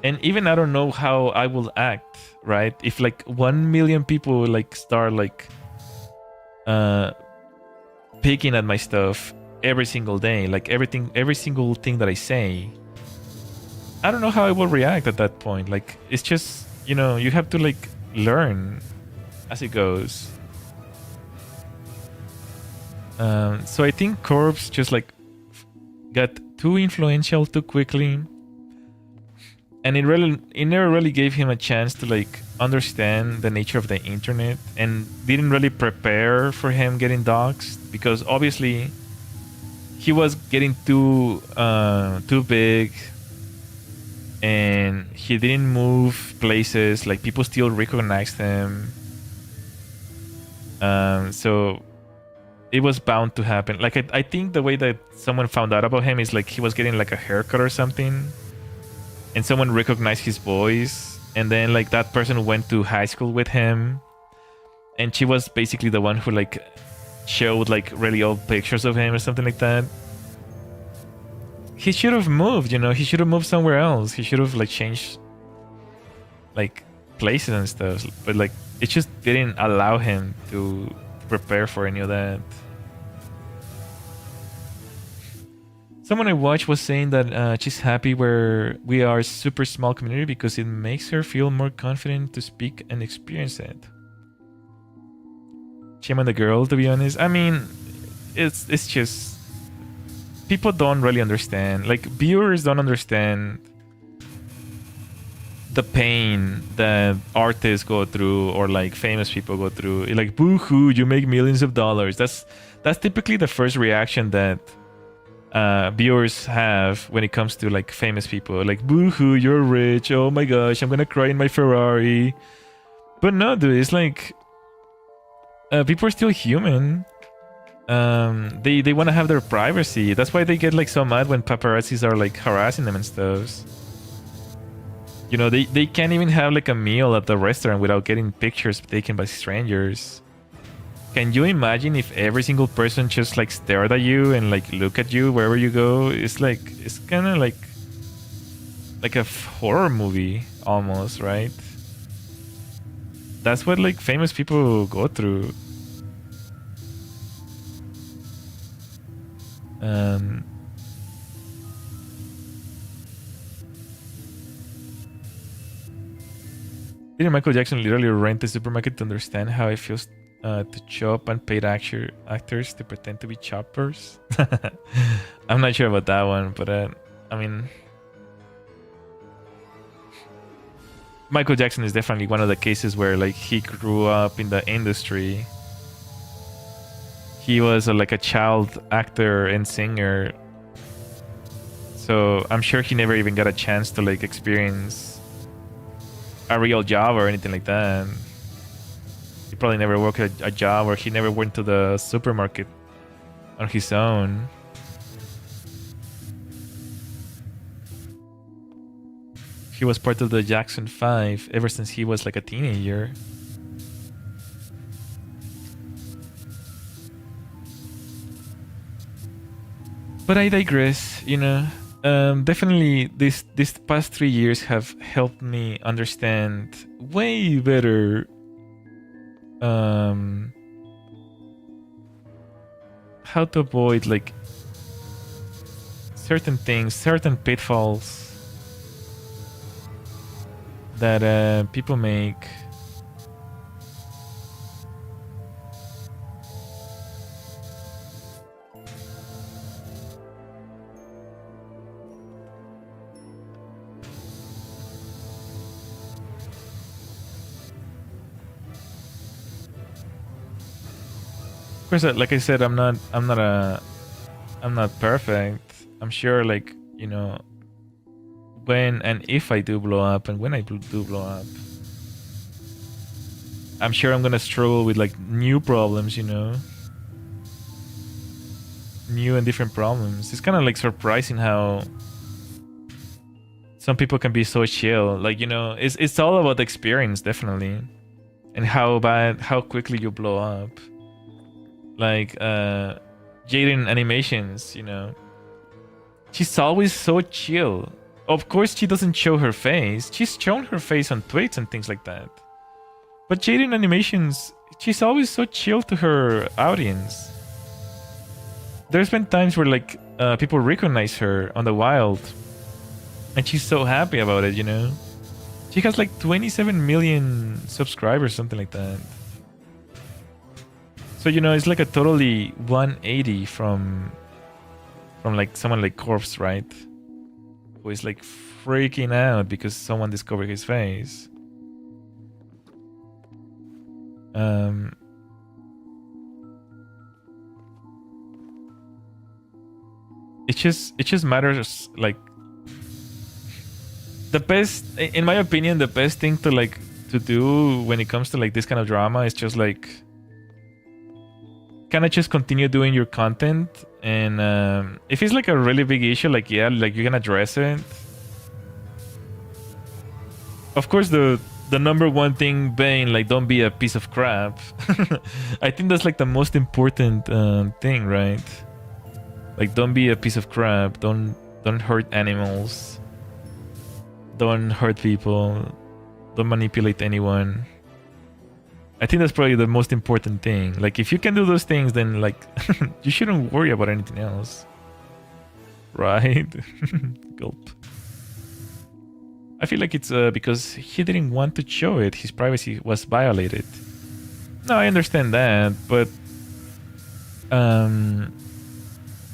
S1: And even I don't know how I will act, right? If like 1 million people like start like picking at my stuff every single day, like every single thing that I say, I don't know how I will react at that point. Like it's just, you know, you have to like learn as it goes. So I think Corpse just like got too influential too quickly, and it never really gave him a chance to like understand the nature of the internet, and didn't really prepare for him getting doxxed, because obviously he was getting too big, and he didn't move places. Like people still recognized him. So it was bound to happen. Like I think the way that someone found out about him is like he was getting like a haircut or something, and someone recognized his voice, and then like that person went to high school with him, and she was basically the one who like showed like really old pictures of him or something like that. He should have moved, you know, he should have moved somewhere else. He should have like changed like places and stuff, but like it just didn't allow him to prepare for any of that. Someone I watched was saying that she's happy where we are a super small community because it makes her feel more confident to speak and experience it. Shame on the girl, to be honest. I mean, it's just people don't really understand. Like viewers don't understand the pain that artists go through, or like famous people go through. Like boo-hoo, you make millions of dollars. That's typically the first reaction that viewers have when it comes to like famous people. Like boo-hoo, you're rich, oh my gosh, I'm gonna cry in my Ferrari. But no, dude, it's like people are still human. They want to have their privacy. That's why they get like so mad when paparazzis are like harassing them and stuff. You know, they can't even have like a meal at the restaurant without getting pictures taken by strangers. Can you imagine if every single person just like stared at you and like look at you wherever you go? It's like, it's kind of like a horror movie almost, right? That's what like famous people go through. Didn't Michael Jackson literally rent a supermarket to understand how it feels to chop unpaid actors to pretend to be choppers? I'm not sure about that one, but I mean, Michael Jackson is definitely one of the cases where like he grew up in the industry. He was like a child actor and singer, so I'm sure he never even got a chance to like experience a real job or anything like that. He probably never worked a job, or he never went to the supermarket on his own. He was part of the Jackson 5 ever since he was like a teenager. But I digress, you know. Definitely these past 3 years have helped me understand way better how to avoid like certain things, certain pitfalls that people make. Of course, like I said, I'm not perfect. I'm sure, like, you know, when and if I do blow up, and when I do blow up, I'm sure I'm gonna struggle with like new problems, you know, new and different problems. It's kind of like surprising how some people can be so chill. Like, you know, it's all about the experience, definitely, and how quickly you blow up. Like Jaden Animations, you know, she's always so chill. Of course, she doesn't show her face. She's shown her face on tweets and things like that. But Jade in animations, she's always so chill to her audience. There's been times where like people recognize her on the wild, and she's so happy about it, you know? She has like 27 million subscribers, something like that. So, you know, it's like a totally 180 from like someone like Corpse, right? Who is like freaking out because someone discovered his face. It just matters like the best, in my opinion, the best thing to do when it comes to like this kind of drama is just like kind of just continue doing your content, and if it's like a really big issue, like yeah, like you can address it. Of course, the number one thing being like don't be a piece of crap. I think that's like the most important thing, right? Like don't be a piece of crap. Don't hurt animals. Don't hurt people. Don't manipulate anyone. I think that's probably the most important thing. Like if you can do those things, then like you shouldn't worry about anything else, right? Gulp. I feel like it's because he didn't want to show it. His privacy was violated. No, I understand that, but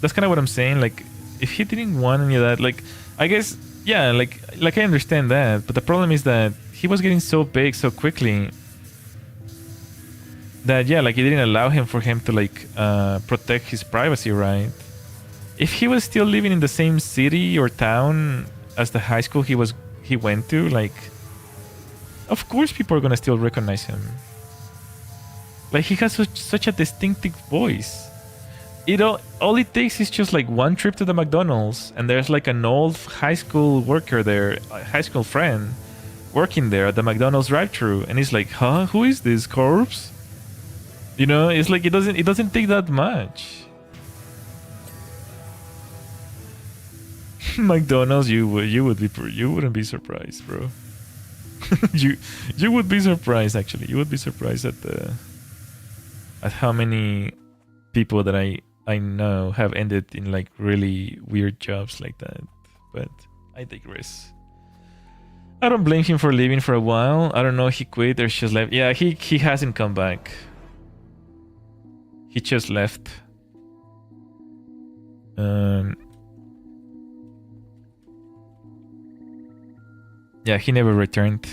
S1: that's kind of what I'm saying. Like, if he didn't want any of that, like, I guess, yeah, like I understand that. But the problem is that he was getting so big so quickly that, yeah, like it didn't allow him to like protect his privacy, right? If he was still living in the same city or town as the high school he went to, like, of course people are gonna still recognize him. Like, he has such a distinctive voice. All it takes is just like one trip to the McDonald's, and there's like an old high school worker there, a high school friend working there at the McDonald's drive-thru, and he's like, huh, who is this, Corpse? You know, it's like it doesn't take that much. McDonald's, you wouldn't be surprised, bro. you would be surprised, actually. You would be surprised at how many people that I know have ended in like really weird jobs like that. But I digress. I don't blame him for leaving for a while. I don't know if he quit or just left. Yeah, he hasn't come back. He just left. Yeah, he never returned.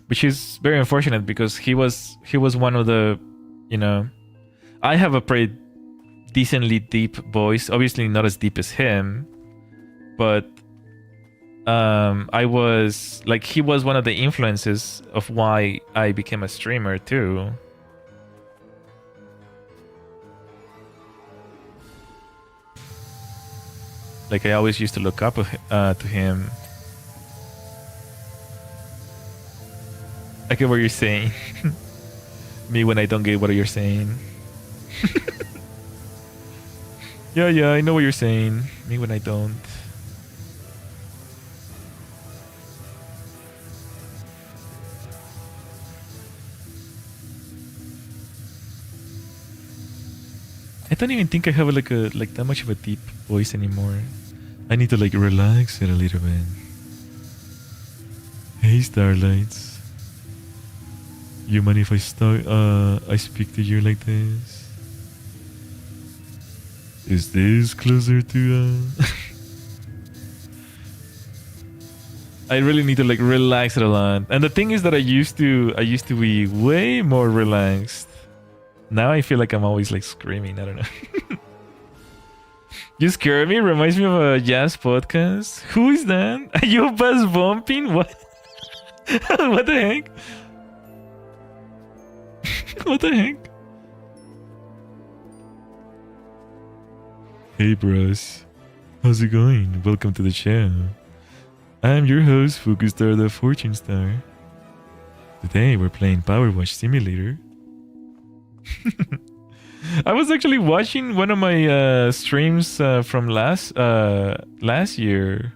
S1: Which is very unfortunate because he was one of the, you know, I have a pretty decently deep voice, obviously not as deep as him, but I was like, he was one of the influences of why I became a streamer too. Like, I always used to look up to him. I get what you're saying. Me when I don't get what you're saying. Yeah, I know what you're saying. Me when I don't. I don't even think I have like that much of a deep voice anymore. I need to like relax it a little bit. Hey, Starlights. You mind if I speak to you like this? Is this closer to I really need to like relax it a lot. And the thing is that I used to be way more relaxed. Now I feel like I'm always like screaming. I don't know. You scare me. Reminds me of a jazz podcast. Who is that? Are you buzz bumping? What? What the heck? What the heck? Hey bros, how's it going? Welcome to the show. I'm your host, Fukustar the Fortune Star. Today we're playing PowerWash Simulator. I was actually watching one of my streams from last year,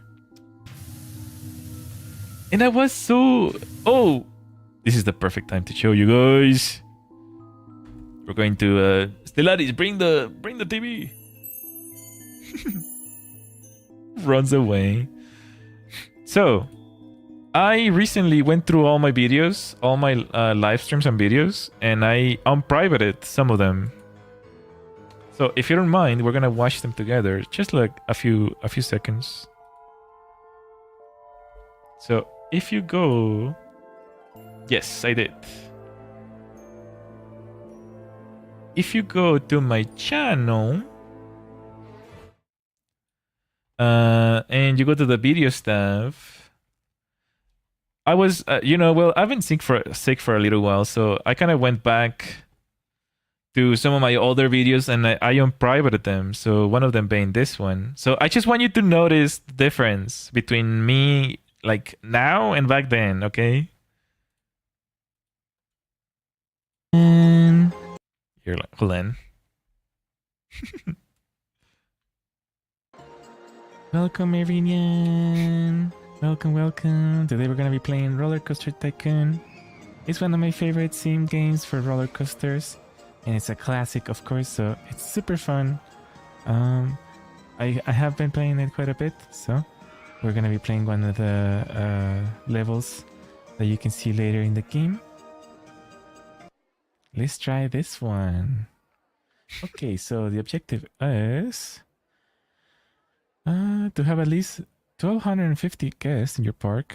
S1: and I was so this is the perfect time to show you guys. We're going to Starlites, bring the TV. Runs away. So I recently went through all my videos, all my live streams and videos, and I unprivated some of them. So if you don't mind, we're gonna watch them together, just like a few seconds. So if you go, yes, I did. If you go to my channel, and you go to the video stuff. I was, well, I've been sick for a little while, so I kind of went back to some of my older videos and I unprivated them. So one of them being this one. So I just want you to notice the difference between me, like now and back then, okay? And you're like, hold on. Welcome, everyone. Welcome. Today we're gonna be playing Roller Coaster Tycoon. It's one of my favorite sim games for roller coasters, and it's a classic, of course, so it's super fun. I have been playing it quite a bit, so we're gonna be playing one of the levels that you can see later in the game. Let's try this one. Okay, so the objective is to have at least 1,250 guests in your park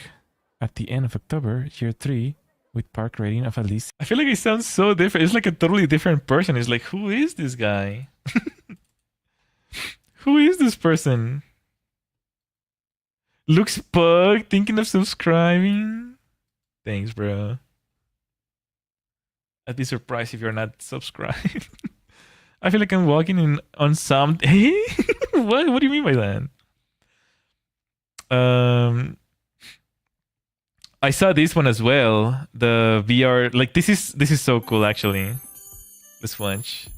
S1: at the end of October, year 3, with park rating of at least... I feel like it sounds so different. It's like a totally different person. It's like, who is this guy? Who is this person? Looks pug, thinking of subscribing. Thanks, bro. I'd be surprised if you're not subscribed. I feel like I'm walking in on some... Hey? What do you mean by that? I saw this one as well. The VR, like this is so cool actually. Let's watch.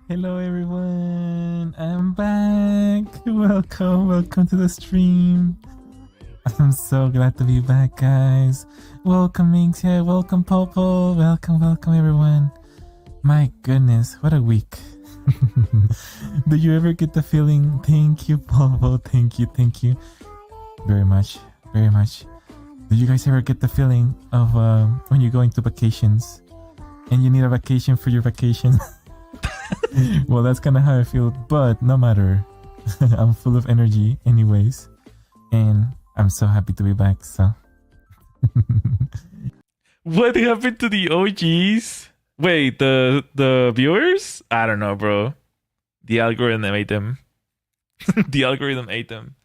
S1: Hello everyone, I'm back. Welcome to the stream. I'm so glad to be back, guys. Welcome Minxia, welcome Popo, welcome everyone. My goodness, what a week. Do you ever get the feeling? Thank you, Popo. Thank you very much. Do you guys ever get the feeling of when you're going to vacations and you need a vacation for your vacation? Well, that's kind of how I feel, but no matter. I'm full of energy anyways, and I'm so happy to be back. So what happened to the OGs? Wait, the viewers? I don't know, bro. The algorithm ate them. The algorithm ate them.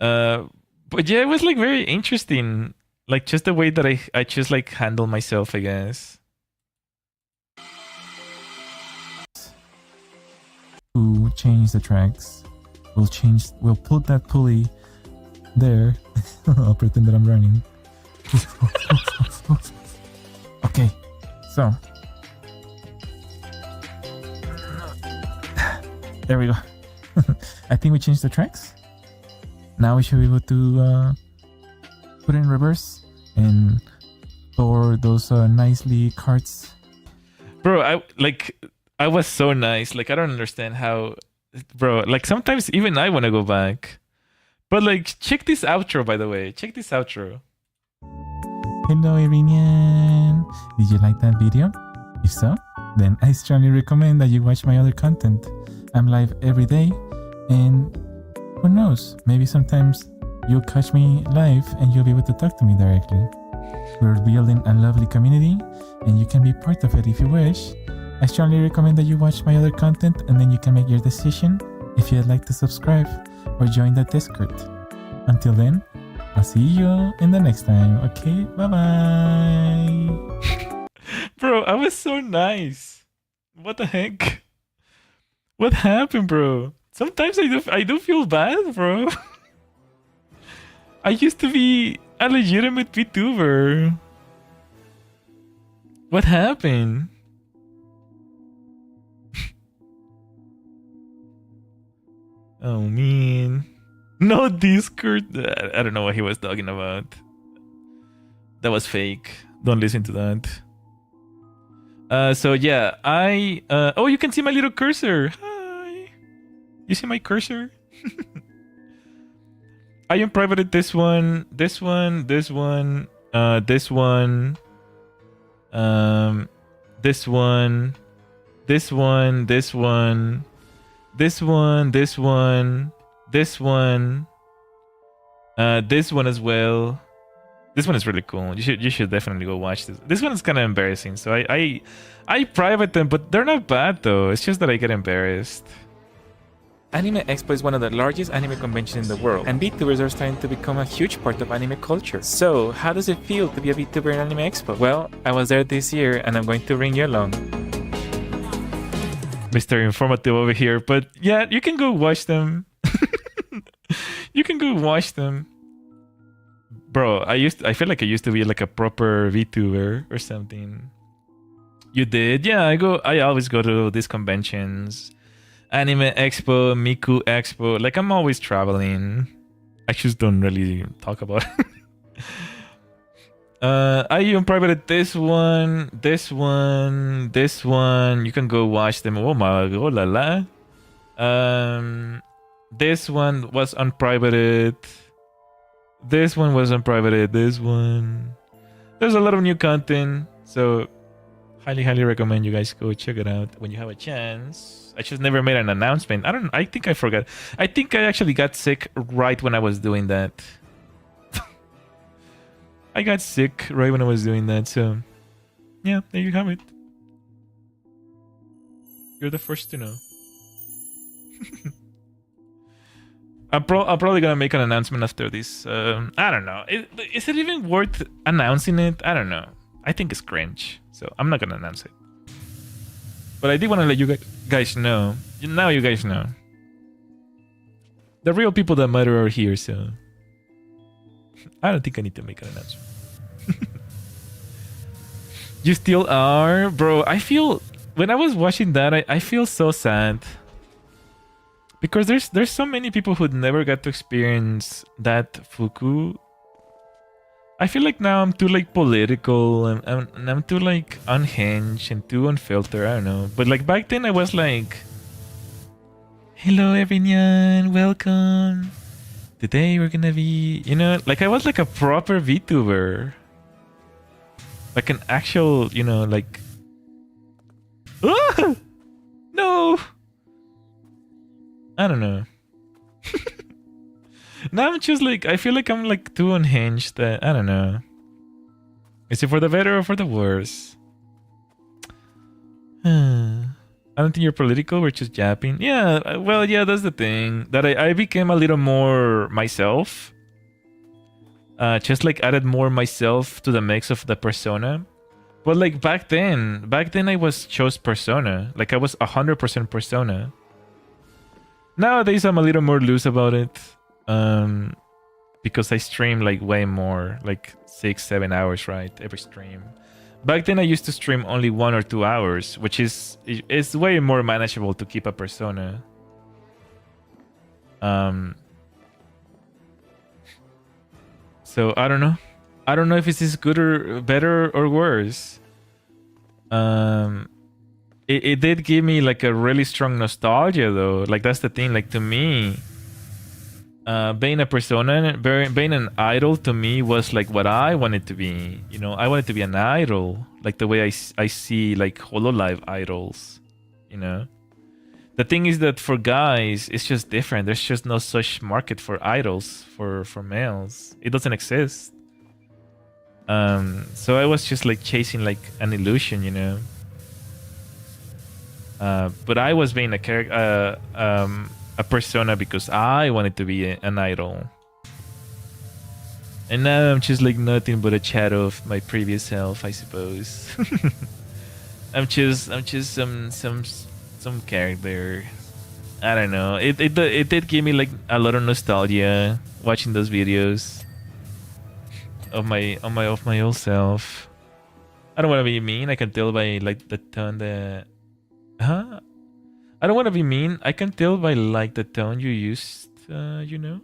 S1: But yeah, it was like very interesting. Like just the way that I just like handle myself, I guess. To change the tracks, we'll put that pulley there. I'll pretend that I'm running. Okay. So, there we go. I think we changed the tracks. Now we should be able to put it in reverse and store those nicely carts. Bro, I was so nice. Like, I don't understand how, bro. Like, sometimes even I want to go back. But like, check this outro, by the way. Check this outro. Hello, Irinian. Did you like that video? If so, then I strongly recommend that you watch my other content. I'm live every day, and who knows, maybe sometimes you'll catch me live and you'll be able to talk to me directly. We're building a lovely community, and you can be part of it if you wish. I strongly recommend that you watch my other content, and then you can make your decision if you'd like to subscribe or join the Discord. Until then, I'll see you in the next time. Okay, bye-bye. Bro, I was so nice. What the heck? What happened, bro? Sometimes I do feel bad, bro. I used to be a legitimate VTuber. What happened? Oh man. No Discord. I don't know what he was talking about. That was fake. Don't listen to that. So yeah, oh, you can see my little cursor. Hi. You see my cursor? I unprivated this one, this one, this one, this one, this one, this one, this one, this one, this one, this one, this one as well. This one is really cool. You should definitely go watch this. This one is kind of embarrassing. So I private them, but they're not bad though. It's just that I get embarrassed. Anime Expo is one of the largest anime conventions in the world, and VTubers are starting to become a huge part of anime culture. So, how does it feel to be a VTuber in Anime Expo? Well, I was there this year, and I'm going to bring you along. Mr. Informative over here, but yeah, you can go watch them. You can go watch them. Bro, I feel like I used to be like a proper VTuber or something. You did? Yeah, I always go to these conventions. Anime Expo, Miku Expo. Like, I'm always traveling. I just don't really talk about it. I unprivated this one, this one, this one. You can go watch them. Oh my god, la la. This one was unprivated. This one was unprivated. This one. There's a lot of new content, so highly recommend you guys go check it out when you have a chance. I just never made an announcement. I think I forgot. I think I actually got sick right when I was doing that. I got sick right when I was doing that, so yeah, there you have it. You're the first to know. I'm probably gonna make an announcement after this. I don't know. Is it even worth announcing it? I don't know. I think it's cringe, so I'm not gonna announce it. But I did want to let you guys know. Now you guys know. The real people that matter are here, so I don't think I need to make an announcement. You still are? Bro, I feel... When I was watching that, I feel so sad. Because there's so many people who never got to experience that fuku. I feel like now I'm too like political and I'm too like unhinged and too unfiltered. I don't know. But like back then I was like, hello everyone, welcome. Today we're gonna be, you know, like I was like a proper VTuber. Like an actual, you know, like... Ah! No! I don't know. Now I'm just like, I feel like I'm like too unhinged. I don't know. Is it for the better or for the worse? I don't think you're political. We're just yapping. Yeah, well, yeah, that's the thing. That I became a little more myself. Just like added more myself to the mix of the persona. But like back then I was chose persona. Like I was 100% persona. Nowadays I'm a little more loose about it. Because I stream like way more, like 6-7 hours, right? Every stream. Back then I used to stream only 1 or 2 hours, which is way more manageable to keep a persona. So I don't know. I don't know if this is good or better or worse. It did give me like a really strong nostalgia though. Like that's the thing. Like to me, being a persona, being an idol to me was like what I wanted to be. You know, I wanted to be an idol, like the way I see like HoloLive idols. You know, the thing is that for guys, it's just different. There's just no such market for idols for males. It doesn't exist. So I was just like chasing like an illusion, you know. But I was being a character, a persona because I wanted to be an idol. And now I'm just like nothing but a shadow of my previous self, I suppose. I'm just some character. I don't know. It did give me like a lot of nostalgia watching those videos of my old self. I don't want to be mean. I can tell by like the tone that... Huh? I don't want to be mean. I can tell by like the tone you used, you know?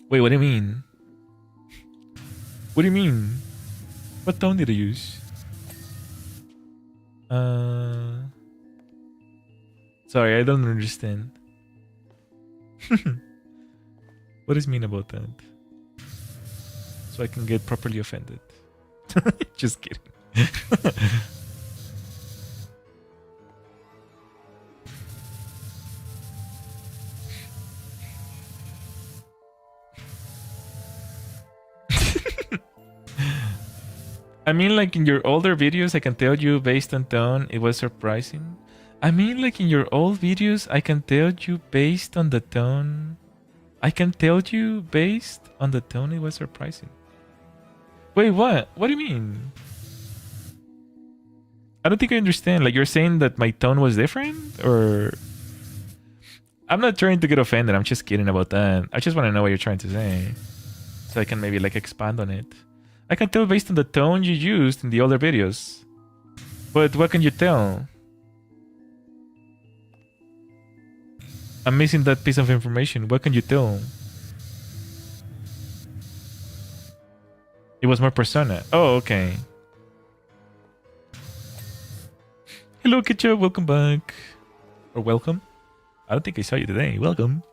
S1: Wait, what do you mean? What do you mean? What tone did I use? Sorry, I don't understand. What is mean about that? So I can get properly offended. Just kidding. I mean, like in your older videos, I can tell you based on tone, it was surprising. I mean, like in your old videos, I can tell you based on the tone. I can tell you based on the tone, it was surprising. Wait, what? What do you mean? I don't think I understand. Like, you're saying that my tone was different? Or... I'm not trying to get offended. I'm just kidding about that. I just want to know what you're trying to say. So I can maybe, like, expand on it. I can tell based on the tone you used in the older videos. But what can you tell? I'm missing that piece of information. What can you tell? It was more persona. Oh, okay. Hello, Ketchup. Welcome back. Or welcome. I don't think I saw you today. Welcome.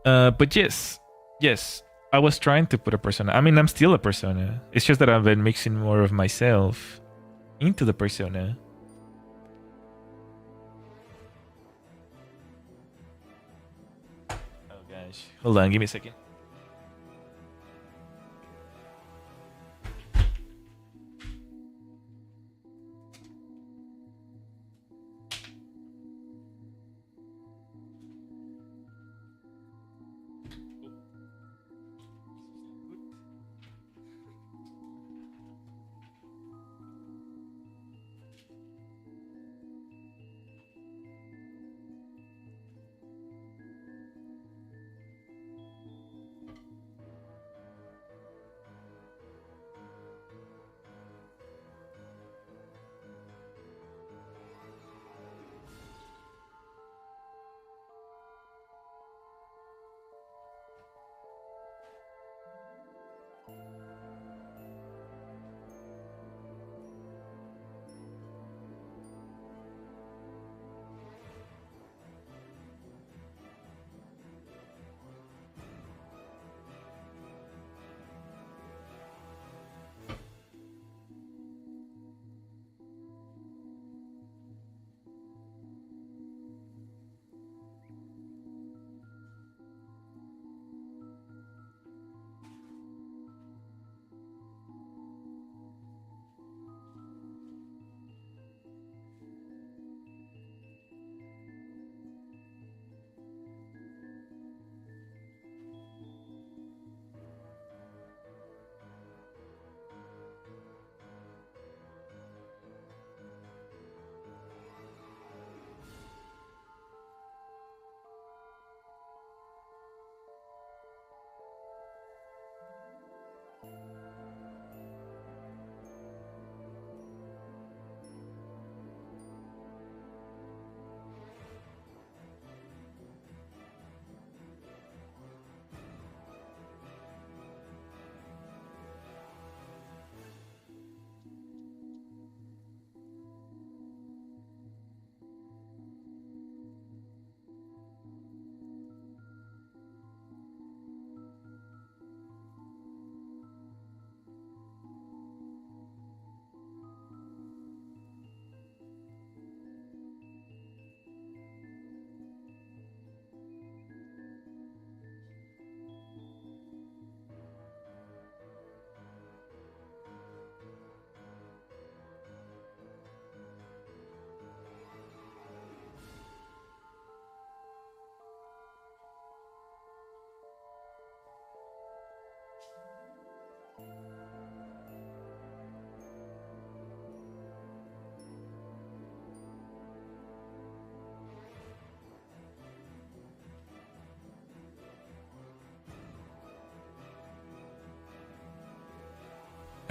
S1: But yes. Yes. I was trying to put a persona. I mean, I'm still a persona. It's just that I've been mixing more of myself into the persona. Oh gosh. Hold on, give me a second.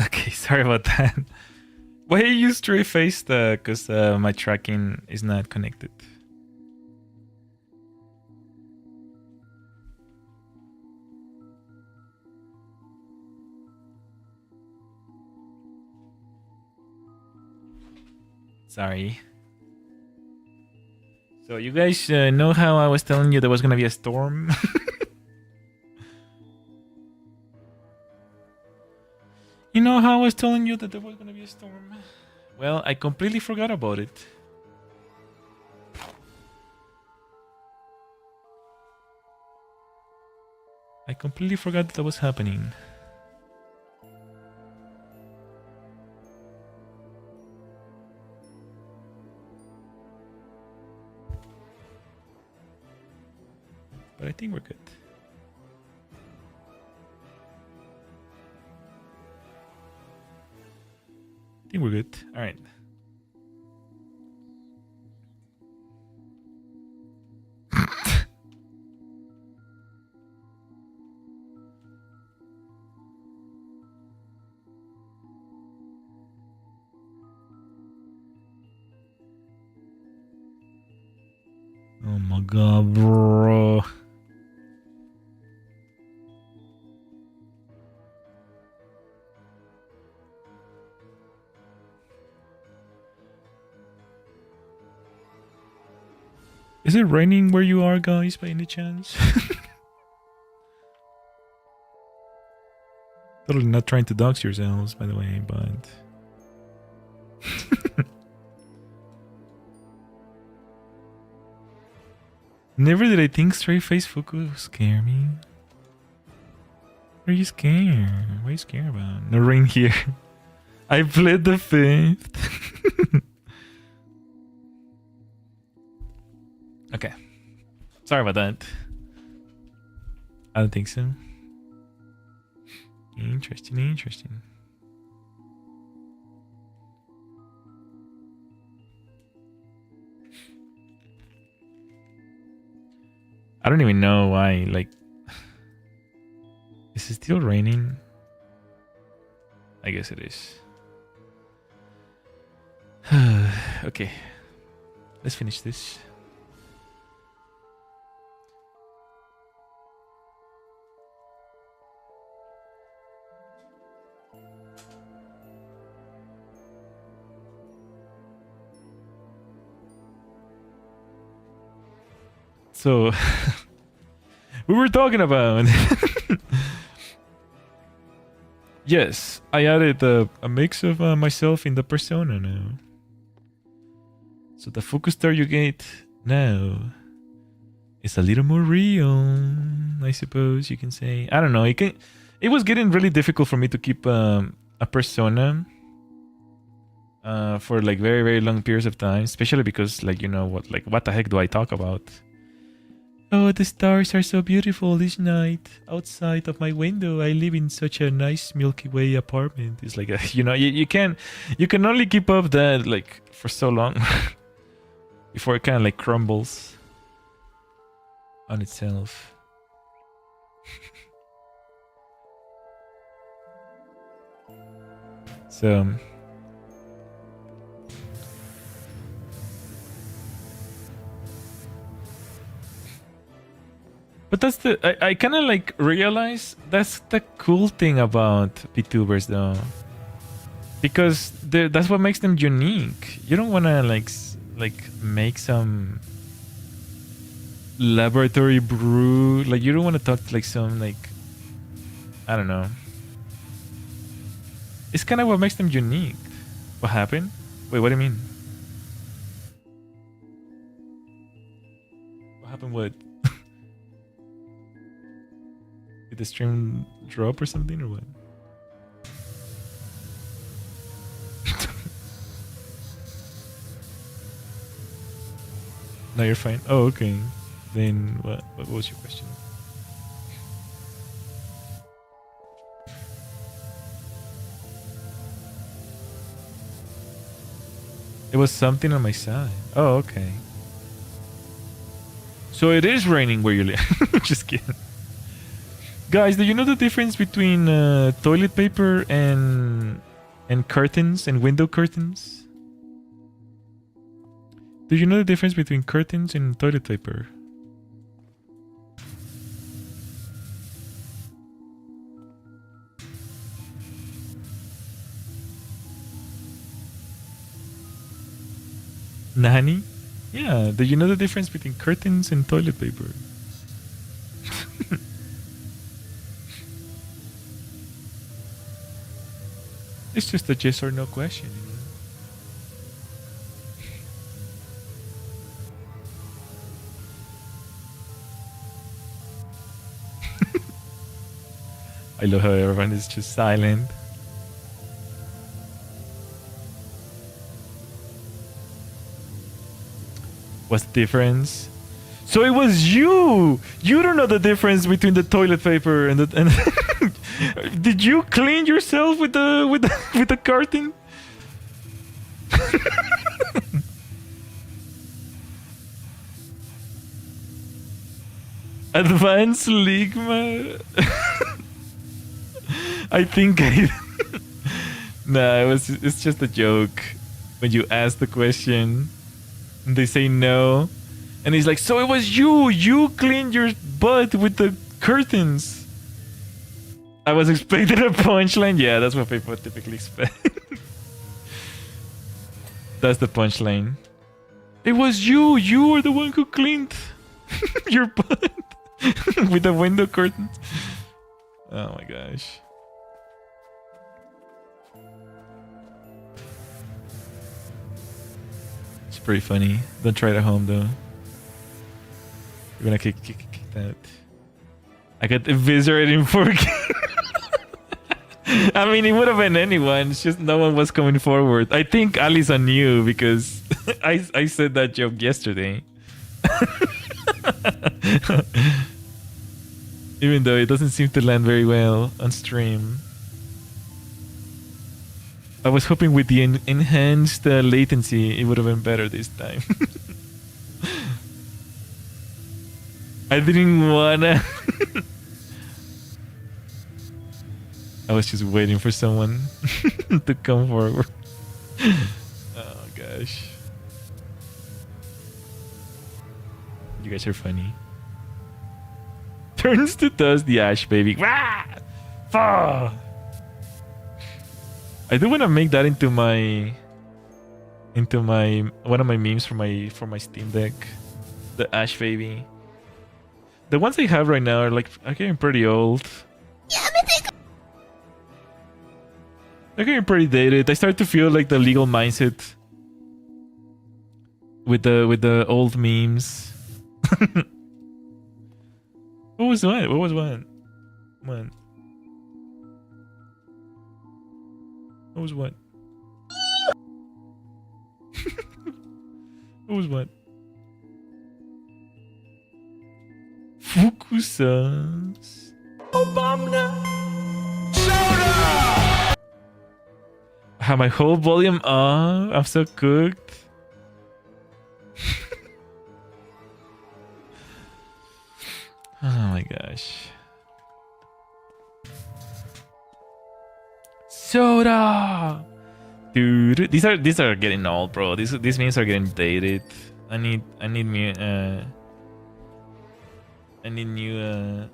S1: Okay, sorry about that. Why you stray faced? Because my tracking is not connected. Sorry. So you guys know how I was telling you there was gonna be a storm? You know how I was telling you that there was gonna be a storm? Well, I completely forgot about it. I completely forgot that was happening. But I think we're good. I think we're good. All right. Oh my god, bro. Is it raining where you are, guys, by any chance? Totally not trying to dox yourselves, by the way, but... Never did I think straight face Fuku scare me. What are you scared? What are you scared about? No rain here. I played the 5th. Okay. Sorry about that. I don't think so. Interesting, interesting. I don't even know why, like... Is it still raining? I guess it is. Okay. Let's finish this. So, we were talking about... Yes, I added a mix of myself in the persona now. So the Fukustar you get now is a little more real, I suppose you can say. I don't know. It was getting really difficult for me to keep a persona for like very, very long periods of time, especially because, like, you know what the heck do I talk about? Oh, the stars are so beautiful this night. Outside of my window, I live in such a nice Milky Way apartment. It's like, you can only keep up that like for so long before it kind of like crumbles on itself. So but that's I kind of like realize that's the cool thing about VTubers though, because that's what makes them unique. You don't want to like make some laboratory brew. Like, you don't want to talk to like some like, I don't know. It's kind of what makes them unique. What happened? Wait, what do you mean? What happened? What? Did the stream drop or something, or what? No, you're fine. Oh, okay. Then what was your question? It was something on my side. Oh, okay. So it is raining where you live. Just kidding. Guys, do you know the difference between toilet paper and And curtains and window curtains. Do you know the difference between curtains and toilet paper? Nani? Yeah, do you know the difference between curtains and toilet paper? It's just a yes or no question. You know? I love how everyone is just silent. What's the difference? So it was you! You don't know the difference between the toilet paper and the... And did you clean yourself with the carton? Advanced Ligma? I think I... Nah, it's just a joke. When you ask the question, and they say no, and he's like, so it was you cleaned your butt with the curtains. I was expecting a punchline. Yeah, that's what people typically expect. That's the punchline. It was you were the one who cleaned your butt with the window curtains. Oh my gosh. It's pretty funny. Don't try it at home though. You're gonna kick that. I got eviscerated in 4K. I mean, it would have been anyone. It's just no one was coming forward. I think Alison knew because I said that joke yesterday. Even though it doesn't seem to land very well on stream. I was hoping with the enhanced latency, it would have been better this time. I didn't wanna. I was just waiting for someone to come forward. Oh gosh. You guys are funny. Turns to dust, the ash baby. Wah! Fuck! I do want to make that into my one of my memes for my Steam Deck. The ash baby. The ones I have right now are getting pretty old. They're getting pretty dated. I start to feel like the legal mindset with the old memes. What was one? What was one? One. What was what? What was what? Fukustar's. Obama. Soda. I have my whole volume on. I'm so cooked. Oh my gosh. Soda. Dude, these are getting old, bro. These memes are getting dated. I need new.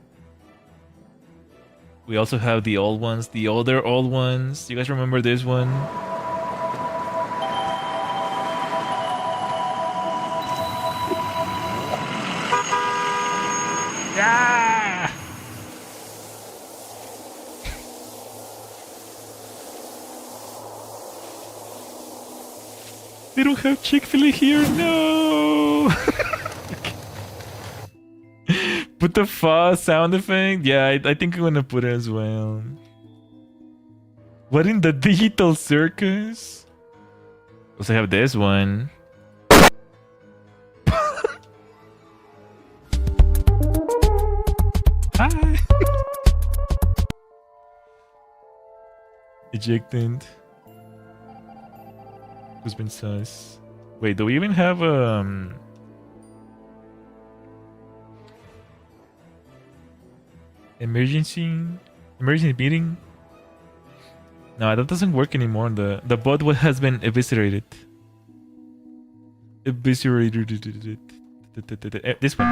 S1: We also have the old ones, the older old ones. You guys remember this one? Yeah! They don't have Chick-fil-A here, no! Put the fuzz sound effect? Yeah, I think I'm gonna put it as well. What in the digital circus? Also have this one. Hi! Ejected. Who's been sus? Wait, do we even have emergency meeting? No, that doesn't work anymore. The bot has been eviscerated. Eviscerated. This one.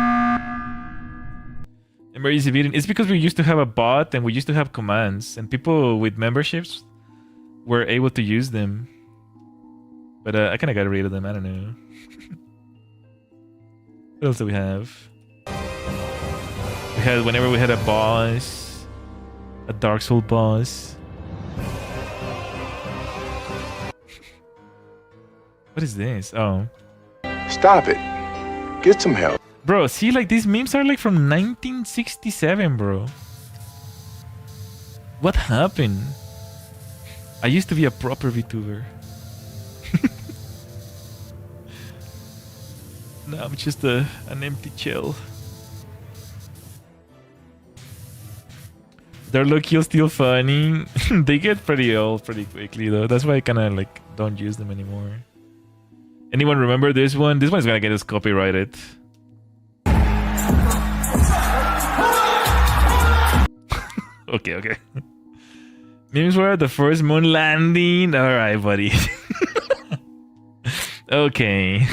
S1: Emergency meeting. It's because we used to have a bot and we used to have commands, and people with memberships were able to use them. But I kind of got rid of them. I don't know. What else do we have? We had whenever we had a boss, a Dark Soul boss. What is this? Oh.
S3: Stop it. Get some help.
S1: Bro, see, like, these memes are like from 1967, bro. What happened? I used to be a proper VTuber. Now I'm just an empty shell. Their look is still funny. They get pretty old pretty quickly, though. That's why I kind of, like, don't use them anymore. Anyone remember this one? This one's gonna get us copyrighted. Okay. Memes were the first moon landing. Alright, buddy. Okay.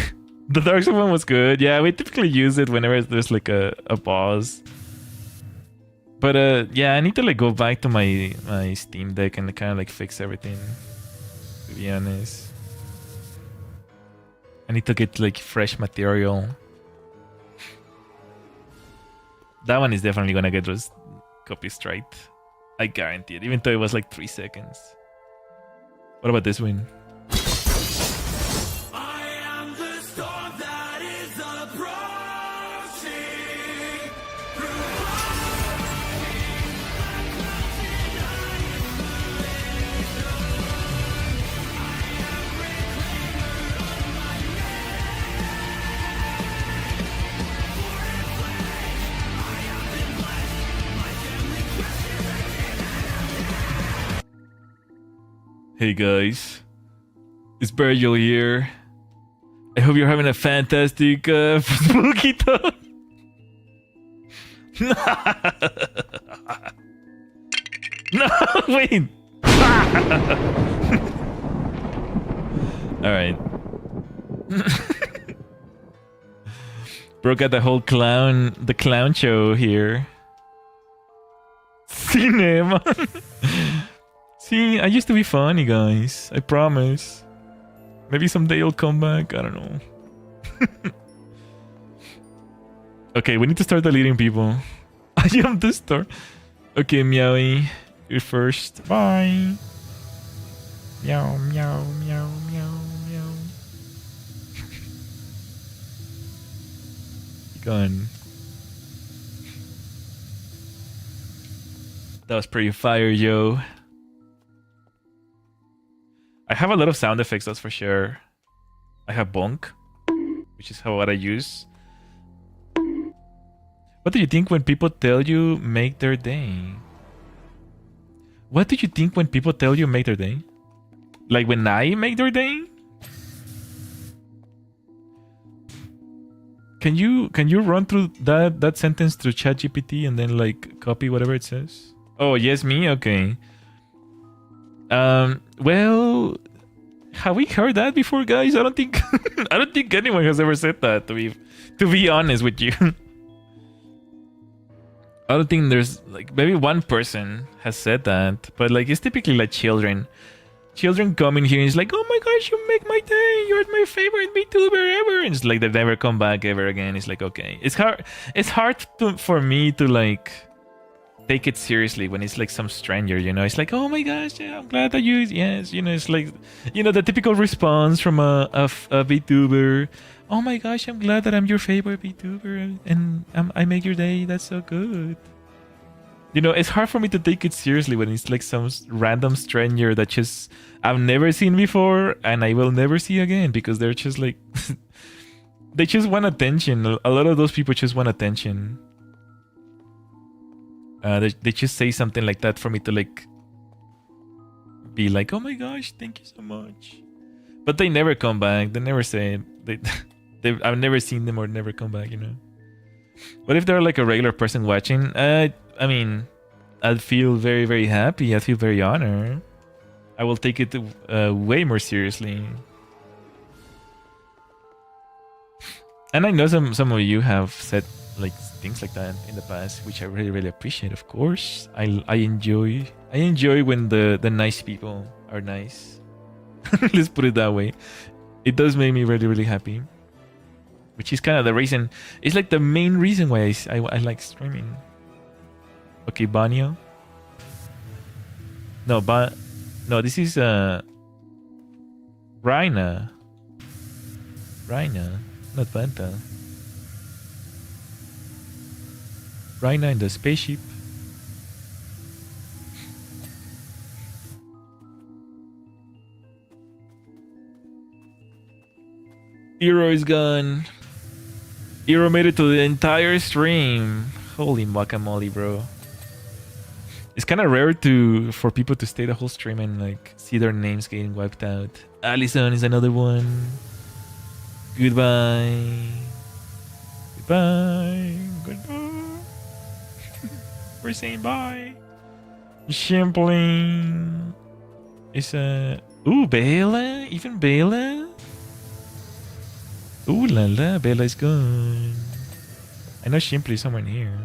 S1: The Dark Souls one was good. Yeah, we typically use it whenever there's like a boss. But yeah, I need to like go back to my Steam Deck and kind of like fix everything, to be honest. I need to get like fresh material. That one is definitely gonna get us copy strike. I guarantee it, even though it was like 3 seconds. What about this one?
S4: I am the storm that is approaching.
S1: Hey guys, it's Virgil here. I hope you're having a fantastic SPOOKYTHON. No, wait. All right. Bro got the whole the clown show here. Cinema. See, I used to be funny, guys. I promise. Maybe someday it'll come back. I don't know. Okay, we need to start deleting people. I am the star. Okay, Meowie. You're first. Bye. Meow, meow, meow, meow, meow. Gone. That was pretty fire, yo. I have a lot of sound effects, that's for sure. I have bonk, which is what I use. What do you think when people tell you make their day? What do you think when people tell you make their day? Like when I make their day? Can you run through that sentence through ChatGPT and then like copy whatever it says? Oh, yes, me? Okay. Well, have we heard that before, guys? I don't think I don't think anyone has ever said that, to be honest with you. I don't think there's like maybe one person has said that, but like it's typically like children. Children come in here and it's like, oh my gosh, you make my day, you're my favorite VTuber ever. And it's like they never come back ever again. It's like, okay. It's hard for me to like take it seriously when it's like some stranger, you know. It's like, oh my gosh, yeah, I'm glad that you, yes, you know, it's like, you know, the typical response from a VTuber. Oh my gosh, I'm glad that I'm your favorite VTuber and I make your day. That's so good. You know, it's hard for me to take it seriously when it's like some random stranger that just I've never seen before and I will never see again because they're just like they just want attention. A lot of those people just want attention. They just say something like that for me to like be like, oh my gosh, thank you so much. But they never come back. They never say it. I've never seen them or never come back, you know. What if they're like a regular person watching? I mean, I'd feel very, very happy. I'd feel very honored. I will take it way more seriously. And I know some of you have said like things like that in the past, which I really appreciate. Of course, I enjoy when the nice people are nice. Let's put it that way. It does make me really happy, which is kind of the reason. It's like the main reason why I like streaming. Okay, Banyo. No, this is Raina, not Banta. Raina in the spaceship. Hero is gone. Hero made it to the entire stream. Holy guacamole, bro. It's kind of rare for people to stay the whole stream and like see their names getting wiped out. Allison is another one. Goodbye. Goodbye. We're saying bye. Shimpling. Is ooh, Bella? Even Bella? Ooh la la, Bella is gone. I know Shimpling is somewhere in here.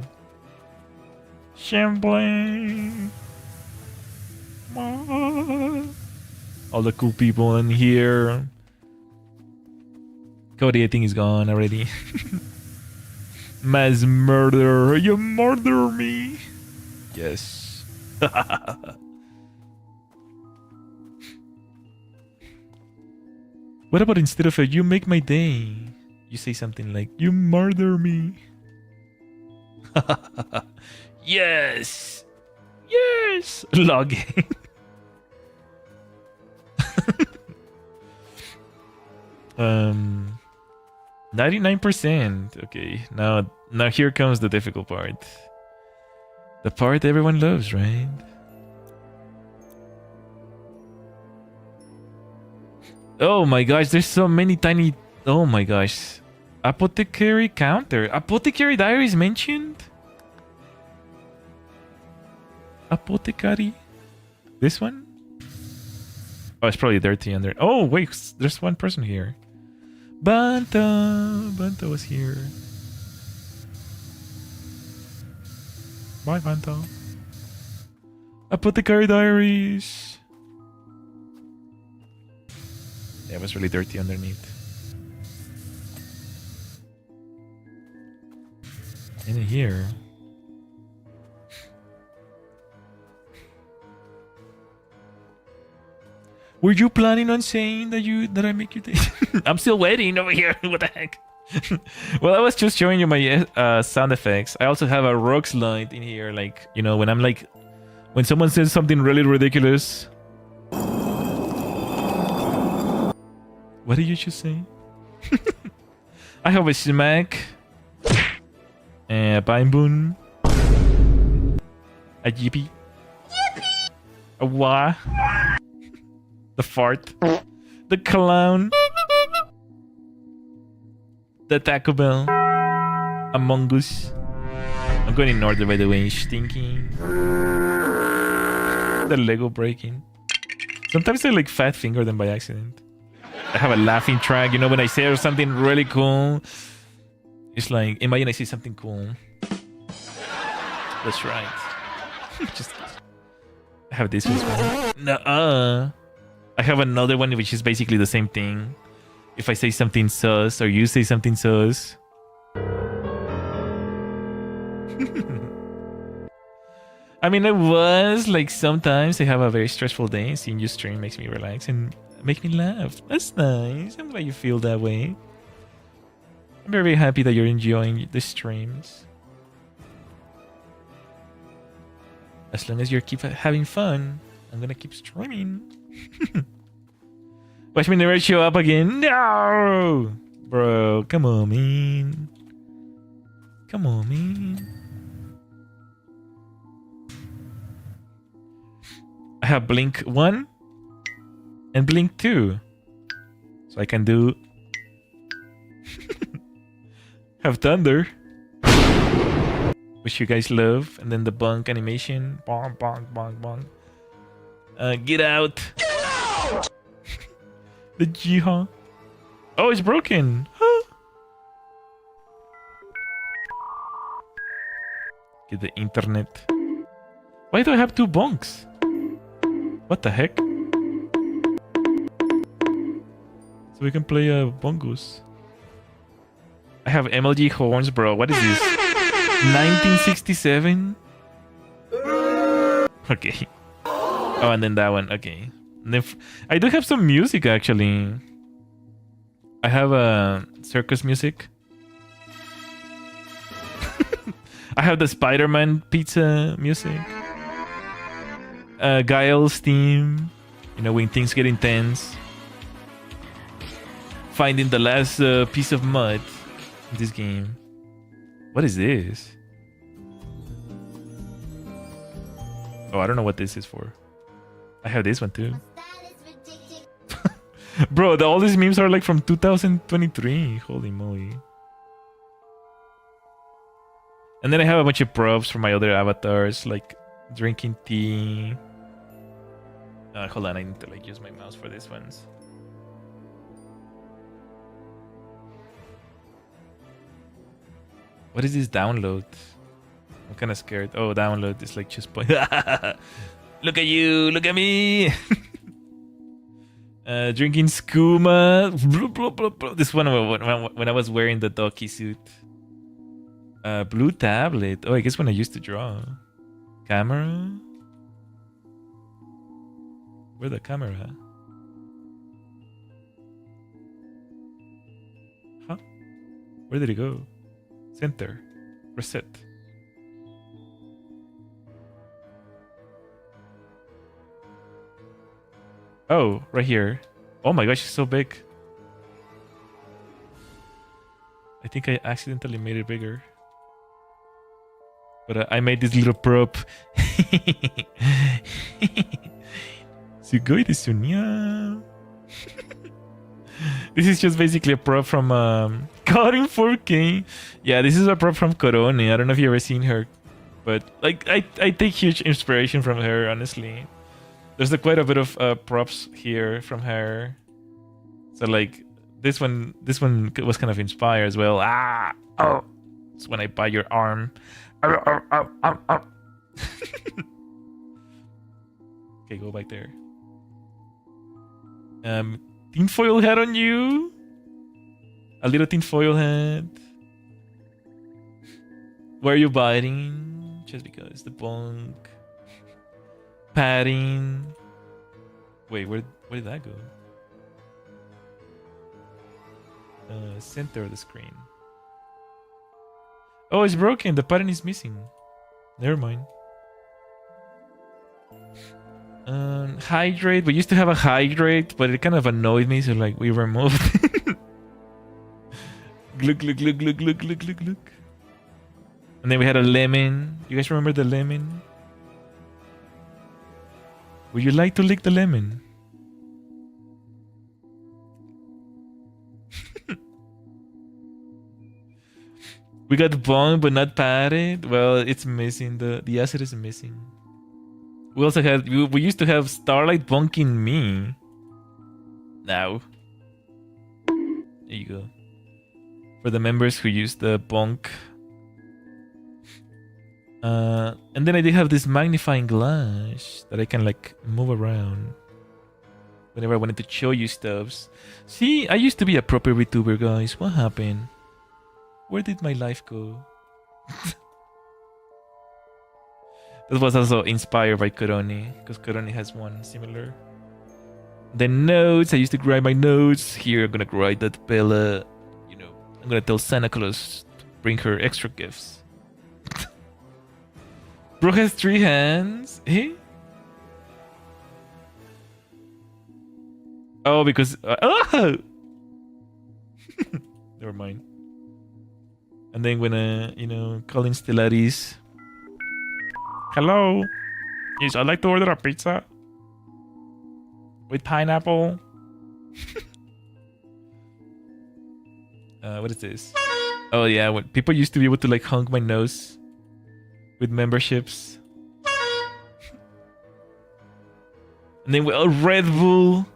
S1: Shimpling. All the cool people in here. Cody, I think he's gone already. Mass murder. You murder me. Yes. What about instead of a you make my day, you say something like you murder me? Yes. Yes. Logging. 99%. Okay, now here comes the difficult part. The part everyone loves, right? Oh my gosh, there's so many tiny... Oh my gosh. Apothecary counter. Apothecary diary is mentioned? Apothecary? This one? Oh, it's probably dirty under... Oh, wait, there's one person here. Banta was here. Bye, Banta. Apothecary diaries. Yeah, it was really dirty underneath. In here. Were you planning on saying that I make you take? I'm still waiting over here. What the heck? Well, I was just showing you my sound effects. I also have a rock slide in here, like, you know, when I'm like, when someone says something really ridiculous. What did you just say? I have a smack, a pine boon, a yippee, a wah, the fart, the clown, the Taco Bell, Among Us. I'm going in order, by the way. Stinking, the Lego breaking. Sometimes I like fat finger them by accident. I have a laughing track, you know, when I say something really cool. It's like, imagine I say something cool. That's right. Just I have this one. Nuh-uh. I have another one which is basically the same thing. If I say something sus or you say something sus. I mean, I was like, sometimes I have a very stressful day. Seeing you stream makes me relax and make me laugh. That's nice. I'm glad you feel that way. I'm very happy that you're enjoying the streams. As long as you keep having fun, I'm gonna keep streaming. Watch me never show up again. No! Bro, come on, man. Come on, man. I have Blink 1 and Blink 2. So I can do... have Thunder. Which you guys love. And then the bonk animation. Bonk, bonk, bonk, bonk. Get out. The Jiha. Oh, it's broken. Huh. Get the internet. Why do I have 2 bunks? What the heck? So we can play bongos. I have MLG horns, bro. What is this? 1967? Okay. Oh, and then that one. Okay. And then I do have some music, actually. I have circus music. I have the Spider-Man pizza music. Guile's theme. You know, when things get intense. Finding the last piece of mud in this game. What is this? Oh, I don't know what this is for. I have this one too. Bro, all these memes are like from 2023. Holy moly. And then I have a bunch of props for my other avatars, like drinking tea. Hold on, I need to like use my mouse for these ones. What is this download? I'm kind of scared. Oh, download is like just point. Look at you, look at me. Drinking skooma. This one when I was wearing the Doki suit. Blue tablet. Oh, I guess when I used to draw. Camera. Where's the camera? Huh? Where did it go? Center. Reset. Oh, right here. Oh my gosh, it's so big. I think I accidentally made it bigger. But I made this little prop. Sugoi desu nya. This is just basically a prop from God in 4K. Yeah, this is a prop from Korone. I don't know if you've ever seen her. But like I take huge inspiration from her, honestly. There's quite a bit of props here from her. So like this one was kind of inspired as well. Ah, oh, it's when I bite your arm. Okay, go back there. Tinfoil hat on you. A little tinfoil hat. Why are you biting? Just because the bunk. Padding. Wait, where did that go? Center of the screen. Oh, it's broken. The pattern is missing. Never mind. Hydrate. We used to have a hydrate, but it kind of annoyed me, so like we removed it. Look. And then we had a lemon. You guys remember the lemon? Would you like to lick the lemon? We got bong but not padded. Well, it's missing. The acid is missing. We also had we used to have Starlight bonking me. Now. There you go. For the members who use the bonk. And then I did have this magnifying glass that I can like move around whenever I wanted to show you stuffs. See, I used to be a proper VTuber, guys. What happened? Where did my life go? That was also inspired by Korone, because Korone has one similar. The notes, I used to write my notes. Here I'm gonna write that Bella, you know, I'm gonna tell Santa Claus to bring her extra gifts. Bro has 3 hands. Eh? Oh, because oh! Never mind. And then when you know, calling Stellaris. Hello. Yes, I'd like to order a pizza with pineapple. What is this? Oh yeah, when people used to be able to like honk my nose with memberships. And then Red Bull.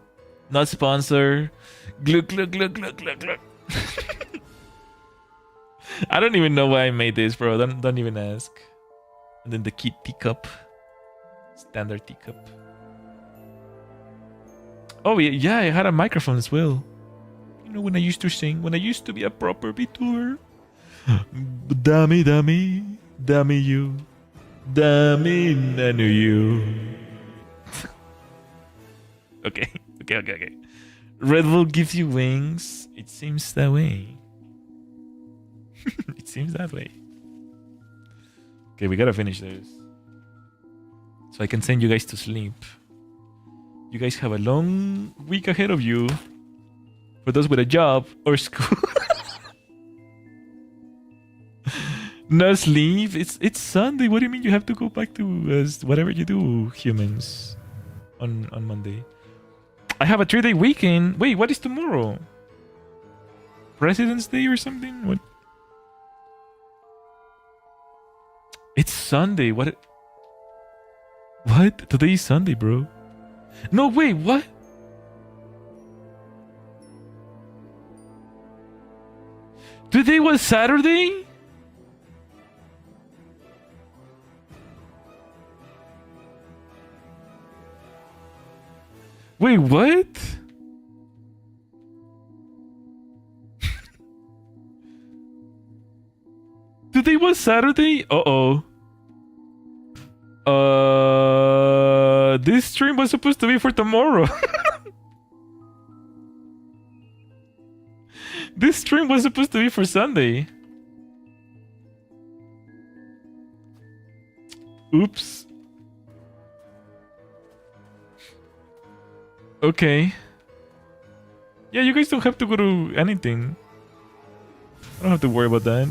S1: Not sponsor. Glug glug glug glug glug glug. I don't even know why I made this, bro. Don't even ask. And then the key teacup. Standard teacup. Oh yeah, I had a microphone as well. You know when I used to sing, when I used to be a proper VTuber. Dummy, dummy, dummy you. Dummy, I knew you. Okay. Red Bull gives you wings. It seems that way. It seems that way. Okay, we gotta finish this. So I can send you guys to sleep. You guys have a long week ahead of you. For those with a job or school. No sleep. It's Sunday. What do you mean you have to go back to whatever you do, humans, on Monday? I have a 3-day weekend. Wait, what is tomorrow? President's Day or something? What? It's Sunday. What? Today is Sunday, bro. No, wait, what? Today was Saturday? Wait, what? Today was Saturday? Uh-oh. This stream was supposed to be for tomorrow. This stream was supposed to be for Sunday. Oops. Okay. Yeah, you guys don't have to go to anything. I don't have to worry about that.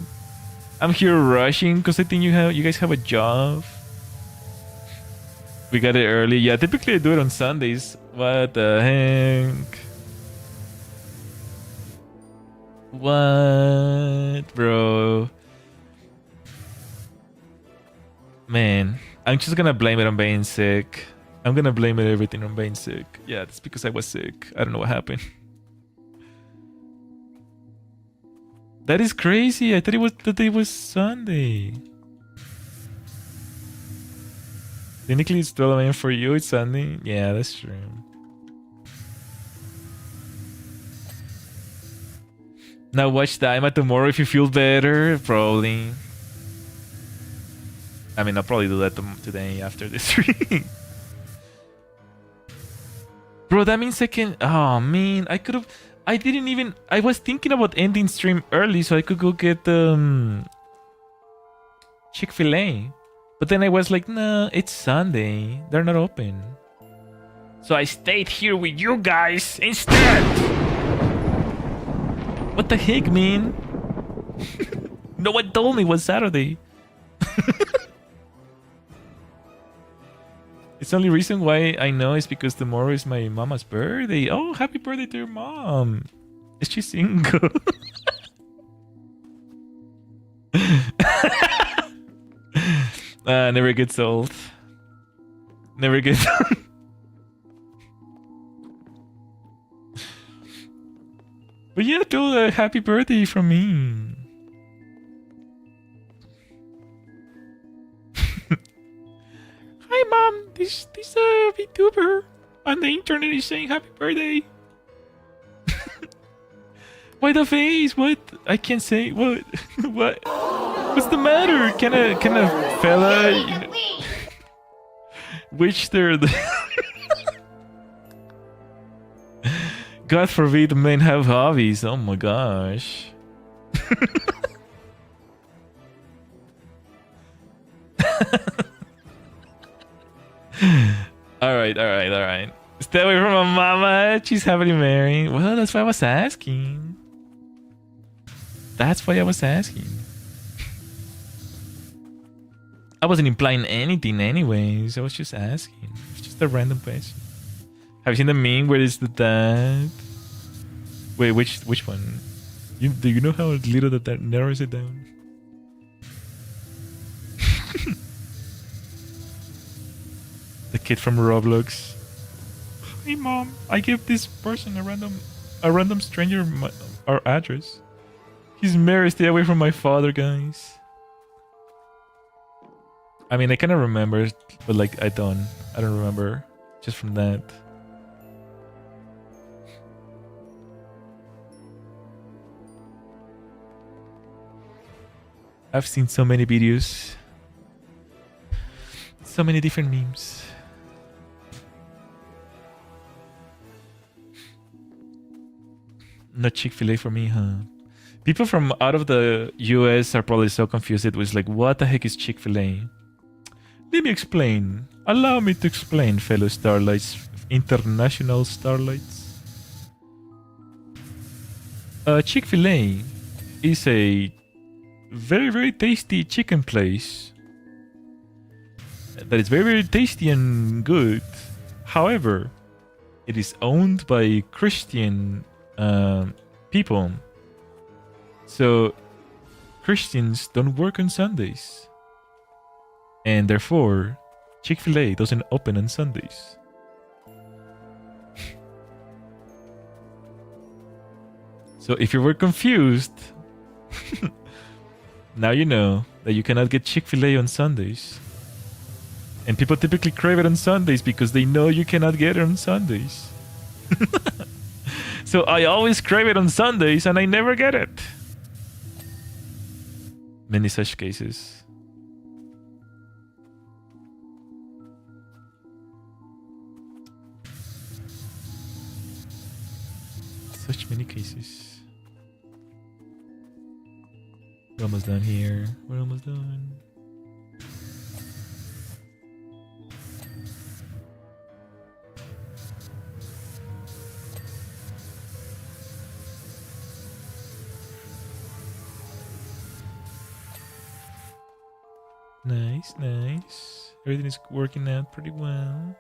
S1: I'm here rushing because I think you guys have a job. We got it early. Yeah, typically I do it on Sundays. What the heck? What, bro? Man, I'm just gonna blame it on being sick. I'm gonna blame everything on being sick. Yeah, that's because I was sick. I don't know what happened. That is crazy. I thought it was Sunday. Technically, it's 12 a.m. for you. It's Sunday. Yeah, that's true. Now watch Daima tomorrow if you feel better. Probably. I mean, I'll probably do that today after this stream. Bro, that means I can... Oh, man. I could have... I didn't even... I was thinking about ending stream early so I could go get Chick-fil-A. But then I was like, nah, it's Sunday. They're not open. So I stayed here with you guys instead. What the heck, man? No one told me it was Saturday. It's the only reason why I know is because tomorrow is my mama's birthday. Oh, happy birthday to your mom. Is she single? Never gets old. Never gets old. But yeah, do a happy birthday from me. Hi, mom. This VTuber on the internet is saying happy birthday. Why the face? What? I can't say. What? What? What's the matter? Can a fella, you know, which they're the God forbid men have hobbies. Oh my gosh. All right. Stay away from my mama. She's happily married. Well, that's why I was asking. That's why I was asking. I wasn't implying anything anyways. I was just asking. It's just a random question. Have you seen the meme where it's the dad? Wait, which one? Do you know how little that narrows it down? The kid from Roblox. me, Mom. I gave this person a random stranger our address. He's married. Stay away from my father, guys. I mean, I kind of remember, but like I don't remember just from that. I've seen so many videos, so many different memes. Not Chick-fil-A for me, huh? People from out of the US are probably so confused. It was like, what the heck is Chick-fil-A? Let me explain. Allow me to explain, fellow Starlights, international Starlights. Chick-fil-A is a very, very tasty chicken place that is very, very tasty and good. However, it is owned by Christian people. So Christians don't work on Sundays. And therefore, Chick-fil-A doesn't open on Sundays. So if you were confused, now you know that you cannot get Chick-fil-A on Sundays. And people typically crave it on Sundays because they know you cannot get it on Sundays. So I always crave it on Sundays and I never get it. Many such cases. Such many cases. We're almost done here. We're almost done. Nice, nice. Everything is working out pretty well.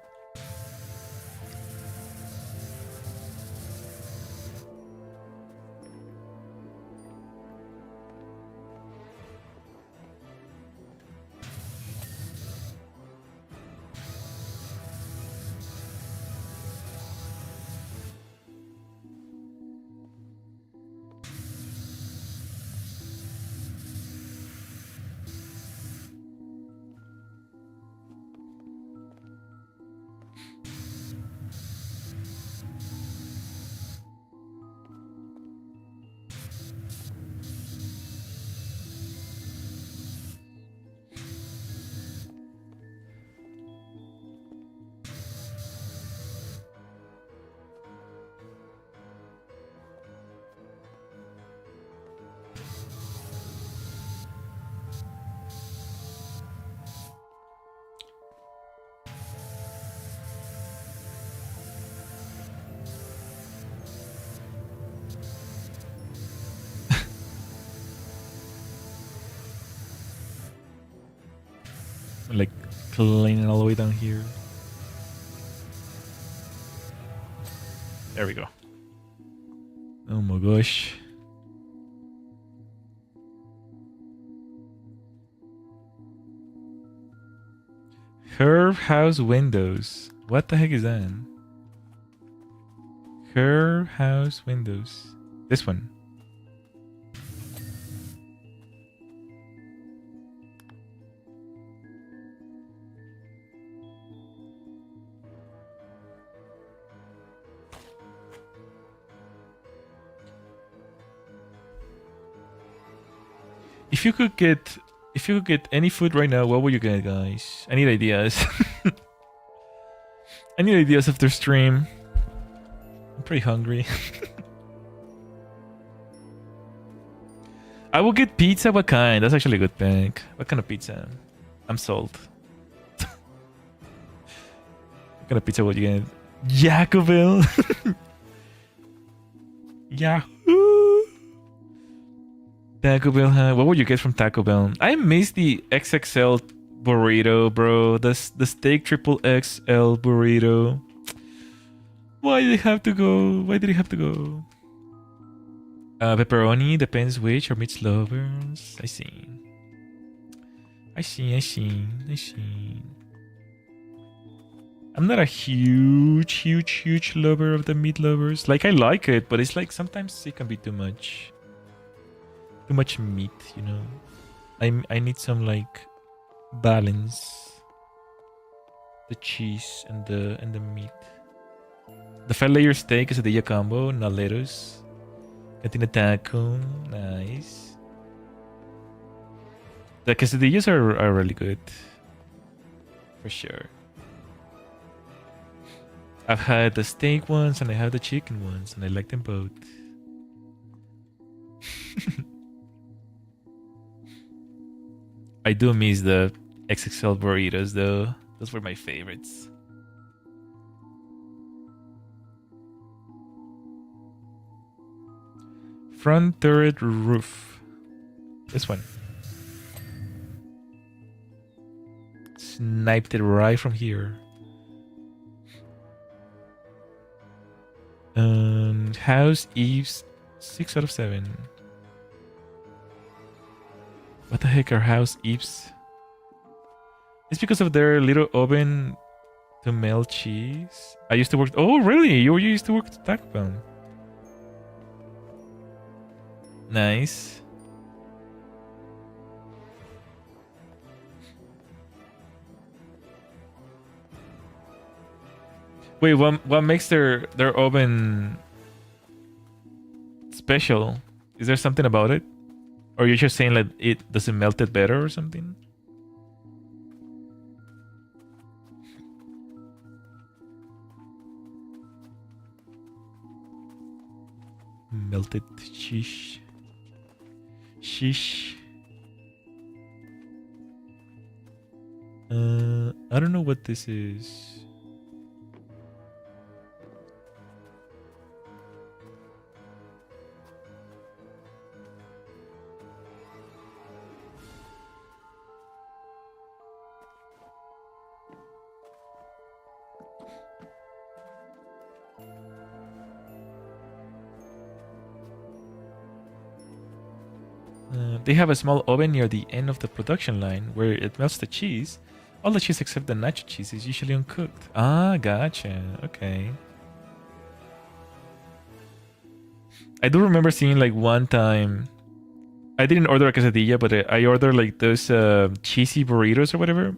S1: Like cleaning all the way down here. There we go. Oh my gosh. Her house windows. What the heck is that? Her house windows. This one. If you could get any food right now, what would you get, guys? I need ideas. I need ideas after stream. I'm pretty hungry. I will get pizza. What kind? That's actually a good pick. What kind of pizza? I'm sold. What kind of pizza would you get? Jacobville. Yahoo! Taco Bell, huh? What would you get from Taco Bell? I miss the XXL burrito, bro. The steak triple XL burrito. Why did it have to go? Why did it have to go? Pepperoni, depends which, or meat lovers. I see. I'm not a huge lover of the meat lovers. Like, I like it, but it's like sometimes it can be too much. Too much meat, you know. I need some like balance. The cheese and the meat. The 5-layer steak quesadilla combo, not lettuce. Cantina taco, nice. The quesadillas are really good. For sure. I've had the steak ones and I have the chicken ones, and I like them both. I do miss the XXL burritos though. Those were my favorites. Front turret roof. This one. Sniped it right from here. House eaves 6 out of 7. What the heck are house eaves? It's because of their little oven to melt cheese. I used to work. Oh, really? You used to work at Taco Bell? Nice. Wait, what makes their oven special? Is there something about it? Or you're just saying like it doesn't melt it better or something? Melted cheese. Sheesh. I don't know what this is. They have a small oven near the end of the production line where it melts the cheese. All the cheese except the nacho cheese is usually uncooked. Ah, gotcha. Okay. I do remember seeing like one time. I didn't order a quesadilla, but I ordered like those cheesy burritos or whatever.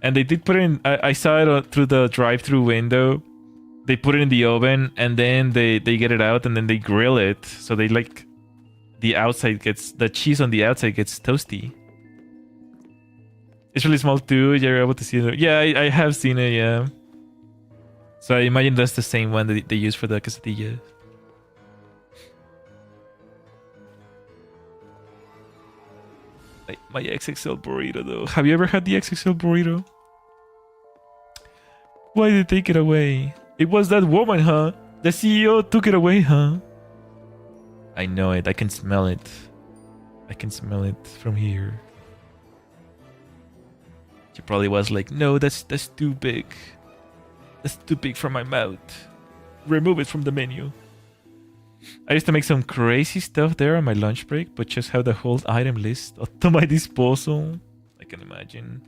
S1: And they did put it in. I saw it through the drive-through window. They put it in the oven and then they get it out and then they grill it. So they like. The cheese on the outside gets toasty. It's really small too. You're able to see it. Yeah, I have seen it. Yeah. So I imagine that's the same one that they use for the quesadilla. Like my XXL burrito though. Have you ever had the XXL burrito? Why did they take it away? It was that woman, huh? The CEO took it away, huh? I know it. I can smell it. I can smell it from here. She probably was like, no, that's too big. That's too big for my mouth. Remove it from the menu. I used to make some crazy stuff there on my lunch break, but just have the whole item list to my disposal. I can imagine.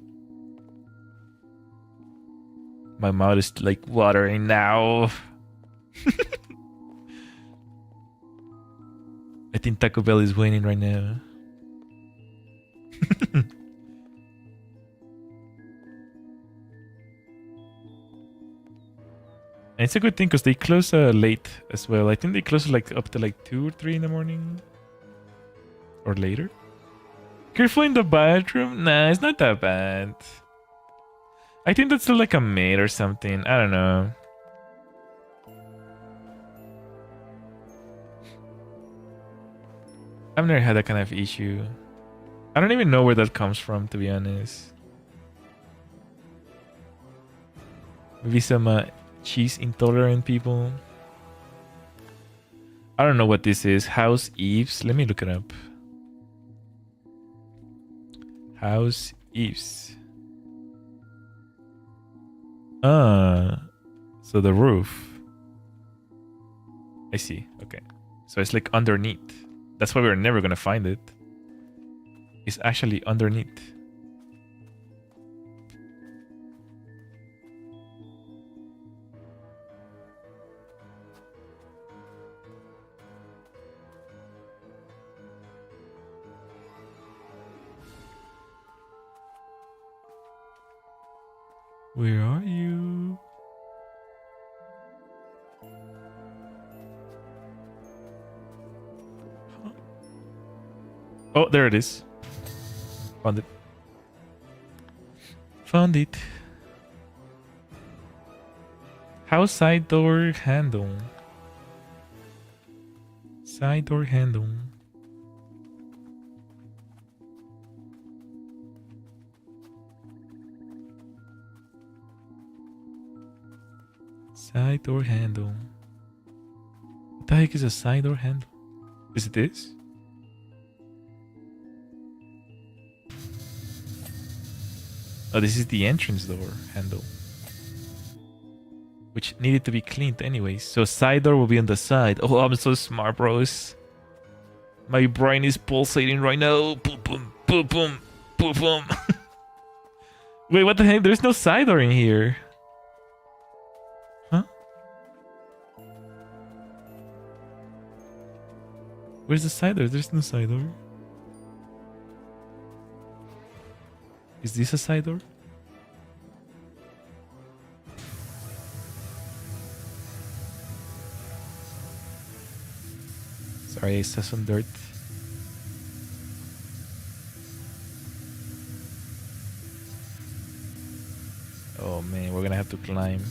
S1: My mouth is like watering now. I think Taco Bell is winning right now. And it's a good thing because they close late as well. I think they close like up to like 2 or 3 in the morning. Or later. Careful in the bathroom? Nah, it's not that bad. I think that's like a maid or something. I don't know. I've never had that kind of issue. I don't even know where that comes from, to be honest. Maybe some cheese intolerant people. I don't know what this is. House Eves. Let me look it up. House Eves. So the roof. I see. Okay. So it's like underneath. That's why we're never gonna find it. It's actually underneath. Where are you? Huh? Oh, there it is. Found it. Found it. How side door handle? Side door handle. Side door handle. What the heck is a side door handle? Is it this? Oh, this is the entrance door handle, which needed to be cleaned anyways. So side door will be on the side. Oh, I'm so smart, bros. My brain is pulsating right now. Boom, boom, boom, boom, boom, boom. Wait, what the heck? There's no side door in here. Huh? Where's the side door? There's no side door. Is this a side door? Sorry, I saw some dirt. Oh man, we're gonna have to climb.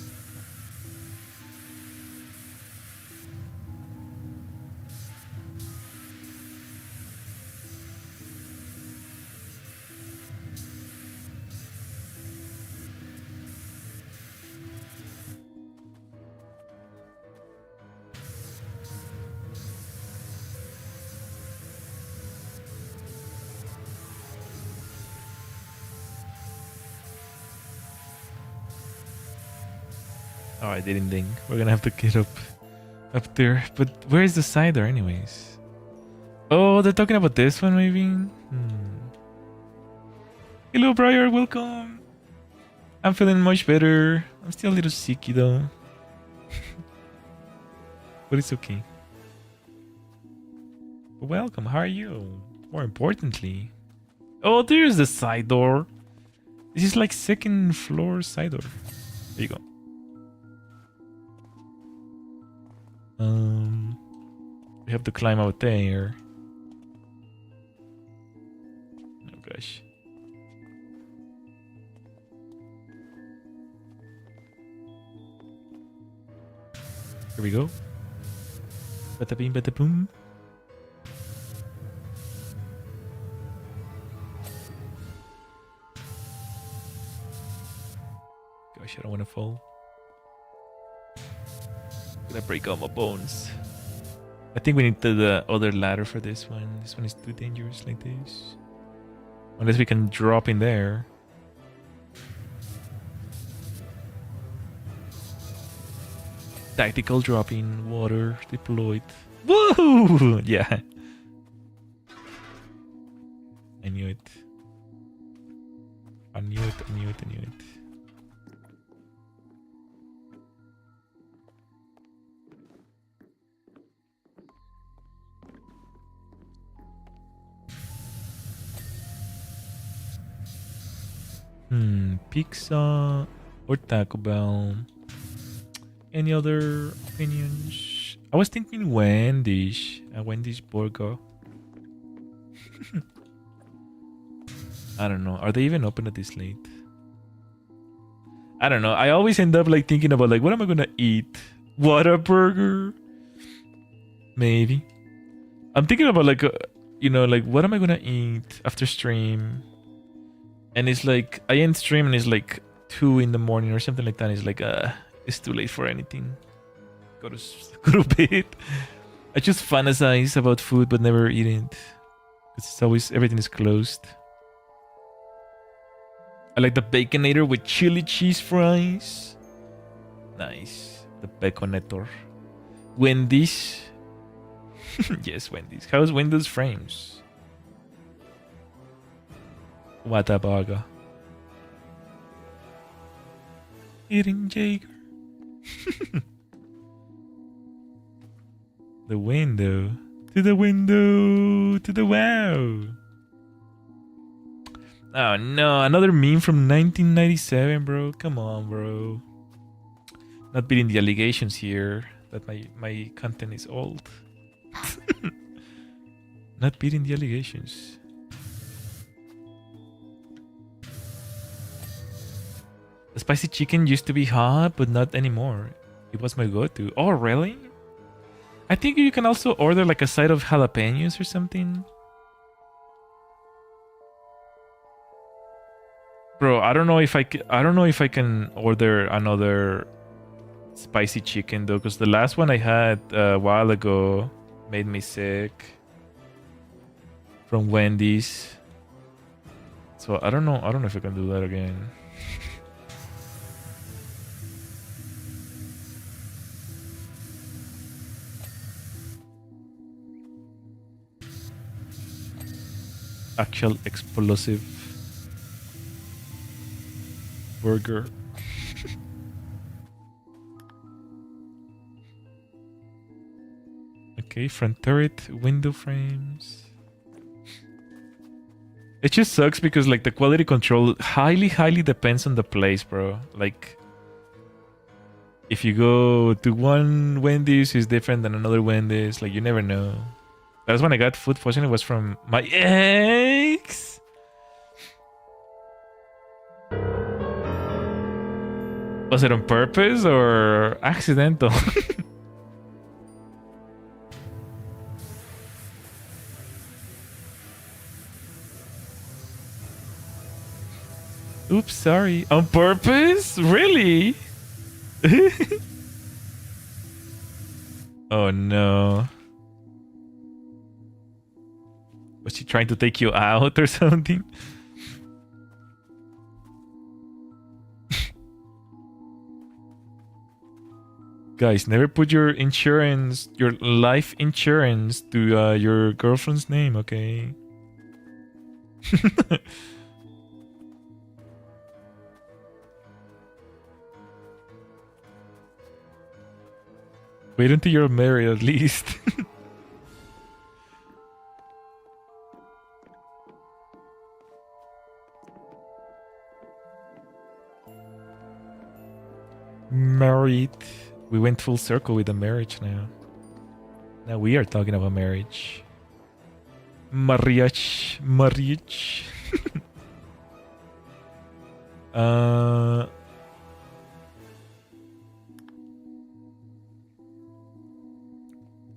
S1: Oh, I didn't ding. We're gonna have to get up there. But where is the side door anyways? Oh, they're talking about this one maybe? Hello, Briar. Welcome. I'm feeling much better. I'm still a little sicky though. But it's okay. Welcome. How are you? More importantly. Oh, there's the side door. This is like second floor side door. There you go. We have to climb out there. Oh gosh. Here we go. Bada bing, bada boom. Gosh, I don't want to fall. Gonna break all my bones. I think we need the other ladder for this one. This one is too dangerous like this. Unless we can drop in there. Tactical drop-in, water deployed. Woo! Yeah. I knew it. I knew it, I knew it, I knew it. Pizza or Taco Bell? Any other opinions? I was thinking Wendy's. A Wendy's burger. I don't know. Are they even open at this late? I don't know. I always end up like thinking about like, what am I gonna eat? Whataburger? Maybe. I'm thinking about like, you know, like what am I gonna eat after stream? And it's like, I end stream and it's like 2 in the morning or something like that. It's like, it's too late for anything. Go to bed. I just fantasize about food but never eat it. It's always, everything is closed. I like the Baconator with chili cheese fries. Nice. The Baconator. Wendy's. Yes, Wendy's. How's Windows Frames? What a burger. Eating Jaeger. The window. To the window. To the wow. Oh no, another meme from 1997, bro. Come on, bro. Not beating the allegations here that my content is old. Not beating the allegations. The spicy chicken used to be hot, but not anymore. It was my go-to. Oh, really? I think you can also order like a side of jalapenos or something. Bro, I don't know if I can order another spicy chicken though, because the last one I had a while ago made me sick from Wendy's. So I don't know if I can do that again. Actual explosive burger. Okay, front turret, window frames. It just sucks because like the quality control highly depends on the place, bro. Like if you go to one Wendy's is different than another Wendy's, like you never know. That's when I got food poisoning. It was from my ex. Was it on purpose or accidental? Oops, sorry. On purpose? Really? Oh no. Was she trying to take you out or something? Guys, never put your insurance, your life insurance to your girlfriend's name, okay? Wait until you're married at least. Married. We went full circle with the marriage now. Now we are talking about marriage. Marriage. Marriage.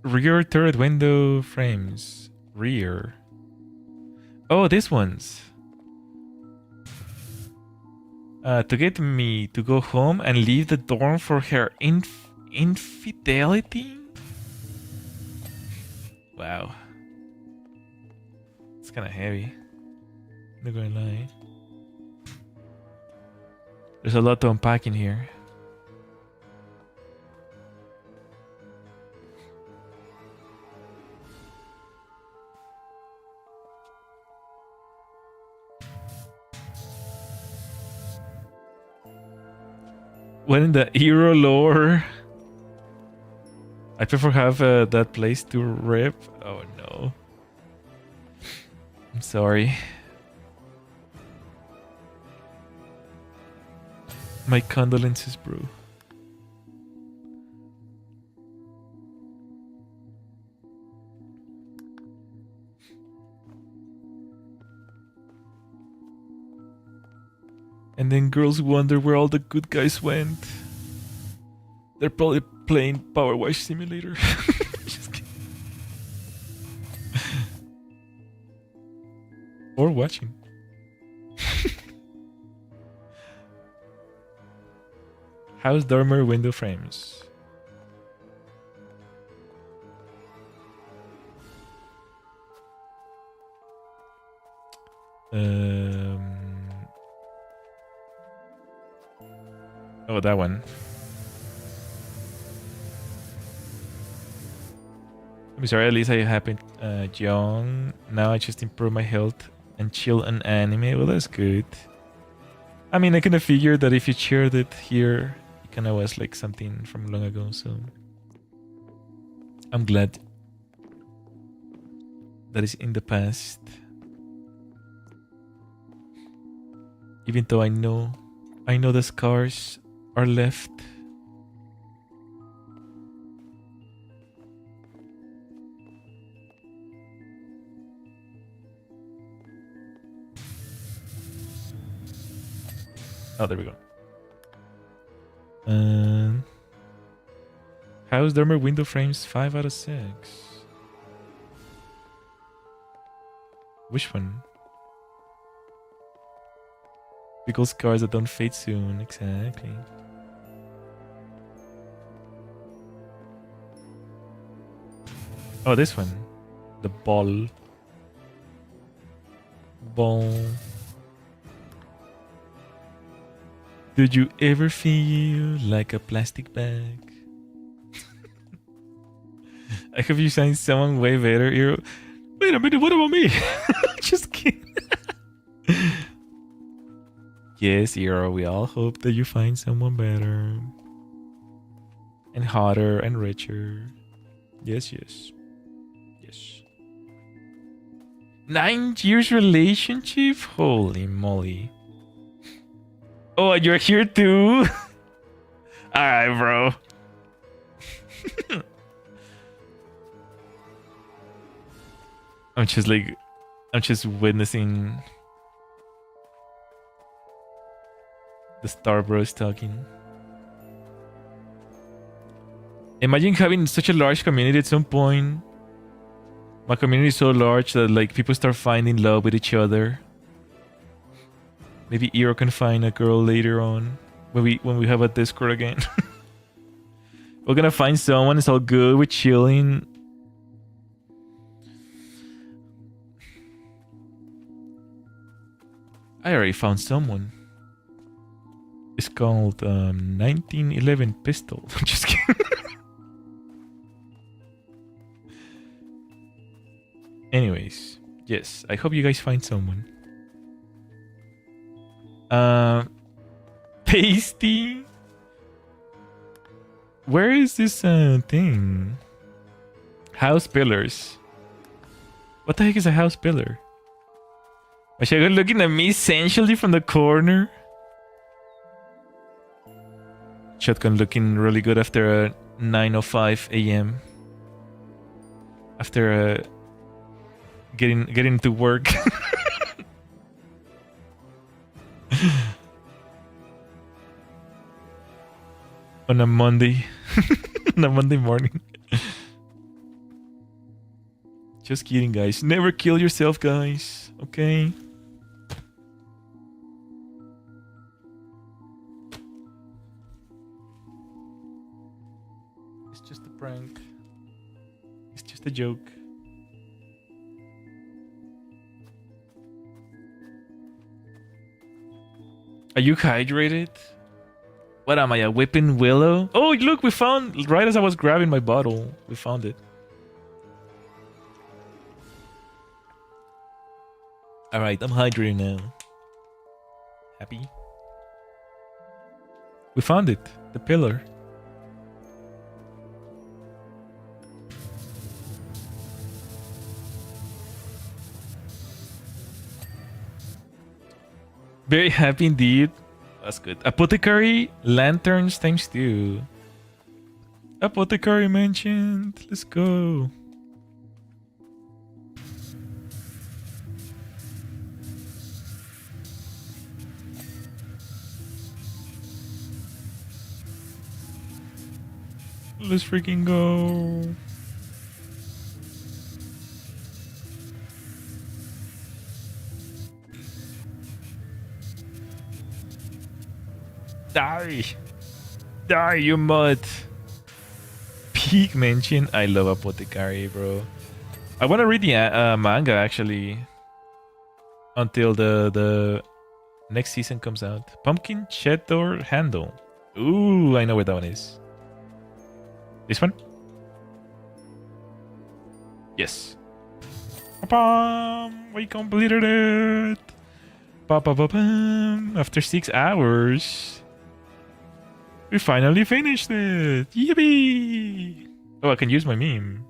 S1: Rear turret window frames. Rear. Oh, this one's. To get me to go home and leave the dorm for her infidelity? Wow. It's kind of heavy. Not gonna lie. There's a lot to unpack in here. When in the hero lore, I prefer have that place to rip. Oh no. I'm sorry. My condolences, bro. And then girls wonder where all the good guys went. They're probably playing PowerWash Simulator. Just kidding. Or watching. House dormer window frames. Oh, that one. I'm sorry, at least I happened young. Now I just improve my health and chill on anime. Well, that's good. I mean, I kind of figured that if you shared it here, it kind of was like something from long ago, so I'm glad that is in the past. Even though I know the scars are left. Oh, there we go. House dormer window frames 5 out of 6. Which one? Pickle scars that don't fade soon. Exactly. Oh, this one. The ball. Ball. Did you ever feel like a plastic bag? I hope you find someone way better. Wait a minute, what about me? Just kidding. Yes, Eero, we all hope that you find someone better. And hotter and richer. Yes, yes. Yes. 9 years relationship? Holy moly. Oh, you're here too? Alright, bro. I'm just witnessing the Star Bros talking. Imagine having such a large community at some point. My community is so large that like people start finding love with each other. Maybe Eero can find a girl later on when we have a Discord again. We're gonna find someone. It's all good. We're chilling. I already found someone. It's called 1911 Pistol. I'm just kidding. Anyways, yes. I hope you guys find someone. Pasty. Where is this thing? House pillars. What the heck is a house pillar? Was you looking at me essentially from the corner? Shotgun looking really good after a 9:05 a.m. After getting to work. On a Monday. On a Monday morning. Just kidding, guys. Never kill yourself, guys. Okay? It's just a prank. It's just a joke. Are you hydrated? What am I, a whipping willow? Oh, look, we found, right as I was grabbing my bottle, we found it. Alright, I'm hydrated now. Happy? We found it, the pillar. Very happy indeed. That's good. Apothecary lanterns times 2. Apothecary mentioned. Let's go. Let's freaking go. Die! Die, you mud! Peak mention. I love Apothecary, bro. I want to read the manga, actually. Until the next season comes out. Pumpkin Cheddar Handle. Ooh, I know where that one is. This one? Yes. Pa-pam! We completed it! Pa-pa-pa-pam! After 6 hours. We finally finished it! Yippee! Oh, I can use my meme.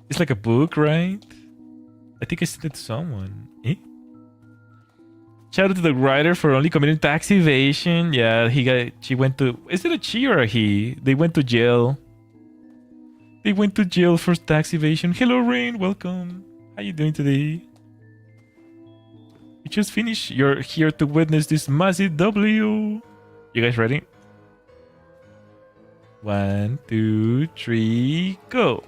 S1: It's like a book, right? I think I sent it to someone. Eh? Shout out to the writer for only committing tax evasion. Yeah, she went to... Is it a she or a he? They went to jail. They went to jail for tax evasion. Hello, Rain. Welcome. How you doing today? You just finished. You're here to witness this massive W. You guys ready? 1, 2, 3, go.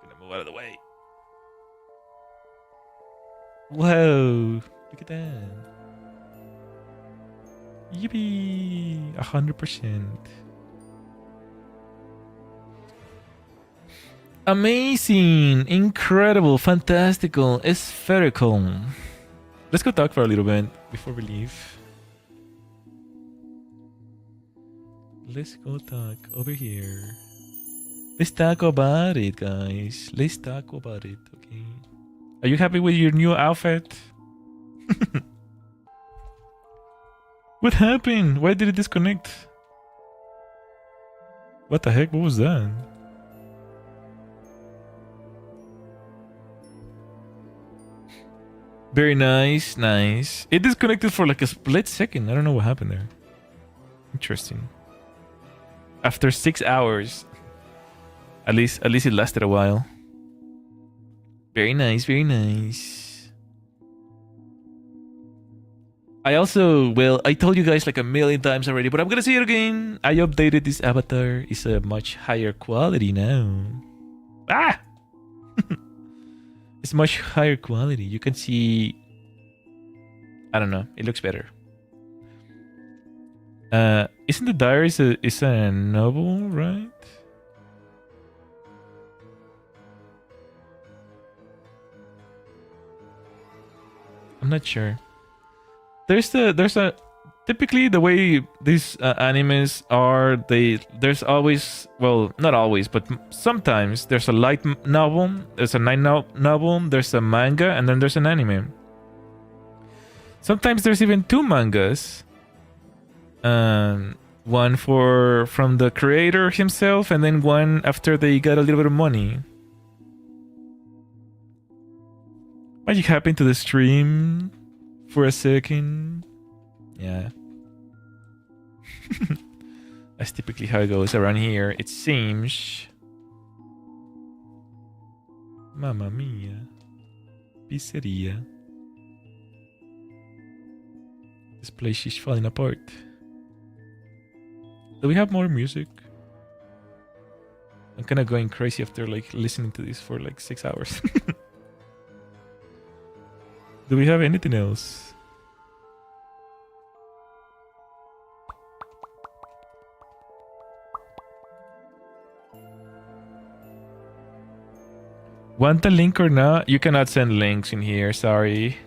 S1: Gonna move out of the way. Whoa. Look at that. Yippee. 100%. Amazing, incredible, fantastical, spherical. Let's go talk for a little bit before we leave. Let's go talk over here. Let's talk about it, guys. Let's talk about it, okay? Are you happy with your new outfit? What happened? Why did it disconnect? What the heck? What was that? Very nice, nice. It disconnected for like a split second. I don't know what happened there. Interesting. After 6 hours. At least it lasted a while. Very nice, very nice. I told you guys like a million times already, but I'm gonna say it again. I updated this avatar. It's a much higher quality now. Ah! It's much higher quality. You can see... I don't know. It looks better. Isn't the diary is a novel, right? I'm not sure. There's a typically the way these animes are, there's always, well, not always, but sometimes there's a light novel, there's a novel, there's a manga, and then there's an anime. Sometimes there's even 2 mangas. One from the creator himself, and then one after they got a little bit of money. Magic happened to the stream for a second. Yeah. That's typically how it goes around here, it seems. Mamma mia. Pizzeria. This place is falling apart. Do we have more music? I'm kind of going crazy after like listening to this for like 6 hours. Do we have anything else? Want a link or not? You cannot send links in here, sorry.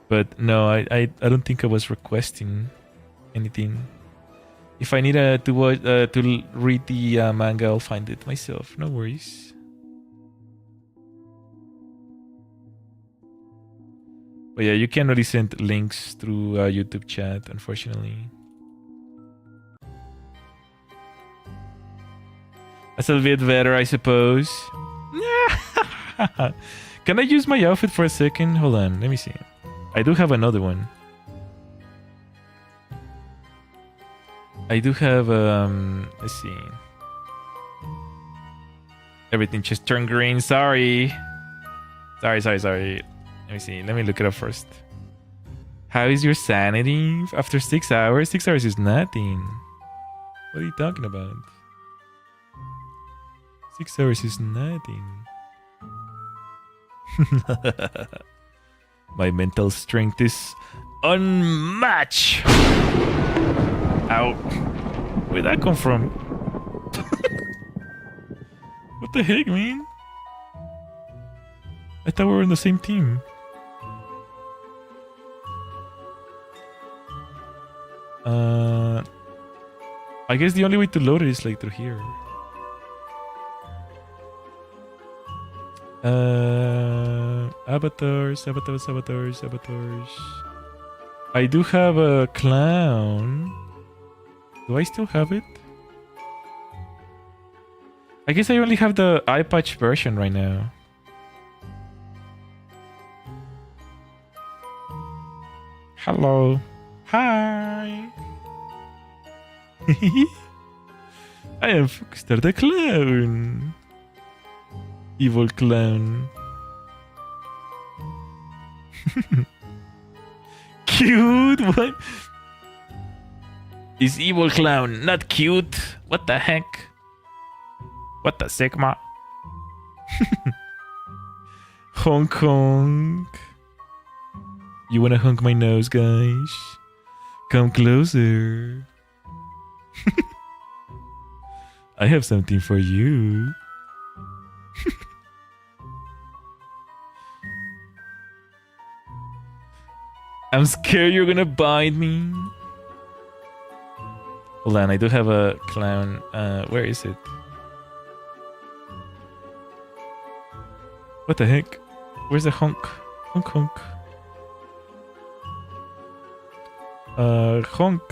S1: But no, I don't think I was requesting anything. If I need to read the manga, I'll find it myself. No worries. But yeah, you can't really send links through YouTube chat, unfortunately. That's a bit better, I suppose. Can I use my outfit for a second? Hold on, let me see. I do have another one. I do have, let's see. Everything just turned green, sorry. Sorry. Let me see, let me look it up first. How is your sanity after 6 hours? 6 hours is nothing. What are you talking about? 6 hours is nothing. My mental strength is unmatched. Ow. Where'd that come from? What the heck, man? I thought we were on the same team. I guess the only way to load it is like through here. Avatars. I do have a clown. Do I still have it? I guess I only have the eye patch version right now. Hello. Hi. I am Fukustar the clown. Evil clown. Cute? What? Is evil clown not cute? What the heck? What the Sigma? Honk honk. You wanna honk my nose, guys? Come closer. I have something for you. I'm scared you're gonna bite me. Hold on, I do have a clown. Where is it? What the heck? Where's the honk? Honk honk. Honk.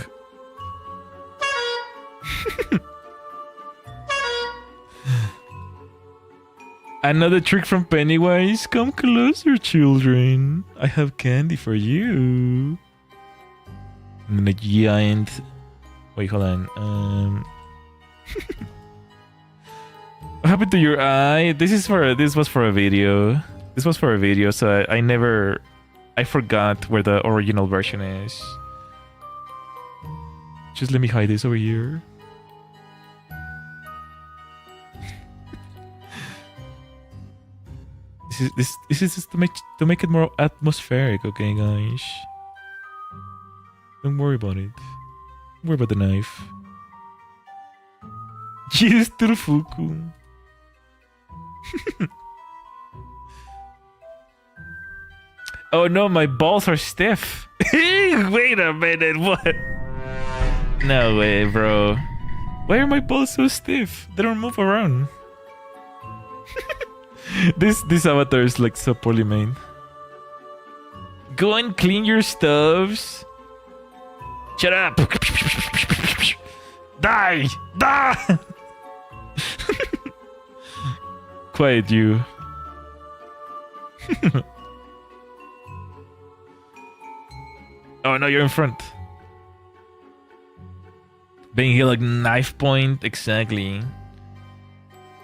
S1: Another trick from Pennywise. Come closer, children. I have candy for you. And then a giant. Wait, hold on. What happened to your eye? This was for a video. This was for a video, so I forgot where the original version is. Just let me hide this over here. This is just to make it more atmospheric, okay, guys? Don't worry about it. Don't worry about the knife. Cheers to the fuku. Oh no, my balls are stiff. Wait a minute, what? No way, bro. Why are my balls so stiff? They don't move around. This avatar is like so poorly made. Go and clean your stoves. Shut up. Die! Die! Quiet you. Oh no, you're in front. Being here like knife point, exactly.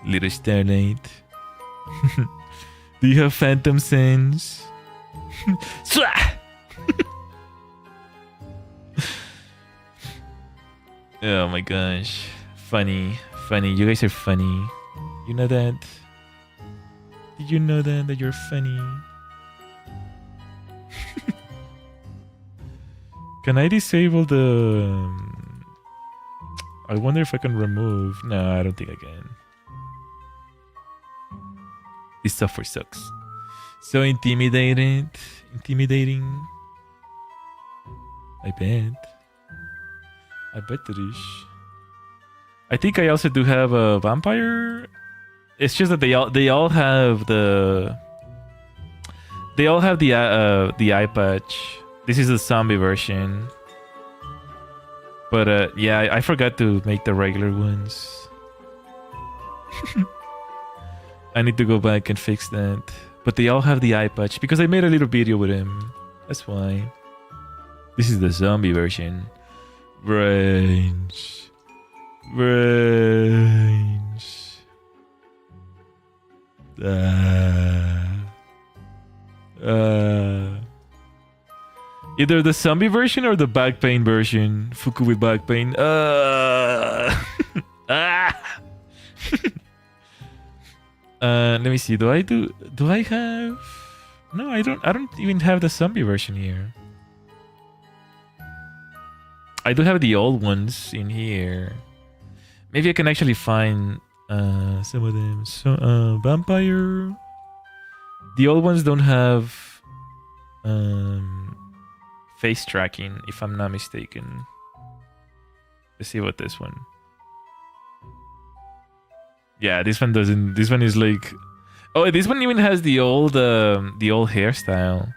S1: Little Starlight. Do you have phantom sense? Oh my gosh. Funny. You guys are funny. You know that? Did you know that you're funny? Can I disable the... I wonder if I can remove... No, I don't think I can. This software sucks. So intimidating. I bet it is. I think I also do have a vampire. It's just that they all have the eye patch. This is the zombie version. But yeah, I forgot to make the regular ones. I need to go back and fix that. But they all have the eye patch because I made a little video with him. That's why. This is the zombie version. Brains. Either the zombie version or the back pain version. Fuku with back pain. Let me see. Do I have? No, I don't even have the zombie version here. I do have the old ones in here. Maybe I can actually find some of them. So vampire. The old ones don't have face tracking, if I'm not mistaken. Let's see about this one. Yeah, this one doesn't. This one is like, oh, this one even has the old hairstyle.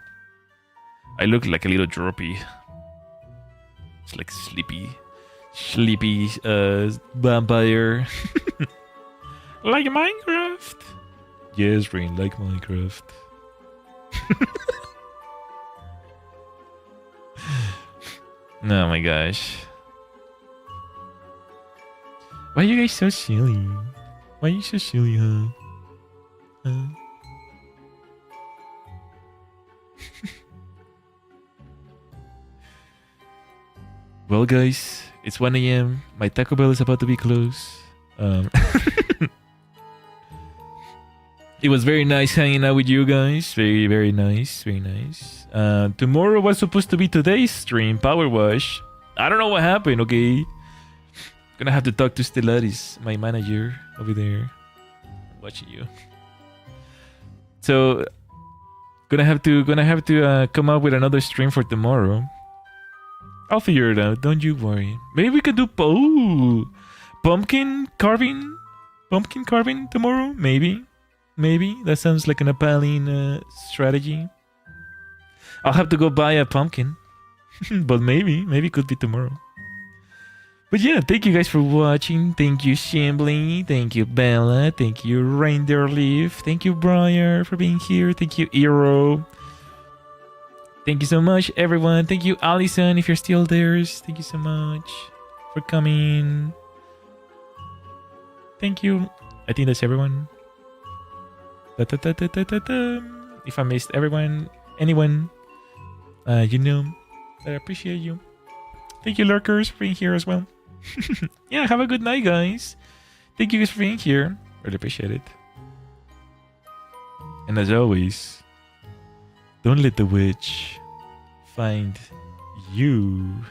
S1: I look like a little droopy. It's like sleepy vampire. Like Minecraft. Yes, Rain, like Minecraft. Oh my gosh. Why are you guys so silly? Why are you so silly, huh? Well, guys, it's 1 a.m. My Taco Bell is about to be closed. It was very nice hanging out with you guys. Very, very nice. Very nice. Tomorrow was supposed to be today's stream, PowerWash. I don't know what happened, okay? Gonna have to talk to Starlites, my manager over there. Watching you. So, gonna have to come up with another stream for tomorrow. I'll figure it out, don't you worry. Maybe we could do pumpkin carving tomorrow, maybe. Maybe that sounds like an appealing strategy. I'll have to go buy a pumpkin, but maybe it could be tomorrow. But yeah, thank you guys for watching. Thank you, Shambly. Thank you, Bella. Thank you, Reindeer Leaf. Thank you, Briar, for being here. Thank you, Eero. Thank you so much, everyone. Thank you, Allison, if you're still there. Thank you so much for coming. Thank you. I think that's everyone. If I missed anyone, you know that I appreciate you. Thank you, lurkers, for being here as well. Yeah, have a good night, guys. Thank you guys for being here. Really appreciate it. And as always, don't let the witch find you.